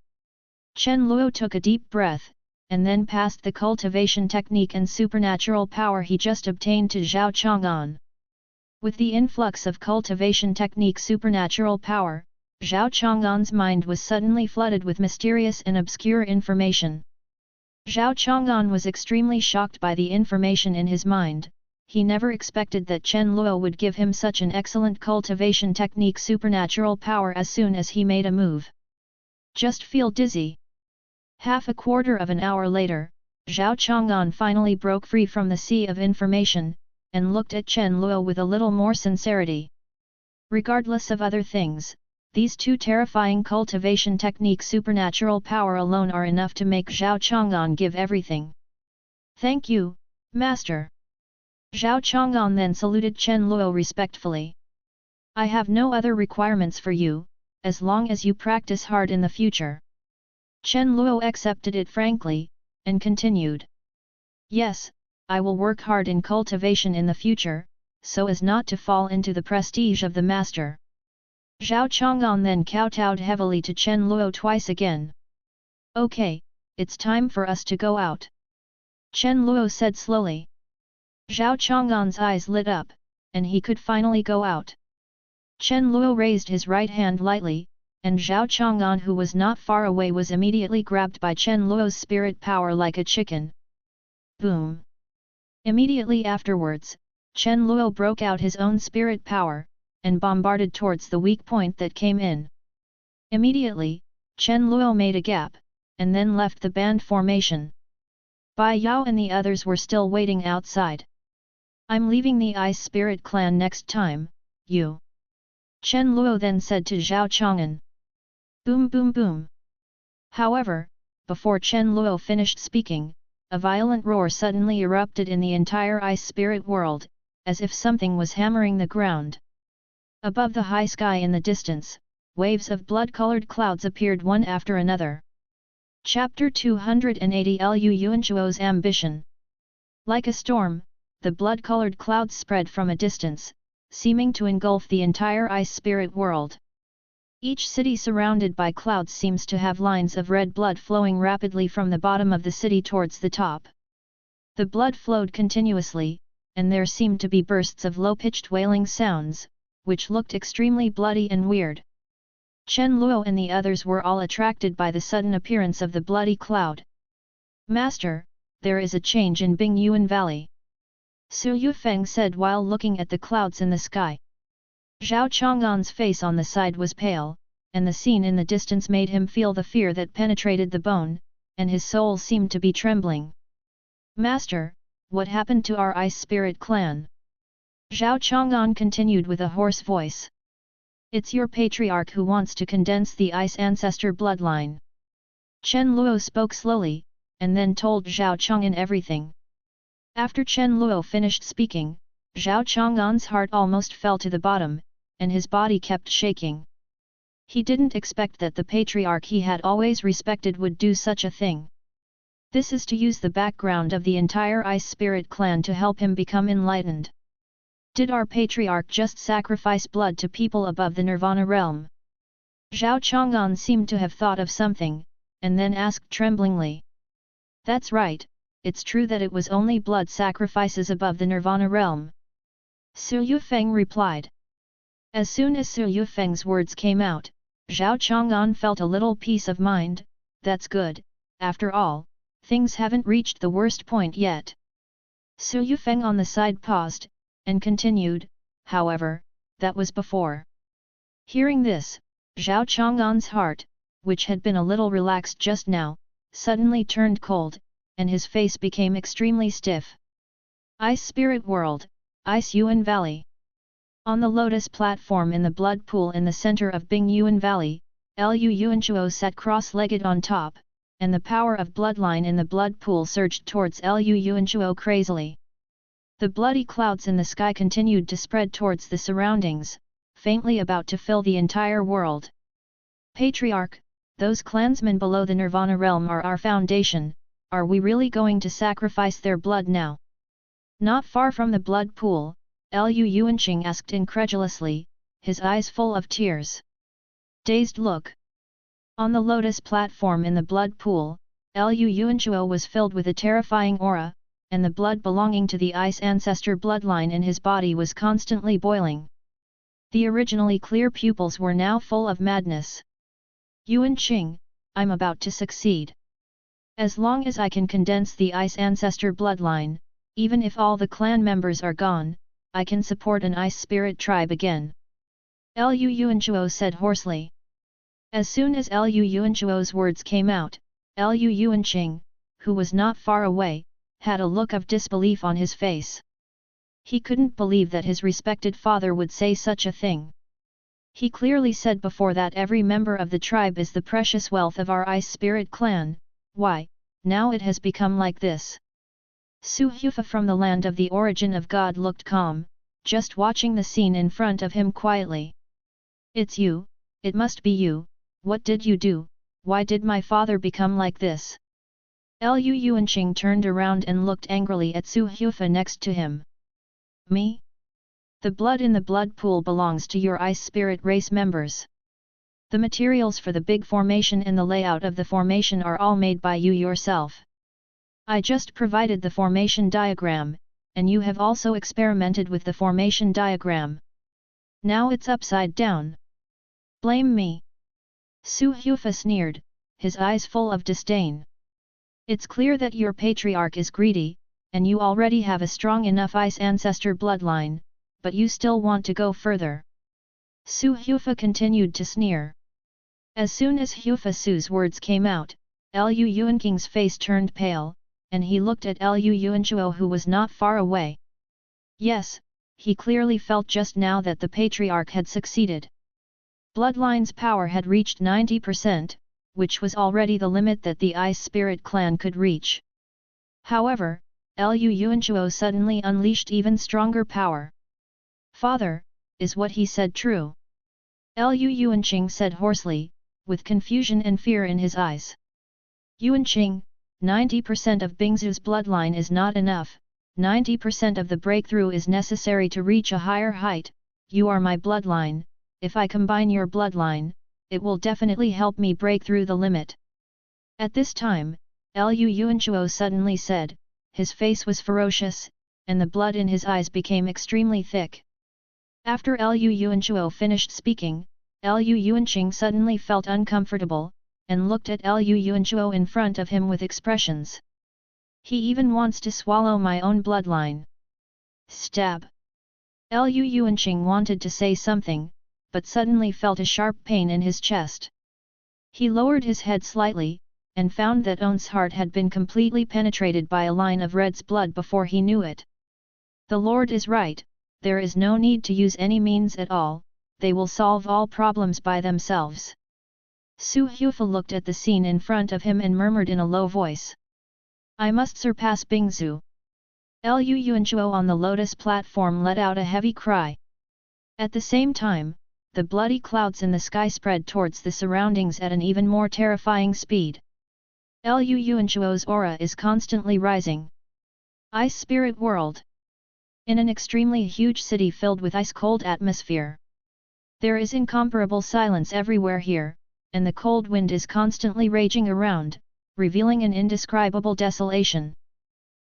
Speaker 1: Chen Luo took a deep breath, and then passed the cultivation technique and supernatural power he just obtained to Zhao Chang'an. With the influx of cultivation technique supernatural power, Zhao Chang'an's mind was suddenly flooded with mysterious and obscure information. Zhao Chang'an was extremely shocked by the information in his mind. He never expected that Chen Luo would give him such an excellent cultivation technique supernatural power as soon as he made a move. Just feel dizzy. Half a quarter of an hour later, Zhao Chang'an finally broke free from the sea of information, and looked at Chen Luo with a little more sincerity. Regardless of other things, these 2 terrifying cultivation technique supernatural power alone are enough to make Zhao Chang'an give everything. Thank you, Master. Zhao Chang'an then saluted Chen Luo respectfully. I have no other requirements for you, as long as you practice hard in the future. Chen Luo accepted it frankly, and continued. Yes, I will work hard in cultivation in the future, so as not to fall into the prestige of the master. Zhao Chang'an then kowtowed heavily to Chen Luo twice again. Okay, it's time for us to go out. Chen Luo said slowly. Zhao Chang'an's eyes lit up, and he could finally go out. Chen Luo raised his right hand lightly, and Zhao Chang'an who was not far away was immediately grabbed by Chen Luo's spirit power like a chicken. Boom! Immediately afterwards, Chen Luo broke out his own spirit power, and bombarded towards the weak point that came in. Immediately, Chen Luo made a gap, and then left the band formation. Bai Yao and the others were still waiting outside. I'm leaving the Ice Spirit clan next time, you. Chen Luo then said to Zhao Chang'an. Boom boom boom. However, before Chen Luo finished speaking, a violent roar suddenly erupted in the entire Ice Spirit world, as if something was hammering the ground. Above the high sky in the distance, waves of blood-colored clouds appeared one after another. Chapter 280 Lu Yuanchuo's Ambition. Like a storm, the blood-colored clouds spread from a distance, seeming to engulf the entire Ice Spirit world. Each city surrounded by clouds seems to have lines of red blood flowing rapidly from the bottom of the city towards the top. The blood flowed continuously, and there seemed to be bursts of low-pitched wailing sounds, which looked extremely bloody and weird. Chen Luo and the others were all attracted by the sudden appearance of the bloody cloud. Master, there is a change in Bingyuan Valley. Su Yufeng said while looking at the clouds in the sky. Zhao Chang'an's face on the side was pale, and the scene in the distance made him feel the fear that penetrated the bone, and his soul seemed to be trembling. "Master, what happened to our Ice Spirit clan?" Zhao Chang'an continued with a hoarse voice. "It's your patriarch who wants to condense the Ice Ancestor bloodline." Chen Luo spoke slowly, and then told Zhao Chang'an everything. After Chen Luo finished speaking, Zhao Chang'an's heart almost fell to the bottom, and his body kept shaking. He didn't expect that the patriarch he had always respected would do such a thing. This is to use the background of the entire Ice Spirit clan to help him become enlightened. Did our patriarch just sacrifice blood to people above the Nirvana realm? Zhao Chang'an seemed to have thought of something, and then asked tremblingly. "That's right, it's true that it was only blood sacrifices above the Nirvana realm." Su Yufeng replied. As soon as Su Yufeng's words came out, Zhao Chang'an felt a little peace of mind. That's good, after all, things haven't reached the worst point yet. Su Yufeng on the side paused, and continued, "However, that was before." Hearing this, Zhao Chang'an's heart, which had been a little relaxed just now, suddenly turned cold, and his face became extremely stiff. Ice Spirit World, Ice Yuan Valley. On the lotus platform in the blood pool in the center of Bing Yuan Valley, Lu Yuanchuo sat cross-legged on top, and the power of bloodline in the blood pool surged towards Lu Yuanchuo crazily. The bloody clouds in the sky continued to spread towards the surroundings, faintly about to fill the entire world. "Patriarch, those clansmen below the Nirvana realm are our foundation, are we really going to sacrifice their blood now?" Not far from the blood pool, Lu Yuanqing asked incredulously, his eyes full of tears. Dazed look. On the lotus platform in the blood pool, Lu Yuanchuo was filled with a terrifying aura, and the blood belonging to the Ice Ancestor bloodline in his body was constantly boiling. The originally clear pupils were now full of madness. "Yuanqing, I'm about to succeed. As long as I can condense the Ice Ancestor bloodline, even if all the clan members are gone, I can support an Ice Spirit tribe again," Lu Yuanchuo said hoarsely. As soon as Lu Yuanchuo's words came out, Lu Yuanqing, who was not far away, had a look of disbelief on his face. He couldn't believe that his respected father would say such a thing. He clearly said before that every member of the tribe is the precious wealth of our Ice Spirit clan. Why, now it has become like this? Su Hufa from the land of the origin of God looked calm, just watching the scene in front of him quietly. "It's you, it must be you, what did you do, why did my father become like this?" Lu Yuanqing turned around and looked angrily at Su Hufa next to him. "Me? The blood in the blood pool belongs to your Ice Spirit race members. The materials for the big formation and the layout of the formation are all made by you yourself. I just provided the formation diagram, and you have also experimented with the formation diagram. Now it's upside down. Blame me?" Su Hufa sneered, his eyes full of disdain. "It's clear that your patriarch is greedy, and you already have a strong enough Ice Ancestor bloodline, but you still want to go further." Su Hufa continued to sneer. As soon as Hufa Su's words came out, Lu Yuanqing's face turned pale, and he looked at Lu Yuanchuo who was not far away. Yes, he clearly felt just now that the patriarch had succeeded. Bloodline's power had reached 90%, which was already the limit that the Ice Spirit clan could reach. However, Lu Yuanchuo suddenly unleashed even stronger power. "Father, is what he said true?" Lu Yuanqing said hoarsely, with confusion and fear in his eyes. "Yuanqing, 90% of Bingzu's bloodline is not enough, 90% of the breakthrough is necessary to reach a higher height. You are my bloodline, if I combine your bloodline, it will definitely help me break through the limit." At this time, Lu Yuanchuo suddenly said, his face was ferocious, and the blood in his eyes became extremely thick. After Lu Yuanchuo finished speaking, Lu Yuanqing suddenly felt uncomfortable, and looked at Lu Yuanchuo in front of him with expressions. "He even wants to swallow my own bloodline." Stab! Lu Yuanqing wanted to say something, but suddenly felt a sharp pain in his chest. He lowered his head slightly, and found that On's heart had been completely penetrated by a line of red's blood before he knew it. The Lord is right, there is no need to use any means at all, they will solve all problems by themselves. Su Hufa looked at the scene in front of him and murmured in a low voice. I must surpass Bingzu. Lu Yuanzhuo on the lotus platform let out a heavy cry. At the same time, the bloody clouds in the sky spread towards the surroundings at an even more terrifying speed. Lu Yuanzhuo's aura is constantly rising. Ice Spirit World. In an extremely huge city filled with ice-cold atmosphere. There is incomparable silence everywhere here, and the cold wind is constantly raging around, revealing an indescribable desolation.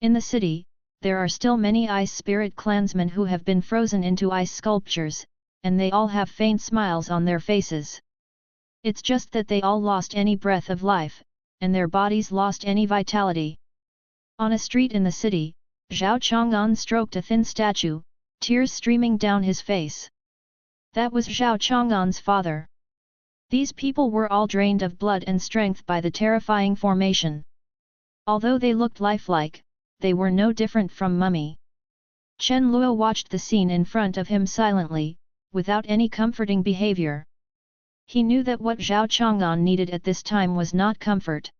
Speaker 1: In the city, there are still many ice spirit clansmen who have been frozen into ice sculptures, and they all have faint smiles on their faces. It's just that they all lost any breath of life, and their bodies lost any vitality. On a street in the city, Zhao Chang'an stroked a thin statue, tears streaming down his face. That was Zhao Chang'an's father. These people were all drained of blood and strength by the terrifying formation. Although they looked lifelike, they were no different from mummy. Chen Luo watched the scene in front of him silently, without any comforting behavior. He knew that what Zhao Chang'an needed at this time was not comfort.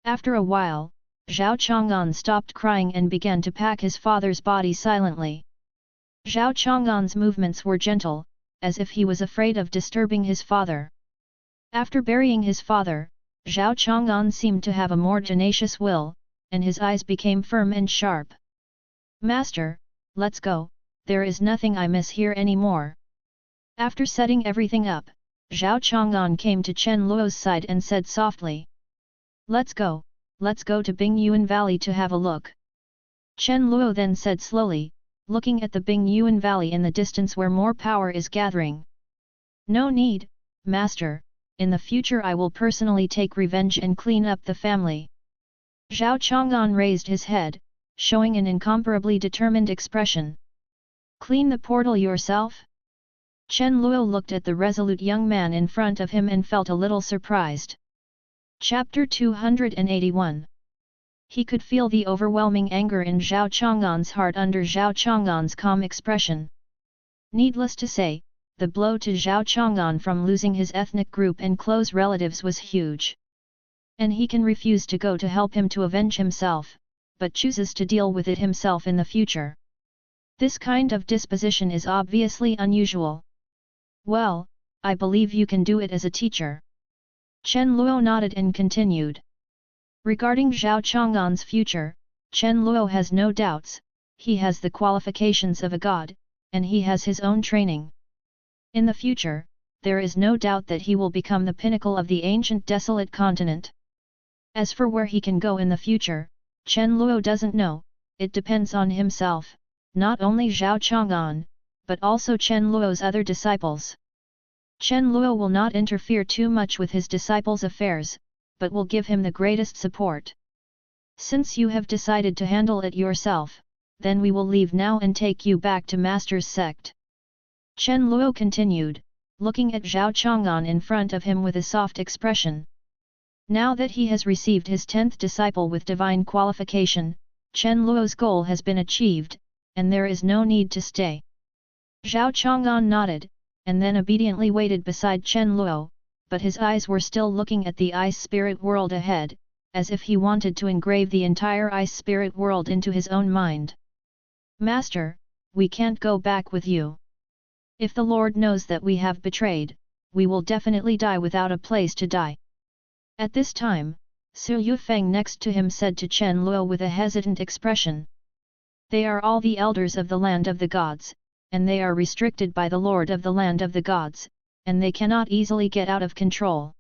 Speaker 1: After a while, Zhao Chang'an stopped crying and began to pack his father's body silently. Zhao Chang'an's movements were gentle, as if he was afraid of disturbing his father. After burying his father, Zhao Chang'an seemed to have a more tenacious will, and his eyes became firm and sharp. Master, let's go, there is nothing I miss here anymore. After setting everything up, Zhao Chang'an came to Chen Luo's side and said softly. Let's go to Bingyuan Valley to have a look. Chen Luo then said slowly, looking at the Bingyuan Valley in the distance where more power is gathering. No need, Master, in the future I will personally take revenge and clean up the family. Zhao Chang'an raised his head, showing an incomparably determined expression. Clean the portal yourself? Chen Luo looked at the resolute young man in front of him and felt a little surprised. Chapter 281. He could feel the overwhelming anger in Zhao Chang'an's heart under Zhao Chang'an's calm expression. Needless to say, the blow to Zhao Chang'an from losing his ethnic group and close relatives was huge. And he can refuse to go to help him to avenge himself, but chooses to deal with it himself in the future. This kind of disposition is obviously unusual. Well, I believe you can do it as a teacher. Chen Luo nodded and continued. Regarding Zhao Chang'an's future, Chen Luo has no doubts, he has the qualifications of a god, and he has his own training. In the future, there is no doubt that he will become the pinnacle of the Ancient Desolate Continent. As for where he can go in the future, Chen Luo doesn't know, it depends on himself, not only Zhao Chang'an, but also Chen Luo's other disciples. Chen Luo will not interfere too much with his disciples' affairs, but will give him the greatest support. Since you have decided to handle it yourself, then we will leave now and take you back to Master's sect. Chen Luo continued, looking at Zhao Chang'an in front of him with a soft expression. Now that he has received his 10th disciple with divine qualification, Chen Luo's goal has been achieved, and there is no need to stay. Zhao Chang'an nodded, and then obediently waited beside Chen Luo, but his eyes were still looking at the ice spirit world ahead, as if he wanted to engrave the entire ice spirit world into his own mind. Master, we can't go back with you. If the Lord knows that we have betrayed, we will definitely die without a place to die. At this time, Su Yufeng next to him said to Chen Luo with a hesitant expression. They are all the elders of the land of the gods, and they are restricted by the Lord of the land of the gods, and they cannot easily get out of control.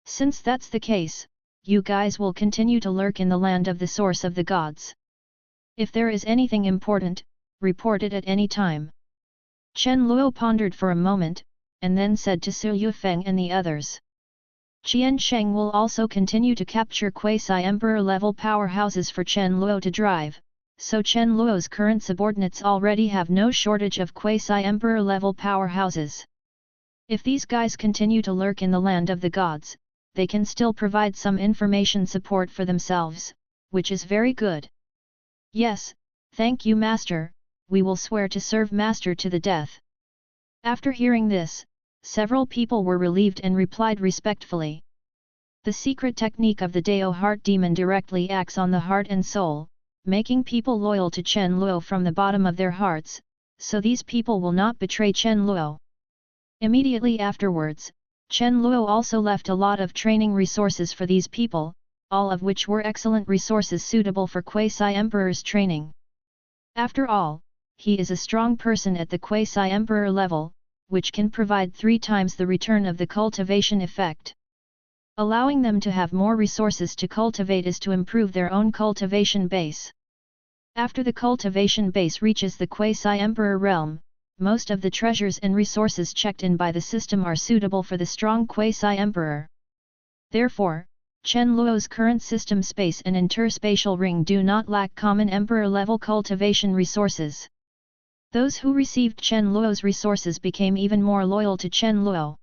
Speaker 1: Since that's the case, you guys will continue to lurk in the land of the source of the gods. If there is anything important, report it at any time. Chen Luo pondered for a moment, and then said to Su Yufeng and the others. Qian Sheng will also continue to capture quasi-emperor level powerhouses for Chen Luo to drive, so Chen Luo's current subordinates already have no shortage of quasi-emperor level powerhouses. If these guys continue to lurk in the land of the gods, they can still provide some information support for themselves, which is very good. Yes, thank you Master, we will swear to serve Master to the death. After hearing this, several people were relieved and replied respectfully. The secret technique of the Dao Heart Demon directly acts on the heart and soul, making people loyal to Chen Luo from the bottom of their hearts, so these people will not betray Chen Luo. Immediately afterwards, Chen Luo also left a lot of training resources for these people, all of which were excellent resources suitable for Quasi-Emperor's training. After all, he is a strong person at the Quasi-Emperor level, which can provide 3 times the return of the cultivation effect. Allowing them to have more resources to cultivate is to improve their own cultivation base. After the cultivation base reaches the Quasi-Emperor realm, most of the treasures and resources checked in by the system are suitable for the strong Quasi-Emperor. Therefore, Chen Luo's current system space and interspatial ring do not lack common Emperor-level cultivation resources. Those who received Chen Luo's resources became even more loyal to Chen Luo.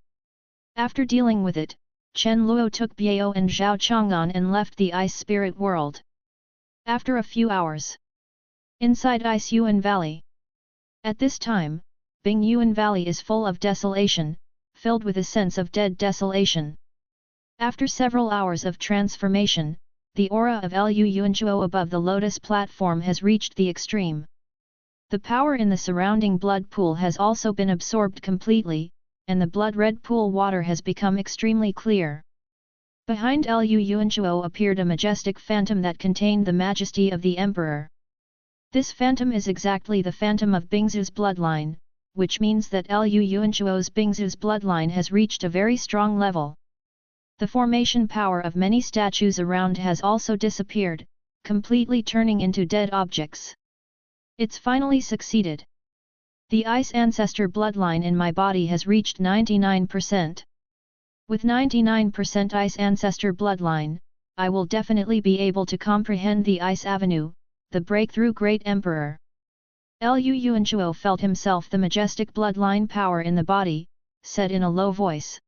Speaker 1: After dealing with it, Chen Luo took Biao and Zhao Chang'an and left the ice spirit world. After a few hours, inside Ice Yuan Valley. At this time, Bing Yuan Valley is full of desolation, filled with a sense of dead desolation. After several hours of transformation, the aura of Lu Yuanchuo above the lotus platform has reached the extreme. The power in the surrounding blood pool has also been absorbed completely, and the blood-red pool water has become extremely clear. Behind Lu Yuanchuo appeared a majestic phantom that contained the majesty of the emperor. This phantom is exactly the phantom of Bingzu's bloodline, which means that Lu Yuanchuo's Bingzu's bloodline has reached a very strong level. The formation power of many statues around has also disappeared, completely turning into dead objects. It's finally succeeded. The Ice Ancestor bloodline in my body has reached 99%. With 99% Ice Ancestor bloodline, I will definitely be able to comprehend the Ice Avenue, the breakthrough Great Emperor. Lu Yuanchuo felt himself the majestic bloodline power in the body, said in a low voice.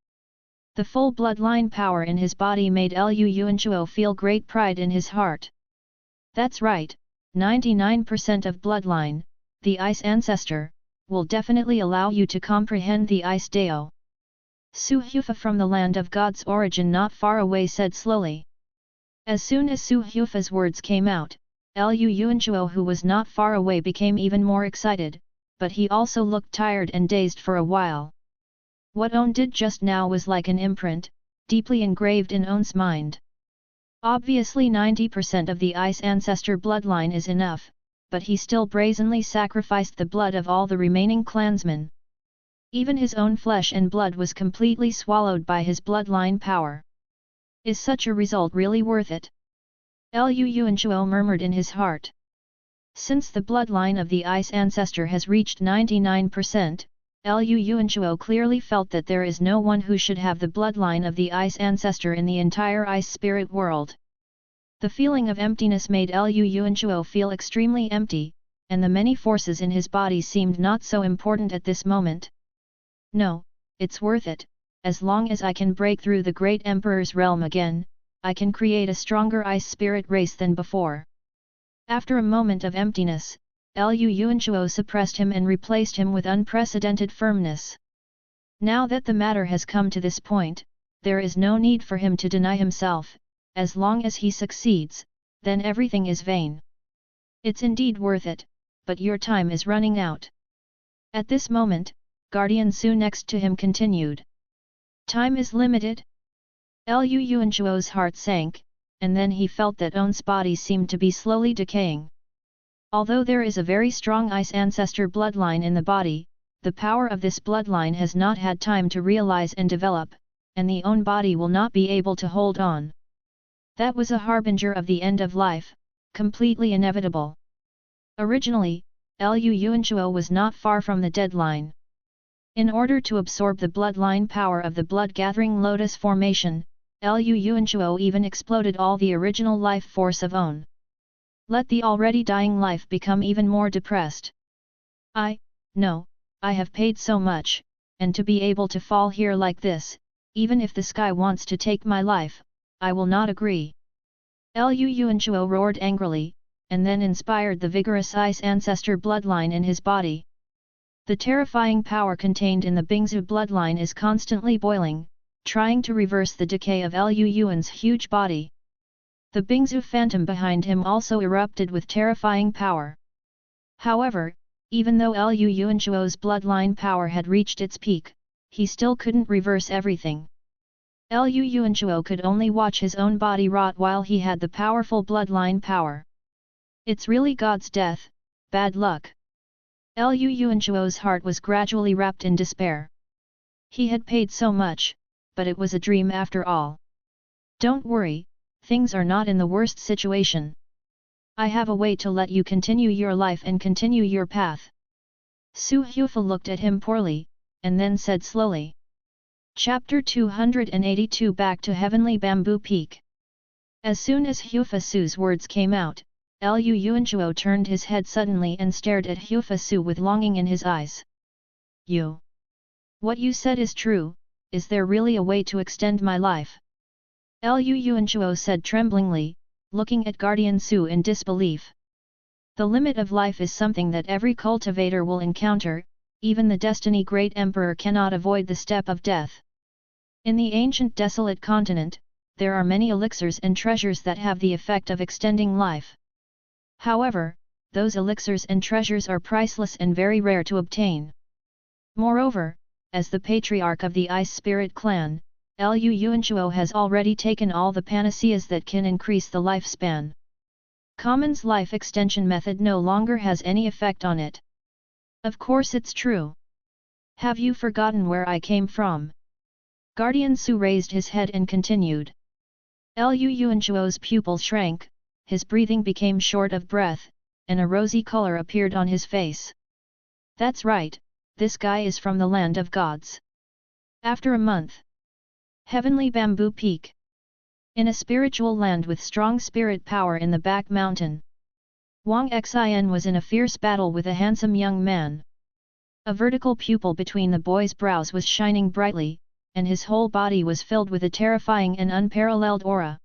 Speaker 1: The full bloodline power in his body made Lu Yuanchuo feel great pride in his heart. That's right, 99% of bloodline, the Ice Ancestor, will definitely allow you to comprehend the Ice Dao. Su Hufa from the land of God's origin not far away said slowly. As soon as Su Hufa's words came out, Lu Yuanchuo who was not far away became even more excited, but he also looked tired and dazed for a while. What On did just now was like an imprint, deeply engraved in On's mind. Obviously 90% of the Ice Ancestor bloodline is enough, but he still brazenly sacrificed the blood of all the remaining clansmen. Even his own flesh and blood was completely swallowed by his bloodline power. Is such a result really worth it? Lu Yuanchuo murmured in his heart. Since the bloodline of the Ice Ancestor has reached 99%, Lu Yuanchuo clearly felt that there is no one who should have the bloodline of the Ice Ancestor in the entire Ice Spirit world. The feeling of emptiness made Lu Yuanchuo feel extremely empty, and the many forces in his body seemed not so important at this moment. No, it's worth it, as long as I can break through the Great Emperor's realm again, I can create a stronger Ice Spirit race than before. After a moment of emptiness, Lu Yuanchuo suppressed him and replaced him with unprecedented firmness. Now that the matter has come to this point, there is no need for him to deny himself. As long as he succeeds, then everything is vain. It's indeed worth it, but your time is running out. At this moment, Guardian Su next to him continued. Time is limited? Lu Yuanchuo's heart sank, and then he felt that On's body seemed to be slowly decaying. Although there is a very strong Ice Ancestor bloodline in the body, the power of this bloodline has not had time to realize and develop, and the own body will not be able to hold on. That was a harbinger of the end of life, completely inevitable. Originally, Lu Yuanchuo was not far from the deadline. In order to absorb the bloodline power of the blood-gathering lotus formation, Lu Yuanchuo even exploded all the original life force of On. Let the already dying life become even more depressed. No, I have paid so much, and to be able to fall here like this, even if the sky wants to take my life, I will not agree." Lu Yuanchuo roared angrily, and then inspired the vigorous ice ancestor bloodline in his body. The terrifying power contained in the Bingzu bloodline is constantly boiling, trying to reverse the decay of Lu Yuan's huge body. The Bingzu phantom behind him also erupted with terrifying power. However, even though Lu Yuanchuo's bloodline power had reached its peak, he still couldn't reverse everything. Lu Yuanchuo could only watch his own body rot while he had the powerful bloodline power. It's really God's death, bad luck. Lu Yuanchuo's heart was gradually wrapped in despair. He had paid so much, but it was a dream after all. Don't worry, things are not in the worst situation. I have a way to let you continue your life and continue your path. Su Hufa looked at him poorly, and then said slowly. Chapter 282 Back to Heavenly Bamboo Peak. As soon as Hufa Su's words came out, Lu Yuanchuo turned his head suddenly and stared at Hufa Su with longing in his eyes. "You? What you said is true, is there really a way to extend my life?" Lu Yuanchuo said tremblingly, looking at Guardian Su in disbelief. The limit of life is something that every cultivator will encounter, even the Destiny Great Emperor cannot avoid the step of death. In the Ancient Desolate Continent, there are many elixirs and treasures that have the effect of extending life. However, those elixirs and treasures are priceless and very rare to obtain. Moreover, as the patriarch of the Ice Spirit clan, Lu Yuanchuo has already taken all the panaceas that can increase the lifespan. Common's life extension method no longer has any effect on it. Of course it's true. Have you forgotten where I came from? Guardian Su raised his head and continued. Lu Yuanchuo's pupils shrank, his breathing became short of breath, and a rosy color appeared on his face. That's right, this guy is from the land of gods. After a month. Heavenly Bamboo Peak. In a spiritual land with strong spirit power in the back mountain. Wang Xin was in a fierce battle with a handsome young man. A vertical pupil between the boy's brows was shining brightly, and his whole body was filled with a terrifying and unparalleled aura.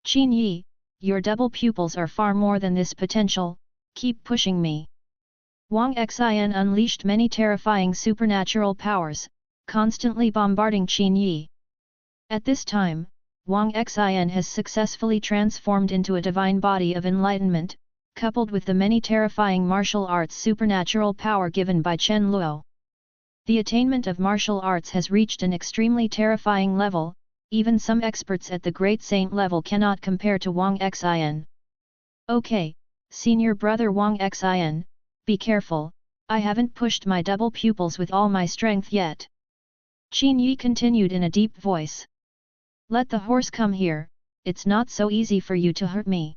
Speaker 1: "Qin Yi, your double pupils are far more than this potential, keep pushing me." Wang Xin unleashed many terrifying supernatural powers, constantly bombarding Qin Yi. At this time, Wang Xin has successfully transformed into a divine body of enlightenment, coupled with the many terrifying martial arts supernatural power given by Chen Luo. The attainment of martial arts has reached an extremely terrifying level, even some experts at the Great Saint level cannot compare to Wang Xin. "Okay, senior brother Wang Xin, be careful, I haven't pushed my double pupils with all my strength yet." Qin Yi continued in a deep voice. "Let the horse come here, it's not so easy for you to hurt me."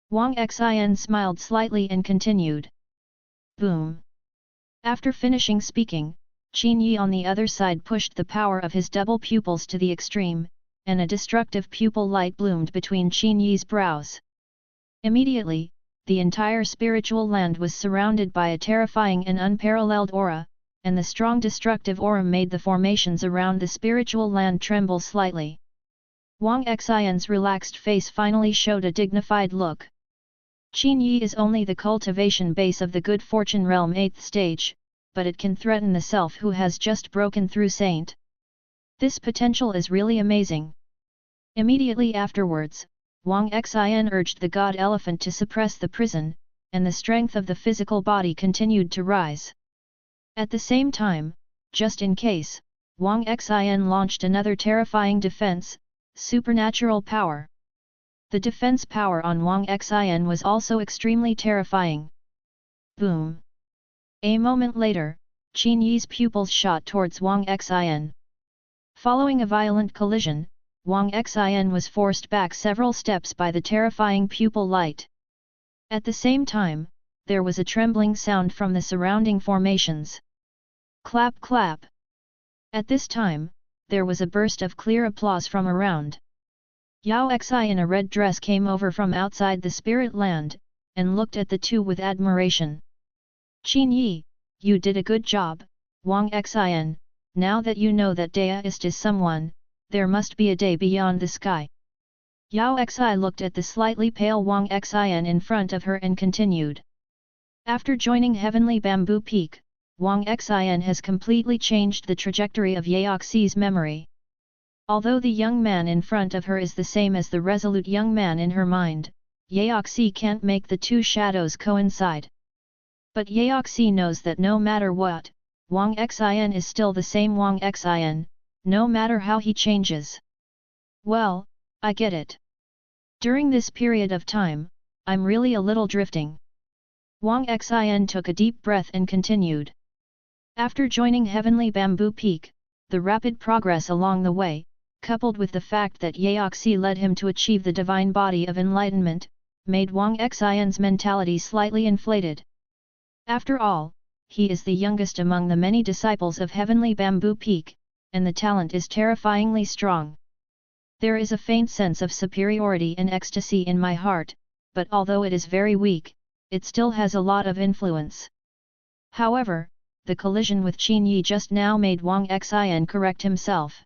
Speaker 1: Wang Xin smiled slightly and continued. Boom! After finishing speaking, Qin Yi on the other side pushed the power of his double pupils to the extreme, and a destructive pupil light bloomed between Qin Yi's brows. Immediately, the entire spiritual land was surrounded by a terrifying and unparalleled aura, and the strong destructive aura made the formations around the spiritual land tremble slightly. Wang Xin's relaxed face finally showed a dignified look. Qin Yi is only the cultivation base of the good fortune realm 8th stage, but it can threaten the self who has just broken through Saint. This potential is really amazing. Immediately afterwards, Wang Xin urged the god elephant to suppress the prison, and the strength of the physical body continued to rise. At the same time, just in case, Wang Xin launched another terrifying defense, supernatural power. The defense power on Wang Xin was also extremely terrifying. Boom! A moment later, Qin Yi's pupils shot towards Wang Xin. Following a violent collision, Wang Xin was forced back several steps by the terrifying pupil light. At the same time, there was a trembling sound from the surrounding formations. Clap clap! At this time, there was a burst of clear applause from around. Yao Xi in a red dress came over from outside the spirit land, and looked at the two with admiration. "Qin Yi, you did a good job, Wang Xin, now that you know that Daoist is someone, there must be a day beyond the sky. Yao Xi looked at the slightly pale Wang Xian in front of her and continued. After joining Heavenly Bamboo Peak, Wang Xian has completely changed the trajectory of Yao Xi's memory. Although the young man in front of her is the same as the resolute young man in her mind, Yao Xi can't make the two shadows coincide. But Yao Xi knows that no matter what, Wang Xian is still the same Wang Xian, no matter how he changes. Well, I get it. During this period of time, I'm really a little drifting. Wang Xian took a deep breath and continued. After joining Heavenly Bamboo Peak, the rapid progress along the way, coupled with the fact that Yao Xi led him to achieve the divine body of enlightenment, made Wang Xian's mentality slightly inflated. After all, he is the youngest among the many disciples of Heavenly Bamboo Peak, and the talent is terrifyingly strong. There is a faint sense of superiority and ecstasy in my heart, but although it is very weak, it still has a lot of influence. However, the collision with Qin Yi just now made Wang Xian correct himself.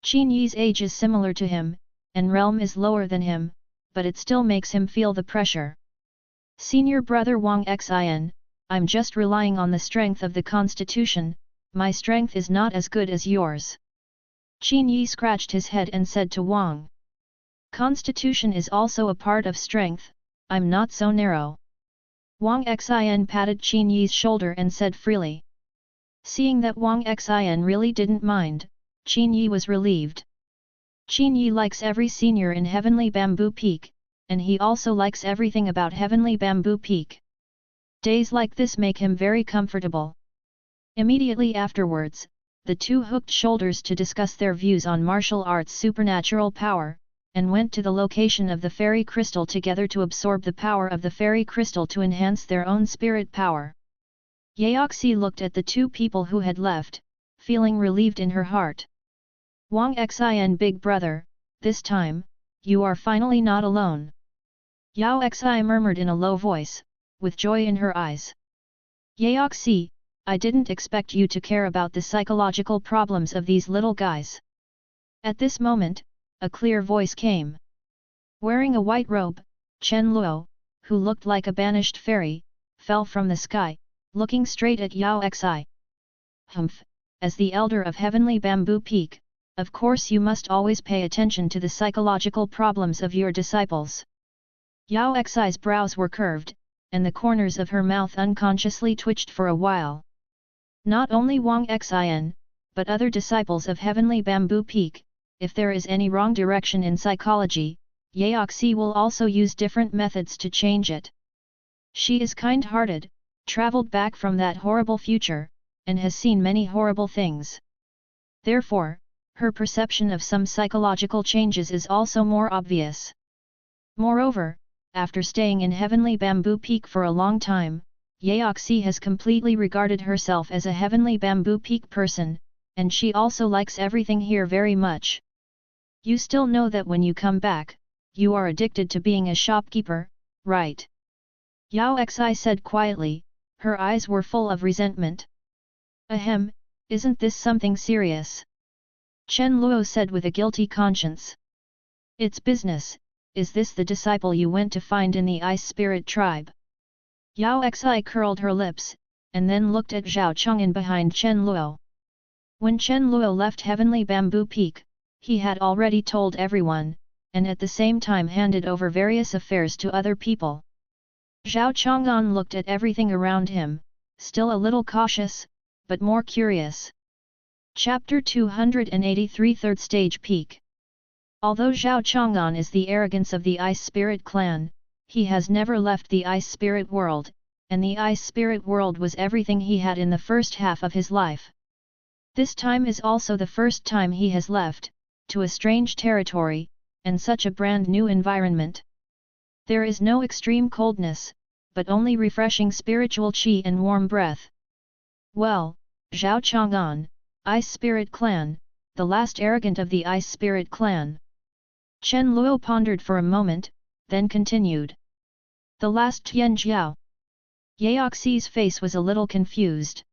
Speaker 1: Qin Yi's age is similar to him, and realm is lower than him, but it still makes him feel the pressure. Senior brother Wang Xian, I'm just relying on the strength of the constitution, my strength is not as good as yours. Qin Yi scratched his head and said to Wang. Constitution is also a part of strength, I'm not so narrow. Wang Xian patted Qin Yi's shoulder and said freely. Seeing that Wang Xian really didn't mind, Qin Yi was relieved. Qin Yi likes every senior in Heavenly Bamboo Peak, and he also likes everything about Heavenly Bamboo Peak. Days like this make him very comfortable. Immediately afterwards, the two hooked shoulders to discuss their views on martial arts' supernatural power, and went to the location of the fairy crystal together to absorb the power of the fairy crystal to enhance their own spirit power. Yao Xi looked at the two people who had left, feeling relieved in her heart. Wang Xian big brother, this time, you are finally not alone. Yao Xi murmured in a low voice, with joy in her eyes. Yao Xi, I didn't expect you to care about the psychological problems of these little guys. At this moment, a clear voice came. Wearing a white robe, Chen Luo, who looked like a banished fairy, fell from the sky, looking straight at Yao Xi. Humph, as the elder of Heavenly Bamboo Peak, of course you must always pay attention to the psychological problems of your disciples. Yao Xi's brows were curved, and the corners of her mouth unconsciously twitched for a while. Not only Wang Xian, but other disciples of Heavenly Bamboo Peak, if there is any wrong direction in psychology, Yao Xi will also use different methods to change it. She is kind-hearted, traveled back from that horrible future, and has seen many horrible things. Therefore, her perception of some psychological changes is also more obvious. Moreover, after staying in Heavenly Bamboo Peak for a long time, Yao Xi has completely regarded herself as a Heavenly Bamboo Peak person, and she also likes everything here very much. You still know that when you come back, you are addicted to being a shopkeeper, right? Yao Xi said quietly, her eyes were full of resentment. Ahem, isn't this something serious? Chen Luo said with a guilty conscience. It's business, is this the disciple you went to find in the Ice Spirit tribe? Yao Xi curled her lips, and then looked at Zhao Chong'an behind Chen Luo. When Chen Luo left Heavenly Bamboo Peak, he had already told everyone, and at the same time handed over various affairs to other people. Zhao Chong'an looked at everything around him, still a little cautious, but more curious. Chapter 283 Third Stage Peak. Although Zhao Chong'an is the arrogance of the Ice Spirit clan, he has never left the Ice Spirit world, and the Ice Spirit world was everything he had in the first half of his life. This time is also the first time he has left, to a strange territory, and such a brand new environment. There is no extreme coldness, but only refreshing spiritual qi and warm breath. Well, Zhao Chong'an, Ice Spirit clan, the last arrogant of the Ice Spirit clan. Chen Luo pondered for a moment, then continued. The last Tian Jiao. Yao Xi's face was a little confused.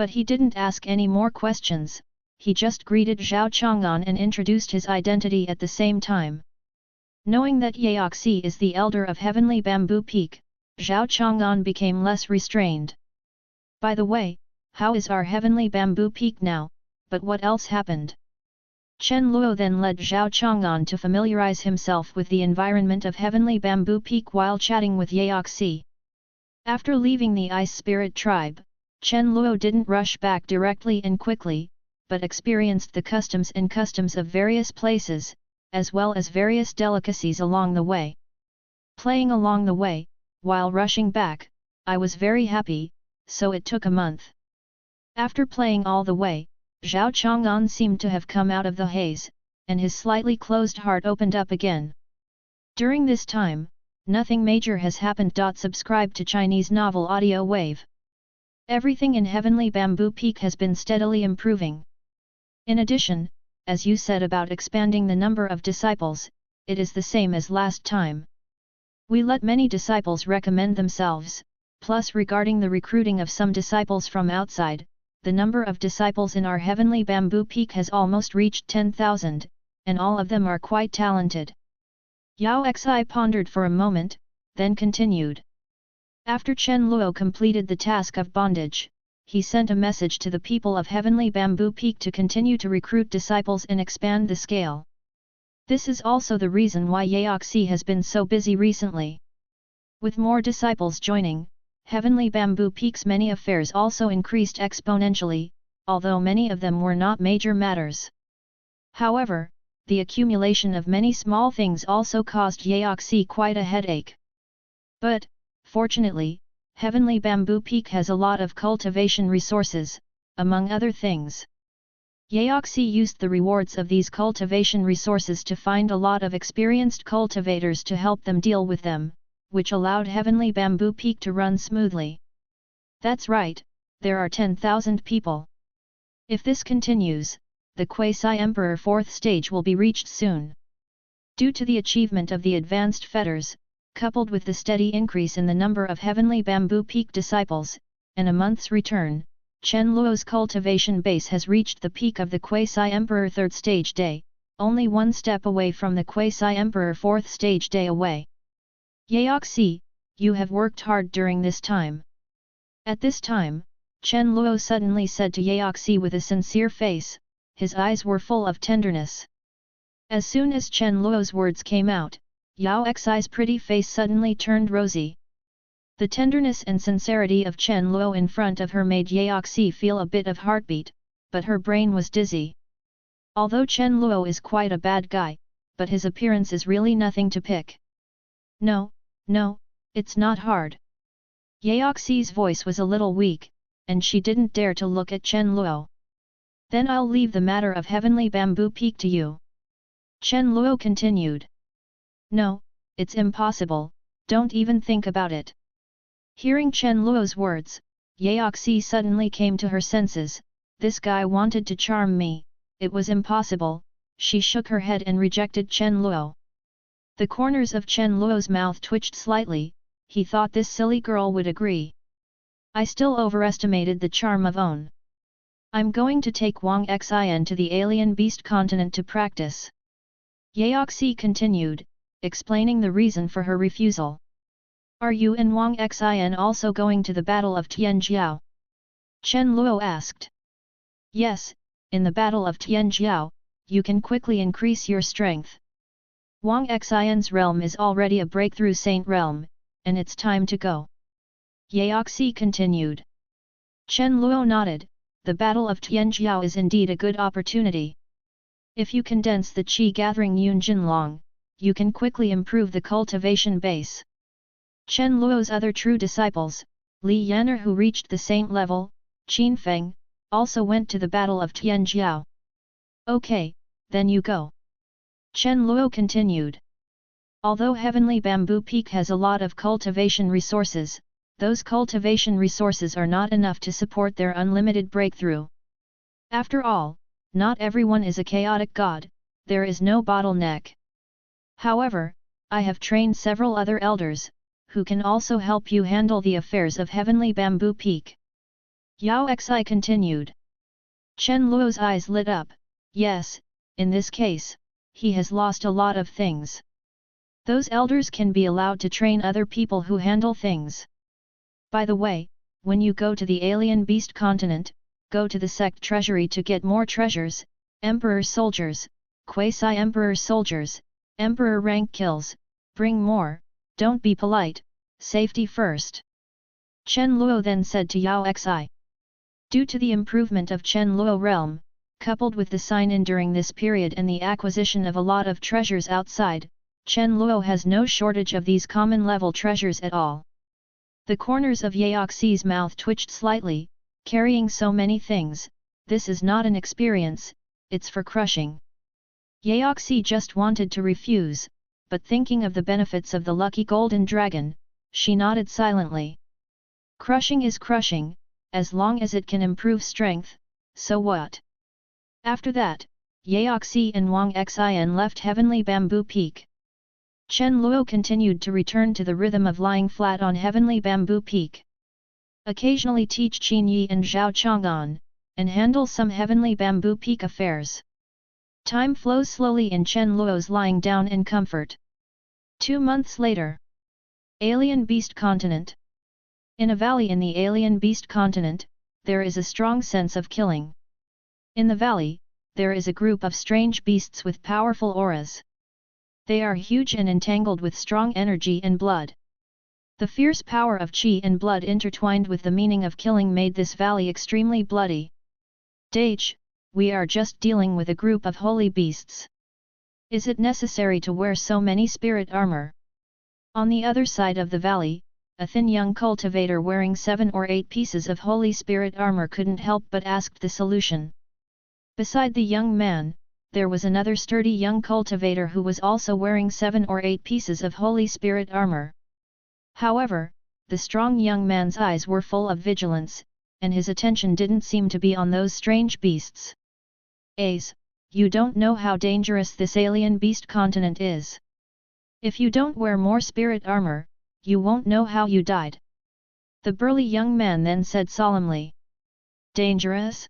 Speaker 1: But he didn't ask any more questions, he just greeted Zhao Chang'an and introduced his identity at the same time. Knowing that Yaoxi is the elder of Heavenly Bamboo Peak, Zhao Chang'an became less restrained. By the way, how is our Heavenly Bamboo Peak now, but what else happened? Chen Luo then led Zhao Chang'an to familiarize himself with the environment of Heavenly Bamboo Peak while chatting with Yaoxi. After leaving the Ice Spirit tribe, Chen Luo didn't rush back directly and quickly, but experienced the customs of various places, as well as various delicacies along the way. Playing along the way, while rushing back, I was very happy, so it took a month. After playing all the way, Zhao Chang'an seemed to have come out of the haze, and his slightly closed heart opened up again. During this time, nothing major has happened. Subscribe to Chinese Novel Audio Wave. Everything in Heavenly Bamboo Peak has been steadily improving. In addition, as you said about expanding the number of disciples, it is the same as last time. We let many disciples recommend themselves, plus regarding the recruiting of some disciples from outside, the number of disciples in our Heavenly Bamboo Peak has almost reached 10,000, and all of them are quite talented. Yao Xi pondered for a moment, then continued. After Chen Luo completed the task of bondage, he sent a message to the people of Heavenly Bamboo Peak to continue to recruit disciples and expand the scale. This is also the reason why Yaoxi has been so busy recently. With more disciples joining, Heavenly Bamboo Peak's many affairs also increased exponentially, although many of them were not major matters. However, the accumulation of many small things also caused Yaoxi quite a headache. But, fortunately, Heavenly Bamboo Peak has a lot of cultivation resources, among other things. Yaoxi used the rewards of these cultivation resources to find a lot of experienced cultivators to help them deal with them, which allowed Heavenly Bamboo Peak to run smoothly. That's right, there are 10,000 people. If this continues, the Quasi-Emperor 4th stage will be reached soon. Due to the achievement of the advanced fetters, coupled with the steady increase in the number of Heavenly Bamboo Peak disciples, and a month's return, Chen Luo's cultivation base has reached the peak of the Quasi-Emperor 3rd stage day, only one step away from the Quasi-Emperor 4th stage day away. Yaoxi, you have worked hard during this time. At this time, Chen Luo suddenly said to Yaoxi with a sincere face, his eyes were full of tenderness. As soon as Chen Luo's words came out, Yaoxi's pretty face suddenly turned rosy. The tenderness and sincerity of Chen Luo in front of her made Yaoxi feel a bit of heartbeat, but her brain was dizzy. Although Chen Luo is quite a bad guy, but his appearance is really nothing to pick. No, it's not hard. Yaoxi's voice was a little weak, and she didn't dare to look at Chen Luo. Then I'll leave the matter of Heavenly Bamboo Peak to you. Chen Luo continued. No, it's impossible, don't even think about it. Hearing Chen Luo's words, Yaoxi suddenly came to her senses, this guy wanted to charm me, it was impossible, she shook her head and rejected Chen Luo. The corners of Chen Luo's mouth twitched slightly, he thought this silly girl would agree. I still overestimated the charm of On. I'm going to take Wang Xin to the alien beast continent to practice. Yaoxi continued, explaining the reason for her refusal. Are you and Wang Xin also going to the Battle of Tianjiao? Chen Luo asked. Yes, in the Battle of Tianjiao, you can quickly increase your strength. Wang Xin's realm is already a breakthrough saint realm, and it's time to go. Yaoxi continued. Chen Luo nodded, the Battle of Tianjiao is indeed a good opportunity. If you condense the qi gathering Yunjinlong, you can quickly improve the cultivation base. Chen Luo's other true disciples, Li Yan'er who reached the saint level, Qin Feng, also went to the Battle of Tianjiao. Okay, then you go. Chen Luo continued. Although Heavenly Bamboo Peak has a lot of cultivation resources, those cultivation resources are not enough to support their unlimited breakthrough. After all, not everyone is a chaotic god, there is no bottleneck. However, I have trained several other elders, who can also help you handle the affairs of Heavenly Bamboo Peak. Yao Xi continued. Chen Luo's eyes lit up. Yes, in this case, he has lost a lot of things. Those elders can be allowed to train other people who handle things. By the way, when you go to the alien beast continent, go to the sect treasury to get more treasures, emperor soldiers, quasi-emperor soldiers, emperor rank kills, bring more, don't be polite, safety first. Chen Luo then said to Yao Xi. Due to the improvement of Chen Luo realm, coupled with the sign-in during this period and the acquisition of a lot of treasures outside, Chen Luo has no shortage of these common-level treasures at all. The corners of Yao Xi's mouth twitched slightly, carrying so many things, this is not an experience, it's for crushing. Yao Xi just wanted to refuse, but thinking of the benefits of the lucky golden dragon, she nodded silently. Crushing is crushing, as long as it can improve strength, so what? After that, Yao Xi and Wang Xian left Heavenly Bamboo Peak. Chen Luo continued to return to the rhythm of lying flat on Heavenly Bamboo Peak. Occasionally teach Qin Yi and Zhao Chang'an, and handle some Heavenly Bamboo Peak affairs. Time flows slowly in Chen Luo's lying down in comfort. 2 months later. Alien Beast Continent. In a valley in the Alien Beast Continent, there is a strong sense of killing. In the valley, there is a group of strange beasts with powerful auras. They are huge and entangled with strong energy and blood. The fierce power of qi and blood intertwined with the meaning of killing made this valley extremely bloody. Dage, we are just dealing with a group of holy beasts. Is it necessary to wear so many spirit armor? On the other side of the valley, a thin young cultivator wearing 7 or 8 pieces of holy spirit armor couldn't help but asked the solution. Beside the young man, there was another sturdy young cultivator who was also wearing 7 or 8 pieces of holy spirit armor. However, the strong young man's eyes were full of vigilance, and his attention didn't seem to be on those strange beasts. Ace, you don't know how dangerous this alien beast continent is. If you don't wear more spirit armor, you won't know how you died. The burly young man then said solemnly. Dangerous?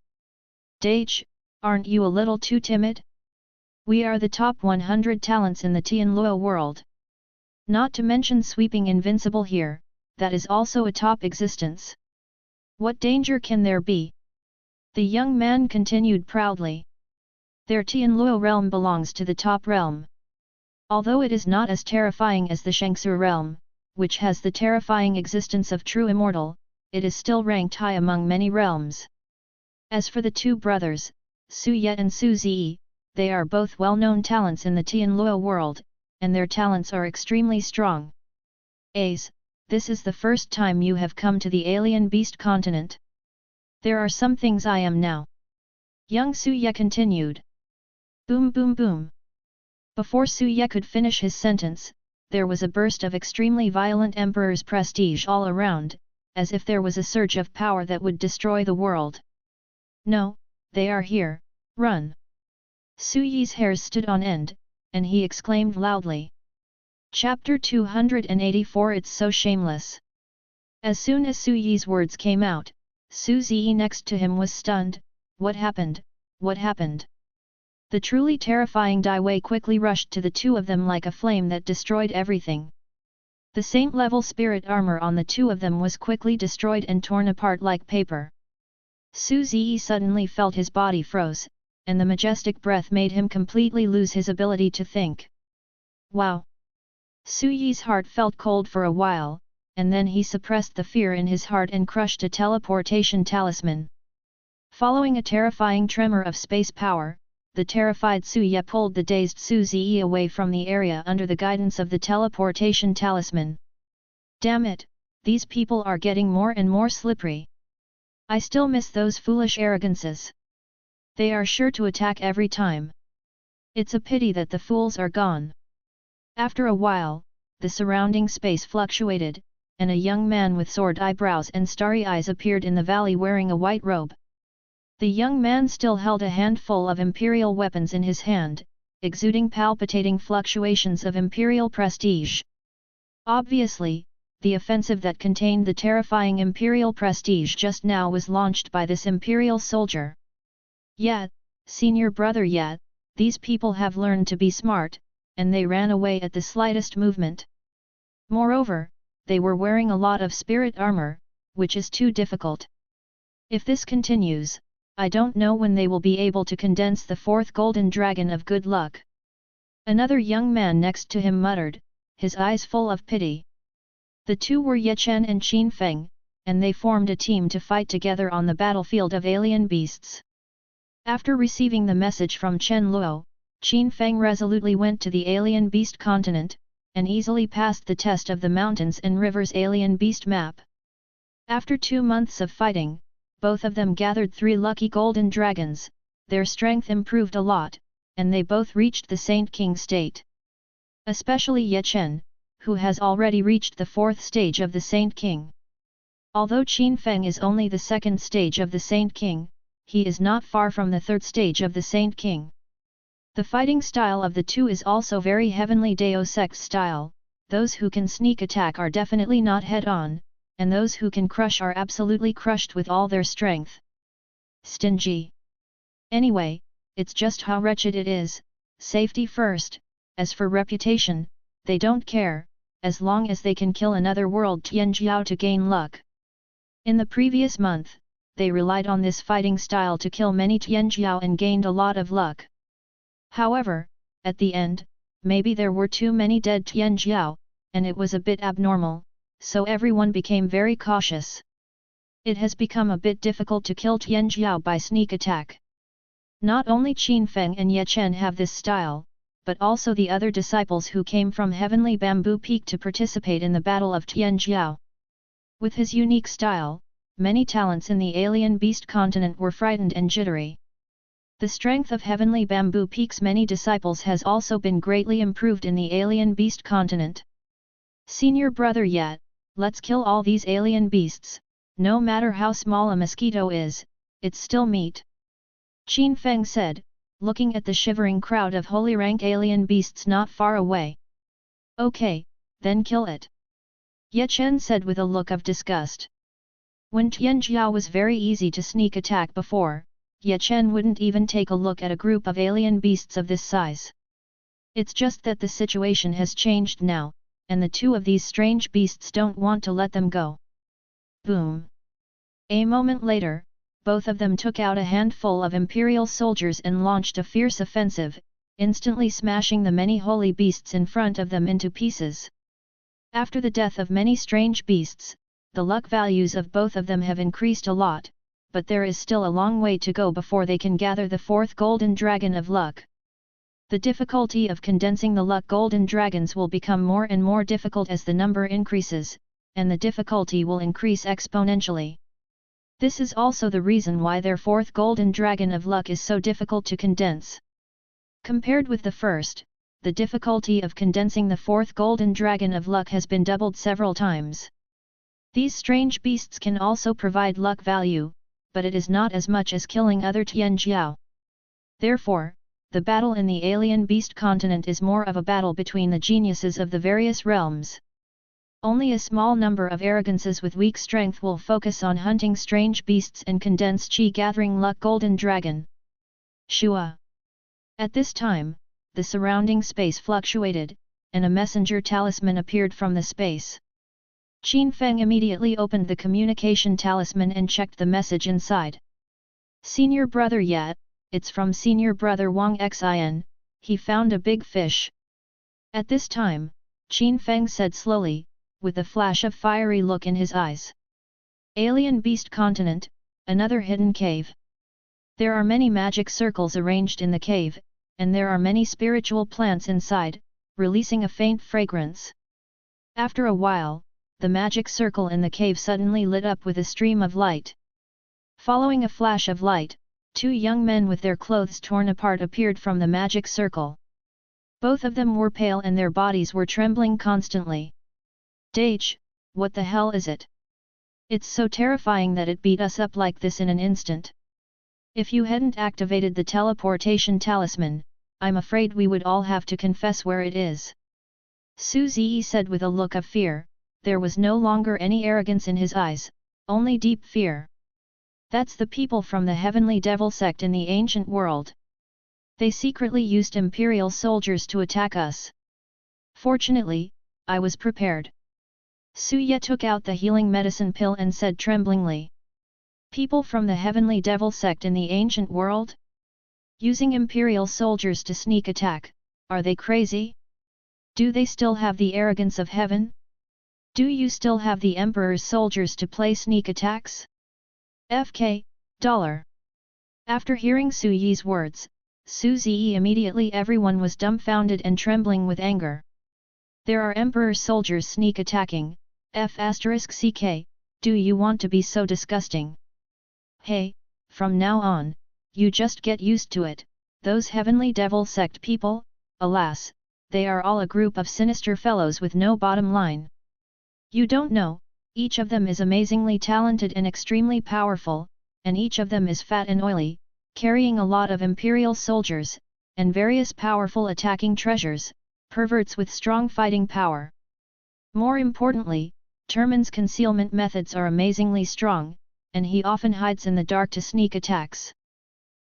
Speaker 1: Dage, aren't you a little too timid? We are the top 100 talents in the Tian Luo world. Not to mention sweeping invincible here, that is also a top existence. What danger can there be? The young man continued proudly. Their Tian Luo realm belongs to the top realm. Although it is not as terrifying as the Shangsu realm, which has the terrifying existence of true immortal, it is still ranked high among many realms. As for the two brothers, Su Ye and Su Ziyi, they are both well-known talents in the Tian Luo world, and their talents are extremely strong. Ace, this is the first time you have come to the alien beast continent. There are some things I am now. Young Su Ye continued. Boom boom boom. Before Su Ye could finish his sentence, there was a burst of extremely violent emperor's prestige all around, as if there was a surge of power that would destroy the world. No, they are here, run. Su Yi's hairs stood on end, and he exclaimed loudly. Chapter 284 It's so shameless. As soon as Su Yi's words came out, Su Ziyi next to him was stunned. What happened? What happened? The truly terrifying Dai Wei quickly rushed to the two of them like a flame that destroyed everything. The saint-level spirit armor on the two of them was quickly destroyed and torn apart like paper. Su Ziyi suddenly felt his body froze, and the majestic breath made him completely lose his ability to think. Wow! Su Yi's heart felt cold for a while, and then he suppressed the fear in his heart and crushed a teleportation talisman. Following a terrifying tremor of space power, the terrified Su Ye pulled the dazed Su Ziyi away from the area under the guidance of the teleportation talisman. Damn it, these people are getting more and more slippery. I still miss those foolish arrogances. They are sure to attack every time. It's a pity that the fools are gone. After a while, the surrounding space fluctuated, and a young man with sword eyebrows and starry eyes appeared in the valley wearing a white robe. The young man still held a handful of imperial weapons in his hand, exuding palpitating fluctuations of imperial prestige. Obviously, the offensive that contained the terrifying imperial prestige just now was launched by this imperial soldier. Yet, senior brother, yet, these people have learned to be smart, and they ran away at the slightest movement. Moreover, they were wearing a lot of spirit armor, which is too difficult. If this continues, I don't know when they will be able to condense the fourth golden dragon of good luck. Another young man next to him muttered, his eyes full of pity. The two were Ye Chen and Qin Feng, and they formed a team to fight together on the battlefield of alien beasts. After receiving the message from Chen Luo, Qin Feng resolutely went to the alien beast continent, and easily passed the test of the mountains and rivers alien beast map. After 2 months of fighting, both of them gathered 3 lucky golden dragons, their strength improved a lot, and they both reached the Saint King state. Especially Ye Chen, who has already reached the 4th stage of the Saint King. Although Qin Feng is only the 2nd stage of the Saint King, he is not far from the 3rd stage of the Saint King. The fighting style of the two is also very heavenly Dao Sect style. Those who can sneak attack are definitely not head-on, and those who can crush are absolutely crushed with all their strength. Stingy. Anyway, it's just how wretched it is, safety first. As for reputation, they don't care, as long as they can kill another world Tianjiao to gain luck. In the previous month, they relied on this fighting style to kill many Tianjiao and gained a lot of luck. However, at the end, maybe there were too many dead Tianjiao, and it was a bit abnormal, so everyone became very cautious. It has become a bit difficult to kill Tianjiao by sneak attack. Not only Qin Feng and Ye Chen have this style, but also the other disciples who came from Heavenly Bamboo Peak to participate in the Battle of Tianjiao. With his unique style, many talents in the alien beast continent were frightened and jittery. The strength of Heavenly Bamboo Peak's many disciples has also been greatly improved in the alien beast continent. Senior brother Ye, let's kill all these alien beasts, no matter how small a mosquito is, it's still meat. Qin Feng said, looking at the shivering crowd of holy rank alien beasts not far away. Okay, then kill it. Ye Chen said with a look of disgust. When Tianjiao was very easy to sneak attack before, Ye Chen wouldn't even take a look at a group of alien beasts of this size. It's just that the situation has changed now, and the two of these strange beasts don't want to let them go. Boom! A moment later, both of them took out a handful of imperial soldiers and launched a fierce offensive, instantly smashing the many holy beasts in front of them into pieces. After the death of many strange beasts, the luck values of both of them have increased a lot, but there is still a long way to go before they can gather the 4th golden dragon of luck. The difficulty of condensing the luck golden dragons will become more and more difficult as the number increases, and the difficulty will increase exponentially. This is also the reason why their 4th golden dragon of luck is so difficult to condense. Compared with the first, the difficulty of condensing the 4th golden dragon of luck has been doubled several times. These strange beasts can also provide luck value, but it is not as much as killing other Tianjiao. Therefore, the battle in the alien beast continent is more of a battle between the geniuses of the various realms. Only a small number of arrogances with weak strength will focus on hunting strange beasts and condense chi-gathering luck golden dragon. Shua. At this time, the surrounding space fluctuated, and a messenger talisman appeared from the space. Qin Feng immediately opened the communication talisman and checked the message inside. Senior brother Ye, it's from senior brother Wang Xin, he found a big fish. At this time, Qin Feng said slowly, with a flash of fiery look in his eyes. Alien Beast Continent, another hidden cave. There are many magic circles arranged in the cave, and there are many spiritual plants inside, releasing a faint fragrance. After a while, the magic circle in the cave suddenly lit up with a stream of light. Following a flash of light, 2 young men with their clothes torn apart appeared from the magic circle. Both of them were pale and their bodies were trembling constantly. Dage, what the hell is it? It's so terrifying that it beat us up like this in an instant. If you hadn't activated the teleportation talisman, I'm afraid we would all have to confess where it is. Su Ziyi said with a look of fear, there was no longer any arrogance in his eyes, only deep fear. That's the people from the Heavenly Devil Sect in the ancient world. They secretly used imperial soldiers to attack us. Fortunately, I was prepared. Su Ye took out the healing medicine pill and said tremblingly. People from the Heavenly Devil Sect in the ancient world? Using imperial soldiers to sneak attack, are they crazy? Do they still have the arrogance of heaven? Do you still have the Emperor's soldiers to play sneak attacks? FK, $. After hearing Su Yi's words, Su Ziyi immediately everyone was dumbfounded and trembling with anger. There are Emperor's soldiers sneak attacking, F***ck, do you want to be so disgusting? Hey, from now on, you just get used to it, those Heavenly Devil Sect people, alas, they are all a group of sinister fellows with no bottom line. You don't know, each of them is amazingly talented and extremely powerful, and each of them is fat and oily, carrying a lot of imperial soldiers, and various powerful attacking treasures, perverts with strong fighting power. More importantly, Terman's concealment methods are amazingly strong, and he often hides in the dark to sneak attacks.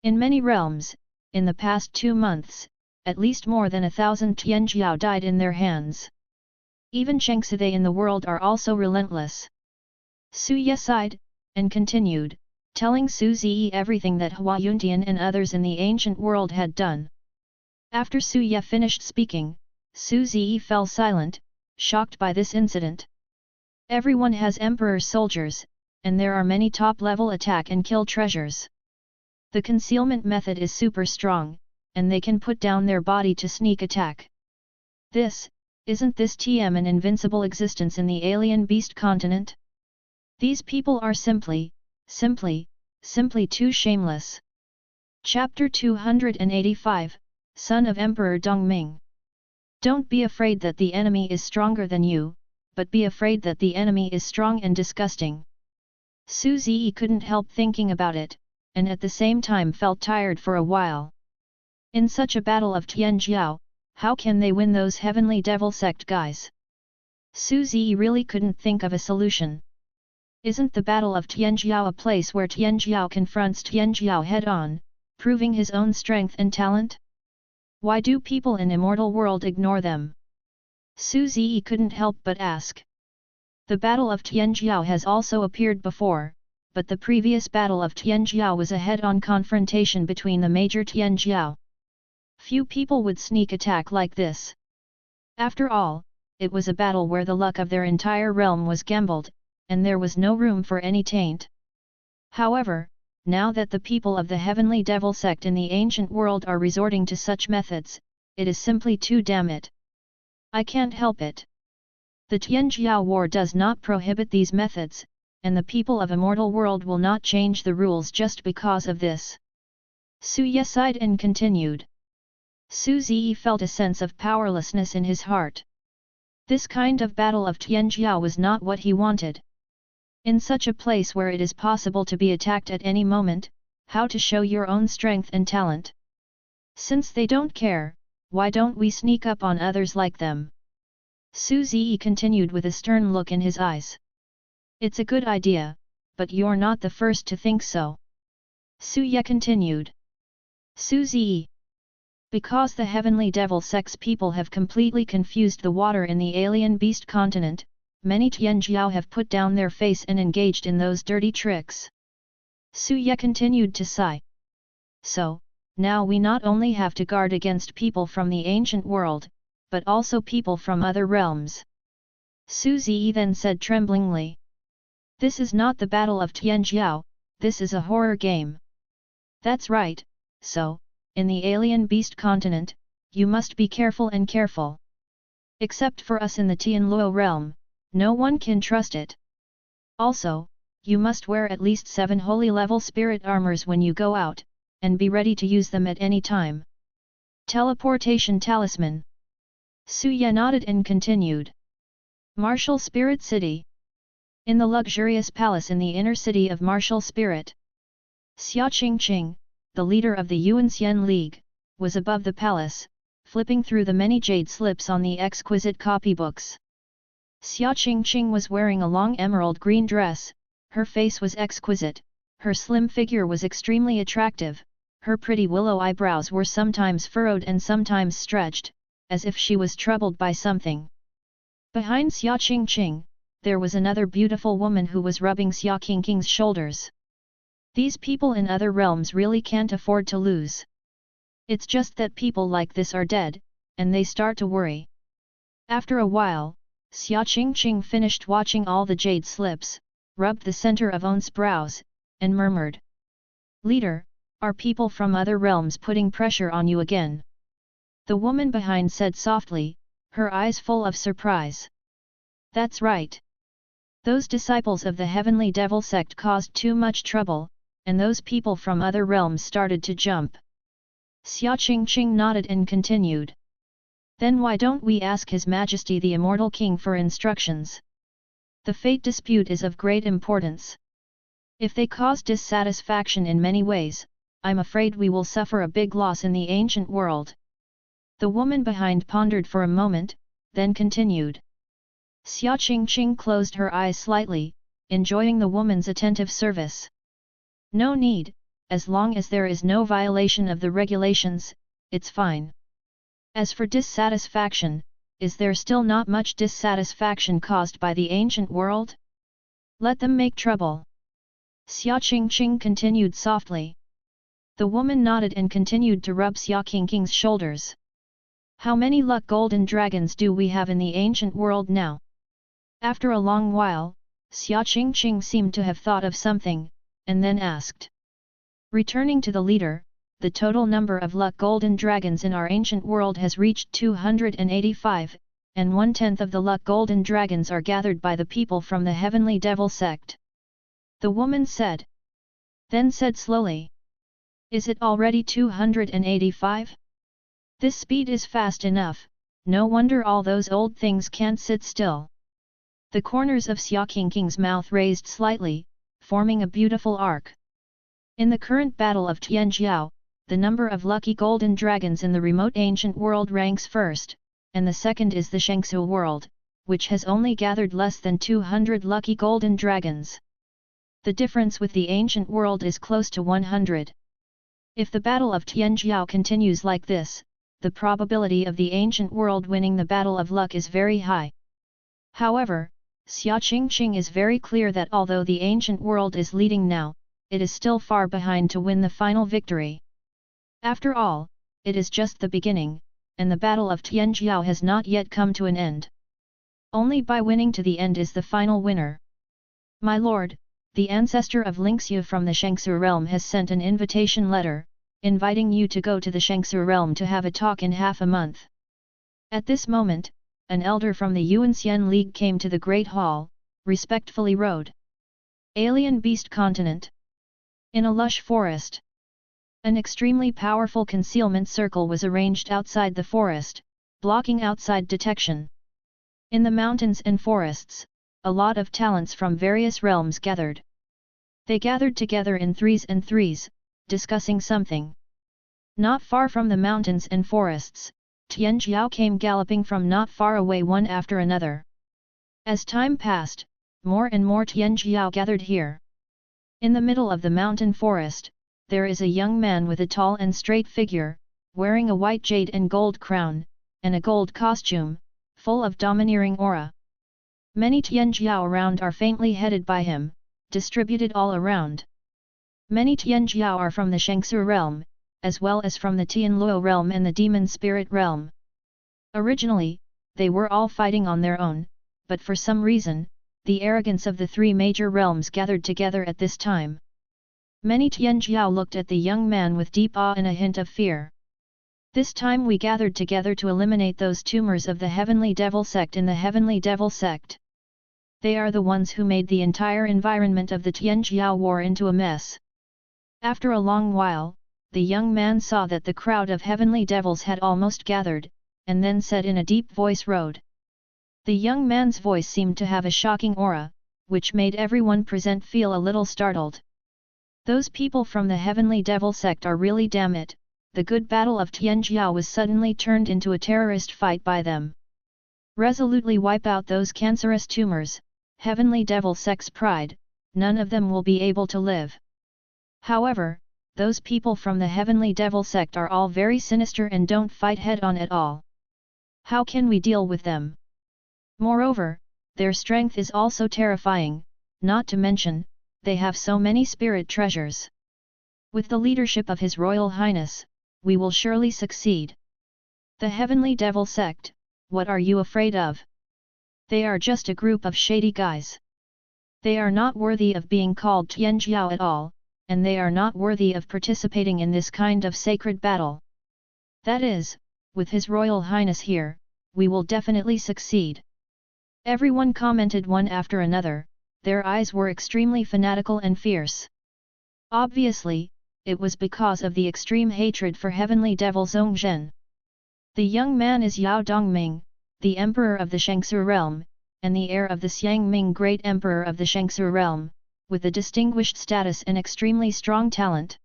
Speaker 1: In many realms, in the past 2 months, at least more than 1,000 Tianjiao died in their hands. Even Chengside in the world are also relentless. Su Ye sighed, and continued, telling Su Ziyi everything that Hua Yuntian and others in the ancient world had done. After Su Ye finished speaking, Su Ziyi fell silent, shocked by this incident. Everyone has Emperor soldiers, and there are many top-level attack and kill treasures. The concealment method is super strong, and they can put down their body to sneak attack. Isn't this TM an invincible existence in the alien beast continent? These people are simply too shameless. Chapter 285, Son of Emperor Dongming. Don't be afraid that the enemy is stronger than you, but be afraid that the enemy is strong and disgusting. Su Ziyi couldn't help thinking about it, and at the same time felt tired for a while. In such a battle of Tianjiao, how can they win those Heavenly Devil Sect guys? Su Ziyi really couldn't think of a solution. Isn't the Battle of Tianjiao a place where Tianjiao confronts Tianjiao head-on, proving his own strength and talent? Why do people in Immortal World ignore them? Su Ziyi couldn't help but ask. The Battle of Tianjiao has also appeared before, but the previous Battle of Tianjiao was a head-on confrontation between the major Tianjiao. Few people would sneak attack like this. After all, it was a battle where the luck of their entire realm was gambled, and there was no room for any taint. However, now that the people of the Heavenly Devil Sect in the ancient world are resorting to such methods, it is simply too damn it. I can't help it. The Tianjiao War does not prohibit these methods, and the people of Immortal World will not change the rules just because of this. Su Ye sighed and continued. Su Ziyi felt a sense of powerlessness in his heart. This kind of battle of Tianjiao was not what he wanted. In such a place where it is possible to be attacked at any moment, how to show your own strength and talent? Since they don't care, why don't we sneak up on others like them? Su Ziyi continued with a stern look in his eyes. It's a good idea, but you're not the first to think so. Su Ye continued. Su Ziyi. Because the Heavenly Devil Sect's people have completely confused the water in the alien beast continent, many Tianjiao have put down their face and engaged in those dirty tricks. Su Ye continued to sigh. So, now we not only have to guard against people from the ancient world, but also people from other realms. Su Ziyi then said tremblingly. This is not the Battle of Tianjiao, this is a horror game. That's right, so, in the alien beast continent, you must be careful and careful. Except for us in the Chen Luo realm, no one can trust it. Also, you must wear at least 7 holy level spirit armors when you go out, and be ready to use them at any time. Teleportation Talisman. Su Ye nodded and continued. Martial Spirit City. In the luxurious palace in the inner city of Martial Spirit, Xia Qingqing, the leader of the Yuanxian League, was above the palace, flipping through the many jade slips on the exquisite copybooks. Xia Qingqing was wearing a long emerald green dress, her face was exquisite, her slim figure was extremely attractive, her pretty willow eyebrows were sometimes furrowed and sometimes stretched, as if she was troubled by something. Behind Xia Qingqing, there was another beautiful woman who was rubbing Xia Qingqing's shoulders. These people in other realms really can't afford to lose. It's just that people like this are dead, and they start to worry. After a while, Xia Qingqing finished watching all the jade slips, rubbed the center of On's brows, and murmured. Leader, are people from other realms putting pressure on you again? The woman behind said softly, her eyes full of surprise. That's right. Those disciples of the Heavenly Devil Sect caused too much trouble, and those people from other realms started to jump. Xia Qingqing nodded and continued. Then why don't we ask His Majesty the Immortal King for instructions? The fate dispute is of great importance. If they cause dissatisfaction in many ways, I'm afraid we will suffer a big loss in the ancient world. The woman behind pondered for a moment, then continued. Xia Qingqing closed her eyes slightly, enjoying the woman's attentive service. No need, as long as there is no violation of the regulations, it's fine. As for dissatisfaction, is there still not much dissatisfaction caused by the ancient world? Let them make trouble. Xia Qingqing continued softly. The woman nodded and continued to rub Xia Qingqing's shoulders. How many luck golden dragons do we have in the ancient world now? After a long while, Xia Qingqing seemed to have thought of something, and then asked. Returning to the leader, the total number of luck golden dragons in our ancient world has reached 285, and 1/10 of the luck golden dragons are gathered by the people from the Heavenly Devil Sect. The woman said. Then said slowly. Is it already 285? This speed is fast enough, no wonder all those old things can't sit still. The corners of Xia Qingqing's mouth raised slightly, forming a beautiful arc. In the current battle of Tianjiao, the number of lucky golden dragons in the remote ancient world ranks first, and the second is the Shangsu world, which has only gathered less than 200 lucky golden dragons. The difference with the ancient world is close to 100. If the battle of Tianjiao continues like this, the probability of the ancient world winning the battle of luck is very high. However, Xia Qingqing is very clear that although the ancient world is leading now, it is still far behind to win the final victory. After all, it is just the beginning, and the battle of Tianjiao has not yet come to an end. Only by winning to the end is the final winner. My lord, the ancestor of Lingxu from the Shangsu realm has sent an invitation letter, inviting you to go to the Shangsu realm to have a talk in half a month. At this moment, an elder from the Yuanxian League came to the Great Hall, respectfully wrote. Alien Beast Continent. In a lush forest. An extremely powerful concealment circle was arranged outside the forest, blocking outside detection. In the mountains and forests, a lot of talents from various realms gathered. They gathered together in threes and threes, discussing something. Not far from the mountains and forests, Tianjiao came galloping from not far away one after another. As time passed, more and more Tianjiao gathered here. In the middle of the mountain forest, there is a young man with a tall and straight figure, wearing a white jade and gold crown, and a gold costume, full of domineering aura. Many Tianjiao around are faintly headed by him, distributed all around. Many Tianjiao are from the Shangsu realm, as well as from the Chen Luo realm and the Demon Spirit realm. Originally, they were all fighting on their own, but for some reason, the arrogance of the three major realms gathered together at this time. Many Tianjiao looked at the young man with deep awe and a hint of fear. This time we gathered together to eliminate those tumors of the Heavenly Devil Sect in the Heavenly Devil Sect. They are the ones who made the entire environment of the Tianjiao war into a mess. After a long while, the young man saw that the crowd of heavenly devils had almost gathered, and then said in a deep voice "Road." The young man's voice seemed to have a shocking aura, which made everyone present feel a little startled. Those people from the Heavenly Devil Sect are really damn it, the good battle of Tianjiao was suddenly turned into a terrorist fight by them. Resolutely wipe out those cancerous tumors, Heavenly Devil Sect's pride, none of them will be able to live. However, those people from the Heavenly Devil Sect are all very sinister and don't fight head-on at all. How can we deal with them? Moreover, their strength is also terrifying, not to mention, they have so many spirit treasures. With the leadership of His Royal Highness, we will surely succeed. The Heavenly Devil Sect, what are you afraid of? They are just a group of shady guys. They are not worthy of being called Tianjiao at all, and they are not worthy of participating in this kind of sacred battle. That is, with His Royal Highness here, we will definitely succeed. Everyone commented one after another, their eyes were extremely fanatical and fierce. Obviously, it was because of the extreme hatred for Heavenly Devil Zhongzhen. The young man is Yao Dongming, the Emperor of the Shangsu realm, and the heir of the Xiangming Great Emperor of the Shangsu realm, with a distinguished status and extremely strong talent.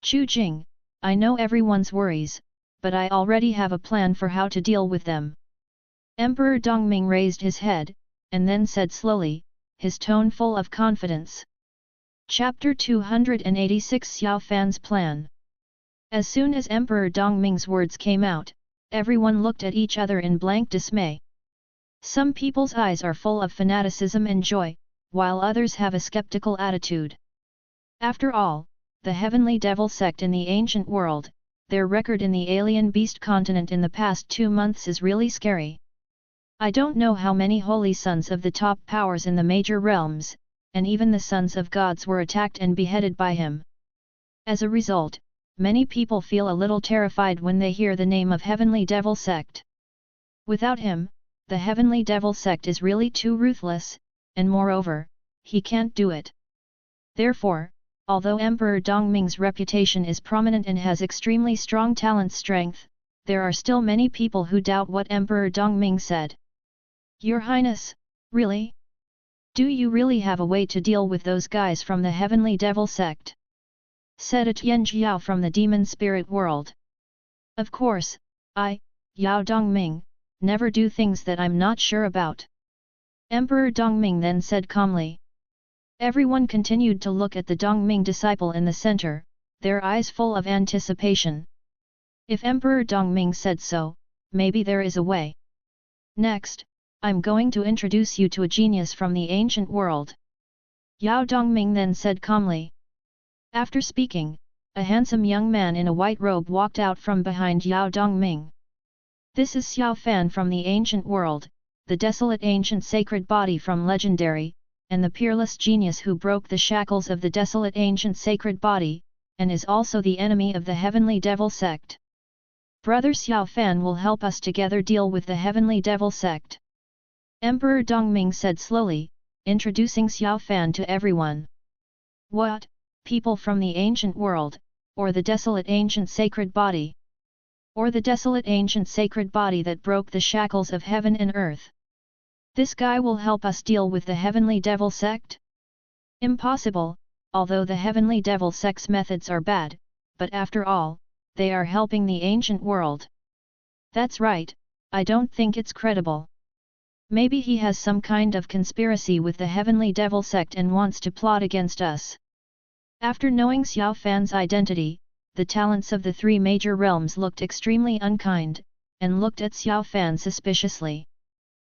Speaker 1: Chu Jing, I know everyone's worries, but I already have a plan for how to deal with them. Emperor Dongming raised his head, and then said slowly, his tone full of confidence. Chapter 286 Xiao Fan's Plan. As soon as Emperor Dongming's words came out, everyone looked at each other in blank dismay. Some people's eyes are full of fanaticism and joy, while others have a skeptical attitude. After all, the Heavenly Devil Sect in the ancient world, their record in the alien beast continent in the past 2 months is really scary. I don't know how many holy sons of the top powers in the major realms, and even the sons of gods were attacked and beheaded by him. As a result, many people feel a little terrified when they hear the name of Heavenly Devil Sect. Without him, the Heavenly Devil Sect is really too ruthless, and moreover, he can't do it. Therefore, although Emperor Dongming's reputation is prominent and has extremely strong talent strength, there are still many people who doubt what Emperor Dongming said. Your Highness, really? Do you really have a way to deal with those guys from the Heavenly Devil Sect? Said a Tianjiao from the demon spirit world. Of course, I, Yao Dongming, never do things that I'm not sure about. Emperor Dongming then said calmly. Everyone continued to look at the Dongming disciple in the center, their eyes full of anticipation. If Emperor Dongming said so, maybe there is a way. Next, I'm going to introduce you to a genius from the ancient world. Yao Dongming then said calmly. After speaking, a handsome young man in a white robe walked out from behind Yao Dongming. This is Xiao Fan from the ancient world, the desolate ancient sacred body from legendary, and the peerless genius who broke the shackles of the desolate ancient sacred body, and is also the enemy of the Heavenly Devil Sect. Brother Xiao Fan will help us together deal with the Heavenly Devil Sect. Emperor Dongming said slowly, introducing Xiao Fan to everyone. What? People from the ancient world, or the desolate ancient sacred body? Or the desolate ancient sacred body that broke the shackles of heaven and earth? This guy will help us deal with the Heavenly Devil Sect? Impossible, although the Heavenly Devil Sect's methods are bad, but after all, they are helping the ancient world. That's right, I don't think it's credible. Maybe he has some kind of conspiracy with the Heavenly Devil Sect and wants to plot against us. After knowing Xiao Fan's identity, the talents of the 3 major realms looked extremely unkind, and looked at Xiao Fan suspiciously.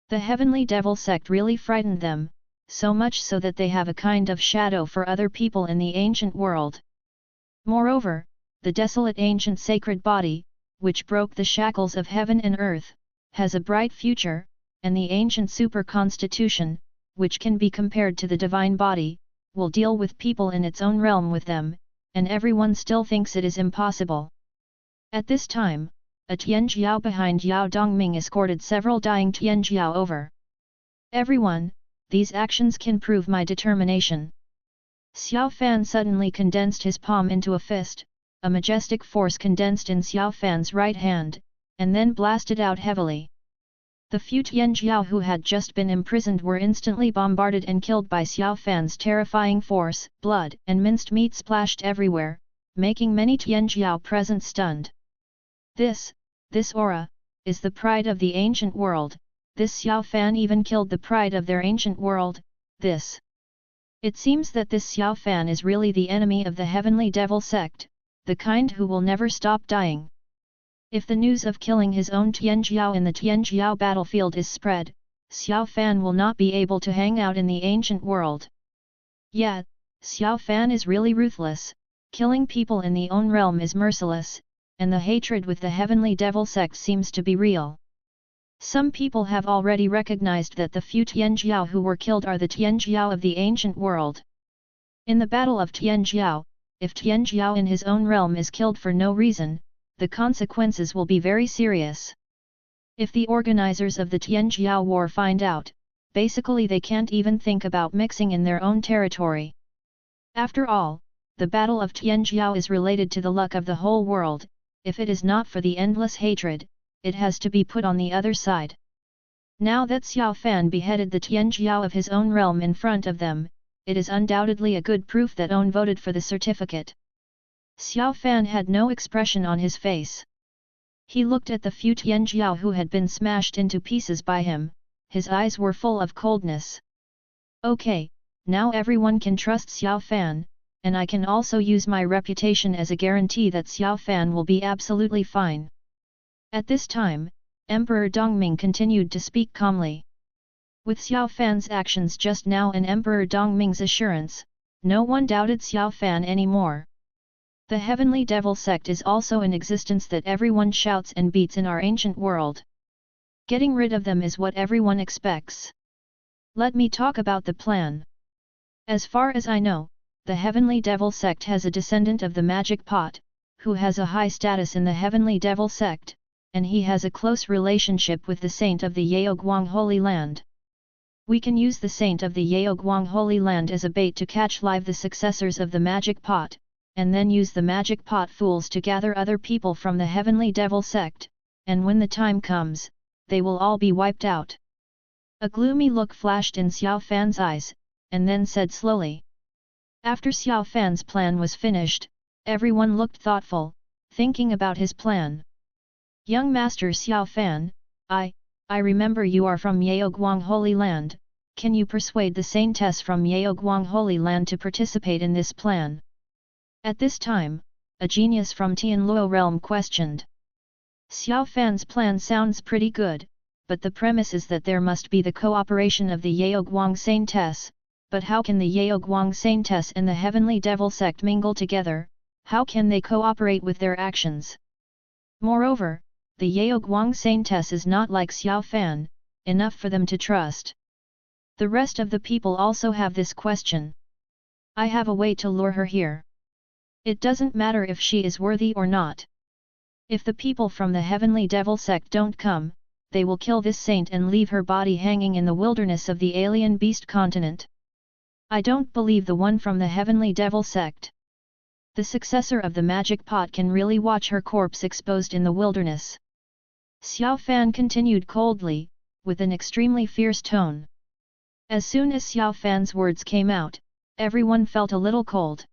Speaker 1: The Heavenly Devil Sect really frightened them, so much so that they have a kind of shadow for other people in the ancient world. Moreover, the desolate ancient sacred body, which broke the shackles of heaven and earth, has a bright future, and the ancient super constitution, which can be compared to the divine body, will deal with people in its own realm with them, and everyone still thinks it is impossible. At this time, a Tianjiao behind Yao Dongming escorted several dying Tianjiao over. Everyone, these actions can prove my determination. Xiao Fan suddenly condensed his palm into a fist, a majestic force condensed in Xiao Fan's right hand, and then blasted out heavily. The few Tianjiao who had just been imprisoned were instantly bombarded and killed by Xiao Fan's terrifying force. Blood and minced meat splashed everywhere, making many Tianjiao present stunned. This aura, is the pride of the ancient world, this Xiao Fan even killed the pride of their ancient world, this. It seems that this Xiao Fan is really the enemy of the Heavenly Devil Sect, the kind who will never stop dying. If the news of killing his own Tianjiao in the Tianjiao battlefield is spread, Xiao Fan will not be able to hang out in the ancient world. Yeah, Xiao Fan is really ruthless, killing people in the own realm is merciless, and the hatred with the Heavenly Devil Sect seems to be real. Some people have already recognized that the few Tianjiao who were killed are the Tianjiao of the ancient world. In the Battle of Tianjiao, if Tianjiao in his own realm is killed for no reason, the consequences will be very serious. If the organizers of the Tianjiao war find out, basically they can't even think about mixing in their own territory. After all, the Battle of Tianjiao is related to the luck of the whole world. If it is not for the endless hatred, it has to be put on the other side. Now that Xiao Fan beheaded the Tianjiao of his own realm in front of them, it is undoubtedly a good proof that Own voted for the certificate. Xiao Fan had no expression on his face. He looked at the few Tianjiao who had been smashed into pieces by him, his eyes were full of coldness. Okay, now everyone can trust Xiao Fan, and I can also use my reputation as a guarantee that Xiao Fan will be absolutely fine. At this time, Emperor Dongming continued to speak calmly. With Xiao Fan's actions just now and Emperor Dongming's assurance, no one doubted Xiao Fan anymore. The Heavenly Devil Sect is also in existence that everyone shouts and beats in our ancient world. Getting rid of them is what everyone expects. Let me talk about the plan. As far as I know, the Heavenly Devil Sect has a descendant of the Magic Pot, who has a high status in the Heavenly Devil Sect, and he has a close relationship with the Saint of the Yaoguang Holy Land. We can use the Saint of the Yaoguang Holy Land as a bait to catch live the successors of the Magic Pot, and then use the Magic Pot fools to gather other people from the Heavenly Devil Sect, and when the time comes, they will all be wiped out. A gloomy look flashed in Xiao Fan's eyes, and then said slowly. After Xiao Fan's plan was finished, everyone looked thoughtful, thinking about his plan. Young Master Xiao Fan, I remember you are from Yaoguang Holy Land, can you persuade the Saintess from Yaoguang Holy Land to participate in this plan? At this time, a genius from Chen Luo realm questioned. Xiao Fan's plan sounds pretty good, but the premise is that there must be the cooperation of the Yaoguang Saintess, but how can the Yaoguang Saintess and the Heavenly Devil Sect mingle together, how can they cooperate with their actions? Moreover, the Yaoguang Saintess is not like Xiao Fan, enough for them to trust. The rest of the people also have this question. I have a way to lure her here. It doesn't matter if she is worthy or not. If the people from the Heavenly Devil Sect don't come, they will kill this saint and leave her body hanging in the wilderness of the alien beast continent. I don't believe the one from the Heavenly Devil Sect. The successor of the Magic Pot can really watch her corpse exposed in the wilderness. Xiao Fan continued coldly, with an extremely fierce tone. As soon as Xiao Fan's words came out, everyone felt a little cold.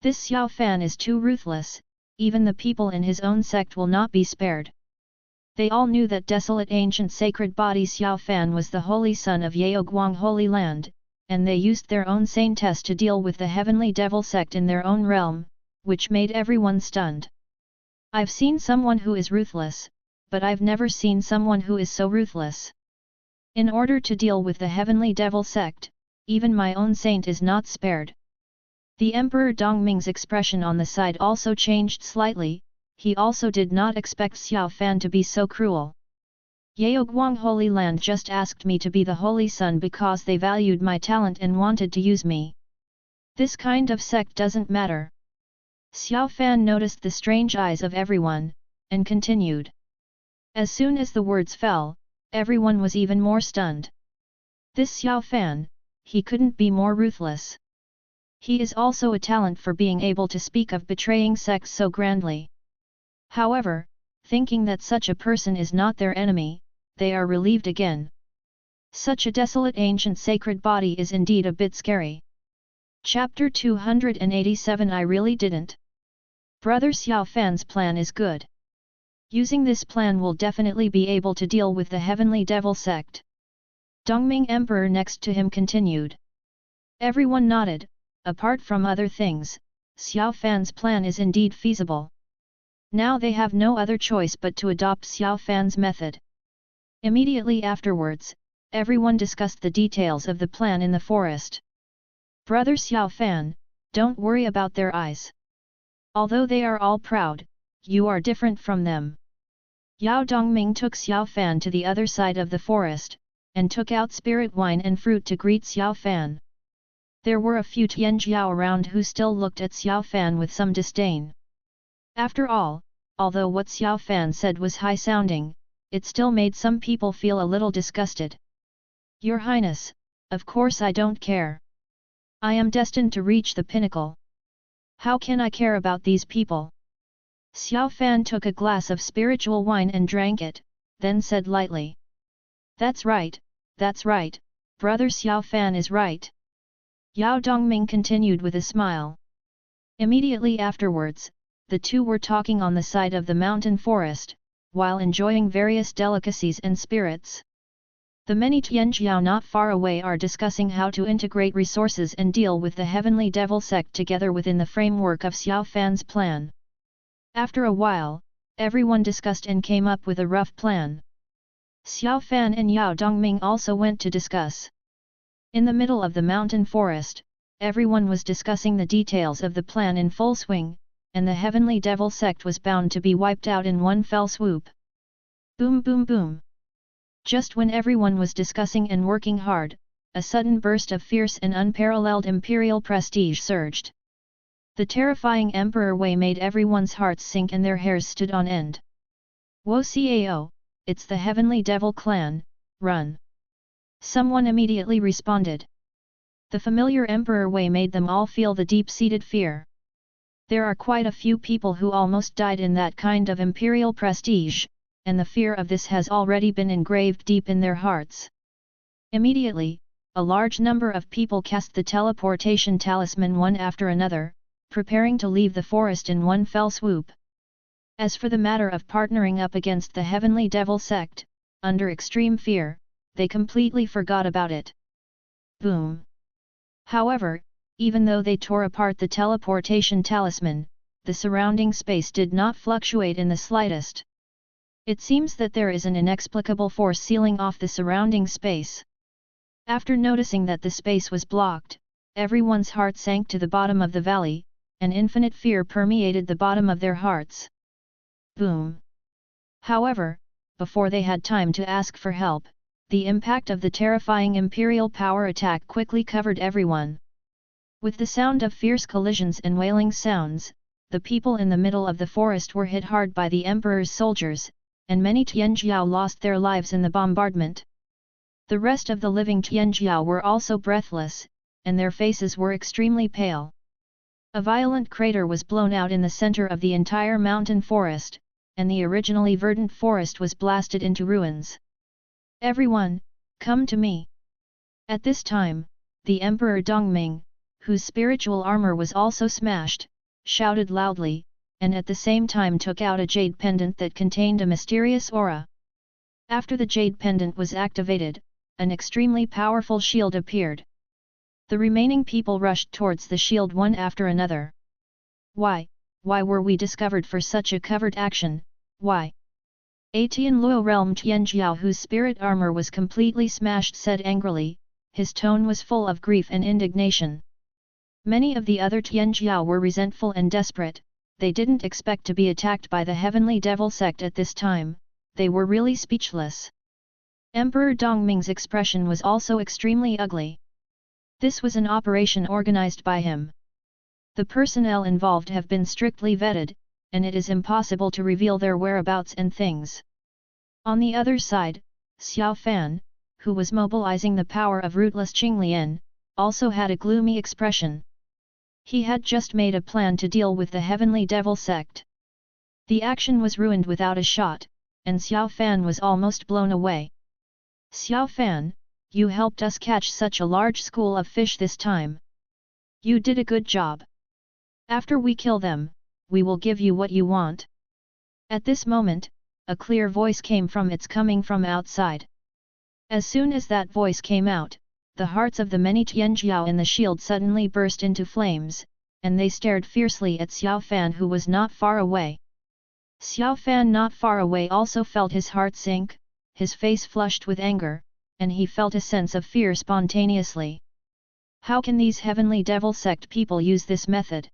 Speaker 1: This Xiao Fan is too ruthless, even the people in his own sect will not be spared. They all knew that desolate ancient sacred body Xiao Fan was the holy son of Yaoguang Holy Land, and they used their own saintess to deal with the Heavenly Devil Sect in their own realm, which made everyone stunned. I've seen someone who is ruthless, but I've never seen someone who is so ruthless. In order to deal with the Heavenly Devil Sect, even my own saint is not spared. The Emperor Dongming's expression on the side also changed slightly, he also did not expect Xiao Fan to be so cruel. Yaoguang Holy Land just asked me to be the Holy Son because they valued my talent and wanted to use me. This kind of sect doesn't matter. Xiao Fan noticed the strange eyes of everyone, and continued. As soon as the words fell, everyone was even more stunned. This Xiao Fan, he couldn't be more ruthless. He is also a talent for being able to speak of betraying sects so grandly. However, thinking that such a person is not their enemy, they are relieved again. Such a desolate ancient sacred body is indeed a bit scary. Chapter 287 I really didn't. Brother Xiao Fan's plan is good. Using this plan we'll definitely be able to deal with the Heavenly Devil Sect. Dongming Emperor next to him continued. Everyone nodded. Apart from other things, Xiao Fan's plan is indeed feasible. Now they have no other choice but to adopt Xiao Fan's method. Immediately afterwards, everyone discussed the details of the plan in the forest. Brother Xiao Fan, don't worry about their eyes. Although they are all proud, you are different from them. Yao Dongming took Xiao Fan to the other side of the forest, and took out spirit wine and fruit to greet Xiao Fan. There were a few Tianjiao around who still looked at Xiao Fan with some disdain. After all, although what Xiao Fan said was high-sounding, it still made some people feel a little disgusted. Your Highness, of course I don't care. I am destined to reach the pinnacle. How can I care about these people? Xiao Fan took a glass of spiritual wine and drank it, then said lightly. That's right, brother Xiao Fan is right. Yao Dongming continued with a smile. Immediately afterwards, the two were talking on the side of the mountain forest, while enjoying various delicacies and spirits. The many Tianjiao not far away are discussing how to integrate resources and deal with the Heavenly Devil Sect together within the framework of Xiao Fan's plan. After a while, everyone discussed and came up with a rough plan. Xiao Fan and Yao Dongming also went to discuss. In the middle of the mountain forest, everyone was discussing the details of the plan in full swing, and the Heavenly Devil Sect was bound to be wiped out in one fell swoop. Boom boom boom! Just when everyone was discussing and working hard, a sudden burst of fierce and unparalleled imperial prestige surged. The terrifying Emperor Wei made everyone's hearts sink and their hairs stood on end. Wo Cao, it's the Heavenly Devil Clan, run! Someone immediately responded. The familiar Emperor Wei made them all feel the deep-seated fear. There are quite a few people who almost died in that kind of imperial prestige, and the fear of this has already been engraved deep in their hearts. Immediately, a large number of people cast the teleportation talisman one after another, preparing to leave the forest in one fell swoop. As for the matter of partnering up against the Heavenly Devil Sect, under extreme fear, they completely forgot about it. Boom! However, even though they tore apart the teleportation talisman, the surrounding space did not fluctuate in the slightest. It seems that there is an inexplicable force sealing off the surrounding space. After noticing that the space was blocked, everyone's heart sank to the bottom of the valley, and infinite fear permeated the bottom of their hearts. Boom! However, before they had time to ask for help, the impact of the terrifying imperial power attack quickly covered everyone. With the sound of fierce collisions and wailing sounds, the people in the middle of the forest were hit hard by the Emperor's soldiers, and many Tianjiao lost their lives in the bombardment. The rest of the living Tianjiao were also breathless, and their faces were extremely pale. A violent crater was blown out in the center of the entire mountain forest, and the originally verdant forest was blasted into ruins. Everyone, come to me! At this time, the Emperor Dongming, whose spiritual armor was also smashed, shouted loudly, and at the same time took out a jade pendant that contained a mysterious aura. After the jade pendant was activated, an extremely powerful shield appeared. The remaining people rushed towards the shield one after another. Why were we discovered for such a covert action, why? A Tianluo realm Tianjiao whose spirit armor was completely smashed said angrily, his tone was full of grief and indignation. Many of the other Tianjiao were resentful and desperate, they didn't expect to be attacked by the Heavenly Devil Sect at this time, they were really speechless. Emperor Dongming's expression was also extremely ugly. This was an operation organized by him. The personnel involved have been strictly vetted, and it is impossible to reveal their whereabouts and things. On the other side, Xiao Fan, who was mobilizing the power of rootless Qinglian, also had a gloomy expression. He had just made a plan to deal with the Heavenly Devil Sect. The action was ruined without a shot, and Xiao Fan was almost blown away. Xiao Fan, you helped us catch such a large school of fish this time. You did a good job. After we kill them, we will give you what you want. At this moment, a clear voice came from its coming from outside. As soon as that voice came out, the hearts of the many Tianjiao in the shield suddenly burst into flames, and they stared fiercely at Xiao Fan, who was not far away. Xiao Fan not far away also felt his heart sink, his face flushed with anger, and he felt a sense of fear spontaneously. How can these heavenly devil sect people use this method?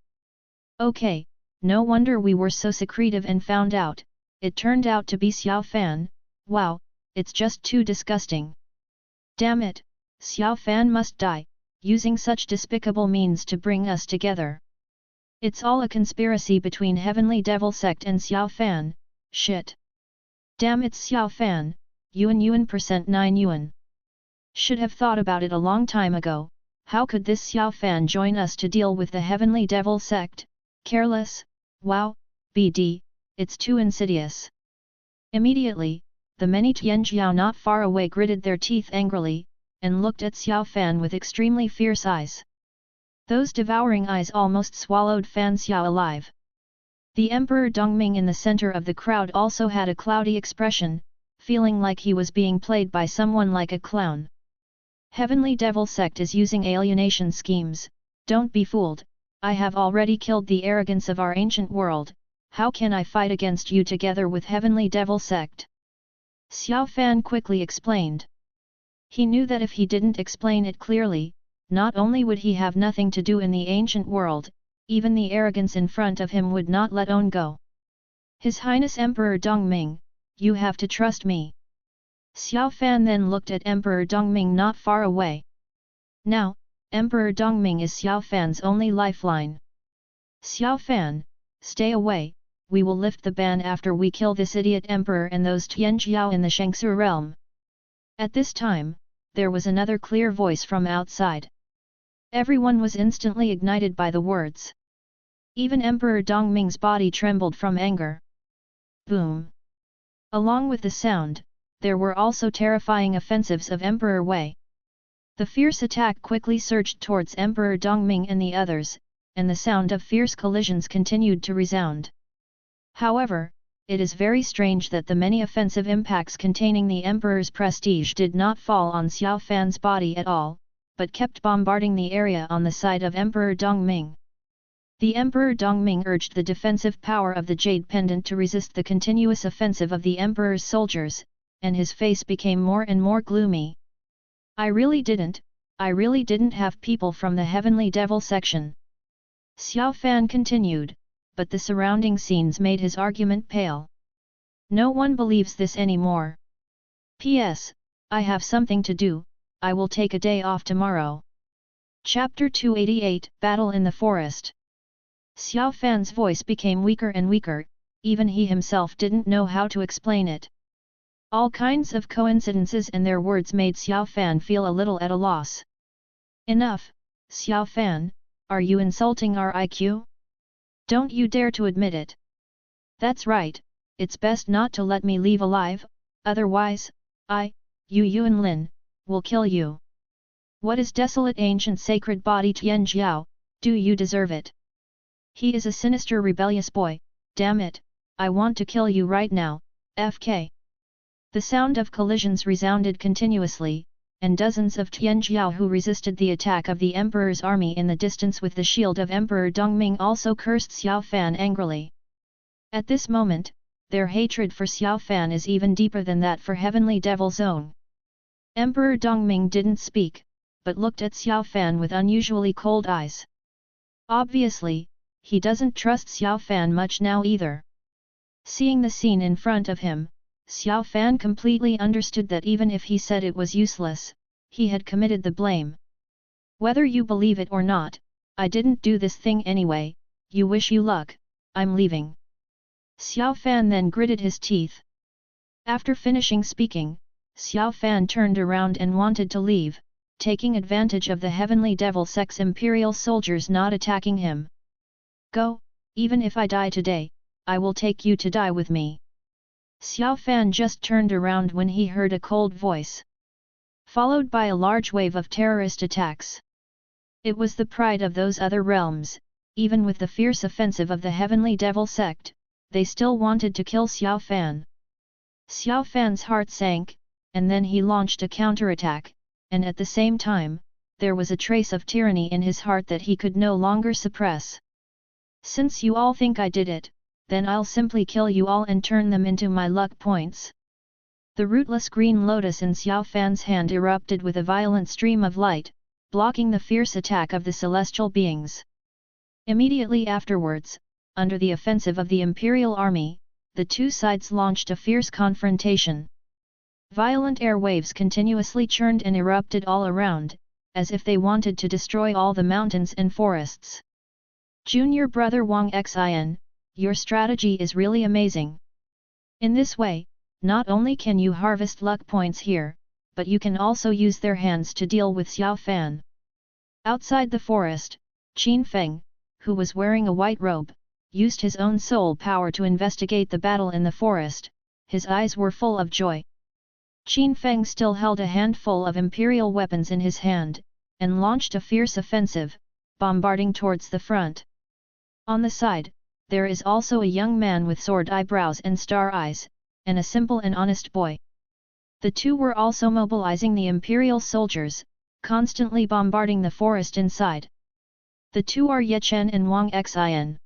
Speaker 1: Okay, no wonder we were so secretive and found out. It turned out to be Xiao Fan. Wow, it's just too disgusting. Damn it, Xiao Fan must die, using such despicable means to bring us together. It's all a conspiracy between Heavenly Devil Sect and Xiao Fan. Shit. Damn it, Xiao Fan, yuan percent 9 yuan. Should have thought about it a long time ago. How could this Xiao Fan join us to deal with the Heavenly Devil Sect? Careless? Wow, BD, it's too insidious. Immediately, the many Tianjiao not far away gritted their teeth angrily, and looked at Xiao Fan with extremely fierce eyes. Those devouring eyes almost swallowed Fan Xiao alive. The Emperor Dongming in the center of the crowd also had a cloudy expression, feeling like he was being played by someone like a clown. Heavenly Devil Sect is using alienation schemes. Don't be fooled, I have already killed the arrogance of our ancient world. How can I fight against you together with Heavenly Devil Sect? Xiao Fan quickly explained. He knew that if he didn't explain it clearly, not only would he have nothing to do in the ancient world, even the arrogance in front of him would not let on go. His Highness Emperor Dongming, you have to trust me. Xiao Fan then looked at Emperor Dongming not far away. Now, Emperor Dongming is Xiao Fan's only lifeline. Xiao Fan, stay away, we will lift the ban after we kill this idiot emperor and those Tianjiao in the Shangsu realm. At this time, there was another clear voice from outside. Everyone was instantly ignited by the words. Even Emperor Dongming's body trembled from anger. Boom! Along with the sound, there were also terrifying offensives of Emperor Wei. The fierce attack quickly surged towards Emperor Dongming and the others, and the sound of fierce collisions continued to resound. However, it is very strange that the many offensive impacts containing the Emperor's prestige did not fall on Xiao Fan's body at all, but kept bombarding the area on the side of Emperor Dongming. The Emperor Dongming urged the defensive power of the Jade Pendant to resist the continuous offensive of the Emperor's soldiers, and his face became more and more gloomy. I really didn't have people from the Heavenly Devil section. Xiao Fan continued, but the surrounding scenes made his argument pale. No one believes this anymore. P.S. I have something to do, I will take a day off tomorrow. Chapter 288 Battle in the Forest. Xiao Fan's voice became weaker and weaker, even he himself didn't know how to explain it. All kinds of coincidences and their words made Xiao Fan feel a little at a loss. Enough, Xiao Fan, are you insulting our IQ? Don't you dare to admit it. That's right, it's best not to let me leave alive, otherwise, you Yuan Lin, will kill you. What is desolate ancient sacred body Tianjiao, do you deserve it? He is a sinister rebellious boy, damn it, I want to kill you right now, FK. The sound of collisions resounded continuously, and dozens of Tianjiao who resisted the attack of the Emperor's army in the distance with the shield of Emperor Dongming also cursed Xiao Fan angrily. At this moment, their hatred for Xiao Fan is even deeper than that for Heavenly Devil Zone. Emperor Dongming didn't speak, but looked at Xiao Fan with unusually cold eyes. Obviously, he doesn't trust Xiao Fan much now either. Seeing the scene in front of him, Xiao Fan completely understood that even if he said it was useless, he had committed the blame. Whether you believe it or not, I didn't do this thing anyway, you wish you luck, I'm leaving. Xiao Fan then gritted his teeth. After finishing speaking, Xiao Fan turned around and wanted to leave, taking advantage of the Heavenly Devil Sect's imperial soldiers not attacking him. Go, even if I die today, I will take you to die with me. Xiao Fan just turned around when he heard a cold voice, followed by a large wave of terrorist attacks. It was the pride of those other realms, even with the fierce offensive of the Heavenly Devil Sect, they still wanted to kill Xiao Fan. Xiao Fan's heart sank, and then he launched a counterattack, and at the same time, there was a trace of tyranny in his heart that he could no longer suppress. Since you all think I did it, then I'll simply kill you all and turn them into my luck points. The rootless green lotus in Xiao Fan's hand erupted with a violent stream of light, blocking the fierce attack of the celestial beings. Immediately afterwards, under the offensive of the Imperial Army, the two sides launched a fierce confrontation. Violent air waves continuously churned and erupted all around, as if they wanted to destroy all the mountains and forests. Junior brother Wang Xin, your strategy is really amazing. In this way, not only can you harvest luck points here, but you can also use their hands to deal with Xiao Fan. Outside the forest, Qin Feng, who was wearing a white robe, used his own soul power to investigate the battle in the forest. His eyes were full of joy. Qin Feng still held a handful of imperial weapons in his hand, and launched a fierce offensive, bombarding towards the front. On the side, there is also a young man with sword eyebrows and star eyes, and a simple and honest boy. The two were also mobilizing the imperial soldiers, constantly bombarding the forest inside. The two are Ye Chen and Wang Xin.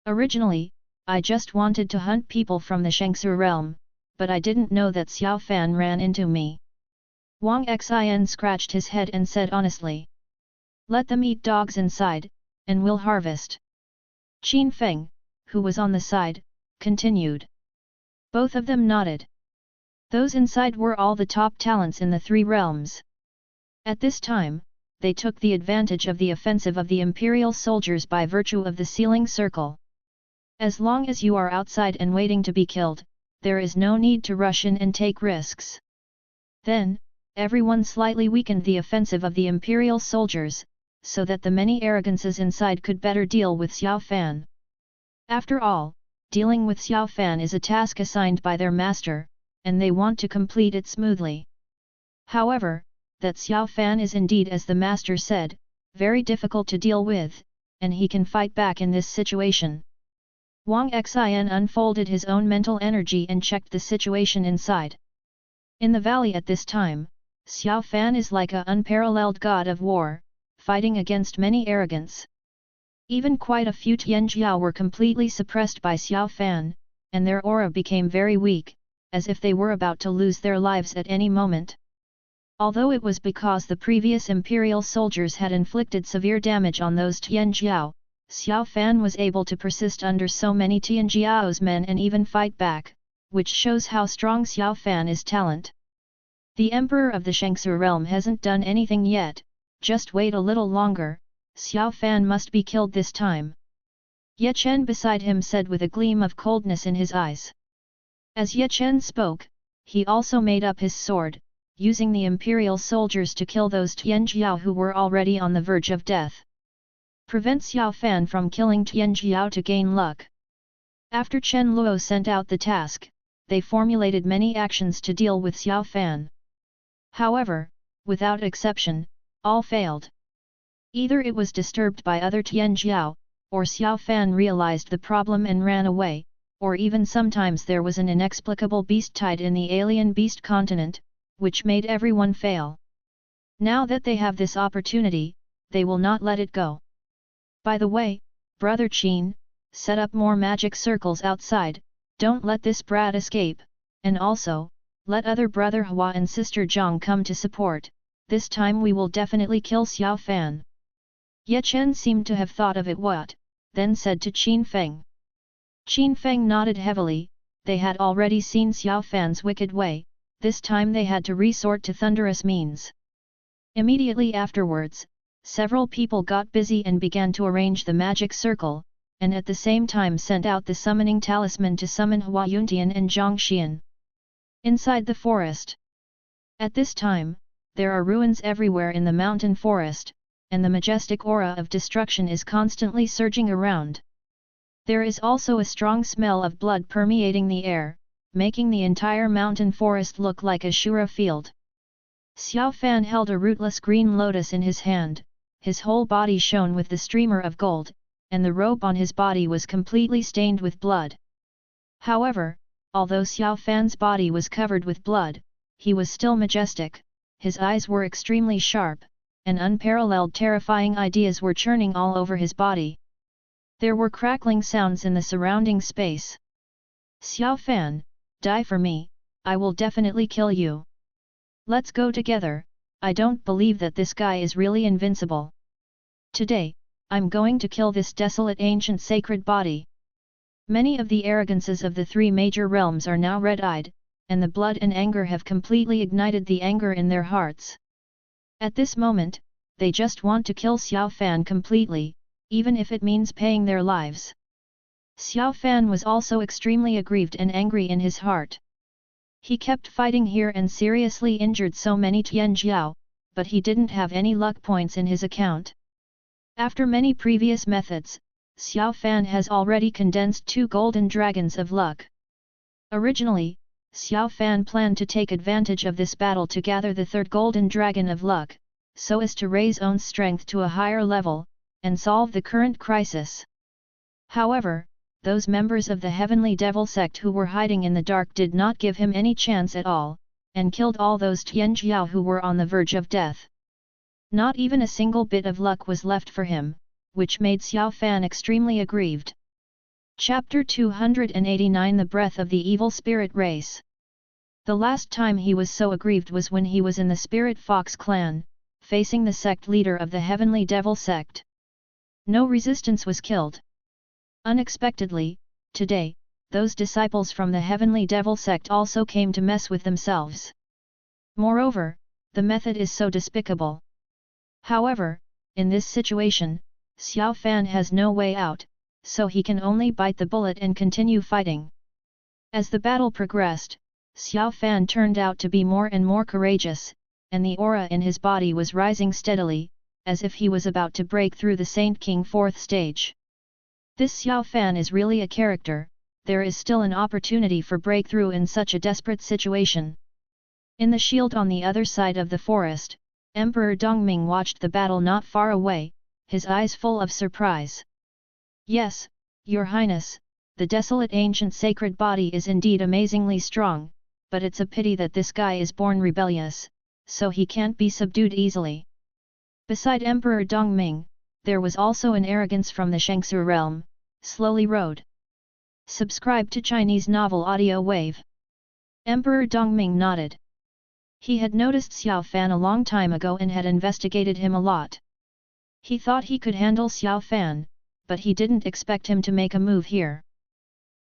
Speaker 1: Originally, I just wanted to hunt people from the Shangsu realm, but I didn't know that Xiao Fan ran into me. Wang Xin scratched his head and said honestly. Let them eat dogs inside, and we'll harvest. Qin Feng, who was on the side, continued. Both of them nodded. Those inside were all the top talents in the three realms. At this time, they took the advantage of the offensive of the imperial soldiers by virtue of the sealing circle. As long as you are outside and waiting to be killed, there is no need to rush in and take risks. Then, everyone slightly weakened the offensive of the imperial soldiers, so that the many arrogances inside could better deal with Xiao Fan. After all, dealing with Xiao Fan is a task assigned by their master, and they want to complete it smoothly. However, that Xiao Fan is indeed, as the master said, very difficult to deal with, and he can fight back in this situation. Wang Xin unfolded his own mental energy and checked the situation inside. In the valley at this time, Xiao Fan is like an unparalleled god of war, fighting against many arrogants. Even quite a few Tianjiao were completely suppressed by Xiao Fan, and their aura became very weak, as if they were about to lose their lives at any moment. Although it was because the previous imperial soldiers had inflicted severe damage on those Tianjiao, Xiao Fan was able to persist under so many Tianjiao's men and even fight back, which shows how strong Xiao Fan is talent. The Emperor of the Shangsu realm hasn't done anything yet, just wait a little longer, Xiao Fan must be killed this time. Ye Chen beside him said with a gleam of coldness in his eyes. As Ye Chen spoke, he also made up his sword, using the imperial soldiers to kill those Tianjiao who were already on the verge of death. Prevent Xiao Fan from killing Tianjiao to gain luck. After Chen Luo sent out the task, they formulated many actions to deal with Xiao Fan. However, without exception, all failed. Either it was disturbed by other Tianjiao, or Xiao Fan realized the problem and ran away, or even sometimes there was an inexplicable beast tide in the alien beast continent, which made everyone fail. Now that they have this opportunity, they will not let it go. By the way, Brother Qin, set up more magic circles outside, don't let this brat escape, and also, let other Brother Hua and Sister Zhang come to support, this time we will definitely kill Xiao Fan. Ye Chen seemed to have thought of it then said to Qin Feng. Qin Feng nodded heavily, they had already seen Xiao Fan's wicked way, this time they had to resort to thunderous means. Immediately afterwards, several people got busy and began to arrange the magic circle, and at the same time sent out the summoning talisman to summon Hua Yuntian and Zhang Xian. Inside the forest. At this time, there are ruins everywhere in the mountain forest, and the majestic aura of destruction is constantly surging around. There is also a strong smell of blood permeating the air, making the entire mountain forest look like a Shura field. Xiao Fan held a rootless green lotus in his hand, his whole body shone with the streamer of gold, and the robe on his body was completely stained with blood. However, Although Xiao Fan's body was covered with blood, he was still majestic, his eyes were extremely sharp, and unparalleled terrifying ideas were churning all over his body. There were crackling sounds in the surrounding space. Xiao Fan, die for me, I will definitely kill you. Let's go together, I don't believe that this guy is really invincible. Today, I'm going to kill this desolate ancient sacred body. Many of the arrogances of the three major realms are now red-eyed, and the blood and anger have completely ignited the anger in their hearts. At this moment, they just want to kill Xiao Fan completely, even if it means paying their lives. Xiao Fan was also extremely aggrieved and angry in his heart. He kept fighting here and seriously injured so many Tianjiao, but he didn't have any luck points in his account. After many previous methods, Xiao Fan has already condensed 2 golden dragons of luck. Originally, Xiao Fan planned to take advantage of this battle to gather the 3rd golden dragon of luck, so as to raise own strength to a higher level, and solve the current crisis. However, those members of the Heavenly Devil Sect who were hiding in the dark did not give him any chance at all, and killed all those Tianjiao who were on the verge of death. Not even a single bit of luck was left for him, which made Xiao Fan extremely aggrieved. Chapter 289 The Breath of the Evil Spirit Race. The last time he was so aggrieved was when he was in the Spirit Fox clan, facing the sect leader of the Heavenly Devil Sect. No resistance was killed. Unexpectedly, today, those disciples from the Heavenly Devil Sect also came to mess with themselves. Moreover, the method is so despicable. However, in this situation, Xiao Fan has no way out, so he can only bite the bullet and continue fighting. As the battle progressed, Xiao Fan turned out to be more and more courageous, and the aura in his body was rising steadily, as if he was about to break through the Saint King 4th stage. This Xiao Fan is really a character, there is still an opportunity for breakthrough in such a desperate situation. In the shield on the other side of the forest, Emperor Dongming watched the battle not far away, his eyes full of surprise. Yes, Your Highness, the desolate ancient sacred body is indeed amazingly strong, but it's a pity that this guy is born rebellious, so he can't be subdued easily. Beside Emperor Dongming, there was also an arrogance from the Shangsu realm, slowly rode. Subscribe to Chinese novel audio wave. Emperor Dongming nodded. He had noticed Xiao Fan a long time ago and had investigated him a lot. He thought he could handle Xiao Fan, but he didn't expect him to make a move here.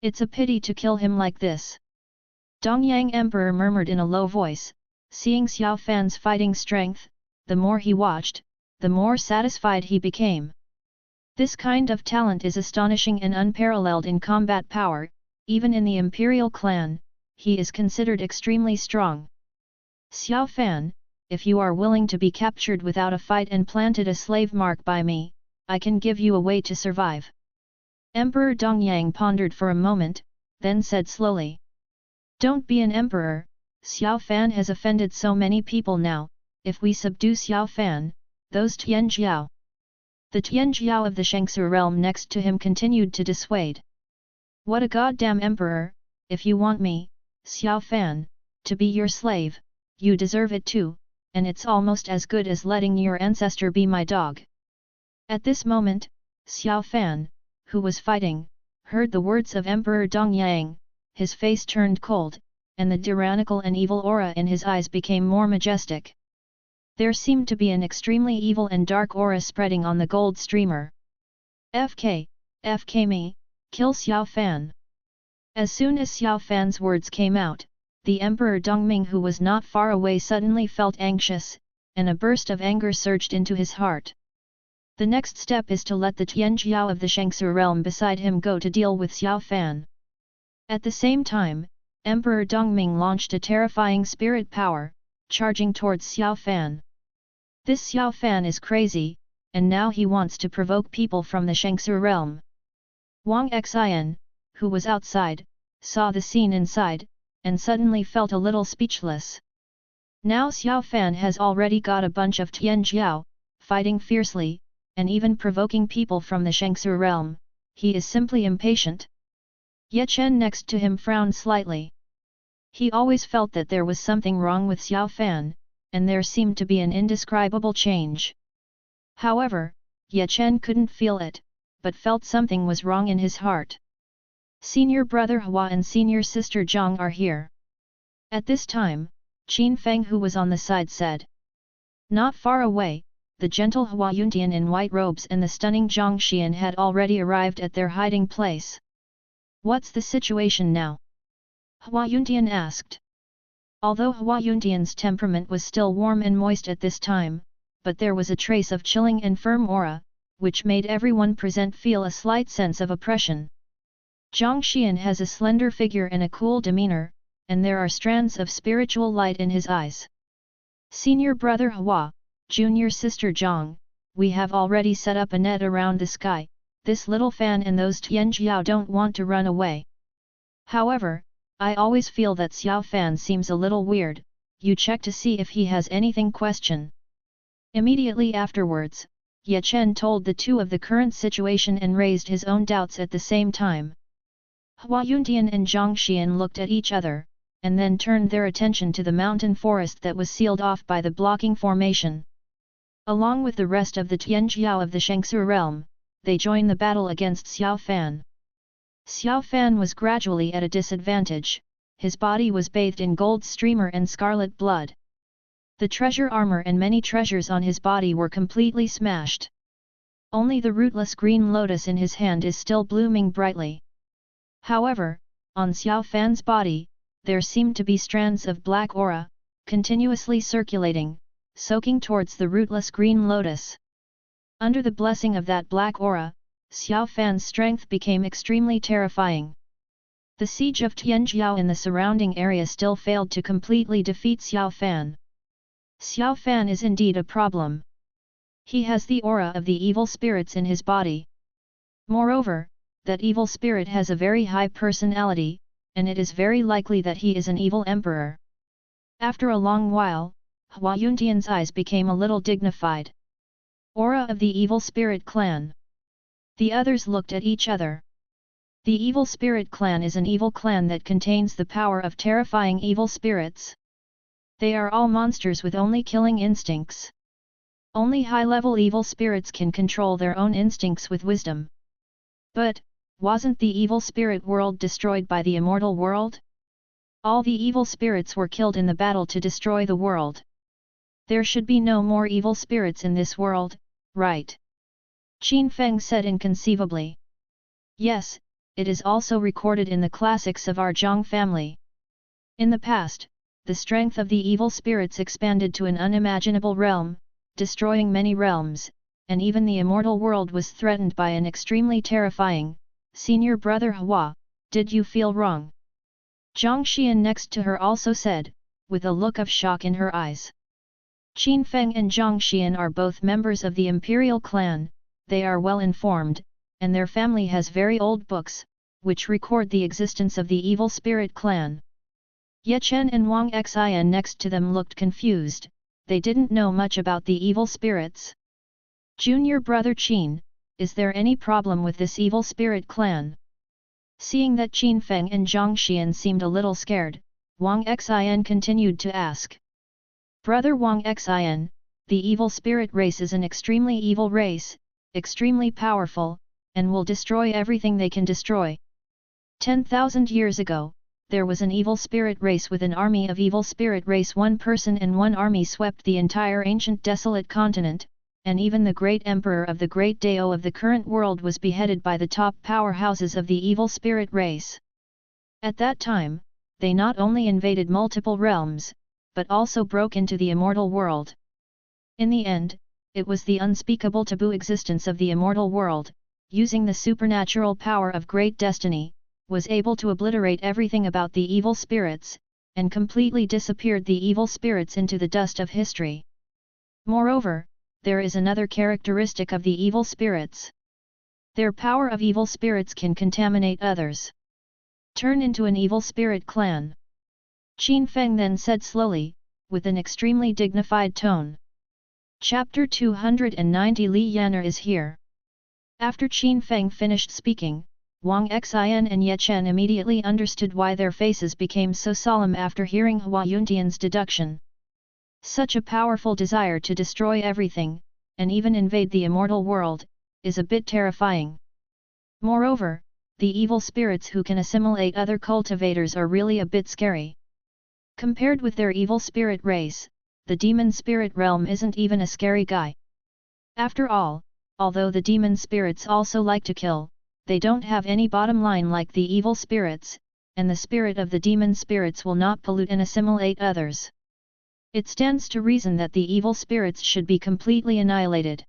Speaker 1: It's a pity to kill him like this. Dongyang Emperor murmured in a low voice, seeing Xiao Fan's fighting strength, the more he watched, the more satisfied he became. This kind of talent is astonishing and unparalleled in combat power, even in the Imperial clan, he is considered extremely strong. Xiao Fan, if you are willing to be captured without a fight and planted a slave mark by me, I can give you a way to survive. Emperor Dongyang pondered for a moment, then said slowly. Don't be an emperor, Xiao Fan has offended so many people now, if we subdue Xiao Fan, those Tianjiao. The Tianjiao of the Shangsu realm next to him continued to dissuade. What a goddamn emperor, if you want me, Xiao Fan, to be your slave, you deserve it too, and it's almost as good as letting your ancestor be my dog. At this moment, Xiao Fan, who was fighting, heard the words of Emperor Dongyang, his face turned cold, and the tyrannical and evil aura in his eyes became more majestic. There seemed to be an extremely evil and dark aura spreading on the gold streamer. FK me, kill Xiao Fan. As soon as Xiao Fan's words came out, the Emperor Dongming who was not far away suddenly felt anxious, and a burst of anger surged into his heart. The next step is to let the Tianjiao of the Shangsu realm beside him go to deal with Xiao Fan. At the same time, Emperor Dongming launched a terrifying spirit power, charging towards Xiao Fan. This Xiao Fan is crazy, and now he wants to provoke people from the Shangsu realm. Wang Xian, who was outside, saw the scene inside, and suddenly felt a little speechless. Now Xiao Fan has already got a bunch of Tianjiao, fighting fiercely, and even provoking people from the Shangsu realm, he is simply impatient. Ye Chen next to him frowned slightly. He always felt that there was something wrong with Xiao Fan, and there seemed to be an indescribable change. However, Ye Chen couldn't feel it, but felt something was wrong in his heart. Senior brother Hua and senior sister Zhang are here. At this time, Qin Feng, who was on the side, said. Not far away, the gentle Hua Yuntian in white robes and the stunning Zhang Xian had already arrived at their hiding place. What's the situation now? Hua Yuntian asked. Although Hua Yuntian's temperament was still warm and moist at this time, but there was a trace of chilling and firm aura, which made everyone present feel a slight sense of oppression. Zhang Xian has a slender figure and a cool demeanor, and there are strands of spiritual light in his eyes. Senior brother Hua, junior sister Zhang, we have already set up a net around the sky. This little fan and those Tianjiao don't want to run away. However, I always feel that Xiao Fan seems a little weird. You check to see if he has anything question. Immediately afterwards, Ye Chen told the two of the current situation and raised his own doubts at the same time. Hua Yuntian and Zhang Xian looked at each other, and then turned their attention to the mountain forest that was sealed off by the blocking formation. Along with the rest of the Tianjiao of the Shangsu realm, they joined the battle against Xiao Fan. Xiao Fan was gradually at a disadvantage. His body was bathed in gold streamer and scarlet blood. The treasure armor and many treasures on his body were completely smashed. Only the rootless green lotus in his hand is still blooming brightly. However, on Xiao Fan's body, there seemed to be strands of black aura, continuously circulating, soaking towards the rootless green lotus. Under the blessing of that black aura, Xiao Fan's strength became extremely terrifying. The siege of Tianjiao in the surrounding area still failed to completely defeat Xiao Fan. Xiao Fan is indeed a problem. He has the aura of the evil spirits in his body. Moreover, that evil spirit has a very high personality, and it is very likely that he is an evil emperor. After a long while, Hua Yuntian's eyes became a little dignified. Aura of the evil spirit clan. The others looked at each other. The evil spirit clan is an evil clan that contains the power of terrifying evil spirits. They are all monsters with only killing instincts. Only high-level evil spirits can control their own instincts with wisdom. But, wasn't the evil spirit world destroyed by the immortal world? All the evil spirits were killed in the battle to destroy the world. There should be no more evil spirits in this world, right? Qin Feng said inconceivably. Yes, it is also recorded in the classics of our Zhang family. In the past, the strength of the evil spirits expanded to an unimaginable realm, destroying many realms, and even the immortal world was threatened by an extremely terrifying, senior brother Hua. Did you feel wrong? Zhang Xian next to her also said, with a look of shock in her eyes. Qin Feng and Zhang Xian are both members of the imperial clan. They are well informed, and their family has very old books, which record the existence of the evil spirit clan. Ye Chen and Wang Xian next to them looked confused. They didn't know much about the evil spirits. Junior brother Qin, is there any problem with this evil spirit clan? Seeing that Qin Feng and Zhang Xian seemed a little scared, Wang Xian continued to ask. Brother Wang Xian, the evil spirit race is an extremely evil race, extremely powerful, and will destroy everything they can destroy. 10,000 years ago, there was an evil spirit race with an army of evil spirit race. One person and one army swept the entire ancient desolate continent, and even the great emperor of the great Dao of the current world was beheaded by the top powerhouses of the evil spirit race. At that time, they not only invaded multiple realms, but also broke into the immortal world. In the end, it was the unspeakable taboo existence of the immortal world, using the supernatural power of great destiny, was able to obliterate everything about the evil spirits, and completely disappeared the evil spirits into the dust of history. Moreover, there is another characteristic of the evil spirits. Their power of evil spirits can contaminate others. Turn into an evil spirit clan. Qin Feng then said slowly, with an extremely dignified tone. Chapter 290 Li Yan'er is here. After Qin Feng finished speaking, Wang Xin and Ye Chen immediately understood why their faces became so solemn after hearing Hua Yuntian's deduction. Such a powerful desire to destroy everything, and even invade the immortal world, is a bit terrifying. Moreover, the evil spirits who can assimilate other cultivators are really a bit scary. Compared with their evil spirit race, the demon spirit realm isn't even a scary guy. After all, although the demon spirits also like to kill, they don't have any bottom line like the evil spirits, and the spirit of the demon spirits will not pollute and assimilate others. It stands to reason that the evil spirits should be completely annihilated.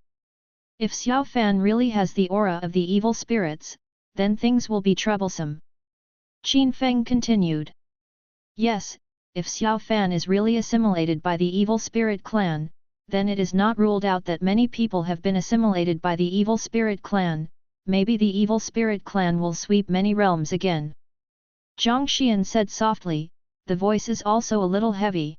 Speaker 1: If Xiao Fan really has the aura of the evil spirits, then things will be troublesome. Qin Feng continued. Yes, if Xiao Fan is really assimilated by the evil spirit clan, then it is not ruled out that many people have been assimilated by the evil spirit clan. Maybe the evil spirit clan will sweep many realms again. Zhang Xian said softly, the voice is also a little heavy.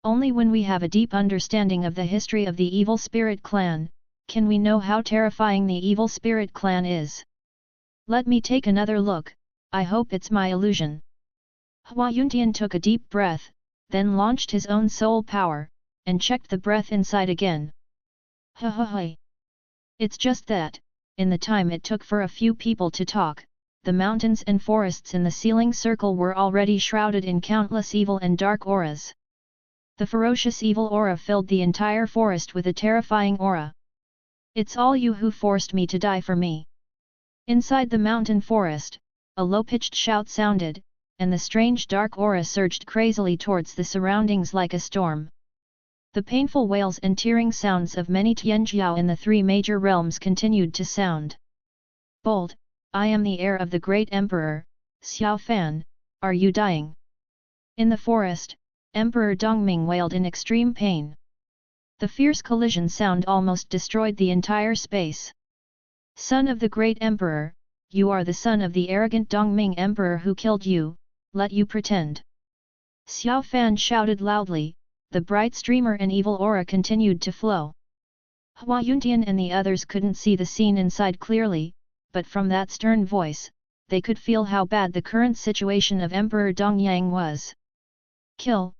Speaker 1: Only when we have a deep understanding of the history of the evil spirit clan, can we know how terrifying the evil spirit clan is. Let me take another look, I hope it's my illusion. Hua Yuntian took a deep breath, then launched his own soul power, and checked the breath inside again. It's just that, in the time it took for a few people to talk, the mountains and forests in the ceiling circle were already shrouded in countless evil and dark auras. The ferocious evil aura filled the entire forest with a terrifying aura. It's all you who forced me to die for me. Inside the mountain forest, a low-pitched shout sounded, and the strange dark aura surged crazily towards the surroundings like a storm. The painful wails and tearing sounds of many Tianjiao in the three major realms continued to sound. Bold, I am the heir of the great emperor, Xiao Fan, are you dying? In the forest, Emperor Dongming wailed in extreme pain. The fierce collision sound almost destroyed the entire space. Son of the great emperor, you are the son of the arrogant Dongming emperor who killed you, let you pretend. Xiao Fan shouted loudly, the bright streamer and evil aura continued to flow. Hua Yuntian and the others couldn't see the scene inside clearly, but from that stern voice, they could feel how bad the current situation of Emperor Dongyang was. Kill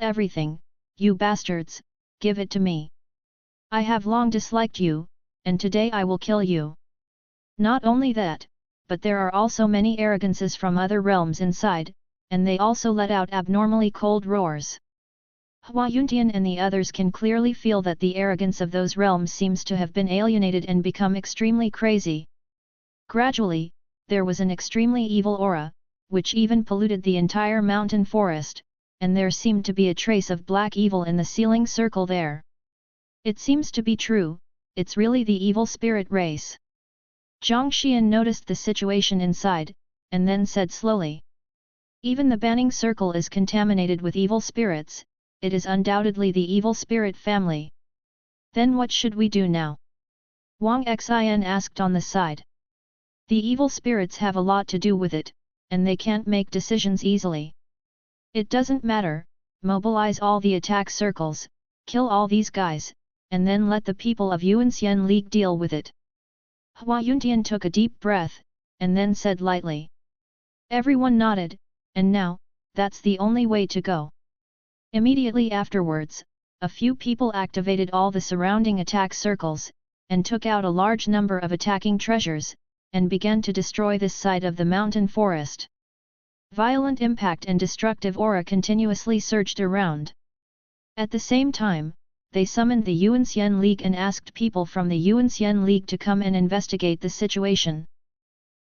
Speaker 1: everything, you bastards, give it to me. I have long disliked you, and today I will kill you. Not only that, but there are also many arrogances from other realms inside, and they also let out abnormally cold roars. Hua Yuntian and the others can clearly feel that the arrogance of those realms seems to have been alienated and become extremely crazy. Gradually, there was an extremely evil aura, which even polluted the entire mountain forest, and there seemed to be a trace of black evil in the ceiling circle there. It seems to be true, it's really the evil spirit race. Zhang Xian noticed the situation inside, and then said slowly. Even the banning circle is contaminated with evil spirits, it is undoubtedly the evil spirit family. Then what should we do now? Wang Xin asked on the side. The evil spirits have a lot to do with it, and they can't make decisions easily. It doesn't matter, mobilize all the attack circles, kill all these guys, and then let the people of Yuanxian League deal with it. Hua Yuntian took a deep breath, and then said lightly. Everyone nodded, and now, that's the only way to go. Immediately afterwards, a few people activated all the surrounding attack circles, and took out a large number of attacking treasures, and began to destroy this side of the mountain forest. Violent impact and destructive aura continuously surged around. At the same time, they summoned the Yuanxian League and asked people from the Yuanxian League to come and investigate the situation.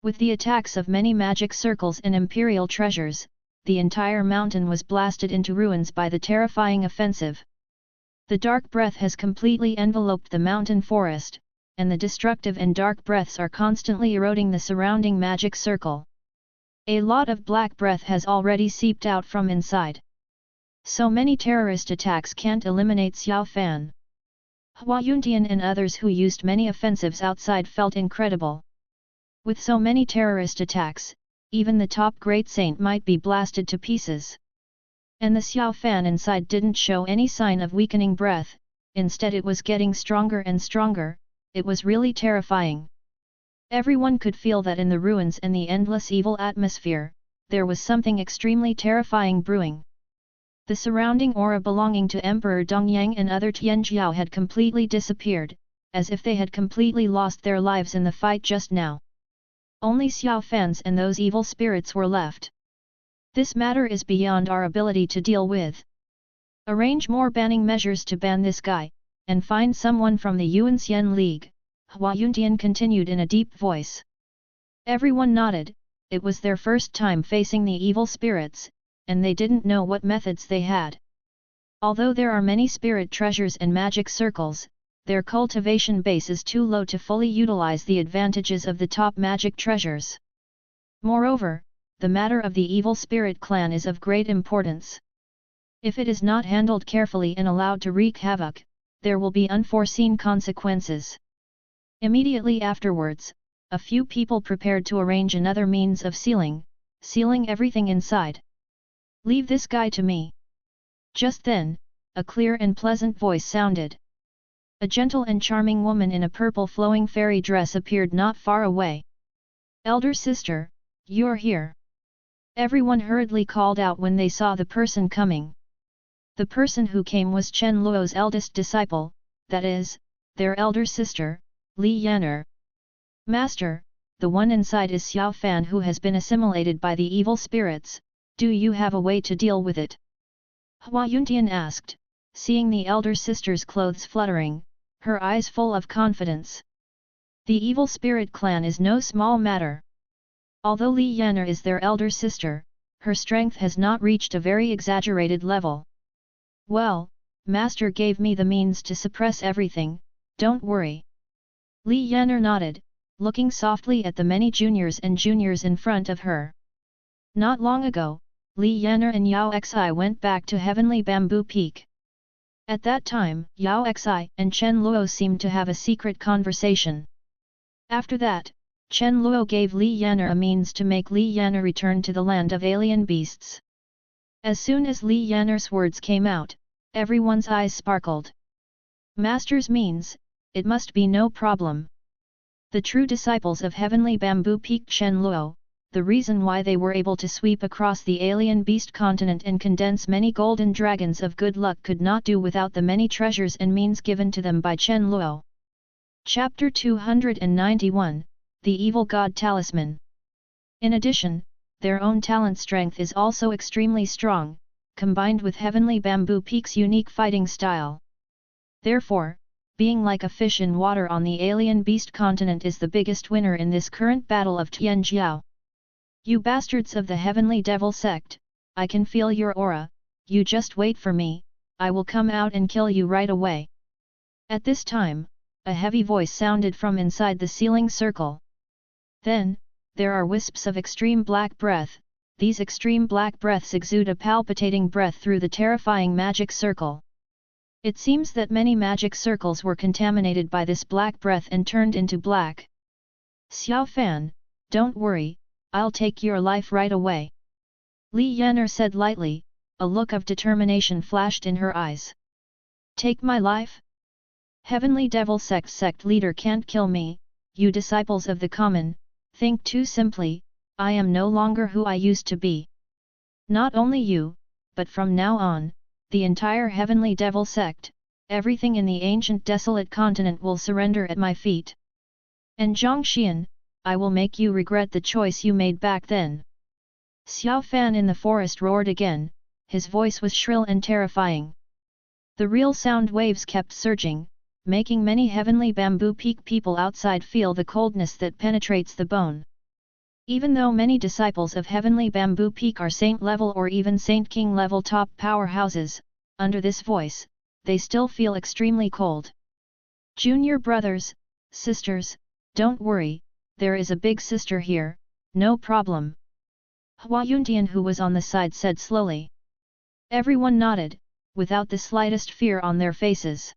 Speaker 1: With the attacks of many magic circles and imperial treasures, the entire mountain was blasted into ruins by the terrifying offensive. The dark breath has completely enveloped the mountain forest, and the destructive and dark breaths are constantly eroding the surrounding magic circle. A lot of black breath has already seeped out from inside. So many terrorist attacks can't eliminate Xiao Fan. Hua Yuntian and others who used many offensives outside felt incredible. With so many terrorist attacks, even the top great saint might be blasted to pieces. And the Xiao Fan inside didn't show any sign of weakening breath, instead it was getting stronger and stronger, it was really terrifying. Everyone could feel that in the ruins and the endless evil atmosphere, there was something extremely terrifying brewing. The surrounding aura belonging to Emperor Dongyang and other Tianjiao had completely disappeared, as if they had completely lost their lives in the fight just now. Only Xiao Fans and those evil spirits were left. This matter is beyond our ability to deal with. Arrange more banning measures to ban this guy, and find someone from the Yuanxian League, Hua Yuntian continued in a deep voice. Everyone nodded. It was their first time facing the evil spirits, and they didn't know what methods they had. Although there are many spirit treasures and magic circles, their cultivation base is too low to fully utilize the advantages of the top magic treasures. Moreover, the matter of the evil spirit clan is of great importance. If it is not handled carefully and allowed to wreak havoc, there will be unforeseen consequences. Immediately afterwards, a few people prepared to arrange another means of sealing everything inside. Leave this guy to me. Just then, a clear and pleasant voice sounded. A gentle and charming woman in a purple flowing fairy dress appeared not far away. Elder sister, you're here. Everyone hurriedly called out when they saw the person coming. The person who came was Chen Luo's eldest disciple, that is, their elder sister, Li Yan'er. Master, the one inside is Xiao Fan who has been assimilated by the evil spirits. Do you have a way to deal with it? Hua Yuntian asked, seeing the elder sister's clothes fluttering, her eyes full of confidence. The evil spirit clan is no small matter. Although Li Yan'er is their elder sister, her strength has not reached a very exaggerated level. Well, Master gave me the means to suppress everything, don't worry. Li Yan'er nodded, looking softly at the many juniors in front of her. Not long ago, Li Yan'er and Yao Xi went back to Heavenly Bamboo Peak. At that time, Yao Xi and Chen Luo seemed to have a secret conversation. After that, Chen Luo gave Li Yan'er a means to make Li Yan'er return to the land of alien beasts. As soon as Li Yan'er's words came out, everyone's eyes sparkled. Master's means, it must be no problem. The true disciples of Heavenly Bamboo Peak Chen Luo, the reason why they were able to sweep across the alien beast continent and condense many golden dragons of good luck could not do without the many treasures and means given to them by Chen Luo. Chapter 291, The Evil God Talisman. In addition, their own talent strength is also extremely strong, combined with Heavenly Bamboo Peak's unique fighting style. Therefore, being like a fish in water on the alien beast continent is the biggest winner in this current battle of Tianjiao. You bastards of the Heavenly Devil Sect, I can feel your aura, you just wait for me, I will come out and kill you right away. At this time, a heavy voice sounded from inside the sealing circle. Then, there are wisps of extreme black breath, these extreme black breaths exude a palpitating breath through the terrifying magic circle. It seems that many magic circles were contaminated by this black breath and turned into black. Xiao Fan, don't worry, I'll take your life right away. Li Yan'er said lightly, a look of determination flashed in her eyes. Take my life? Heavenly Devil Sect leader can't kill me, you disciples of the common, think too simply, I am no longer who I used to be. Not only you, but from now on, the entire Heavenly Devil Sect, everything in the Ancient Desolate Continent will surrender at my feet. And Zhongxian, I will make you regret the choice you made back then. Xiao Fan in the forest roared again, his voice was shrill and terrifying. The real sound waves kept surging, making many Heavenly Bamboo Peak people outside feel the coldness that penetrates the bone. Even though many disciples of Heavenly Bamboo Peak are Saint-level or even Saint-King-level top powerhouses, under this voice, they still feel extremely cold. Junior brothers, sisters, don't worry, there is a big sister here, no problem. Hua Yuntian who was on the side said slowly. Everyone nodded, without the slightest fear on their faces.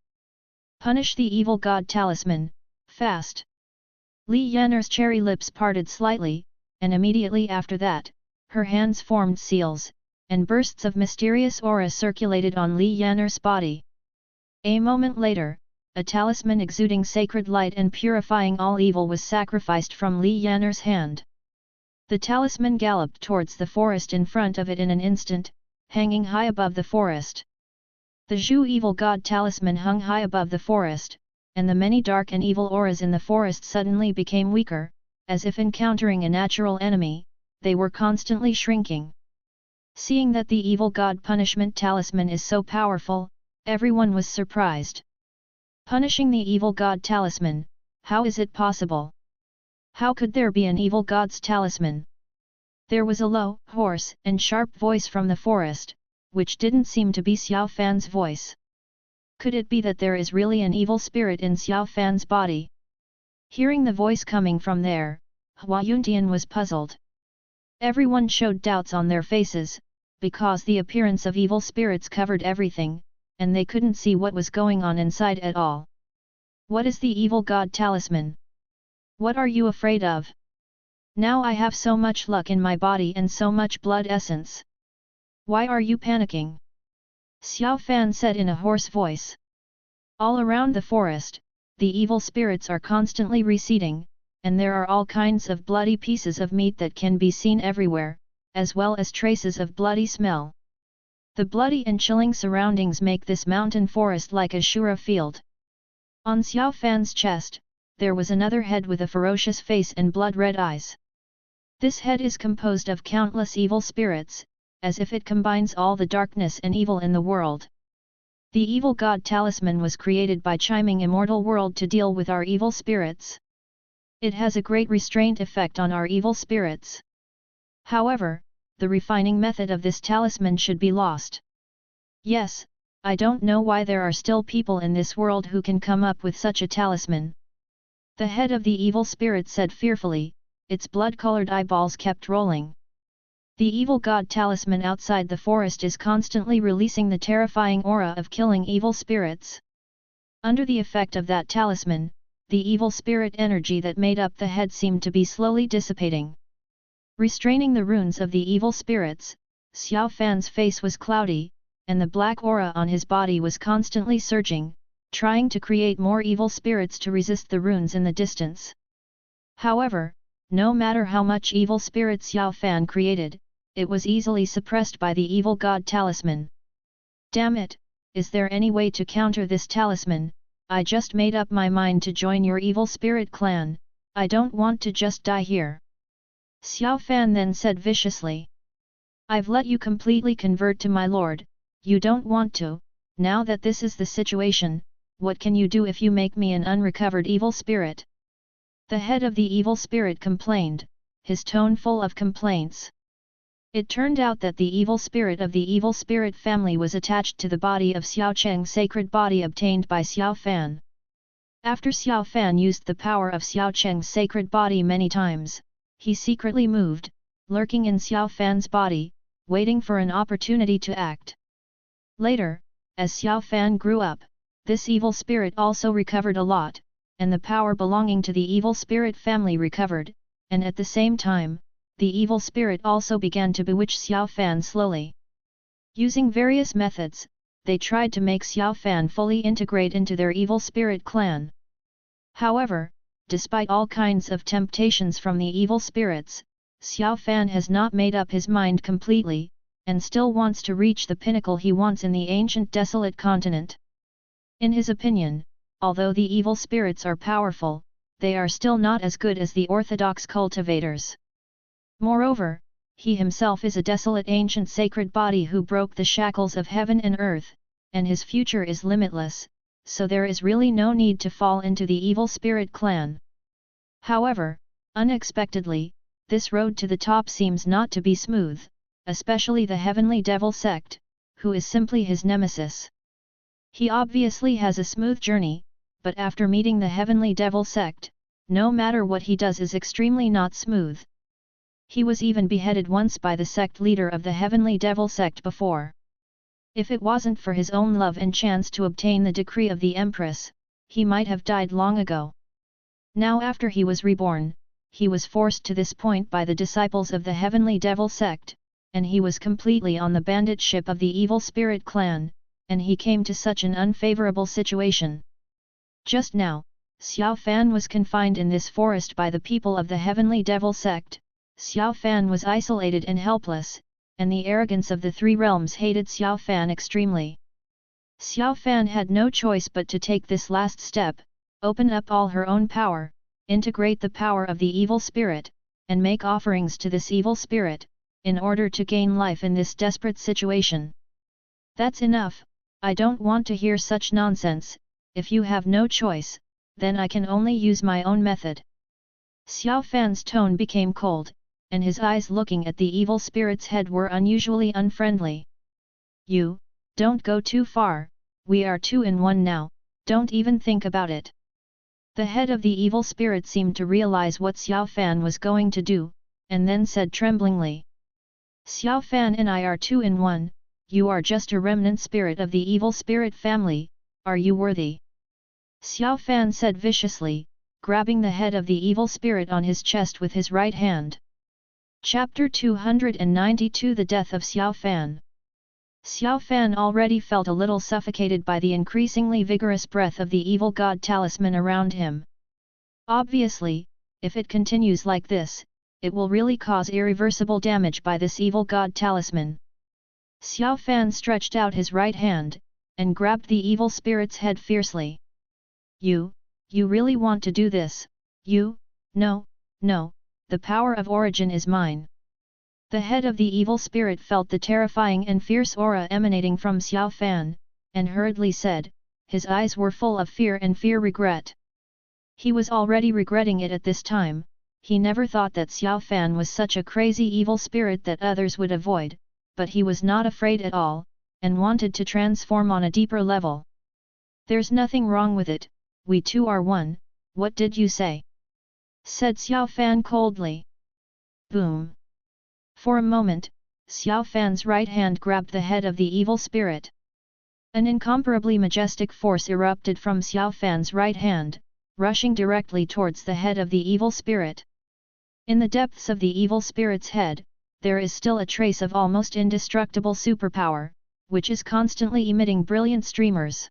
Speaker 1: Punish the evil god talisman, fast. Li Yan'er's cherry lips parted slightly, and immediately after that, her hands formed seals, and bursts of mysterious aura circulated on Li Yan'er's body. A moment later, a talisman exuding sacred light and purifying all evil was sacrificed from Li Yan'er's hand. The talisman galloped towards the forest in front of it in an instant, hanging high above the forest. The Zhu evil god talisman hung high above the forest, and the many dark and evil auras in the forest suddenly became weaker, as if encountering a natural enemy, they were constantly shrinking. Seeing that the evil god punishment talisman is so powerful, everyone was surprised. Punishing the evil god talisman, how is it possible? How could there be an evil god's talisman? There was a low, hoarse, and sharp voice from the forest, which didn't seem to be Xiao Fan's voice. Could it be that there is really an evil spirit in Xiao Fan's body? Hearing the voice coming from there, Hua Yuntian was puzzled. Everyone showed doubts on their faces, because the appearance of evil spirits covered everything, and they couldn't see what was going on inside at all. What is the evil god talisman? What are you afraid of? Now I have so much luck in my body and so much blood essence. Why are you panicking? Xiao Fan said in a hoarse voice. All around the forest, the evil spirits are constantly receding, and there are all kinds of bloody pieces of meat that can be seen everywhere, as well as traces of bloody smell. The bloody and chilling surroundings make this mountain forest like a Shura field. On Xiao Fan's chest, there was another head with a ferocious face and blood-red eyes. This head is composed of countless evil spirits, as if it combines all the darkness and evil in the world. The evil god talisman was created by chiming immortal world to deal with our evil spirits. It has a great restraint effect on our evil spirits. However, the refining method of this talisman should be lost. Yes, I don't know why there are still people in this world who can come up with such a talisman. The head of the evil spirit said fearfully, its blood-colored eyeballs kept rolling. The evil god talisman outside the forest is constantly releasing the terrifying aura of killing evil spirits. Under the effect of that talisman, the evil spirit energy that made up the head seemed to be slowly dissipating. Restraining the runes of the evil spirits, Xiao Fan's face was cloudy, and the black aura on his body was constantly surging, trying to create more evil spirits to resist the runes in the distance. However, no matter how much evil spirit Xiao Fan created, it was easily suppressed by the evil god talisman. Damn it, is there any way to counter this talisman? I just made up my mind to join your evil spirit clan, I don't want to just die here. Xiao Fan then said viciously. I've let you completely convert to my lord, you don't want to, now that this is the situation, what can you do if you make me an unrecovered evil spirit? The head of the evil spirit complained, his tone full of complaints. It turned out that the evil spirit of the evil spirit family was attached to the body of Xiao Cheng's sacred body obtained by Xiao Fan. After Xiao Fan used the power of Xiao Cheng's sacred body many times, he secretly moved, lurking in Xiao Fan's body, waiting for an opportunity to act. Later, as Xiao Fan grew up, this evil spirit also recovered a lot, and the power belonging to the evil spirit family recovered, and at the same time, the evil spirit also began to bewitch Xiao Fan slowly. Using various methods, they tried to make Xiao Fan fully integrate into their evil spirit clan. However, despite all kinds of temptations from the evil spirits, Xiao Fan has not made up his mind completely, and still wants to reach the pinnacle he wants in the Ancient Desolate Continent. In his opinion, although the evil spirits are powerful, they are still not as good as the orthodox cultivators. Moreover, he himself is a desolate ancient sacred body who broke the shackles of heaven and earth, and his future is limitless, so there is really no need to fall into the evil spirit clan. However, unexpectedly, this road to the top seems not to be smooth, especially the Heavenly Devil Sect, who is simply his nemesis. He obviously has a smooth journey, but after meeting the Heavenly Devil Sect, no matter what he does is extremely not smooth. He was even beheaded once by the sect leader of the Heavenly Devil Sect before. If it wasn't for his own love and chance to obtain the decree of the Empress, he might have died long ago. Now after he was reborn, he was forced to this point by the disciples of the Heavenly Devil Sect, and he was completely on the bandit ship of the evil spirit clan, and he came to such an unfavorable situation. Just now, Xiao Fan was confined in this forest by the people of the Heavenly Devil Sect. Xiao Fan was isolated and helpless, and the arrogance of the three realms hated Xiao Fan extremely. Xiao Fan had no choice but to take this last step, open up all her own power, integrate the power of the evil spirit, and make offerings to this evil spirit, in order to gain life in this desperate situation. That's enough, I don't want to hear such nonsense. If you have no choice, then I can only use my own method. Xiao Fan's tone became cold, and his eyes looking at the evil spirit's head were unusually unfriendly. You, don't go too far, we are 2 in 1 now, don't even think about it. The head of the evil spirit seemed to realize what Xiao Fan was going to do, and then said tremblingly. Xiao Fan and I are 2 in 1, you are just a remnant spirit of the evil spirit family, are you worthy? Xiao Fan said viciously, grabbing the head of the evil spirit on his chest with his right hand. Chapter 292 The Death of Xiao Fan. Xiao Fan already felt a little suffocated by the increasingly vigorous breath of the evil god talisman around him. Obviously, if it continues like this, it will really cause irreversible damage by this evil god talisman. Xiao Fan stretched out his right hand, and grabbed the evil spirit's head fiercely. You really want to do this, no, the power of origin is mine. The head of the evil spirit felt the terrifying and fierce aura emanating from Xiao Fan, and hurriedly said, his eyes were full of fear and regret. He was already regretting it at this time, he never thought that Xiao Fan was such a crazy evil spirit that others would avoid, but he was not afraid at all, and wanted to transform on a deeper level. There's nothing wrong with it, we 2 are 1, what did you say? Said Xiao Fan coldly. Boom! For a moment, Xiao Fan's right hand grabbed the head of the evil spirit. An incomparably majestic force erupted from Xiao Fan's right hand, rushing directly towards the head of the evil spirit. In the depths of the evil spirit's head, there is still a trace of almost indestructible superpower, which is constantly emitting brilliant streamers.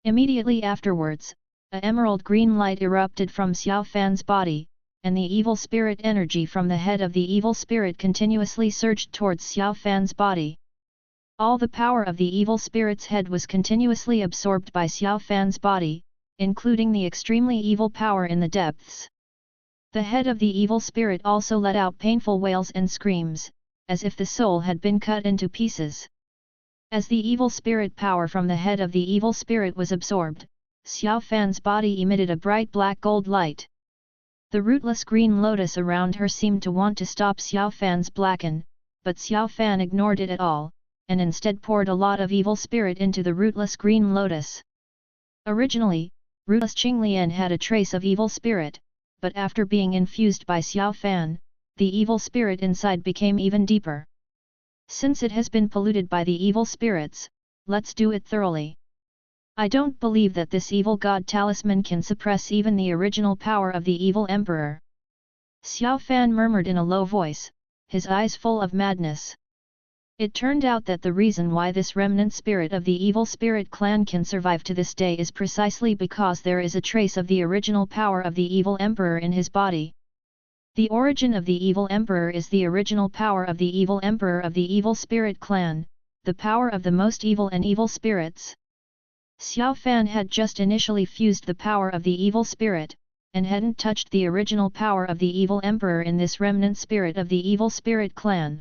Speaker 1: Immediately afterwards, an emerald green light erupted from Xiao Fan's body, and the evil spirit energy from the head of the evil spirit continuously surged towards Xiao Fan's body. All the power of the evil spirit's head was continuously absorbed by Xiao Fan's body, including the extremely evil power in the depths. The head of the evil spirit also let out painful wails and screams, as if the soul had been cut into pieces. As the evil spirit power from the head of the evil spirit was absorbed, Xiao Fan's body emitted a bright black gold light. The rootless green lotus around her seemed to want to stop Xiao Fan's blacken, but Xiao Fan ignored it at all, and instead poured a lot of evil spirit into the rootless green lotus. Originally, rootless Qinglian had a trace of evil spirit, but after being infused by Xiao Fan, the evil spirit inside became even deeper. Since it has been polluted by the evil spirits, let's do it thoroughly. I don't believe that this evil god talisman can suppress even the original power of the evil emperor. Xiao Fan murmured in a low voice, his eyes full of madness. It turned out that the reason why this remnant spirit of the evil spirit clan can survive to this day is precisely because there is a trace of the original power of the evil emperor in his body. The origin of the evil emperor is the original power of the evil emperor of the evil spirit clan, the power of the most evil and evil spirits. Xiao Fan had just initially fused the power of the evil spirit, and hadn't touched the original power of the evil emperor in this remnant spirit of the evil spirit clan.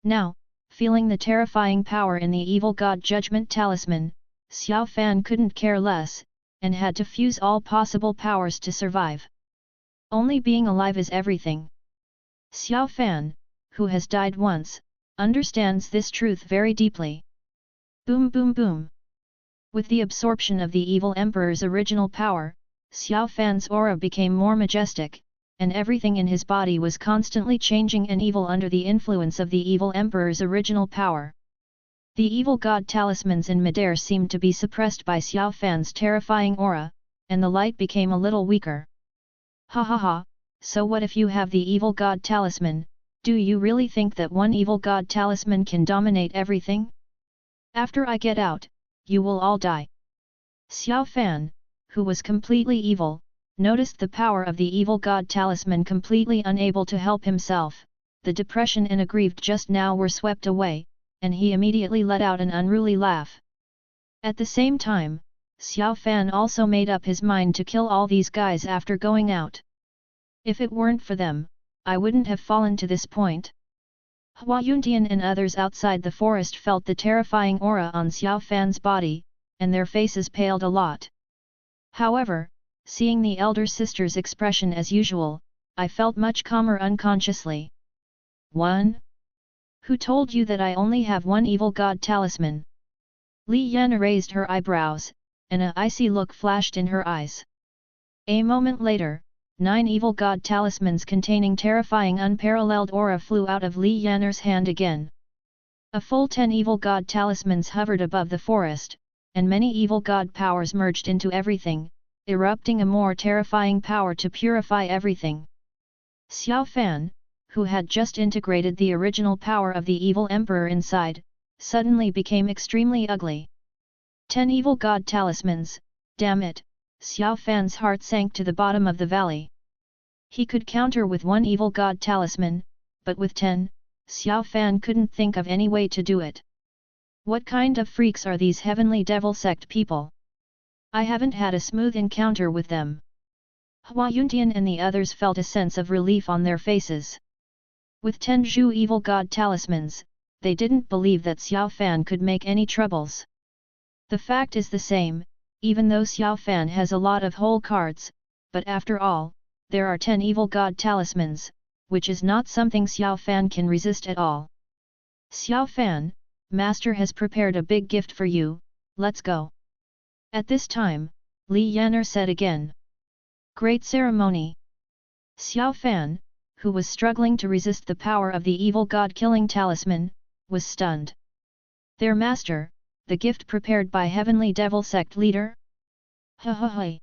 Speaker 1: Now, feeling the terrifying power in the evil god judgment talisman, Xiao Fan couldn't care less, and had to fuse all possible powers to survive. Only being alive is everything. Xiao Fan, who has died once, understands this truth very deeply. Boom boom boom. With the absorption of the evil emperor's original power, Xiao Fan's aura became more majestic, and everything in his body was constantly changing and evil under the influence of the evil emperor's original power. The evil god talismans in midair seemed to be suppressed by Xiao Fan's terrifying aura, and the light became a little weaker. Ha ha ha, so what if you have the evil god talisman, do you really think that one evil god talisman can dominate everything? After I get out, you will all die. Xiao Fan, who was completely evil, noticed the power of the evil god talisman completely unable to help himself. The depression and aggrieved just now were swept away, and he immediately let out an unruly laugh. At the same time, Xiao Fan also made up his mind to kill all these guys after going out. If it weren't for them, I wouldn't have fallen to this point. Hua Yuntian and others outside the forest felt the terrifying aura on Xiao Fan's body, and their faces paled a lot. However, seeing the elder sister's expression as usual, I felt much calmer unconsciously. One? Who told you that I only have one evil god talisman? Li Yan raised her eyebrows, and an icy look flashed in her eyes. A moment later, 9 evil god talismans containing terrifying unparalleled aura flew out of Li Yanner's hand again. A full 10 evil god talismans hovered above the forest, and many evil god powers merged into everything, erupting a more terrifying power to purify everything. Xiao Fan, who had just integrated the original power of the evil emperor inside, suddenly became extremely ugly. 10 evil god talismans, damn it! Xiao Fan's heart sank to the bottom of the valley. He could counter with 1 evil god talisman, but with 10, Xiao Fan couldn't think of any way to do it. What kind of freaks are these heavenly devil sect people? I haven't had a smooth encounter with them. Hua Yuntian and the others felt a sense of relief on their faces. With 10 Zhu evil god talismans, they didn't believe that Xiao Fan could make any troubles. The fact is the same, even though Xiao Fan has a lot of whole cards, but after all, there are 10 evil god talismans, which is not something Xiao Fan can resist at all. Xiao Fan, Master has prepared a big gift for you, let's go. At this time, Li Yanner said again. Great ceremony. Xiao Fan, who was struggling to resist the power of the evil god-killing talisman, was stunned. Their master, the gift prepared by Heavenly Devil Sect leader? Ha ha ha.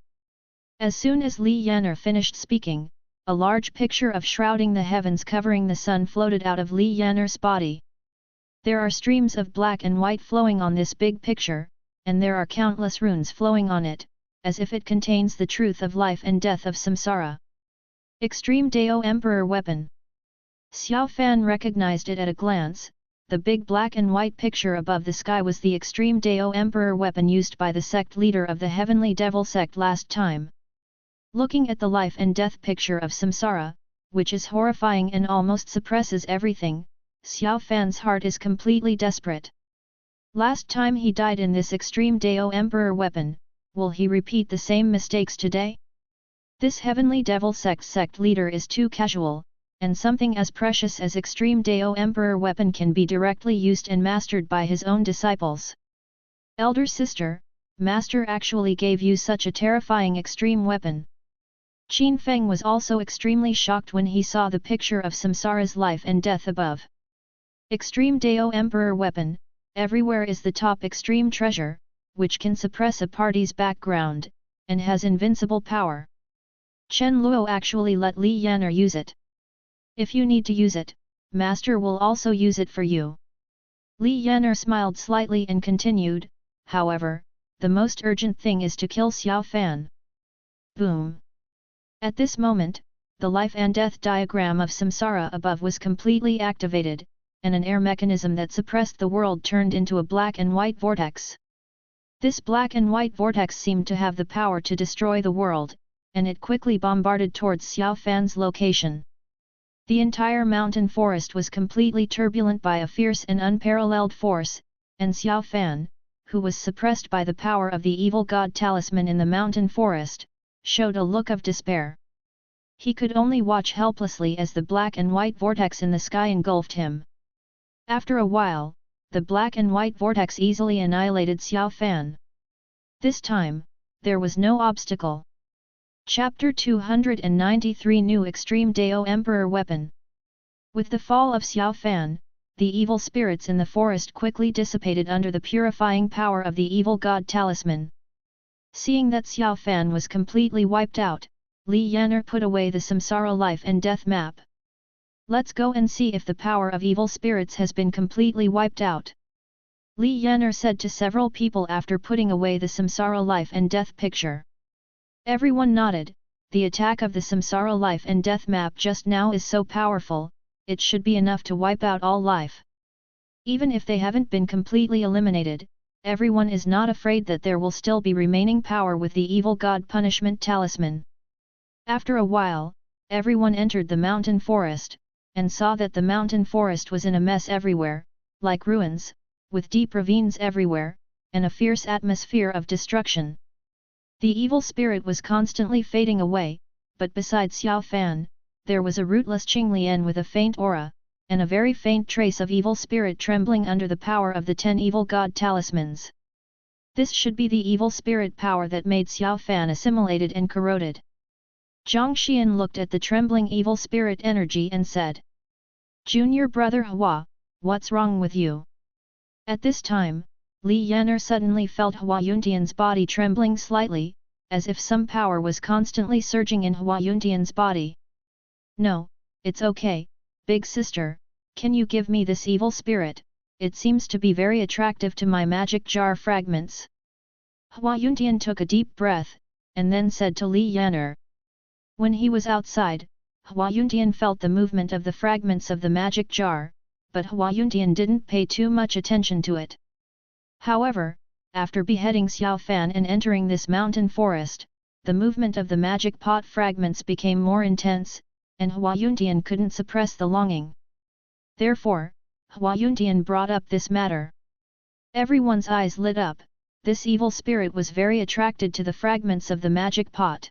Speaker 1: As soon as Li Yanner finished speaking, a large picture of shrouding the heavens covering the sun floated out of Li Yanner's body. There are streams of black and white flowing on this big picture, and there are countless runes flowing on it, as if it contains the truth of life and death of samsara. Extreme Dao Emperor Weapon. Xiao Fan recognized it at a glance. The big black and white picture above the sky was the Extreme Dao Emperor Weapon used by the sect leader of the Heavenly Devil Sect last time. Looking at the life and death picture of samsara, which is horrifying and almost suppresses everything, Xiao Fan's heart is completely desperate. Last time he died in this Extreme Dao Emperor Weapon, will he repeat the same mistakes today? This Heavenly Devil Sect leader is too casual, and something as precious as Extreme Dao Emperor Weapon can be directly used and mastered by his own disciples. Elder sister, Master actually gave you such a terrifying extreme weapon. Qin Feng was also extremely shocked when he saw the picture of samsara's life and death above. Extreme Dao Emperor Weapon, everywhere is the top extreme treasure, which can suppress a party's background, and has invincible power. Chen Luo actually let Li Yanner use it. If you need to use it, Master will also use it for you. Li Yanner smiled slightly and continued, however, the most urgent thing is to kill Xiao Fan. Boom! At this moment, the life and death diagram of samsara above was completely activated, and an air mechanism that suppressed the world turned into a black and white vortex. This black and white vortex seemed to have the power to destroy the world, and it quickly bombarded towards Xiao Fan's location. The entire mountain forest was completely turbulent by a fierce and unparalleled force, and Xiao Fan, who was suppressed by the power of the evil god talisman in the mountain forest, showed a look of despair. He could only watch helplessly as the black and white vortex in the sky engulfed him. After a while, the black and white vortex easily annihilated Xiao Fan. This time, there was no obstacle. Chapter 293 New Extreme Dao Emperor Weapon. With the fall of Xiao Fan, the evil spirits in the forest quickly dissipated under the purifying power of the evil god talisman. Seeing that Xiao Fan was completely wiped out, Li Yanner put away the samsara life and death map. Let's go and see if the power of evil spirits has been completely wiped out. Li Yanner said to several people after putting away the samsara life and death picture. Everyone nodded. The attack of the samsara life and death map just now is so powerful, it should be enough to wipe out all life. Even if they haven't been completely eliminated, everyone is not afraid that there will still be remaining power with the evil god punishment talisman. After a while, everyone entered the mountain forest, and saw that the mountain forest was in a mess everywhere, like ruins, with deep ravines everywhere, and a fierce atmosphere of destruction. The evil spirit was constantly fading away, but beside Xiao Fan, there was a rootless Qinglian with a faint aura, and a very faint trace of evil spirit trembling under the power of the 10 evil god talismans. This should be the evil spirit power that made Xiao Fan assimilated and corroded. Zhang Xian looked at the trembling evil spirit energy and said, "Junior brother Hua, what's wrong with you?" At this time, Li Yan'er suddenly felt Hua Yuntian's body trembling slightly, as if some power was constantly surging in Hua Yuntian's body. "No, it's okay, big sister, can you give me this evil spirit? It seems to be very attractive to my magic jar fragments." Hua Yuntian took a deep breath, and then said to Li Yan'er. When he was outside, Hua Yuntian felt the movement of the fragments of the magic jar, but Hua Yuntian didn't pay too much attention to it. However, after beheading Xiao Fan and entering this mountain forest, the movement of the magic pot fragments became more intense, and Hua Yuntian couldn't suppress the longing. Therefore, Hua Yuntian brought up this matter. Everyone's eyes lit up. This evil spirit was very attracted to the fragments of the magic pot.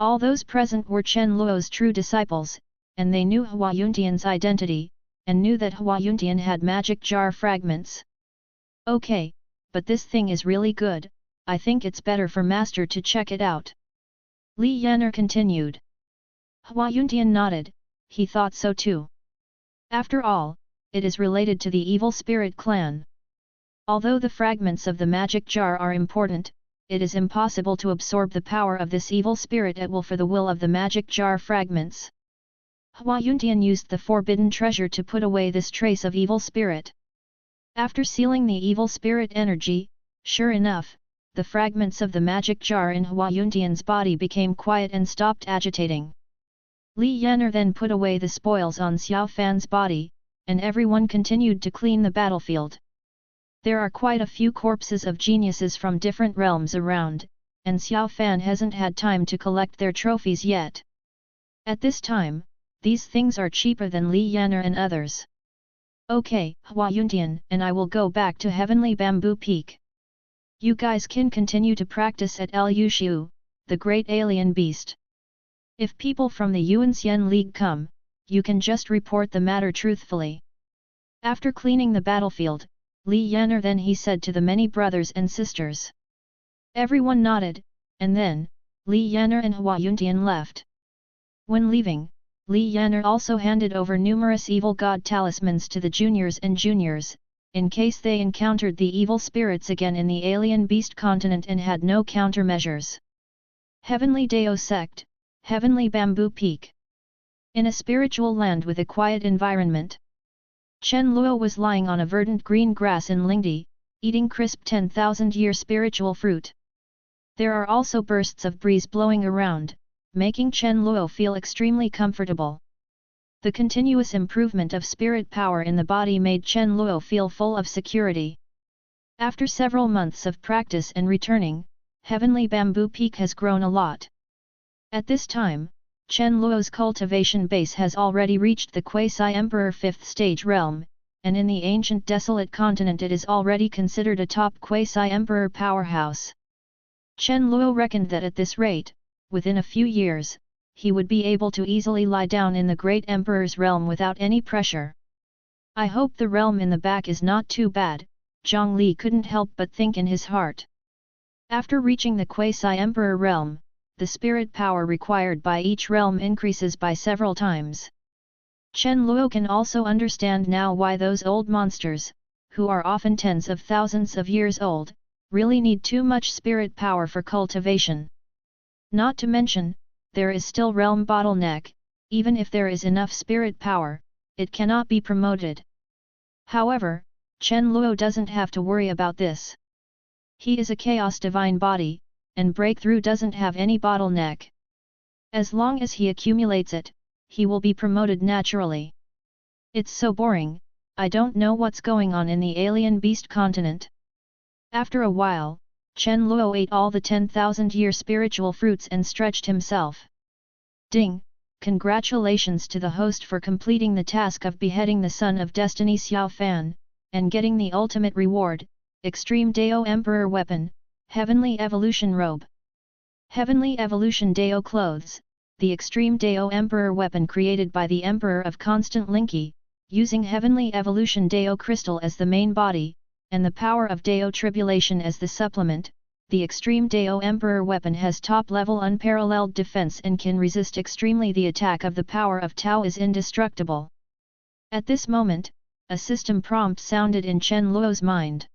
Speaker 1: All those present were Chen Luo's true disciples, and they knew Hua Yuntian's identity, and knew that Hua Yuntian had magic jar fragments. "Okay, but this thing is really good, I think it's better for master to check it out." Li Yan'er continued. Hua Yuntian nodded, he thought so too. After all, it is related to the evil spirit clan. Although the fragments of the magic jar are important, it is impossible to absorb the power of this evil spirit at will for the will of the magic jar fragments. Hua Yuntian used the forbidden treasure to put away this trace of evil spirit. After sealing the evil spirit energy, sure enough, the fragments of the magic jar in Hua Yuntian's body became quiet and stopped agitating. Li Yan'er then put away the spoils on Xiao Fan's body, and everyone continued to clean the battlefield. There are quite a few corpses of geniuses from different realms around, and Xiao Fan hasn't had time to collect their trophies yet. At this time, these things are cheaper than Li Yan'er and others. "Okay, Hua Yuntian and I will go back to Heavenly Bamboo Peak. You guys can continue to practice at Lushu, the great alien beast. If people from the Yuanxian League come, you can just report the matter truthfully." After cleaning the battlefield, Li Yan'er then he said to the many brothers and sisters. Everyone nodded, and then, Li Yan'er and Hua Yuntian left. When leaving, Li Yan'er also handed over numerous evil god talismans to the juniors and juniors, in case they encountered the evil spirits again in the alien beast continent and had no countermeasures. Heavenly Dao Sect, Heavenly Bamboo Peak. In a spiritual land with a quiet environment, Chen Luo was lying on a verdant green grass in Lingdi, eating crisp 10,000-year spiritual fruit. There are also bursts of breeze blowing around, making Chen Luo feel extremely comfortable. The continuous improvement of spirit power in the body made Chen Luo feel full of security. After several months of practice and returning, Heavenly Bamboo Peak has grown a lot. At this time, Chen Luo's cultivation base has already reached the Quasi-Emperor 5th stage realm, and in the Ancient Desolate Continent it is already considered a top Quasi-Emperor powerhouse. Chen Luo reckoned that at this rate, within a few years, he would be able to easily lie down in the Great Emperor's realm without any pressure. "I hope the realm in the back is not too bad," Zhang Li couldn't help but think in his heart. After reaching the Quasi-Emperor realm, the spirit power required by each realm increases by several times. Chen Luo can also understand now why those old monsters, who are often tens of thousands of years old, really need too much spirit power for cultivation. Not to mention, there is still realm bottleneck, even if there is enough spirit power, it cannot be promoted. However, Chen Luo doesn't have to worry about this. He is a chaos divine body, and breakthrough doesn't have any bottleneck. As long as he accumulates it, he will be promoted naturally. It's so boring, I don't know what's going on in the alien beast continent. After a while, Chen Luo ate all the 10,000-year spiritual fruits and stretched himself. Ding! Congratulations to the host for completing the task of beheading the son of destiny Xiao Fan, and getting the ultimate reward, Extreme Dao Emperor Weapon, Heavenly Evolution Robe. Heavenly Evolution Dao Clothes, the Extreme Dao Emperor Weapon created by the Emperor of Constant Linki, using Heavenly Evolution Dao Crystal as the main body, and the power of Dao Tribulation as the supplement. The Extreme Dao Emperor Weapon has top-level unparalleled defense and can resist extremely the attack of the power of Tao is indestructible. At this moment, a system prompt sounded in Chen Luo's mind.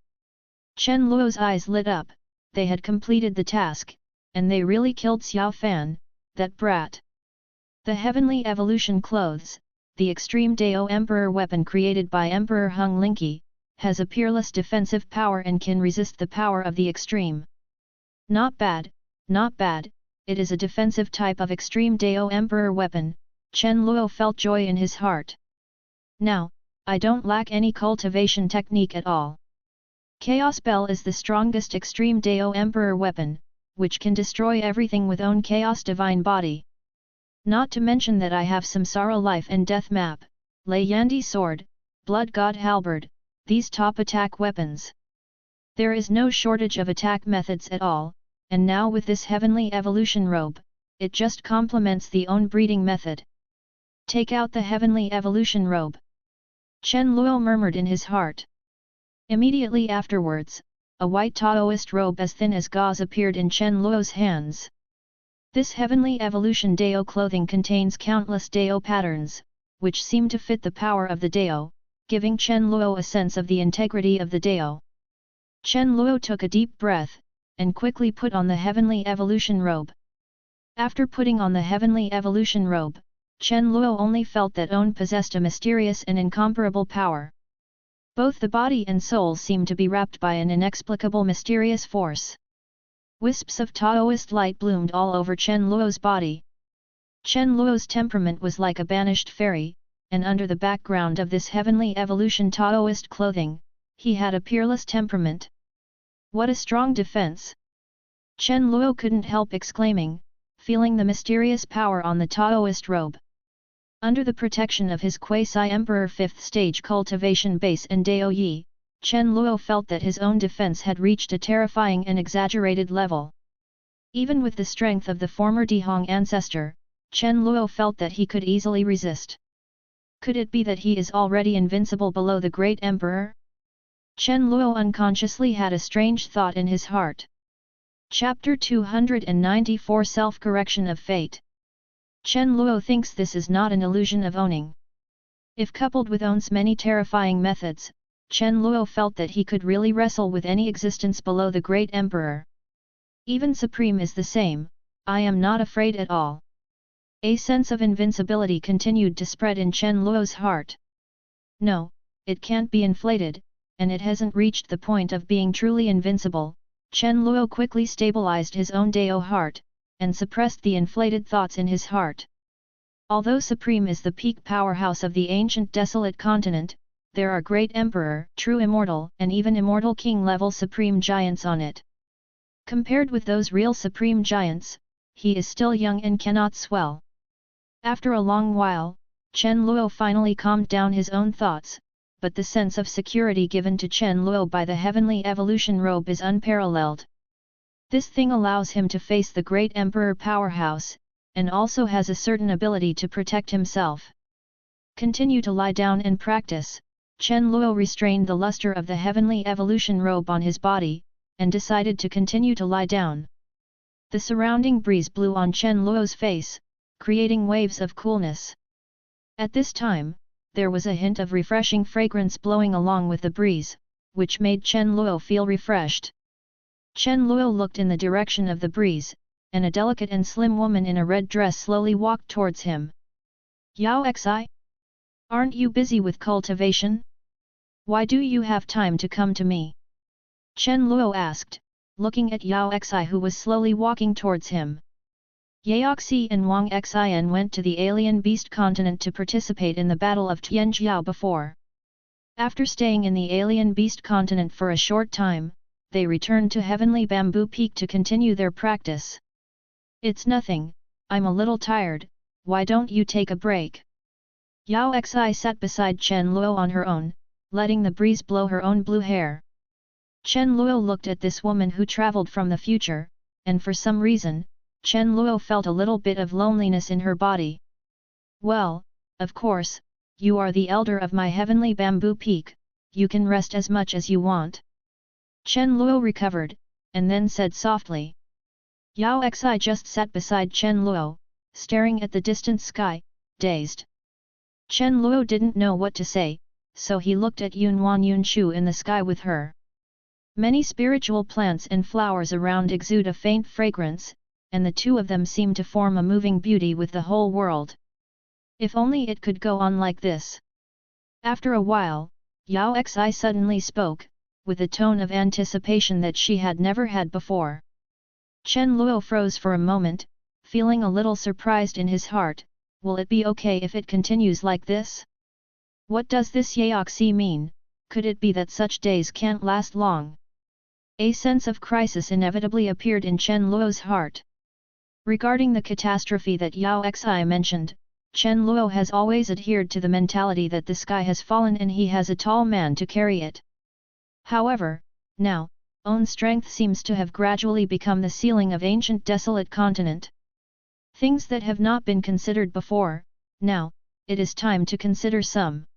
Speaker 1: Chen Luo's eyes lit up, they had completed the task, and they really killed Xiao Fan, that brat. The Heavenly Evolution Clothes, the Extreme Dao Emperor Weapon created by Emperor Hung Linki, has a peerless defensive power and can resist the power of the extreme. Not bad, it is a defensive type of Extreme Dao Emperor Weapon. Chen Luo felt joy in his heart. Now, I don't lack any cultivation technique at all. Chaos Bell is the strongest Extreme Dao Emperor Weapon, which can destroy everything with own Chaos Divine Body. Not to mention that I have Samsara Life and Death Map, Lei Yandi Sword, Blood God Halberd, these top attack weapons. There is no shortage of attack methods at all, and now with this Heavenly Evolution Robe, it just complements the own breeding method. Take out the Heavenly Evolution Robe. Chen Luo murmured in his heart. Immediately afterwards, a white Taoist robe as thin as gauze appeared in Chen Luo's hands. This Heavenly Evolution Dao clothing contains countless Dao patterns, which seem to fit the power of the Dao, giving Chen Luo a sense of the integrity of the Dao. Chen Luo took a deep breath, and quickly put on the Heavenly Evolution Robe. After putting on the Heavenly Evolution Robe, Chen Luo only felt that own possessed a mysterious and incomparable power. Both the body and soul seemed to be wrapped by an inexplicable mysterious force. Wisps of Taoist light bloomed all over Chen Luo's body. Chen Luo's temperament was like a banished fairy, and under the background of this Heavenly Evolution Taoist clothing, he had a peerless temperament. What a strong defense! Chen Luo couldn't help exclaiming, feeling the mysterious power on the Taoist robe. Under the protection of his quasi-emperor 5th stage cultivation base and Dao Yi, Chen Luo felt that his own defense had reached a terrifying and exaggerated level. Even with the strength of the former Dihong ancestor, Chen Luo felt that he could easily resist. Could it be that he is already invincible below the great emperor? Chen Luo unconsciously had a strange thought in his heart. Chapter 294 Self-Correction of Fate. Chen Luo thinks this is not an illusion of owning. If coupled with own's many terrifying methods, Chen Luo felt that he could really wrestle with any existence below the great emperor. Even Supreme is the same, I am not afraid at all. A sense of invincibility continued to spread in Chen Luo's heart. No, it can't be inflated, and it hasn't reached the point of being truly invincible. Chen Luo quickly stabilized his own Dao heart, and suppressed the inflated thoughts in his heart. Although Supreme is the peak powerhouse of the Ancient Desolate Continent, there are great Emperor, true Immortal, and even Immortal King-level Supreme Giants on it. Compared with those real Supreme Giants, he is still young and cannot swell. After a long while, Chen Luo finally calmed down his own thoughts, but the sense of security given to Chen Luo by the Heavenly Evolution Robe is unparalleled. This thing allows him to face the great Emperor powerhouse, and also has a certain ability to protect himself. Continue to lie down and practice. Chen Luo restrained the luster of the Heavenly Evolution Robe on his body, and decided to continue to lie down. The surrounding breeze blew on Chen Luo's face, creating waves of coolness. At this time, there was a hint of refreshing fragrance blowing along with the breeze, which made Chen Luo feel refreshed. Chen Luo looked in the direction of the breeze, and a delicate and slim woman in a red dress slowly walked towards him. Yao Xi? Aren't you busy with cultivation? Why do you have time to come to me? Chen Luo asked, looking at Yao Xi who was slowly walking towards him. Yao Xi and Wang Xian went to the alien beast continent to participate in the Battle of Tianjiao before. After staying in the alien beast continent for a short time, they returned to Heavenly Bamboo Peak to continue their practice. It's nothing, I'm a little tired, why don't you take a break? Yao Xi sat beside Chen Luo on her own, letting the breeze blow her own blue hair. Chen Luo looked at this woman who traveled from the future, and for some reason, Chen Luo felt a little bit of loneliness in her body. Well, of course, you are the elder of my Heavenly Bamboo Peak, you can rest as much as you want. Chen Luo recovered, and then said softly. Yao Xi just sat beside Chen Luo, staring at the distant sky, dazed. Chen Luo didn't know what to say, so he looked at Yunwan Yunshu in the sky with her. Many spiritual plants and flowers around exude a faint fragrance, and the two of them seem to form a moving beauty with the whole world. If only it could go on like this. After a while, Yao Xi suddenly spoke, with a tone of anticipation that she had never had before. Chen Luo froze for a moment, feeling a little surprised in his heart. Will it be okay if it continues like this? What does this Yao Xi mean? Could it be that such days can't last long? A sense of crisis inevitably appeared in Chen Luo's heart. Regarding the catastrophe that Yao Xi mentioned, Chen Luo has always adhered to the mentality that the sky has fallen and he has a tall man to carry it. However, now, own strength seems to have gradually become the ceiling of Ancient Desolate Continent. Things that have not been considered before, now, it is time to consider some.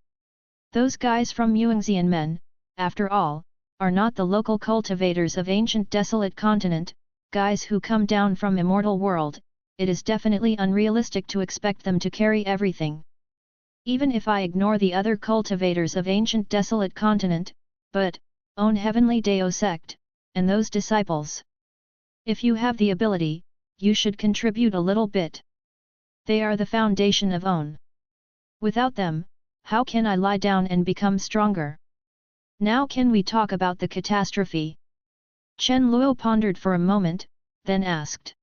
Speaker 1: Those guys from Yuanxian men, after all, are not the local cultivators of Ancient Desolate Continent, guys who come down from Immortal World. It is definitely unrealistic to expect them to carry everything. Even if I ignore the other cultivators of Ancient Desolate Continent, but, own Heavenly Dao Sect, and those disciples. If you have the ability, you should contribute a little bit. They are the foundation of own. Without them, how can I lie down and become stronger? Now can we talk about the catastrophe? Chen Luo pondered for a moment, then asked.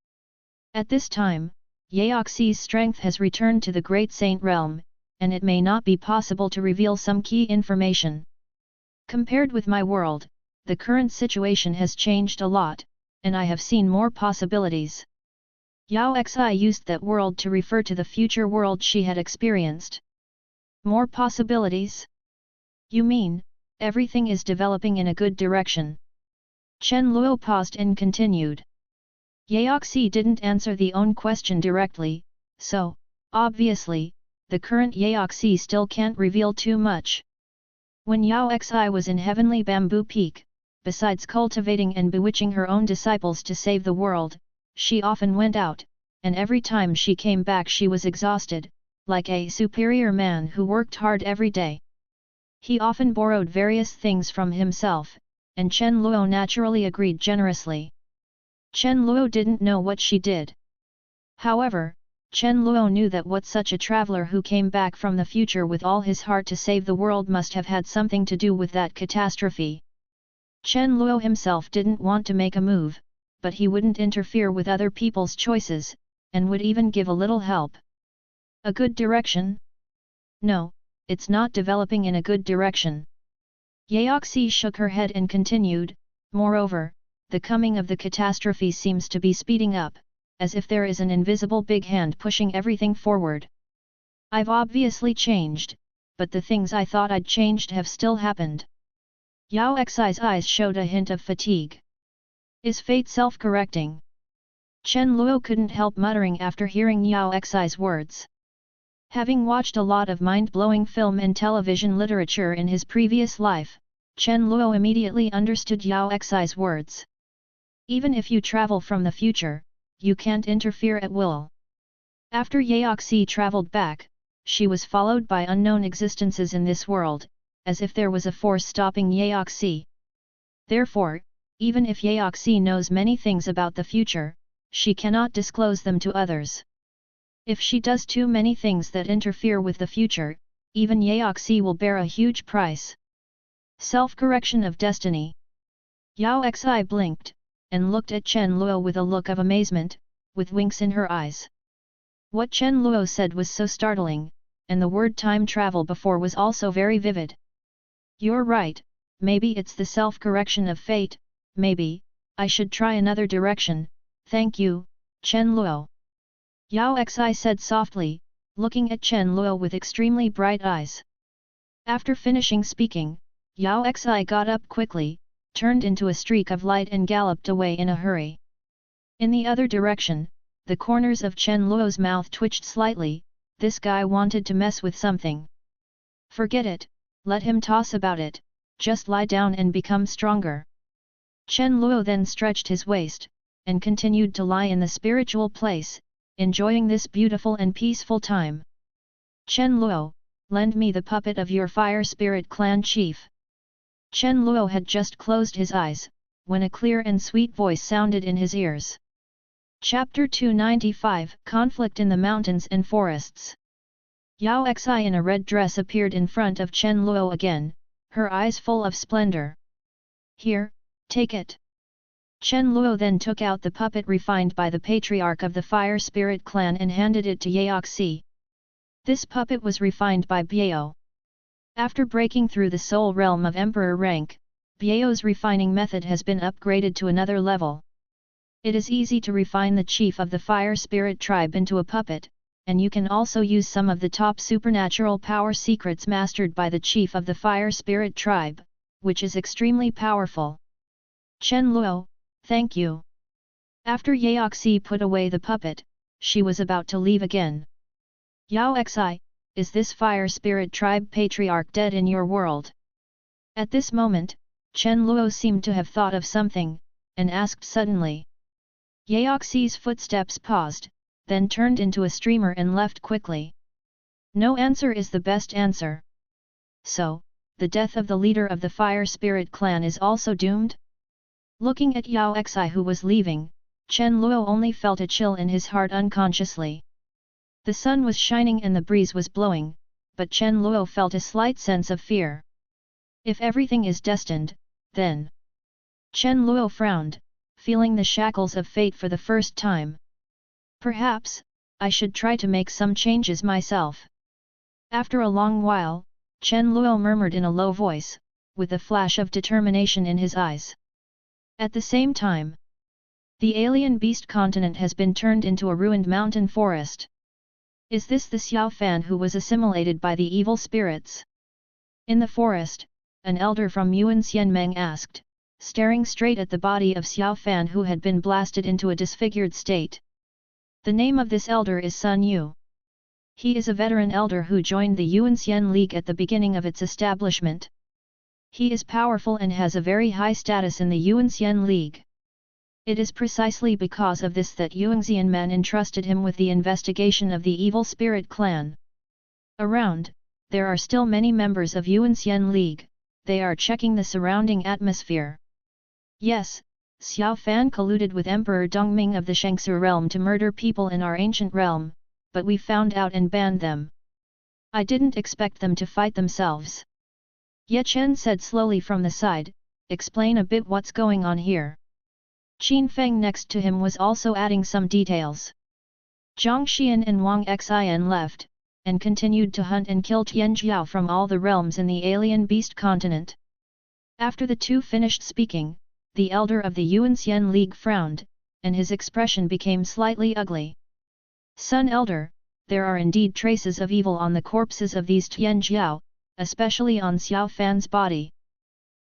Speaker 1: At this time, Yao Xi's strength has returned to the Great Saint Realm, and it may not be possible to reveal some key information. Compared with my world, the current situation has changed a lot, and I have seen more possibilities. Yao Xi used that world to refer to the future world she had experienced. More possibilities? You mean, everything is developing in a good direction? Chen Luo paused and continued. Yao Xi didn't answer the own question directly, so, obviously, the current Yao Xi still can't reveal too much. When Yao Xi was in Heavenly Bamboo Peak, besides cultivating and bewitching her own disciples to save the world, she often went out, and every time she came back she was exhausted, like a superior man who worked hard every day. He often borrowed various things from himself, and Chen Luo naturally agreed generously. Chen Luo didn't know what she did. However, Chen Luo knew that what such a traveler who came back from the future with all his heart to save the world must have had something to do with that catastrophe. Chen Luo himself didn't want to make a move, but he wouldn't interfere with other people's choices, and would even give a little help. A good direction? No, it's not developing in a good direction. Yao Xi shook her head and continued, moreover, the coming of the catastrophe seems to be speeding up, as if there is an invisible big hand pushing everything forward. I've obviously changed, but the things I thought I'd changed have still happened. Yao Xi's eyes showed a hint of fatigue. Is fate self-correcting? Chen Luo couldn't help muttering after hearing Yao Xi's words. Having watched a lot of mind-blowing film and television literature in his previous life, Chen Luo immediately understood Yao Xi's words. Even if you travel from the future, you can't interfere at will. After Yao Xi traveled back, she was followed by unknown existences in this world, as if there was a force stopping Yao Xi. Therefore, even if Yao Xi knows many things about the future, she cannot disclose them to others. If she does too many things that interfere with the future, even Yao Xi will bear a huge price. Self-correction of destiny. Yao Xi blinked, and looked at Chen Luo with a look of amazement, with winks in her eyes. What Chen Luo said was so startling, and the word time travel before was also very vivid. You're right, maybe it's the self-correction of fate, maybe, I should try another direction, thank you, Chen Luo. Yao Xi said softly, looking at Chen Luo with extremely bright eyes. After finishing speaking, Yao Xi got up quickly, turned into a streak of light and galloped away in a hurry. In the other direction, the corners of Chen Luo's mouth twitched slightly, this guy wanted to mess with something. Forget it, let him toss about it, just lie down and become stronger. Chen Luo then stretched his waist, and continued to lie in the spiritual place, enjoying this beautiful and peaceful time. Chen Luo, lend me the puppet of your fire spirit clan chief. Chen Luo had just closed his eyes, when a clear and sweet voice sounded in his ears. Chapter 295 Conflict in the Mountains and Forests. Yao Xi in a red dress appeared in front of Chen Luo again, her eyes full of splendor. Here, take it. Chen Luo then took out the puppet refined by the patriarch of the Fire Spirit clan and handed it to Yao Xi. This puppet was refined by Biao. After breaking through the soul realm of Emperor rank, Biao's refining method has been upgraded to another level. It is easy to refine the chief of the Fire Spirit tribe into a puppet, and you can also use some of the top supernatural power secrets mastered by the chief of the Fire Spirit tribe, which is extremely powerful. Chen Luo, thank you. After Yao Xi put away the puppet, she was about to leave again. Yao Xi, is this Fire Spirit tribe patriarch dead in your world? At this moment, Chen Luo seemed to have thought of something, and asked suddenly. Yao Xi's footsteps paused, then turned into a streamer and left quickly. No answer is the best answer. So, the death of the leader of the Fire Spirit clan is also doomed? Looking at Yao Xi who was leaving, Chen Luo only felt a chill in his heart unconsciously. The sun was shining and the breeze was blowing, but Chen Luo felt a slight sense of fear. If everything is destined, then... Chen Luo frowned, feeling the shackles of fate for the first time. Perhaps, I should try to make some changes myself. After a long while, Chen Luo murmured in a low voice, with a flash of determination in his eyes. At the same time, the alien beast continent has been turned into a ruined mountain forest. Is this the Xiao Fan who was assimilated by the evil spirits? In the forest, an elder from Yuan Xianmeng asked, staring straight at the body of Xiao Fan who had been blasted into a disfigured state. The name of this elder is Sun Yu. He is a veteran elder who joined the Yuan Xian League at the beginning of its establishment. He is powerful and has a very high status in the Yuan Xian League. It is precisely because of this that Yuan Xianman entrusted him with the investigation of the evil spirit clan. Around, there are still many members of Yuan Xian League, they are checking the surrounding atmosphere. Yes, Xiao Fan colluded with Emperor Dongming of the Shangsu realm to murder people in our ancient realm, but we found out and banned them. I didn't expect them to fight themselves. Ye Chen said slowly from the side, explain a bit what's going on here. Qin Feng next to him was also adding some details. Zhang Xian and Wang Xian left, and continued to hunt and kill Tianjiao from all the realms in the alien beast continent. After the two finished speaking, the elder of the Yuan Xian League frowned, and his expression became slightly ugly. Sun Elder, there are indeed traces of evil on the corpses of these Tianjiao, especially on Xiao Fan's body.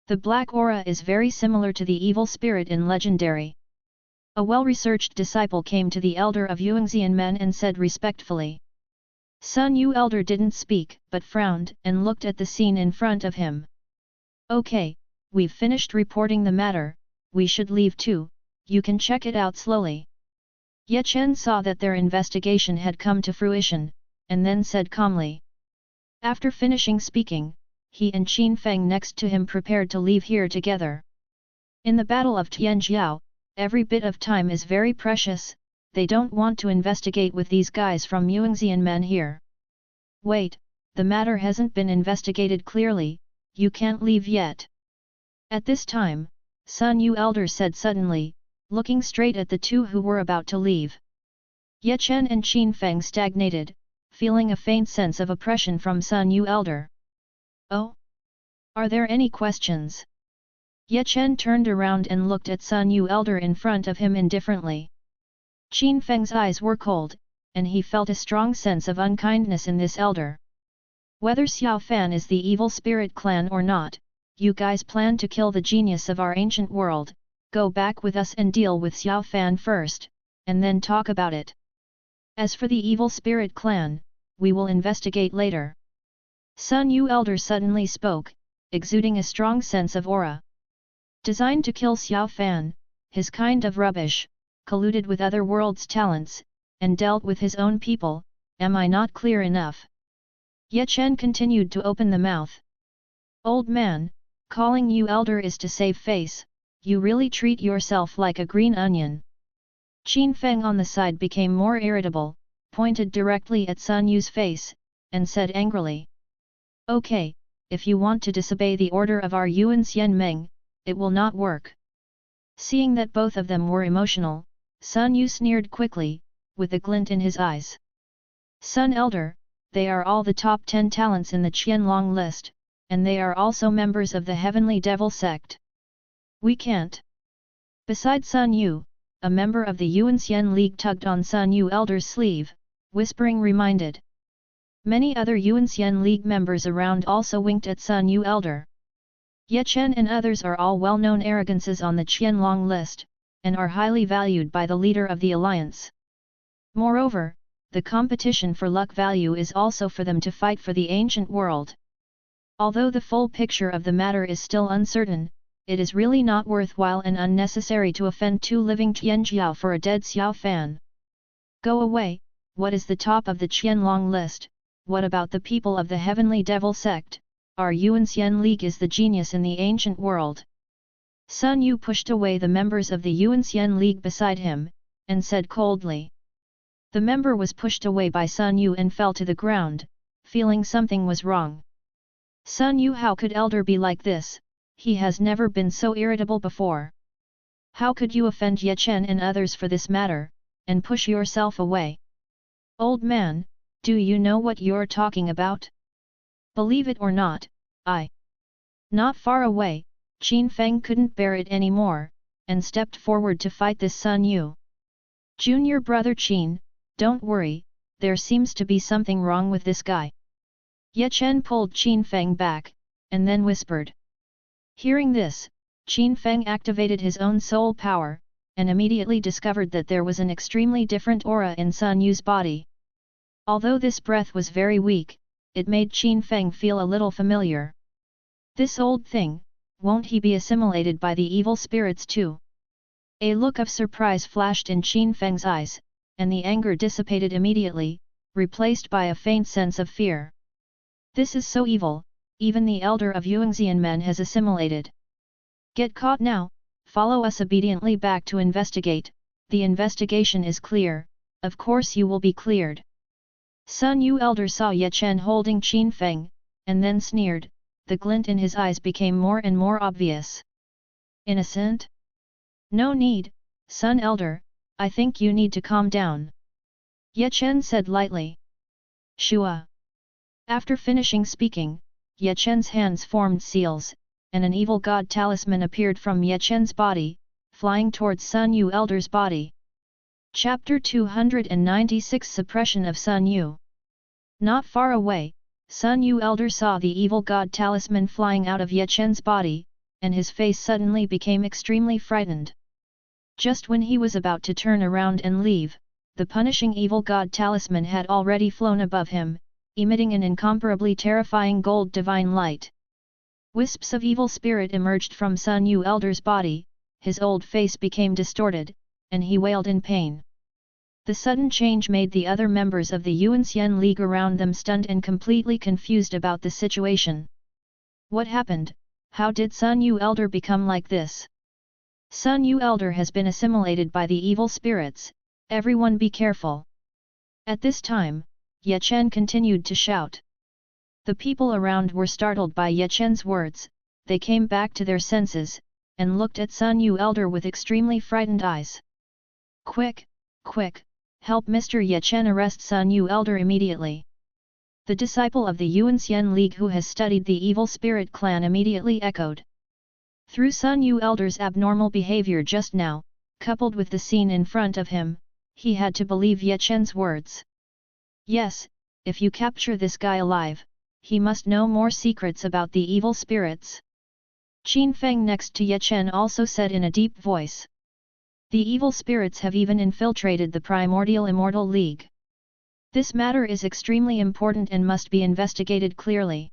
Speaker 1: The black aura is very similar to the evil spirit in Legendary. A well-researched disciple came to the elder of Yuanxianmen and said respectfully. Sun Yu elder didn't speak, but frowned and looked at the scene in front of him. Okay, we've finished reporting the matter, we should leave too, you can check it out slowly. Ye Chen saw that their investigation had come to fruition, and then said calmly. After finishing speaking, he and Qin Feng next to him prepared to leave here together. In the Battle of Tianjiao, every bit of time is very precious, they don't want to investigate with these guys from Yuanxianmen here. Wait, the matter hasn't been investigated clearly, you can't leave yet. At this time, Sun Yu elder said suddenly, looking straight at the two who were about to leave. Ye Chen and Qin Feng stagnated, feeling a faint sense of oppression from Sun Yu Elder. Oh? Are there any questions? Ye Chen turned around and looked at Sun Yu Elder in front of him indifferently. Qin Feng's eyes were cold, and he felt a strong sense of unkindness in this elder. Whether Xiao Fan is the evil spirit clan or not, you guys plan to kill the genius of our ancient world, go back with us and deal with Xiao Fan first, and then talk about it. As for the evil spirit clan, we will investigate later. Sun Yu Elder suddenly spoke, exuding a strong sense of aura. Designed to kill Xiao Fan, his kind of rubbish, colluded with other worlds' talents, and dealt with his own people, am I not clear enough? Ye Chen continued to open the mouth. Old man, calling you elder is to save face, you really treat yourself like a green onion. Qin Feng on the side became more irritable, pointed directly at Sun Yu's face, and said angrily. Okay, if you want to disobey the order of our Yuan Xian Meng, it will not work. Seeing that both of them were emotional, Sun Yu sneered quickly, with a glint in his eyes. Sun Elder, they are all the top 10 talents in the Qianlong list, and they are also members of the Heavenly Devil Sect. We can't. Beside Sun Yu, a member of the Yuan Xian League tugged on Sun Yu Elder's sleeve, whispering reminded. Many other Yuan Xian League members around also winked at Sun Yu Elder. Ye Chen and others are all well-known arrogances on the Qianlong list, and are highly valued by the leader of the alliance. Moreover, the competition for luck value is also for them to fight for the ancient world. Although the full picture of the matter is still uncertain, it is really not worthwhile and unnecessary to offend two living Tianjiao for a dead Xiao Fan. Go away, what is the top of the Qianlong list, what about the people of the Heavenly Devil Sect, our Yuan Xian League is the genius in the ancient world. Sun Yu pushed away the members of the Yuan Xian League beside him, and said coldly. The member was pushed away by Sun Yu and fell to the ground, feeling something was wrong. Sun Yu, how could elder be like this? He has never been so irritable before. How could you offend Ye Chen and others for this matter, and push yourself away? Old man, do you know what you're talking about? Believe it or not, Not far away, Qin Feng couldn't bear it anymore, and stepped forward to fight this Sun Yu. Junior brother Qin, don't worry, there seems to be something wrong with this guy. Ye Chen pulled Qin Feng back, and then whispered. Hearing this, Qin Feng activated his own soul power, and immediately discovered that there was an extremely different aura in Sun Yu's body. Although this breath was very weak, it made Qin Feng feel a little familiar. This old thing, won't he be assimilated by the evil spirits too? A look of surprise flashed in Qin Feng's eyes, and the anger dissipated immediately, replaced by a faint sense of fear. This is so evil, even the elder of Yangxianmen has assimilated. Get caught now, follow us obediently back to investigate, the investigation is clear, of course you will be cleared. Sun Yu Elder saw Ye Chen holding Qin Feng, and then sneered, the glint in his eyes became more and more obvious. Innocent? No need, Sun Elder, I think you need to calm down. Ye Chen said lightly. Shua. After finishing speaking, Ye Chen's hands formed seals, and an evil god talisman appeared from Ye Chen's body, flying towards Sun Yu Elder's body. Chapter 296 Suppression of Sun Yu. Not far away, Sun Yu Elder saw the evil god talisman flying out of Ye Chen's body, and his face suddenly became extremely frightened. Just when he was about to turn around and leave, the punishing evil god talisman had already flown above him, emitting an incomparably terrifying gold divine light. Wisps of evil spirit emerged from Sun Yu Elder's body, his old face became distorted, and he wailed in pain. The sudden change made the other members of the Yuan Xian League around them stunned and completely confused about the situation. What happened? How did Sun Yu Elder become like this? Sun Yu Elder has been assimilated by the evil spirits, everyone be careful. At this time, Ye Chen continued to shout. The people around were startled by Ye Chen's words, they came back to their senses, and looked at Sun Yu elder with extremely frightened eyes. Quick, quick, help Mr. Ye Chen arrest Sun Yu elder immediately. The disciple of the Yuanxian League who has studied the evil spirit clan immediately echoed. Through Sun Yu elder's abnormal behavior just now, coupled with the scene in front of him, he had to believe Ye Chen's words. Yes, if you capture this guy alive, he must know more secrets about the evil spirits. Qin Feng next to Ye Chen also said in a deep voice. The evil spirits have even infiltrated the Primordial Immortal League. This matter is extremely important and must be investigated clearly.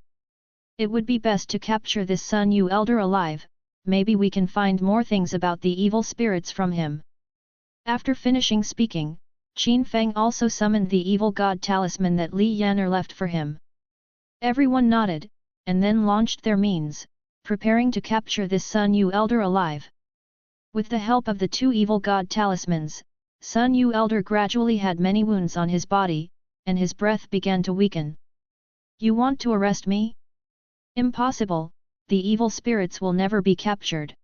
Speaker 1: It would be best to capture this Sun Yu elder alive, maybe we can find more things about the evil spirits from him. After finishing speaking, Qin Feng also summoned the evil god talisman that Li Yaner left for him. Everyone nodded, and then launched their means, preparing to capture this Sun Yu elder alive. With the help of the two evil god talismans, Sun Yu elder gradually had many wounds on his body, and his breath began to weaken. You want to arrest me? Impossible, the evil spirits will never be captured.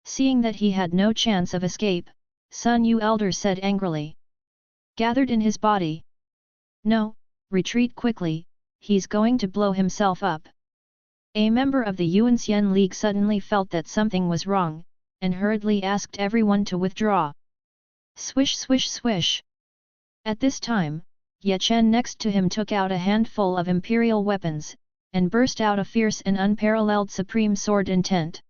Speaker 1: Seeing that he had no chance of escape, Sun Yu elder said angrily. Gathered in his body. No, retreat quickly, he's going to blow himself up. A member of the Yuanxian League suddenly felt that something was wrong, and hurriedly asked everyone to withdraw. Swish swish swish. At this time, Ye Chen next to him took out a handful of imperial weapons, and burst out a fierce and unparalleled supreme sword intent.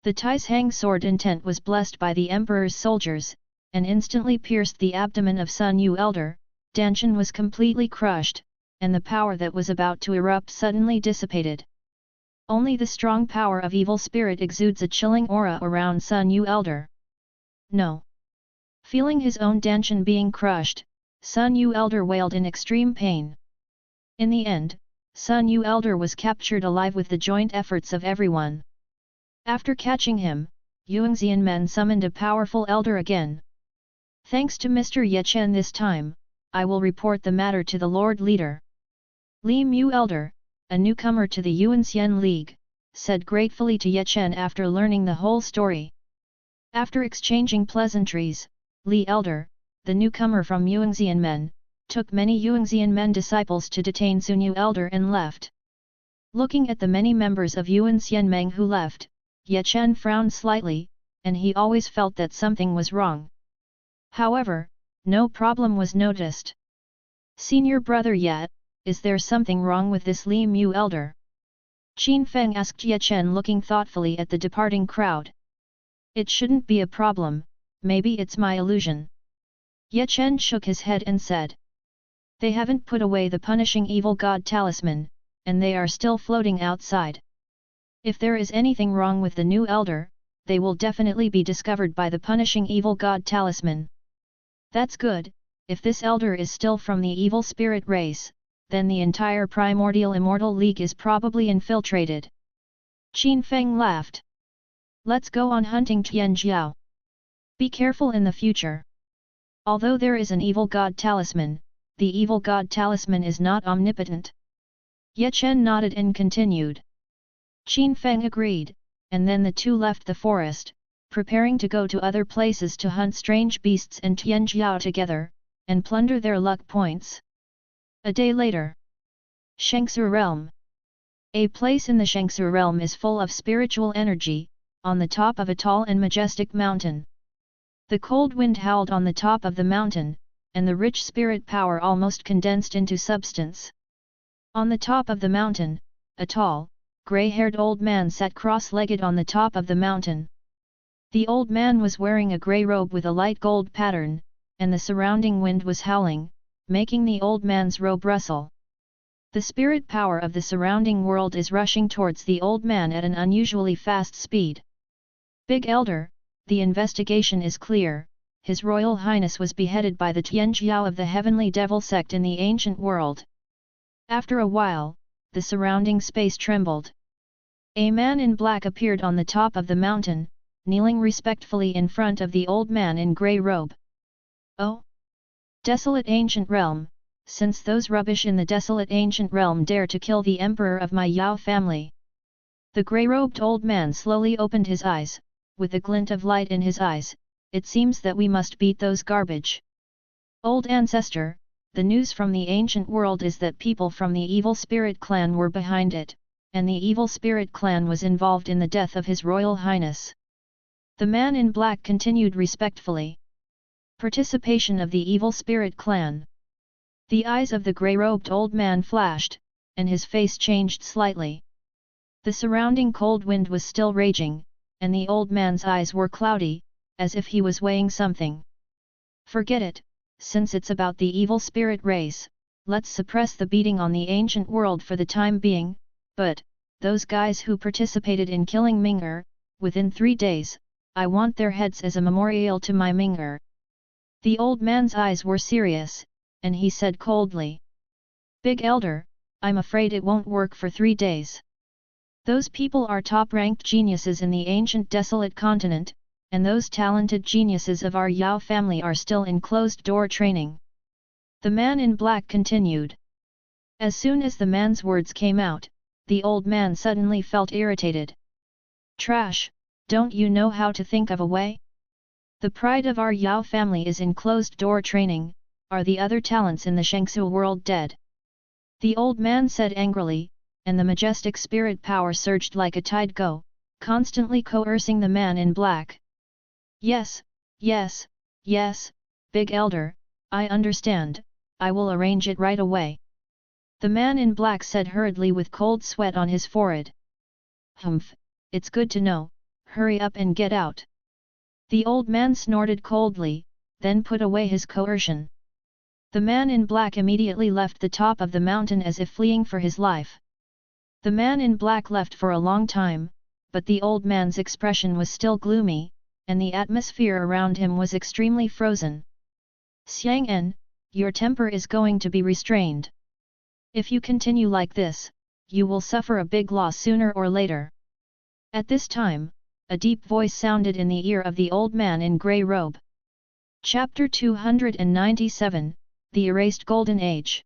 Speaker 1: The Taishang sword intent was blessed by the emperor's soldiers, and instantly pierced the abdomen of Sun Yu elder. Danshan was completely crushed, and the power that was about to erupt suddenly dissipated. Only the strong power of evil spirit exudes a chilling aura around Sun Yu elder. No. Feeling his own Danshan being crushed, Sun Yu elder wailed in extreme pain. In the end, Sun Yu elder was captured alive with the joint efforts of everyone. After catching him, Yuanxian men summoned a powerful elder again. Thanks to Mr. Ye Chen this time, I will report the matter to the Lord Leader. Li Mu elder, a newcomer to the Yuanxian League, said gratefully to Ye Chen after learning the whole story. After exchanging pleasantries, Li elder, the newcomer from Yuanxian men, took many Yuanxian men disciples to detain Sun Yu elder and left. Looking at the many members of Yuanxian Meng who left, Ye Chen frowned slightly, and he always felt that something was wrong. However, no problem was noticed. Senior brother Ye, is there something wrong with this Li Mu elder? Qin Feng asked Ye Chen looking thoughtfully at the departing crowd. It shouldn't be a problem, maybe it's my illusion. Ye Chen shook his head and said. They haven't put away the punishing evil god talisman, and they are still floating outside. If there is anything wrong with the new elder, they will definitely be discovered by the punishing evil god talisman. That's good, if this elder is still from the evil spirit race, then the entire Primordial Immortal League is probably infiltrated. Qin Feng laughed. Let's go on hunting Tianjiao. Be careful in the future. Although there is an evil god talisman, the evil god talisman is not omnipotent. Ye Chen nodded and continued. Qin Feng agreed, and then the two left the forest, preparing to go to other places to hunt strange beasts and Tianjiao together, and plunder their luck points. A day later. Shengsu Realm. A place in the Shengsu Realm is full of spiritual energy, on the top of a tall and majestic mountain. The cold wind howled on the top of the mountain, and the rich spirit power almost condensed into substance. On the top of the mountain, a tall, grey-haired old man sat cross-legged on the top of the mountain. The old man was wearing a grey robe with a light gold pattern, and the surrounding wind was howling, making the old man's robe rustle. The spirit power of the surrounding world is rushing towards the old man at an unusually fast speed. Big Elder, the investigation is clear, His Royal Highness was beheaded by the Tianjiao of the Heavenly Devil Sect in the ancient world. After a while, the surrounding space trembled. A man in black appeared on the top of the mountain, kneeling respectfully in front of the old man in grey robe. Oh! Desolate ancient realm, since those rubbish in the desolate ancient realm dare to kill the emperor of my Yao family. The grey-robed old man slowly opened his eyes, with a glint of light in his eyes. It seems that we must beat those garbage. Old ancestor, the news from the ancient world is that people from the evil spirit clan were behind it, and the evil spirit clan was involved in the death of His Royal Highness. The man in black continued respectfully. Participation of the evil spirit clan. The eyes of the grey-robed old man flashed, and his face changed slightly. The surrounding cold wind was still raging, and the old man's eyes were cloudy, as if he was weighing something. Forget it, since it's about the evil spirit race, let's suppress the beating on the ancient world for the time being, but, those guys who participated in killing Ming'er, within 3 days, I want their heads as a memorial to my Ming'er. The old man's eyes were serious, and he said coldly. Big Elder, I'm afraid it won't work for 3 days. Those people are top-ranked geniuses in the Ancient Desolate Continent, and those talented geniuses of our Yao family are still in closed-door training. The man in black continued. As soon as the man's words came out, the old man suddenly felt irritated. Trash, don't you know how to think of a way? The pride of our Yao family is in closed-door training. Are the other talents in the Shangsu world dead? The old man said angrily, and the majestic spirit power surged like a tide go, constantly coercing the man in black. Yes, yes, yes, Big Elder, I understand, I will arrange it right away. The man in black said hurriedly with cold sweat on his forehead. Humph, it's good to know, hurry up and get out. The old man snorted coldly, then put away his coercion. The man in black immediately left the top of the mountain as if fleeing for his life. The man in black left for a long time, but the old man's expression was still gloomy, and the atmosphere around him was extremely frozen. Xiang'an, your temper is going to be restrained. If you continue like this, you will suffer a big loss sooner or later. At this time, a deep voice sounded in the ear of the old man in grey robe. Chapter 297, The Erased Golden Age.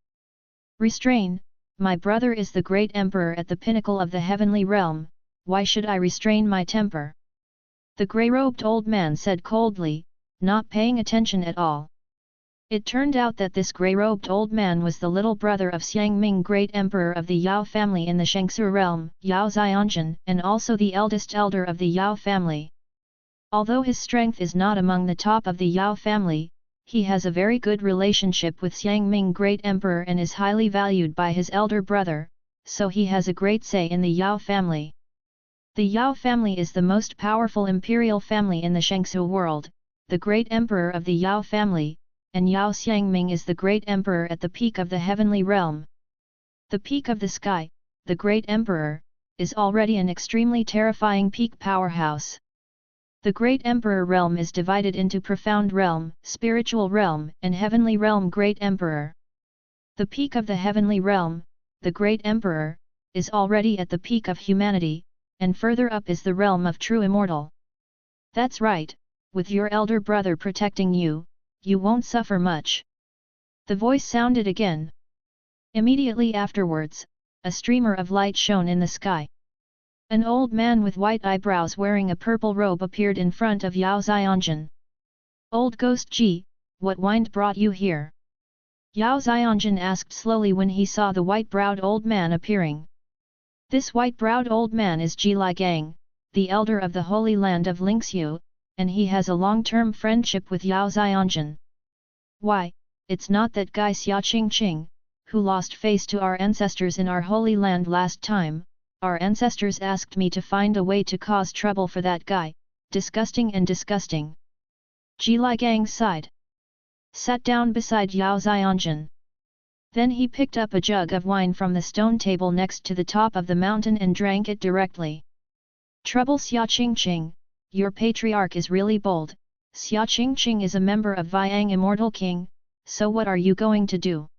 Speaker 1: Restrain, my brother is the great emperor at the pinnacle of the heavenly realm, why should I restrain my temper? The grey-robed old man said coldly, not paying attention at all. It turned out that this grey-robed old man was the little brother of Xiangming, great emperor of the Yao family in the Shangsu realm, Yao Xianjun, and also the eldest elder of the Yao family. Although his strength is not among the top of the Yao family, he has a very good relationship with Xiangming, great emperor, and is highly valued by his elder brother, so he has a great say in the Yao family. The Yao family is the most powerful imperial family in the Shangsu world, the great emperor of the Yao family, and Yao Xiangming is the great emperor at the peak of the heavenly realm. The peak of the sky, the great emperor, is already an extremely terrifying peak powerhouse. The Great Emperor realm is divided into Profound Realm, Spiritual Realm, and Heavenly Realm. Great Emperor. The peak of the Heavenly Realm, the Great Emperor, is already at the peak of humanity, and further up is the realm of True Immortal. That's right, with your elder brother protecting you, you won't suffer much. The voice sounded again. Immediately afterwards, a streamer of light shone in the sky. An old man with white eyebrows wearing a purple robe appeared in front of Yao Xianjun. Old Ghost Ji, what wind brought you here? Yao Xianjun asked slowly when he saw the white-browed old man appearing. This white-browed old man is Ji Ligang, the elder of the Holy Land of Lingxiu, and he has a long-term friendship with Yao Xianjun. Why, it's not that guy Xia Qingqing, who lost face to our ancestors in our Holy Land last time. Our ancestors asked me to find a way to cause trouble for that guy, disgusting and disgusting. Ji Ligang sighed. Sat down beside Yao Xianjun. Then he picked up a jug of wine from the stone table next to the top of the mountain and drank it directly. Trouble Xia Qingqing, your patriarch is really bold. Xia Qingqing is a member of Viang Immortal King, so what are you going to do?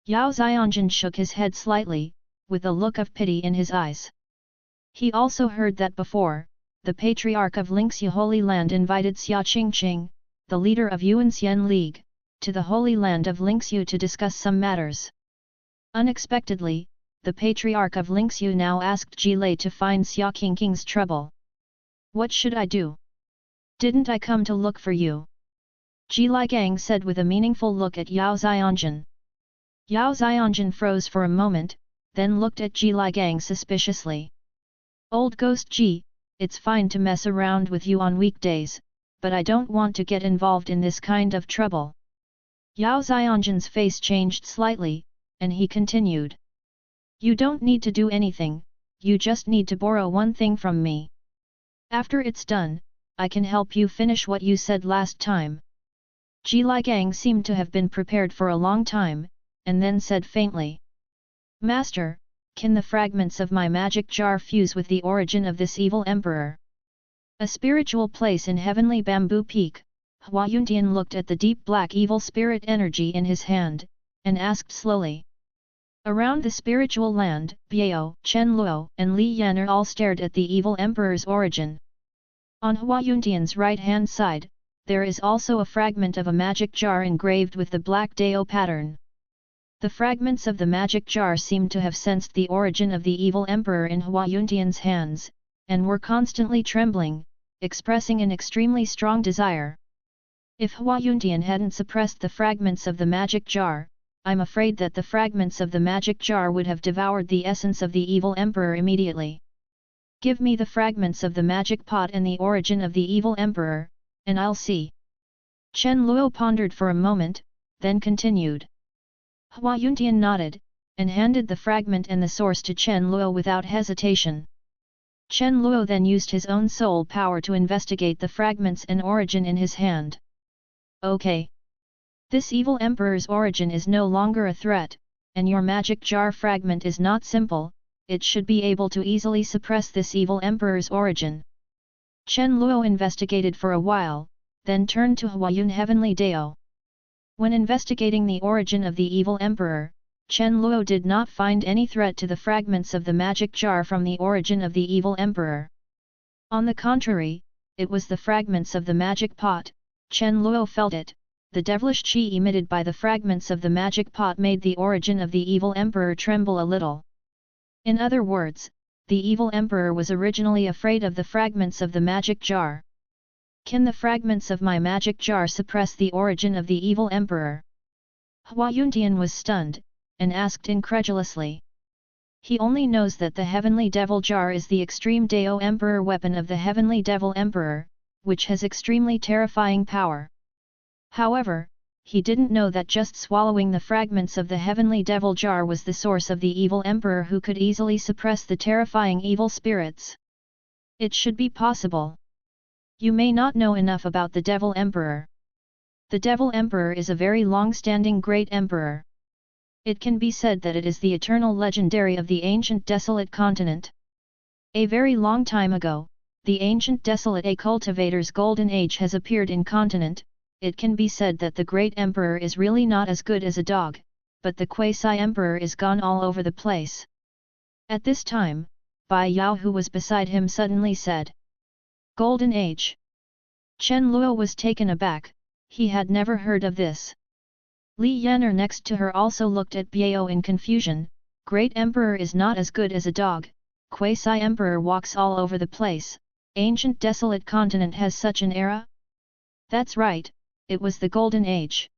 Speaker 1: Yao Xianjun shook his head slightly, with a look of pity in his eyes. He also heard that before, the Patriarch of Lingxiu Holy Land invited Xia Qingqing, the leader of Yuanxian League, to the Holy Land of Lingxiu to discuss some matters. Unexpectedly, the patriarch of Lingxiu now asked Ji Lei to find Xia Qing's trouble. What should I do? Didn't I come to look for you? Ji Ligang said with a meaningful look at Yao Xianjun. Yao Xianjun froze for a moment, then looked at Ji Ligang suspiciously. Old ghost Ji, it's fine to mess around with you on weekdays, but I don't want to get involved in this kind of trouble. Yao Xianjun's face changed slightly, and he continued. You don't need to do anything, you just need to borrow one thing from me. After it's done, I can help you finish what you said last time. Ji Ligang seemed to have been prepared for a long time, and then said faintly. Master, can the fragments of my magic jar fuse with the origin of this evil emperor? A spiritual place in heavenly bamboo peak, Hua Yuntian looked at the deep black evil spirit energy in his hand, and asked slowly. Around the spiritual land, Biao, Chen Luo, and Li Yan'er all stared at the evil emperor's origin. On Hua Yuntian's right-hand side, there is also a fragment of a magic jar engraved with the black Dao pattern. The fragments of the magic jar seemed to have sensed the origin of the evil emperor in Hua Yuntian's hands, and were constantly trembling, expressing an extremely strong desire. If Hua Yuntian hadn't suppressed the fragments of the magic jar, I'm afraid that the fragments of the magic jar would have devoured the essence of the evil emperor immediately. Give me the fragments of the magic pot and the origin of the evil emperor, and I'll see. Chen Luo pondered for a moment, then continued. Hua Yuntian nodded, and handed the fragment and the source to Chen Luo without hesitation. Chen Luo then used his own soul power to investigate the fragments and origin in his hand. Okay. This evil emperor's origin is no longer a threat, and your magic jar fragment is not simple, it should be able to easily suppress this evil emperor's origin. Chen Luo investigated for a while, then turned to Huayun Heavenly Dao. When investigating the origin of the evil emperor, Chen Luo did not find any threat to the fragments of the magic jar from the origin of the evil emperor. On the contrary, it was the fragments of the magic pot. Chen Luo felt it. The devilish qi emitted by the fragments of the magic pot made the origin of the evil emperor tremble a little. In other words, the evil emperor was originally afraid of the fragments of the magic jar. Can the fragments of my magic jar suppress the origin of the evil emperor? Hua Yuntian was stunned, and asked incredulously. He only knows that the Heavenly Devil Jar is the Extreme Dao Emperor Weapon of the Heavenly Devil Emperor, which has extremely terrifying power. However, he didn't know that just swallowing the fragments of the Heavenly Devil Jar was the source of the evil emperor who could easily suppress the terrifying evil spirits. It should be possible. You may not know enough about the Devil Emperor. The Devil Emperor is a very long-standing great emperor. It can be said that it is the eternal legendary of the Ancient Desolate Continent. A very long time ago, the Ancient Desolate Cultivator's Golden Age has appeared in continent. It can be said that the great emperor is really not as good as a dog, but the quasi-emperor is gone all over the place. At this time, Bai Yao, who was beside him, suddenly said, Golden Age. Chen Luo was taken aback, he had never heard of this. Li Yan'er next to her also looked at Biao in confusion. Great emperor is not as good as a dog, quasi-emperor walks all over the place, Ancient Desolate Continent has such an era? That's right. It was the Golden Age.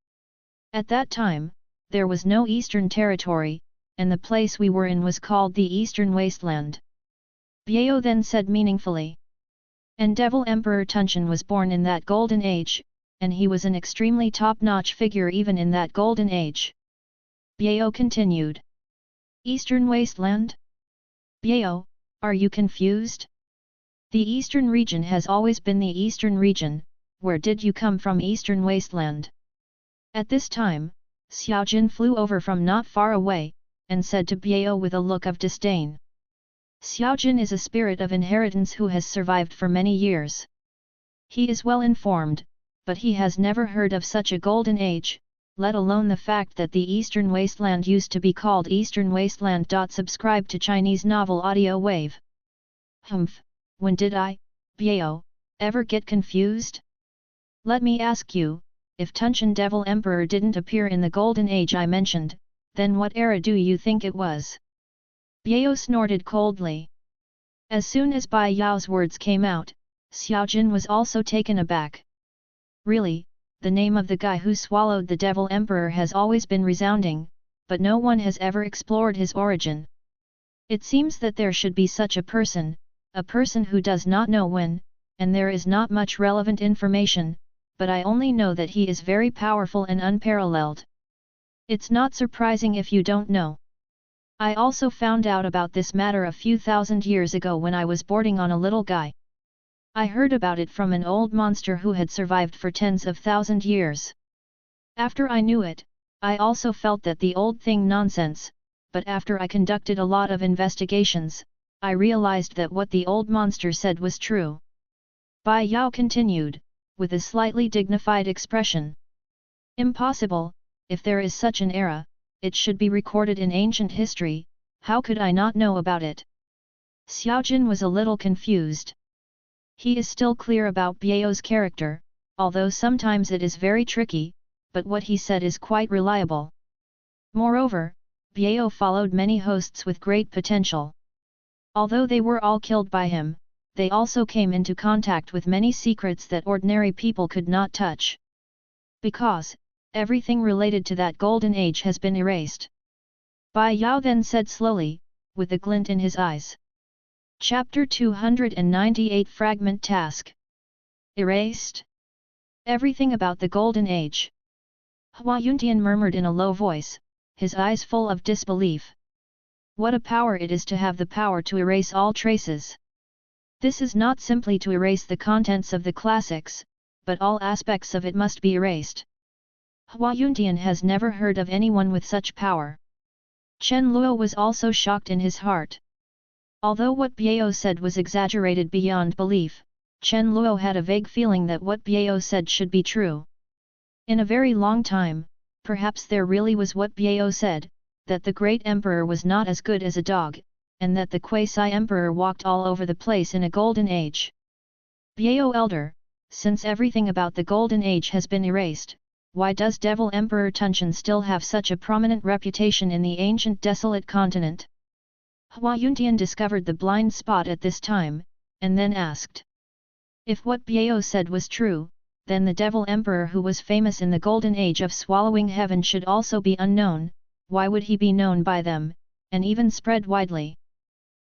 Speaker 1: At that time, there was no Eastern territory, and the place we were in was called the Eastern Wasteland. Biao then said meaningfully. And Devil Emperor Tunchen was born in that Golden Age, and he was an extremely top-notch figure even in that Golden Age. Biao continued. Eastern Wasteland? Biao, are you confused? The Eastern region has always been the Eastern region. Where did you come from, Eastern Wasteland? At this time, Xiaojin flew over from not far away, and said to Biao with a look of disdain. Xiaojin is a spirit of inheritance who has survived for many years. He is well informed, but he has never heard of such a golden age, let alone the fact that the Eastern Wasteland used to be called Eastern Wasteland. Subscribe to Chinese Novel Audio Wave. Humph, when did I, Biao, ever get confused? Let me ask you, if Tunchen Devil Emperor didn't appear in the Golden Age I mentioned, then what era do you think it was? Biao snorted coldly. As soon as Bai Yao's words came out, Xiaojin was also taken aback. Really, the name of the guy who swallowed the Devil Emperor has always been resounding, but no one has ever explored his origin. It seems that there should be such a person who does not know when, and there is not much relevant information, but I only know that he is very powerful and unparalleled. It's not surprising if you don't know. I also found out about this matter a few thousand years ago when I was boarding on a little guy. I heard about it from an old monster who had survived for tens of thousand years. After I knew it, I also felt that the old thing nonsense, but after I conducted a lot of investigations, I realized that what the old monster said was true. Bai Yao continued, with a slightly dignified expression. Impossible, if there is such an era, it should be recorded in ancient history, how could I not know about it? Xiaojin was a little confused. He is still clear about Biao's character, although sometimes it is very tricky, but what he said is quite reliable. Moreover, Biao followed many hosts with great potential. Although they were all killed by him, they also came into contact with many secrets that ordinary people could not touch. Because, everything related to that golden age has been erased. Bai Yao then said slowly, with a glint in his eyes. Chapter 298 Fragment Task. Erased? Everything about the golden age. Hua Yuntian murmured in a low voice, his eyes full of disbelief. What a power it is to have the power to erase all traces. This is not simply to erase the contents of the classics, but all aspects of it must be erased. Hua Yuntian has never heard of anyone with such power. Chen Luo was also shocked in his heart. Although what Biao said was exaggerated beyond belief, Chen Luo had a vague feeling that what Biao said should be true. In a very long time, perhaps there really was what Biao said, that the great emperor was not as good as a dog, and that the quasi-emperor walked all over the place in a golden age. Biao elder, since everything about the golden age has been erased, why does Devil Emperor Tunchen still have such a prominent reputation in the Ancient Desolate Continent? Hua Yuntian discovered the blind spot at this time, and then asked. If what Biao said was true, then the Devil Emperor who was famous in the Golden Age of Swallowing Heaven should also be unknown. Why would he be known by them, and even spread widely?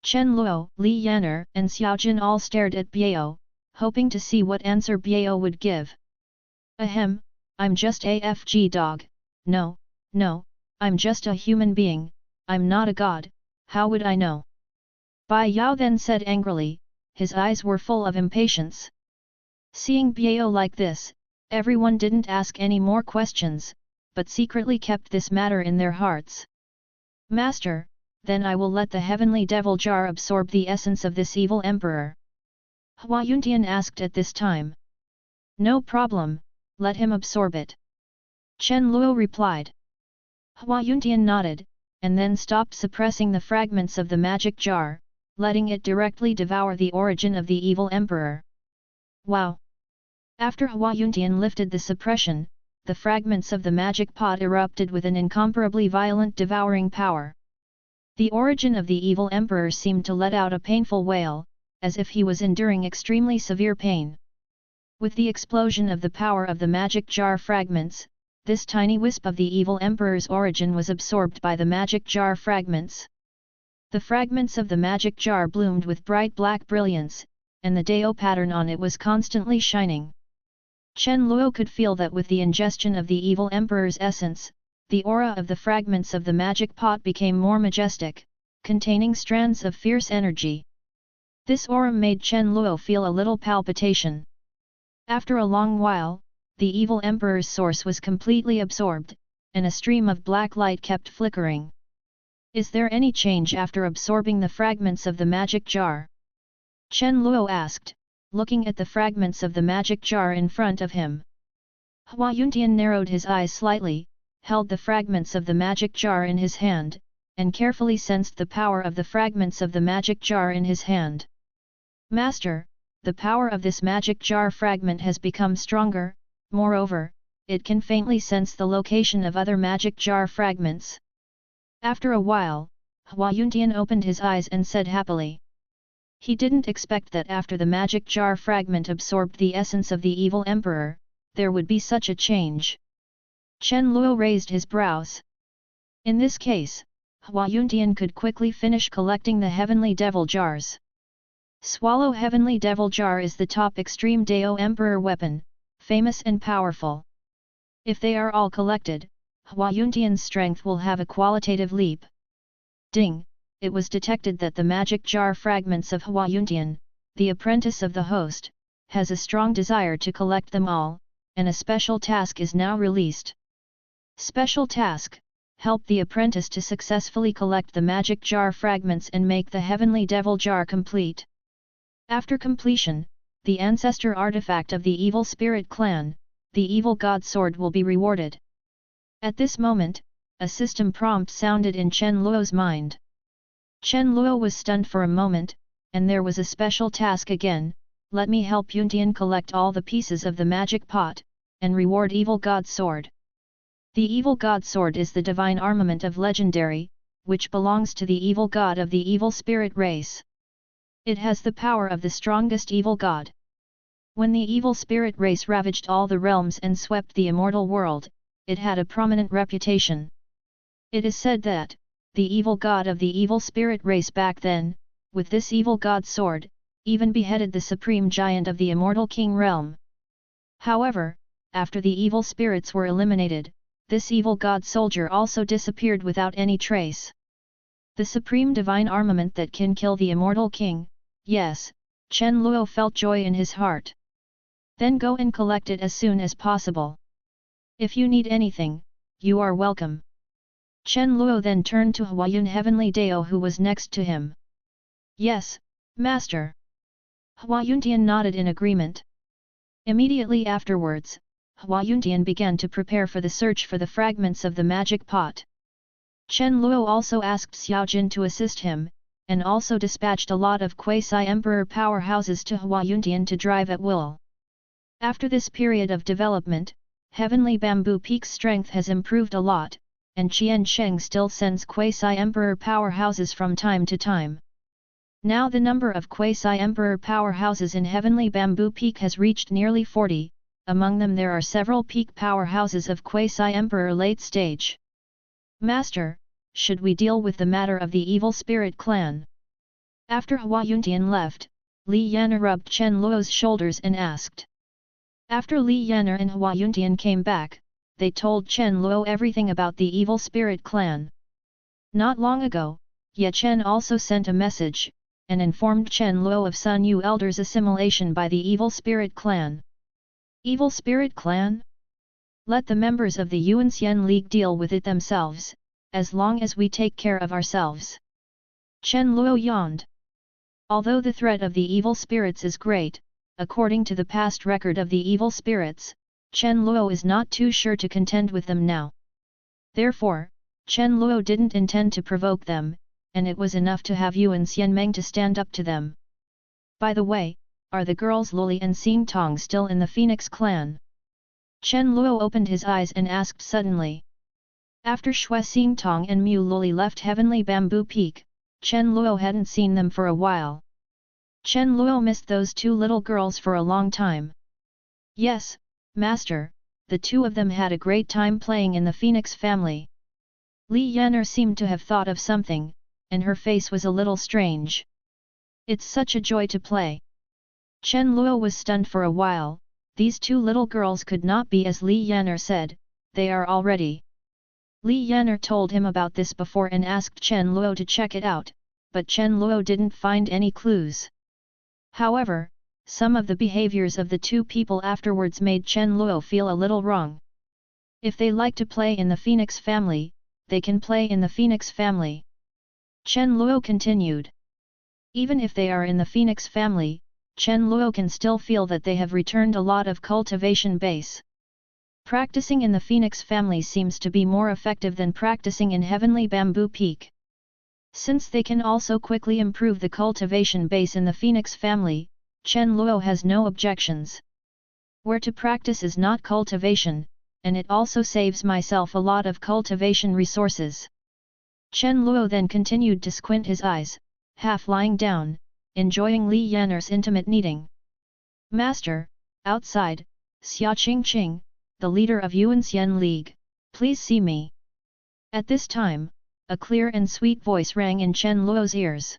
Speaker 1: Chen Luo, Li Yan'er, and Xiaojin all stared at Biao, hoping to see what answer Biao would give. Ahem, I'm just a FG dog, no, I'm just a human being, I'm not a god, how would I know? Bai Yao then said angrily, his eyes were full of impatience. Seeing Biao like this, everyone didn't ask any more questions, but secretly kept this matter in their hearts. Master, then I will let the heavenly devil jar absorb the essence of this evil emperor. Hua Yuntian asked at this time. No problem, let him absorb it. Chen Luo replied. Hua Yuntian nodded, and then stopped suppressing the fragments of the magic jar, letting it directly devour the origin of the evil emperor. Wow! After Hua Yuntian lifted the suppression, the fragments of the magic pot erupted with an incomparably violent devouring power. The origin of the evil emperor seemed to let out a painful wail, as if he was enduring extremely severe pain. With the explosion of the power of the magic jar fragments, this tiny wisp of the evil emperor's origin was absorbed by the magic jar fragments. The fragments of the magic jar bloomed with bright black brilliance, and the Dao pattern on it was constantly shining. Chen Luo could feel that with the ingestion of the evil emperor's essence, the aura of the fragments of the magic pot became more majestic, containing strands of fierce energy. This aura made Chen Luo feel a little palpitation. After a long while, the evil emperor's source was completely absorbed, and a stream of black light kept flickering. Is there any change after absorbing the fragments of the magic jar? Chen Luo asked, looking at the fragments of the magic jar in front of him. Hua Yuntian narrowed his eyes slightly, held the fragments of the magic jar in his hand, and carefully sensed the power of the fragments of the magic jar in his hand. Master, the power of this magic jar fragment has become stronger, moreover, it can faintly sense the location of other magic jar fragments. After a while, Hua Yuntian opened his eyes and said happily. He didn't expect that after the magic jar fragment absorbed the essence of the evil emperor, there would be such a change. Chen Luo raised his brows. In this case, Hua Yuntian could quickly finish collecting the heavenly devil jars. Swallow Heavenly Devil Jar is the top Extreme Dao Emperor Weapon, famous and powerful. If they are all collected, Hua Yuntian's strength will have a qualitative leap. Ding! It was detected that the magic jar fragments of Hua Yuntian, the apprentice of the host, has a strong desire to collect them all, and a special task is now released. Special task: help the apprentice to successfully collect the magic jar fragments and make the heavenly devil jar complete. After completion, the ancestor artifact of the evil spirit clan, the evil god sword, will be rewarded. At this moment, a system prompt sounded in Chen Luo's mind. Chen Luo was stunned for a moment, and there was a special task again: let me help Yuntian collect all the pieces of the magic pot, and reward evil god sword. The evil god sword is the divine armament of legendary, which belongs to the evil god of the evil spirit race. It has the power of the strongest evil god. When the evil spirit race ravaged all the realms and swept the immortal world, it had a prominent reputation. It is said that the evil god of the evil spirit race back then, with this evil god sword, even beheaded the supreme giant of the immortal king realm. However, after the evil spirits were eliminated, this evil god soldier also disappeared without any trace. The supreme divine armament that can kill the immortal king, yes, Chen Luo felt joy in his heart. Then go and collect it as soon as possible. If you need anything, you are welcome. Chen Luo then turned to Huayun Heavenly Dao, who was next to him. Yes, Master. Hua Yuntian nodded in agreement. Immediately afterwards, Hua Yuntian began to prepare for the search for the fragments of the magic pot. Chen Luo also asked Xiao Jin to assist him, and also dispatched a lot of quasi-emperor powerhouses to Hua Yuntian to drive at will. After this period of development, Heavenly Bamboo Peak's strength has improved a lot, and Qian Sheng still sends quasi-emperor powerhouses from time to time. Now the number of quasi-emperor powerhouses in Heavenly Bamboo Peak has reached nearly 40, among them there are several peak powerhouses of quasi-emperor late stage. Master, should we deal with the matter of the evil spirit clan? After Hua Yuntian left, Li Yan'er rubbed Chen Luo's shoulders and asked. After Li Yan'er and Hua Yuntian came back, they told Chen Luo everything about the evil spirit clan. Not long ago, Ye Chen also sent a message, and informed Chen Luo of Sun Yu Elder's assimilation by the evil spirit clan. Evil spirit clan? Let the members of the Yuanxian League deal with it themselves, as long as we take care of ourselves. Chen Luo yawned. Although the threat of the evil spirits is great, according to the past record of the evil spirits, Chen Luo is not too sure to contend with them now. Therefore, Chen Luo didn't intend to provoke them, and it was enough to have Yuan Xianmeng to stand up to them. By the way, are the girls Luli and Xing Tong still in the Phoenix clan? Chen Luo opened his eyes and asked suddenly. After Xue Xing Tong and Mu Luli left Heavenly Bamboo Peak, Chen Luo hadn't seen them for a while. Chen Luo missed those two little girls for a long time. Yes, Master, the two of them had a great time playing in the Phoenix family. Li Yan'er seemed to have thought of something, and her face was a little strange. It's such a joy to play. Chen Luo was stunned for a while. These two little girls could not be as Li Yan'er said, they are already. Li Yan'er told him about this before and asked Chen Luo to check it out, but Chen Luo didn't find any clues. However, some of the behaviors of the two people afterwards made Chen Luo feel a little wrong. If they like to play in the Phoenix family, they can play in the Phoenix family. Chen Luo continued. Even if they are in the Phoenix family, Chen Luo can still feel that they have returned a lot of cultivation base. Practicing in the Phoenix family seems to be more effective than practicing in Heavenly Bamboo Peak. Since they can also quickly improve the cultivation base in the Phoenix family, Chen Luo has no objections. Where to practice is not cultivation, and it also saves myself a lot of cultivation resources. Chen Luo then continued to squint his eyes, half lying down, enjoying Li Yan'er's intimate kneading. Master, outside, Xia Qingqing, the leader of Yuanxian League, please see me. At this time, a clear and sweet voice rang in Chen Luo's ears.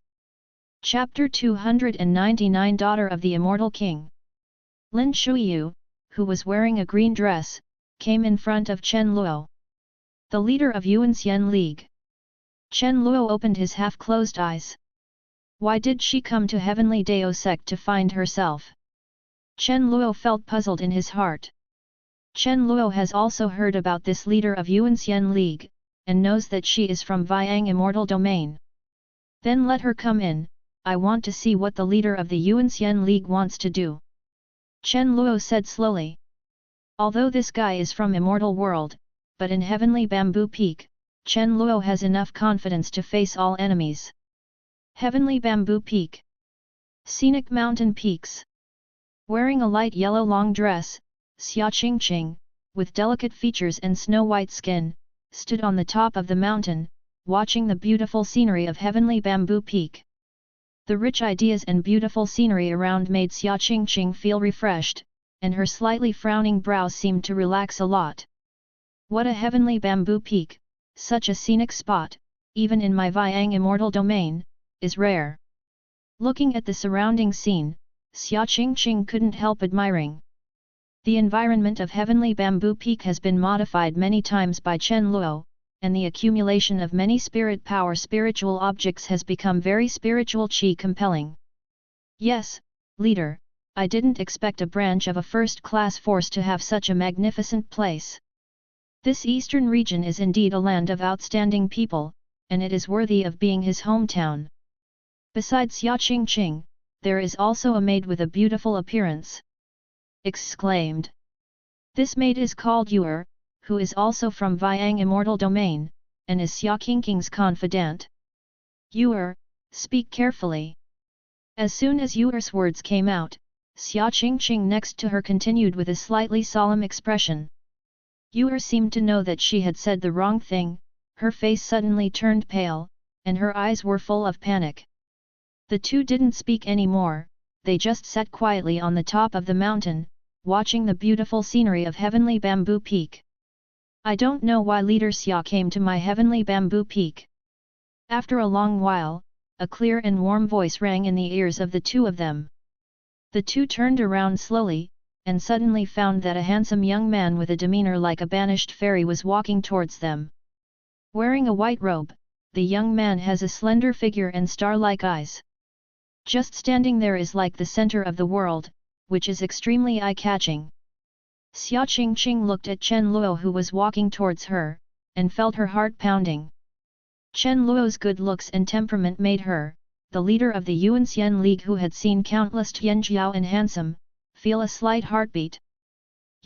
Speaker 1: Chapter 299 Daughter of the Immortal King. Lin Shuiyu, who was wearing a green dress, came in front of Chen Luo. The leader of Yuanxian League. Chen Luo opened his half-closed eyes. Why did she come to Heavenly Dao Sect to find herself? Chen Luo felt puzzled in his heart. Chen Luo has also heard about this leader of Yuanxian League, and knows that she is from Viang Immortal Domain. Then let her come in, I want to see what the leader of the Yuanxian League wants to do. Chen Luo said slowly. Although this guy is from Immortal World, but in Heavenly Bamboo Peak, Chen Luo has enough confidence to face all enemies. Heavenly Bamboo Peak. Scenic mountain peaks. Wearing a light yellow long dress, Xia Qingqing, with delicate features and snow-white skin, stood on the top of the mountain, watching the beautiful scenery of Heavenly Bamboo Peak. The rich ideas and beautiful scenery around made Xia Qingqing feel refreshed, and her slightly frowning brows seemed to relax a lot. What a Heavenly Bamboo Peak, such a scenic spot, even in my Viang Immortal Domain, is rare. Looking at the surrounding scene, Xia Qingqing couldn't help admiring. The environment of Heavenly Bamboo Peak has been modified many times by Chen Luo, and the accumulation of many spirit power spiritual objects has become very spiritual qi compelling. Yes, leader, I didn't expect a branch of a first-class force to have such a magnificent place. This eastern region is indeed a land of outstanding people, and it is worthy of being his hometown. Besides Xia Qingqing, there is also a maid with a beautiful appearance. Exclaimed. This maid is called Yuer, who is also from Viang Immortal Domain, and is Xia Qingqing's confidant. Yuer, speak carefully. As soon as Yuer's words came out, Xia Qingqing next to her continued with a slightly solemn expression. Yuer seemed to know that she had said the wrong thing, her face suddenly turned pale, and her eyes were full of panic. The two didn't speak anymore, they just sat quietly on the top of the mountain, watching the beautiful scenery of Heavenly Bamboo Peak. I don't know why Leader Xia came to my Heavenly Bamboo Peak. After a long while, a clear and warm voice rang in the ears of the two of them. The two turned around slowly, and suddenly found that a handsome young man with a demeanor like a banished fairy was walking towards them. Wearing a white robe, the young man has a slender figure and star-like eyes. Just standing there is like the center of the world, which is extremely eye-catching. Xia Qingqing looked at Chen Luo who was walking towards her, and felt her heart pounding. Chen Luo's good looks and temperament made her, the leader of the Yuanxian League who had seen countless Tianjiao and handsome, feel a slight heartbeat.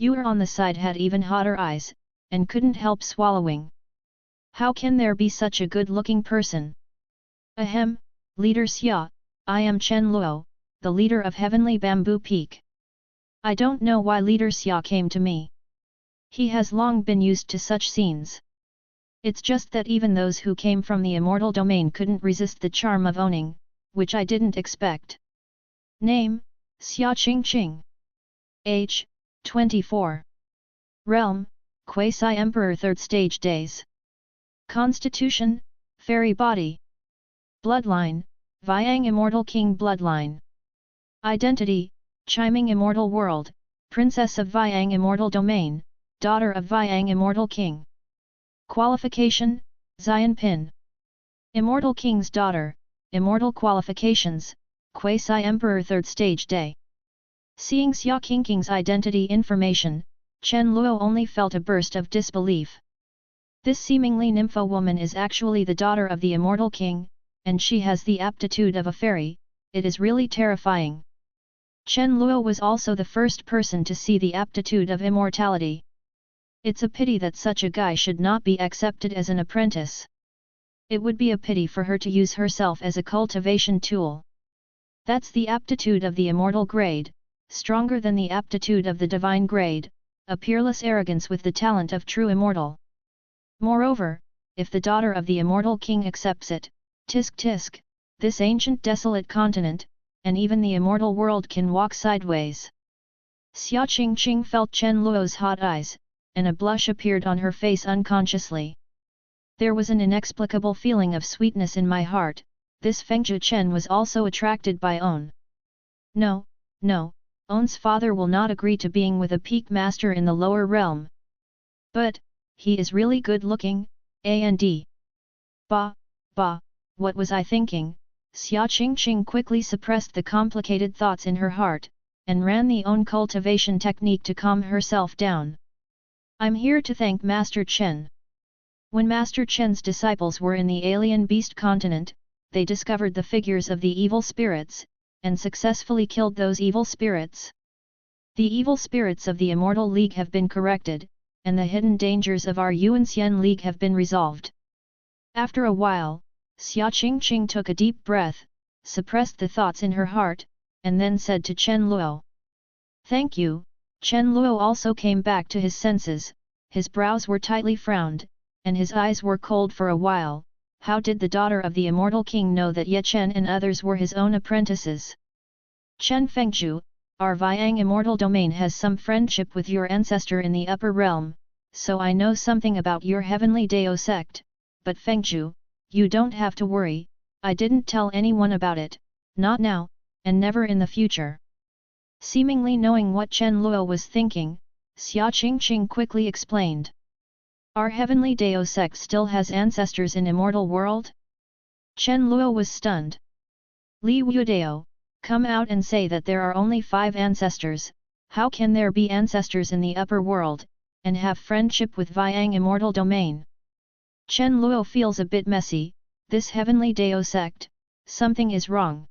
Speaker 1: Yuer on the side had even hotter eyes, and couldn't help swallowing. How can there be such a good-looking person? Ahem, Leader Xia, I am Chen Luo, the leader of Heavenly Bamboo Peak. I don't know why Leader Xia came to me. He has long been used to such scenes. It's just that even those who came from the immortal domain couldn't resist the charm of owning, which I didn't expect. Name, Xia Qingqing. Age, 24. Realm, Quasi-Emperor 3rd Stage Days. Constitution, Fairy Body. Bloodline, Viang Immortal King Bloodline. Identity, Chiming Immortal World, Princess of Viang Immortal Domain, Daughter of Viang Immortal King. Qualification, Xian Pin. Immortal King's Daughter, Immortal Qualifications, Quasi-Emperor 3rd Stage Day. Seeing Xia Qingqing's identity information, Chen Luo only felt a burst of disbelief. This seemingly nympho woman is actually the daughter of the Immortal King, and she has the aptitude of a fairy, it is really terrifying. Chen Luo was also the first person to see the aptitude of immortality. It's a pity that such a guy should not be accepted as an apprentice. It would be a pity for her to use herself as a cultivation tool. That's the aptitude of the immortal grade, stronger than the aptitude of the divine grade, a peerless arrogance with the talent of true immortal. Moreover, if the daughter of the immortal king accepts it, tisk tisk, this ancient desolate continent, and even the immortal world can walk sideways. Xia Qingqing felt Chen Luo's hot eyes, and a blush appeared on her face unconsciously. There was an inexplicable feeling of sweetness in my heart. This Fengzhu Chen was also attracted by On. No, no, On's father will not agree to being with a peak master in the lower realm. But, he is really good looking, and. Bah, what was I thinking? Xia Qingqing quickly suppressed the complicated thoughts in her heart, and ran the own cultivation technique to calm herself down. I'm here to thank Master Chen. When Master Chen's disciples were in the alien beast continent, they discovered the figures of the evil spirits, and successfully killed those evil spirits. The evil spirits of the Immortal League have been corrected, and the hidden dangers of our Yuanxian League have been resolved. After a while, Xia Qingqing took a deep breath, suppressed the thoughts in her heart, and then said to Chen Luo. Thank you. Chen Luo also came back to his senses, his brows were tightly frowned, and his eyes were cold for a while. How did the daughter of the immortal king know that Ye Chen and others were his own apprentices? Chen Fengzhu, our Viang immortal domain has some friendship with your ancestor in the upper realm, so I know something about your heavenly Dao Sect, but Fengzhu, you don't have to worry, I didn't tell anyone about it, not now, and never in the future. Seemingly knowing what Chen Luo was thinking, Xia Qingqing quickly explained. Our heavenly Dao Sect still has ancestors in immortal world? Chen Luo was stunned. Li Wudao, come out and say that there are only 5 ancestors. How can there be ancestors in the upper world, and have friendship with Viang immortal domain? Chen Luo feels a bit messy, this heavenly Dao Sect, something is wrong.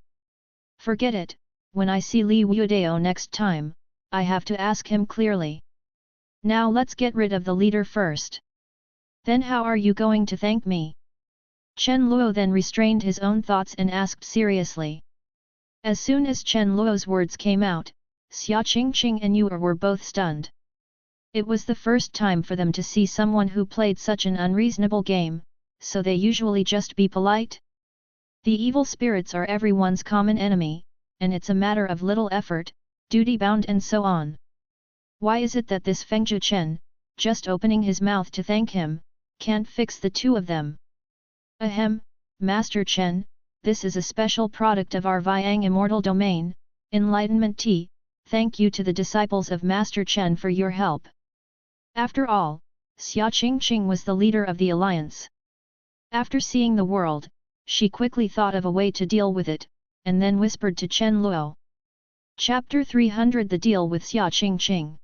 Speaker 1: Forget it, when I see Li Wudao next time, I have to ask him clearly. Now let's get rid of the leader first. Then how are you going to thank me? Chen Luo then restrained his own thoughts and asked seriously. As soon as Chen Luo's words came out, Xia Qingqing and Yu were both stunned. It was the first time for them to see someone who played such an unreasonable game, so they usually just be polite. The evil spirits are everyone's common enemy, and it's a matter of little effort, duty-bound and so on. Why is it that this Fengzhu Chen, just opening his mouth to thank him, can't fix the two of them? Ahem, Master Chen, this is a special product of our Viang immortal domain, Enlightenment Tea. Thank you to the disciples of Master Chen for your help. After all, Xia Qingqing was the leader of the alliance. After seeing the world, she quickly thought of a way to deal with it, and then whispered to Chen Luo. Chapter 300 The Deal with Xia Qingqing.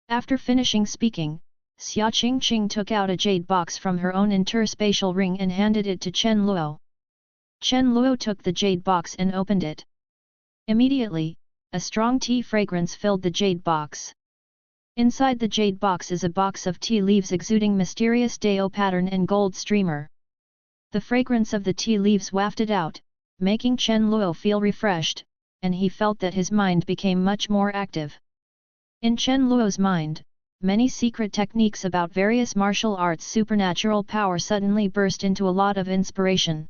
Speaker 1: After finishing speaking, Xia Qingqing took out a jade box from her own interspatial ring and handed it to Chen Luo. Chen Luo took the jade box and opened it. Immediately, a strong tea fragrance filled the jade box. Inside the jade box is a box of tea leaves exuding mysterious Dao pattern and gold streamer. The fragrance of the tea leaves wafted out, making Chen Luo feel refreshed, and he felt that his mind became much more active. In Chen Luo's mind, many secret techniques about various martial arts' supernatural power suddenly burst into a lot of inspiration.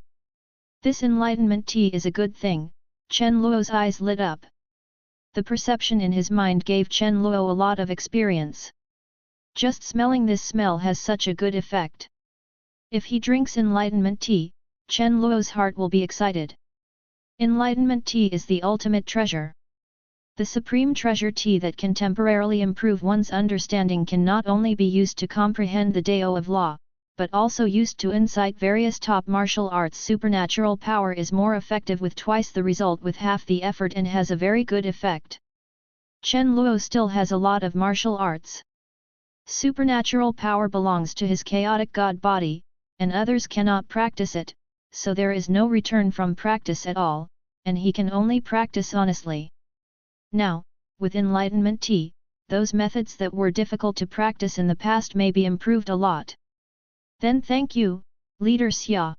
Speaker 1: This enlightenment tea is a good thing. Chen Luo's eyes lit up. The perception in his mind gave Chen Luo a lot of experience. Just smelling this smell has such a good effect. If he drinks enlightenment tea, Chen Luo's heart will be excited. Enlightenment tea is the ultimate treasure. The supreme treasure tea that can temporarily improve one's understanding can not only be used to comprehend the Dao of law, but also used to incite various top martial arts. Supernatural power is more effective with twice the result with half the effort and has a very good effect. Chen Luo still has a lot of martial arts. Supernatural power belongs to his chaotic god body, and others cannot practice it, so there is no return from practice at all, and he can only practice honestly. Now, with enlightenment tea, those methods that were difficult to practice in the past may be improved a lot. Then thank you, Leader Xia.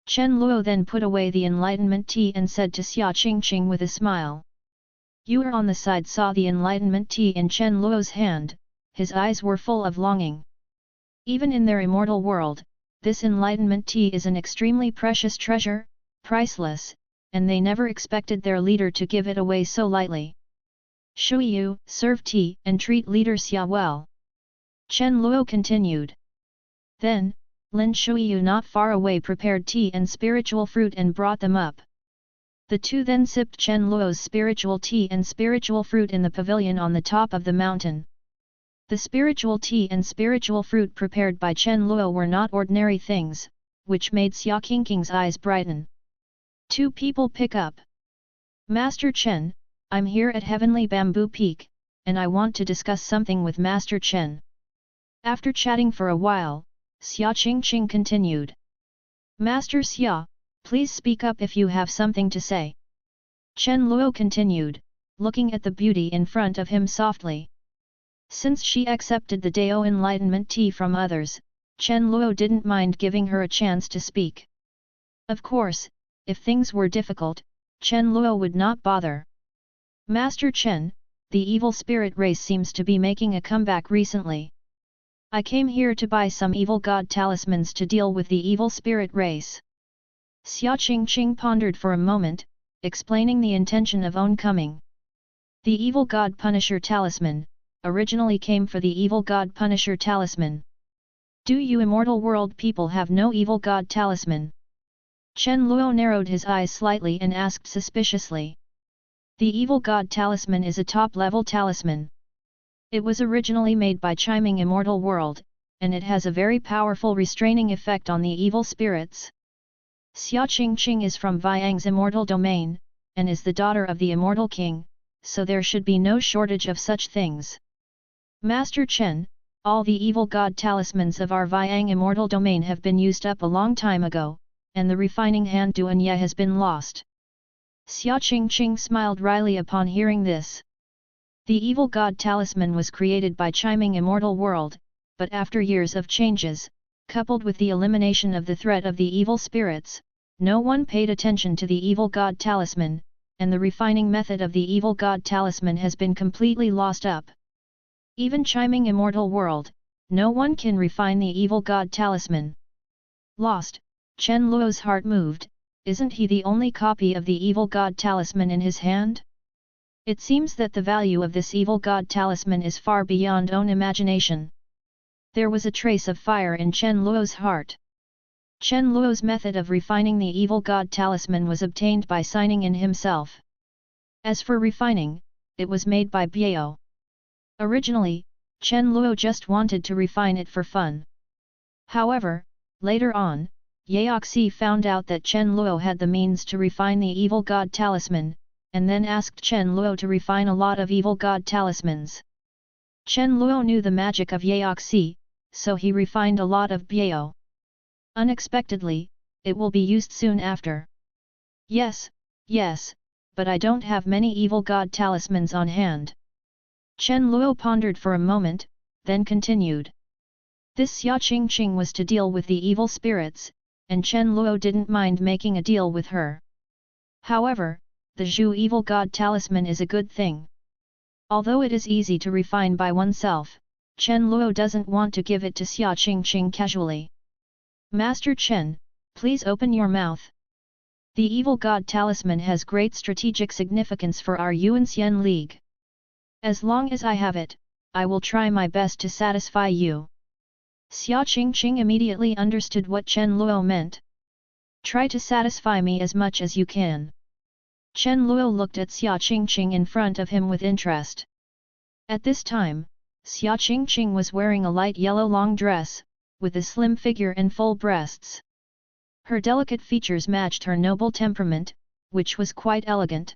Speaker 1: Chen Luo then put away the enlightenment tea and said to Xia Qingqing with a smile. Yu on the side saw the enlightenment tea in Chen Luo's hand, his eyes were full of longing. Even in their immortal world, this enlightenment tea is an extremely precious treasure, priceless, and they never expected their leader to give it away so lightly. Shuiyu, serve tea and treat leader Xia well. Chen Luo continued. Then, Lin Shuiyu not far away prepared tea and spiritual fruit and brought them up. The two then sipped Chen Luo's spiritual tea and spiritual fruit in the pavilion on the top of the mountain. The spiritual tea and spiritual fruit prepared by Chen Luo were not ordinary things, which made Xia Qingqing's eyes brighten. Two people pick up. Master Chen, I'm here at Heavenly Bamboo Peak, and I want to discuss something with Master Chen. After chatting for a while, Xia Qingqing continued. Master Xia, please speak up if you have something to say. Chen Luo continued, looking at the beauty in front of him softly. Since she accepted the Dao Enlightenment tea from others, Chen Luo didn't mind giving her a chance to speak. Of course, if things were difficult, Chen Luo would not bother. Master Chen, the evil spirit race seems to be making a comeback recently. I came here to buy some evil god talismans to deal with the evil spirit race. Xia Qingqing pondered for a moment, explaining the intention of own coming. The evil god Punisher talisman originally came for the evil god Punisher talisman. Do you immortal world people have no evil god talisman? Chen Luo narrowed his eyes slightly and asked suspiciously. The evil god talisman is a top-level talisman. It was originally made by Chiming Immortal World, and it has a very powerful restraining effect on the evil spirits. Xia Qingqing is from Viang's immortal domain, and is the daughter of the immortal king, so there should be no shortage of such things. Master Chen, all the evil god talismans of our Viang immortal domain have been used up a long time ago, and the refining hand Duanya has been lost. Xia Qingqing smiled wryly upon hearing this. The evil god talisman was created by Chiming Immortal World, but after years of changes, coupled with the elimination of the threat of the evil spirits, no one paid attention to the evil god talisman, and the refining method of the evil god talisman has been completely lost up. Even Chiming Immortal World, no one can refine the evil god talisman. Lost, Chen Luo's heart moved. Isn't he the only copy of the evil god talisman in his hand? It seems that the value of this evil god talisman is far beyond own imagination. There was a trace of fire in Chen Luo's heart. Chen Luo's method of refining the evil god talisman was obtained by signing in himself. As for refining, it was made by Biao. Originally, Chen Luo just wanted to refine it for fun. However, later on, Yaoxi found out that Chen Luo had the means to refine the evil god talisman, and then asked Chen Luo to refine a lot of evil god talismans. Chen Luo knew the magic of Yaoxi, so he refined a lot of Biao. Unexpectedly, it will be used soon after. Yes, but I don't have many evil god talismans on hand. Chen Luo pondered for a moment, then continued. This Xia Qingqing was to deal with the evil spirits, and Chen Luo didn't mind making a deal with her. However, the Zhu evil god talisman is a good thing. Although it is easy to refine by oneself, Chen Luo doesn't want to give it to Xia Qingqing casually. Master Chen, please open your mouth. The evil god talisman has great strategic significance for our Yuanxian League. As long as I have it, I will try my best to satisfy you. Xia Qingqing immediately understood what Chen Luo meant. Try to satisfy me as much as you can. Chen Luo looked at Xia Qingqing in front of him with interest. At this time, Xia Qingqing was wearing a light yellow long dress, with a slim figure and full breasts. Her delicate features matched her noble temperament, which was quite elegant.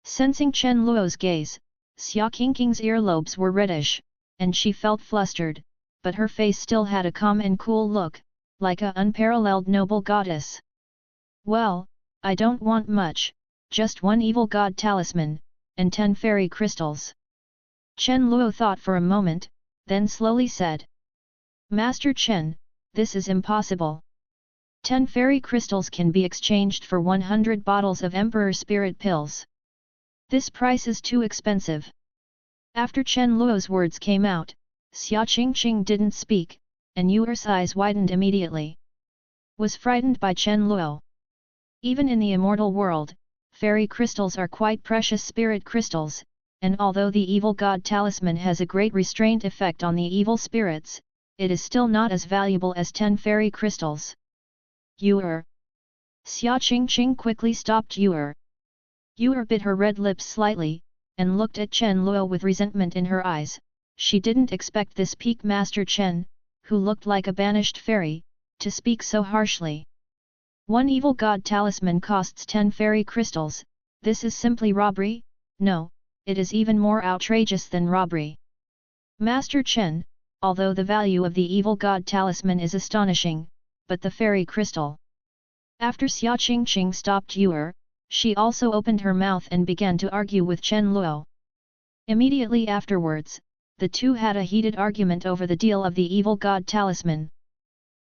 Speaker 1: Sensing Chen Luo's gaze, Xia Qingqing's earlobes were reddish, and she felt flustered, but her face still had a calm and cool look, like a unparalleled noble goddess. Well, I don't want much, just one evil god talisman, and 10 fairy crystals. Chen Luo thought for a moment, then slowly said. Master Chen, this is impossible. 10 fairy crystals can be exchanged for 100 bottles of Emperor Spirit Pills. This price is too expensive. After Chen Luo's words came out, Xia Qingqing didn't speak, and Yuer's eyes widened immediately. Was frightened by Chen Luo. Even in the immortal world, fairy crystals are quite precious spirit crystals, and although the evil god talisman has a great restraint effect on the evil spirits, it is still not as valuable as 10 fairy crystals. Yuer. Xia Qingqing quickly stopped Yuer. Yuer bit her red lips slightly, and looked at Chen Luo with resentment in her eyes. She didn't expect this peak master Chen, who looked like a banished fairy, to speak so harshly. One evil god talisman costs 10 fairy crystals. This is simply robbery? No, it is even more outrageous than robbery. Master Chen, although the value of the evil god talisman is astonishing, but the fairy crystal. After Xia Qingqing stopped Yuer, she also opened her mouth and began to argue with Chen Luo. Immediately afterwards, the two had a heated argument over the deal of the evil god talisman.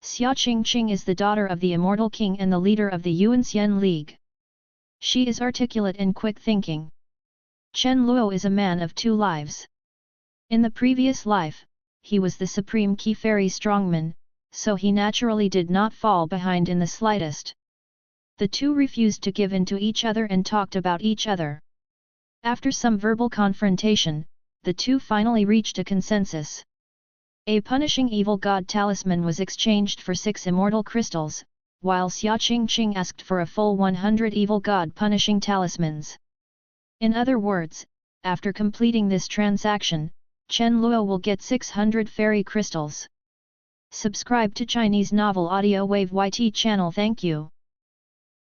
Speaker 1: Xia Qingqing is the daughter of the immortal king and the leader of the Yuanxian League. She is articulate and quick-thinking. Chen Luo is a man of 2 lives. In the previous life, he was the supreme key fairy strongman, so he naturally did not fall behind in the slightest. The two refused to give in to each other and talked about each other. After some verbal confrontation, the two finally reached a consensus. A punishing evil god talisman was exchanged for 6 immortal crystals, while Xia Qingqing asked for a full 100 evil god punishing talismans. In other words, after completing this transaction, Chen Luo will get 600 fairy crystals. Subscribe to Chinese Novel Audio Wave YT channel. Thank you.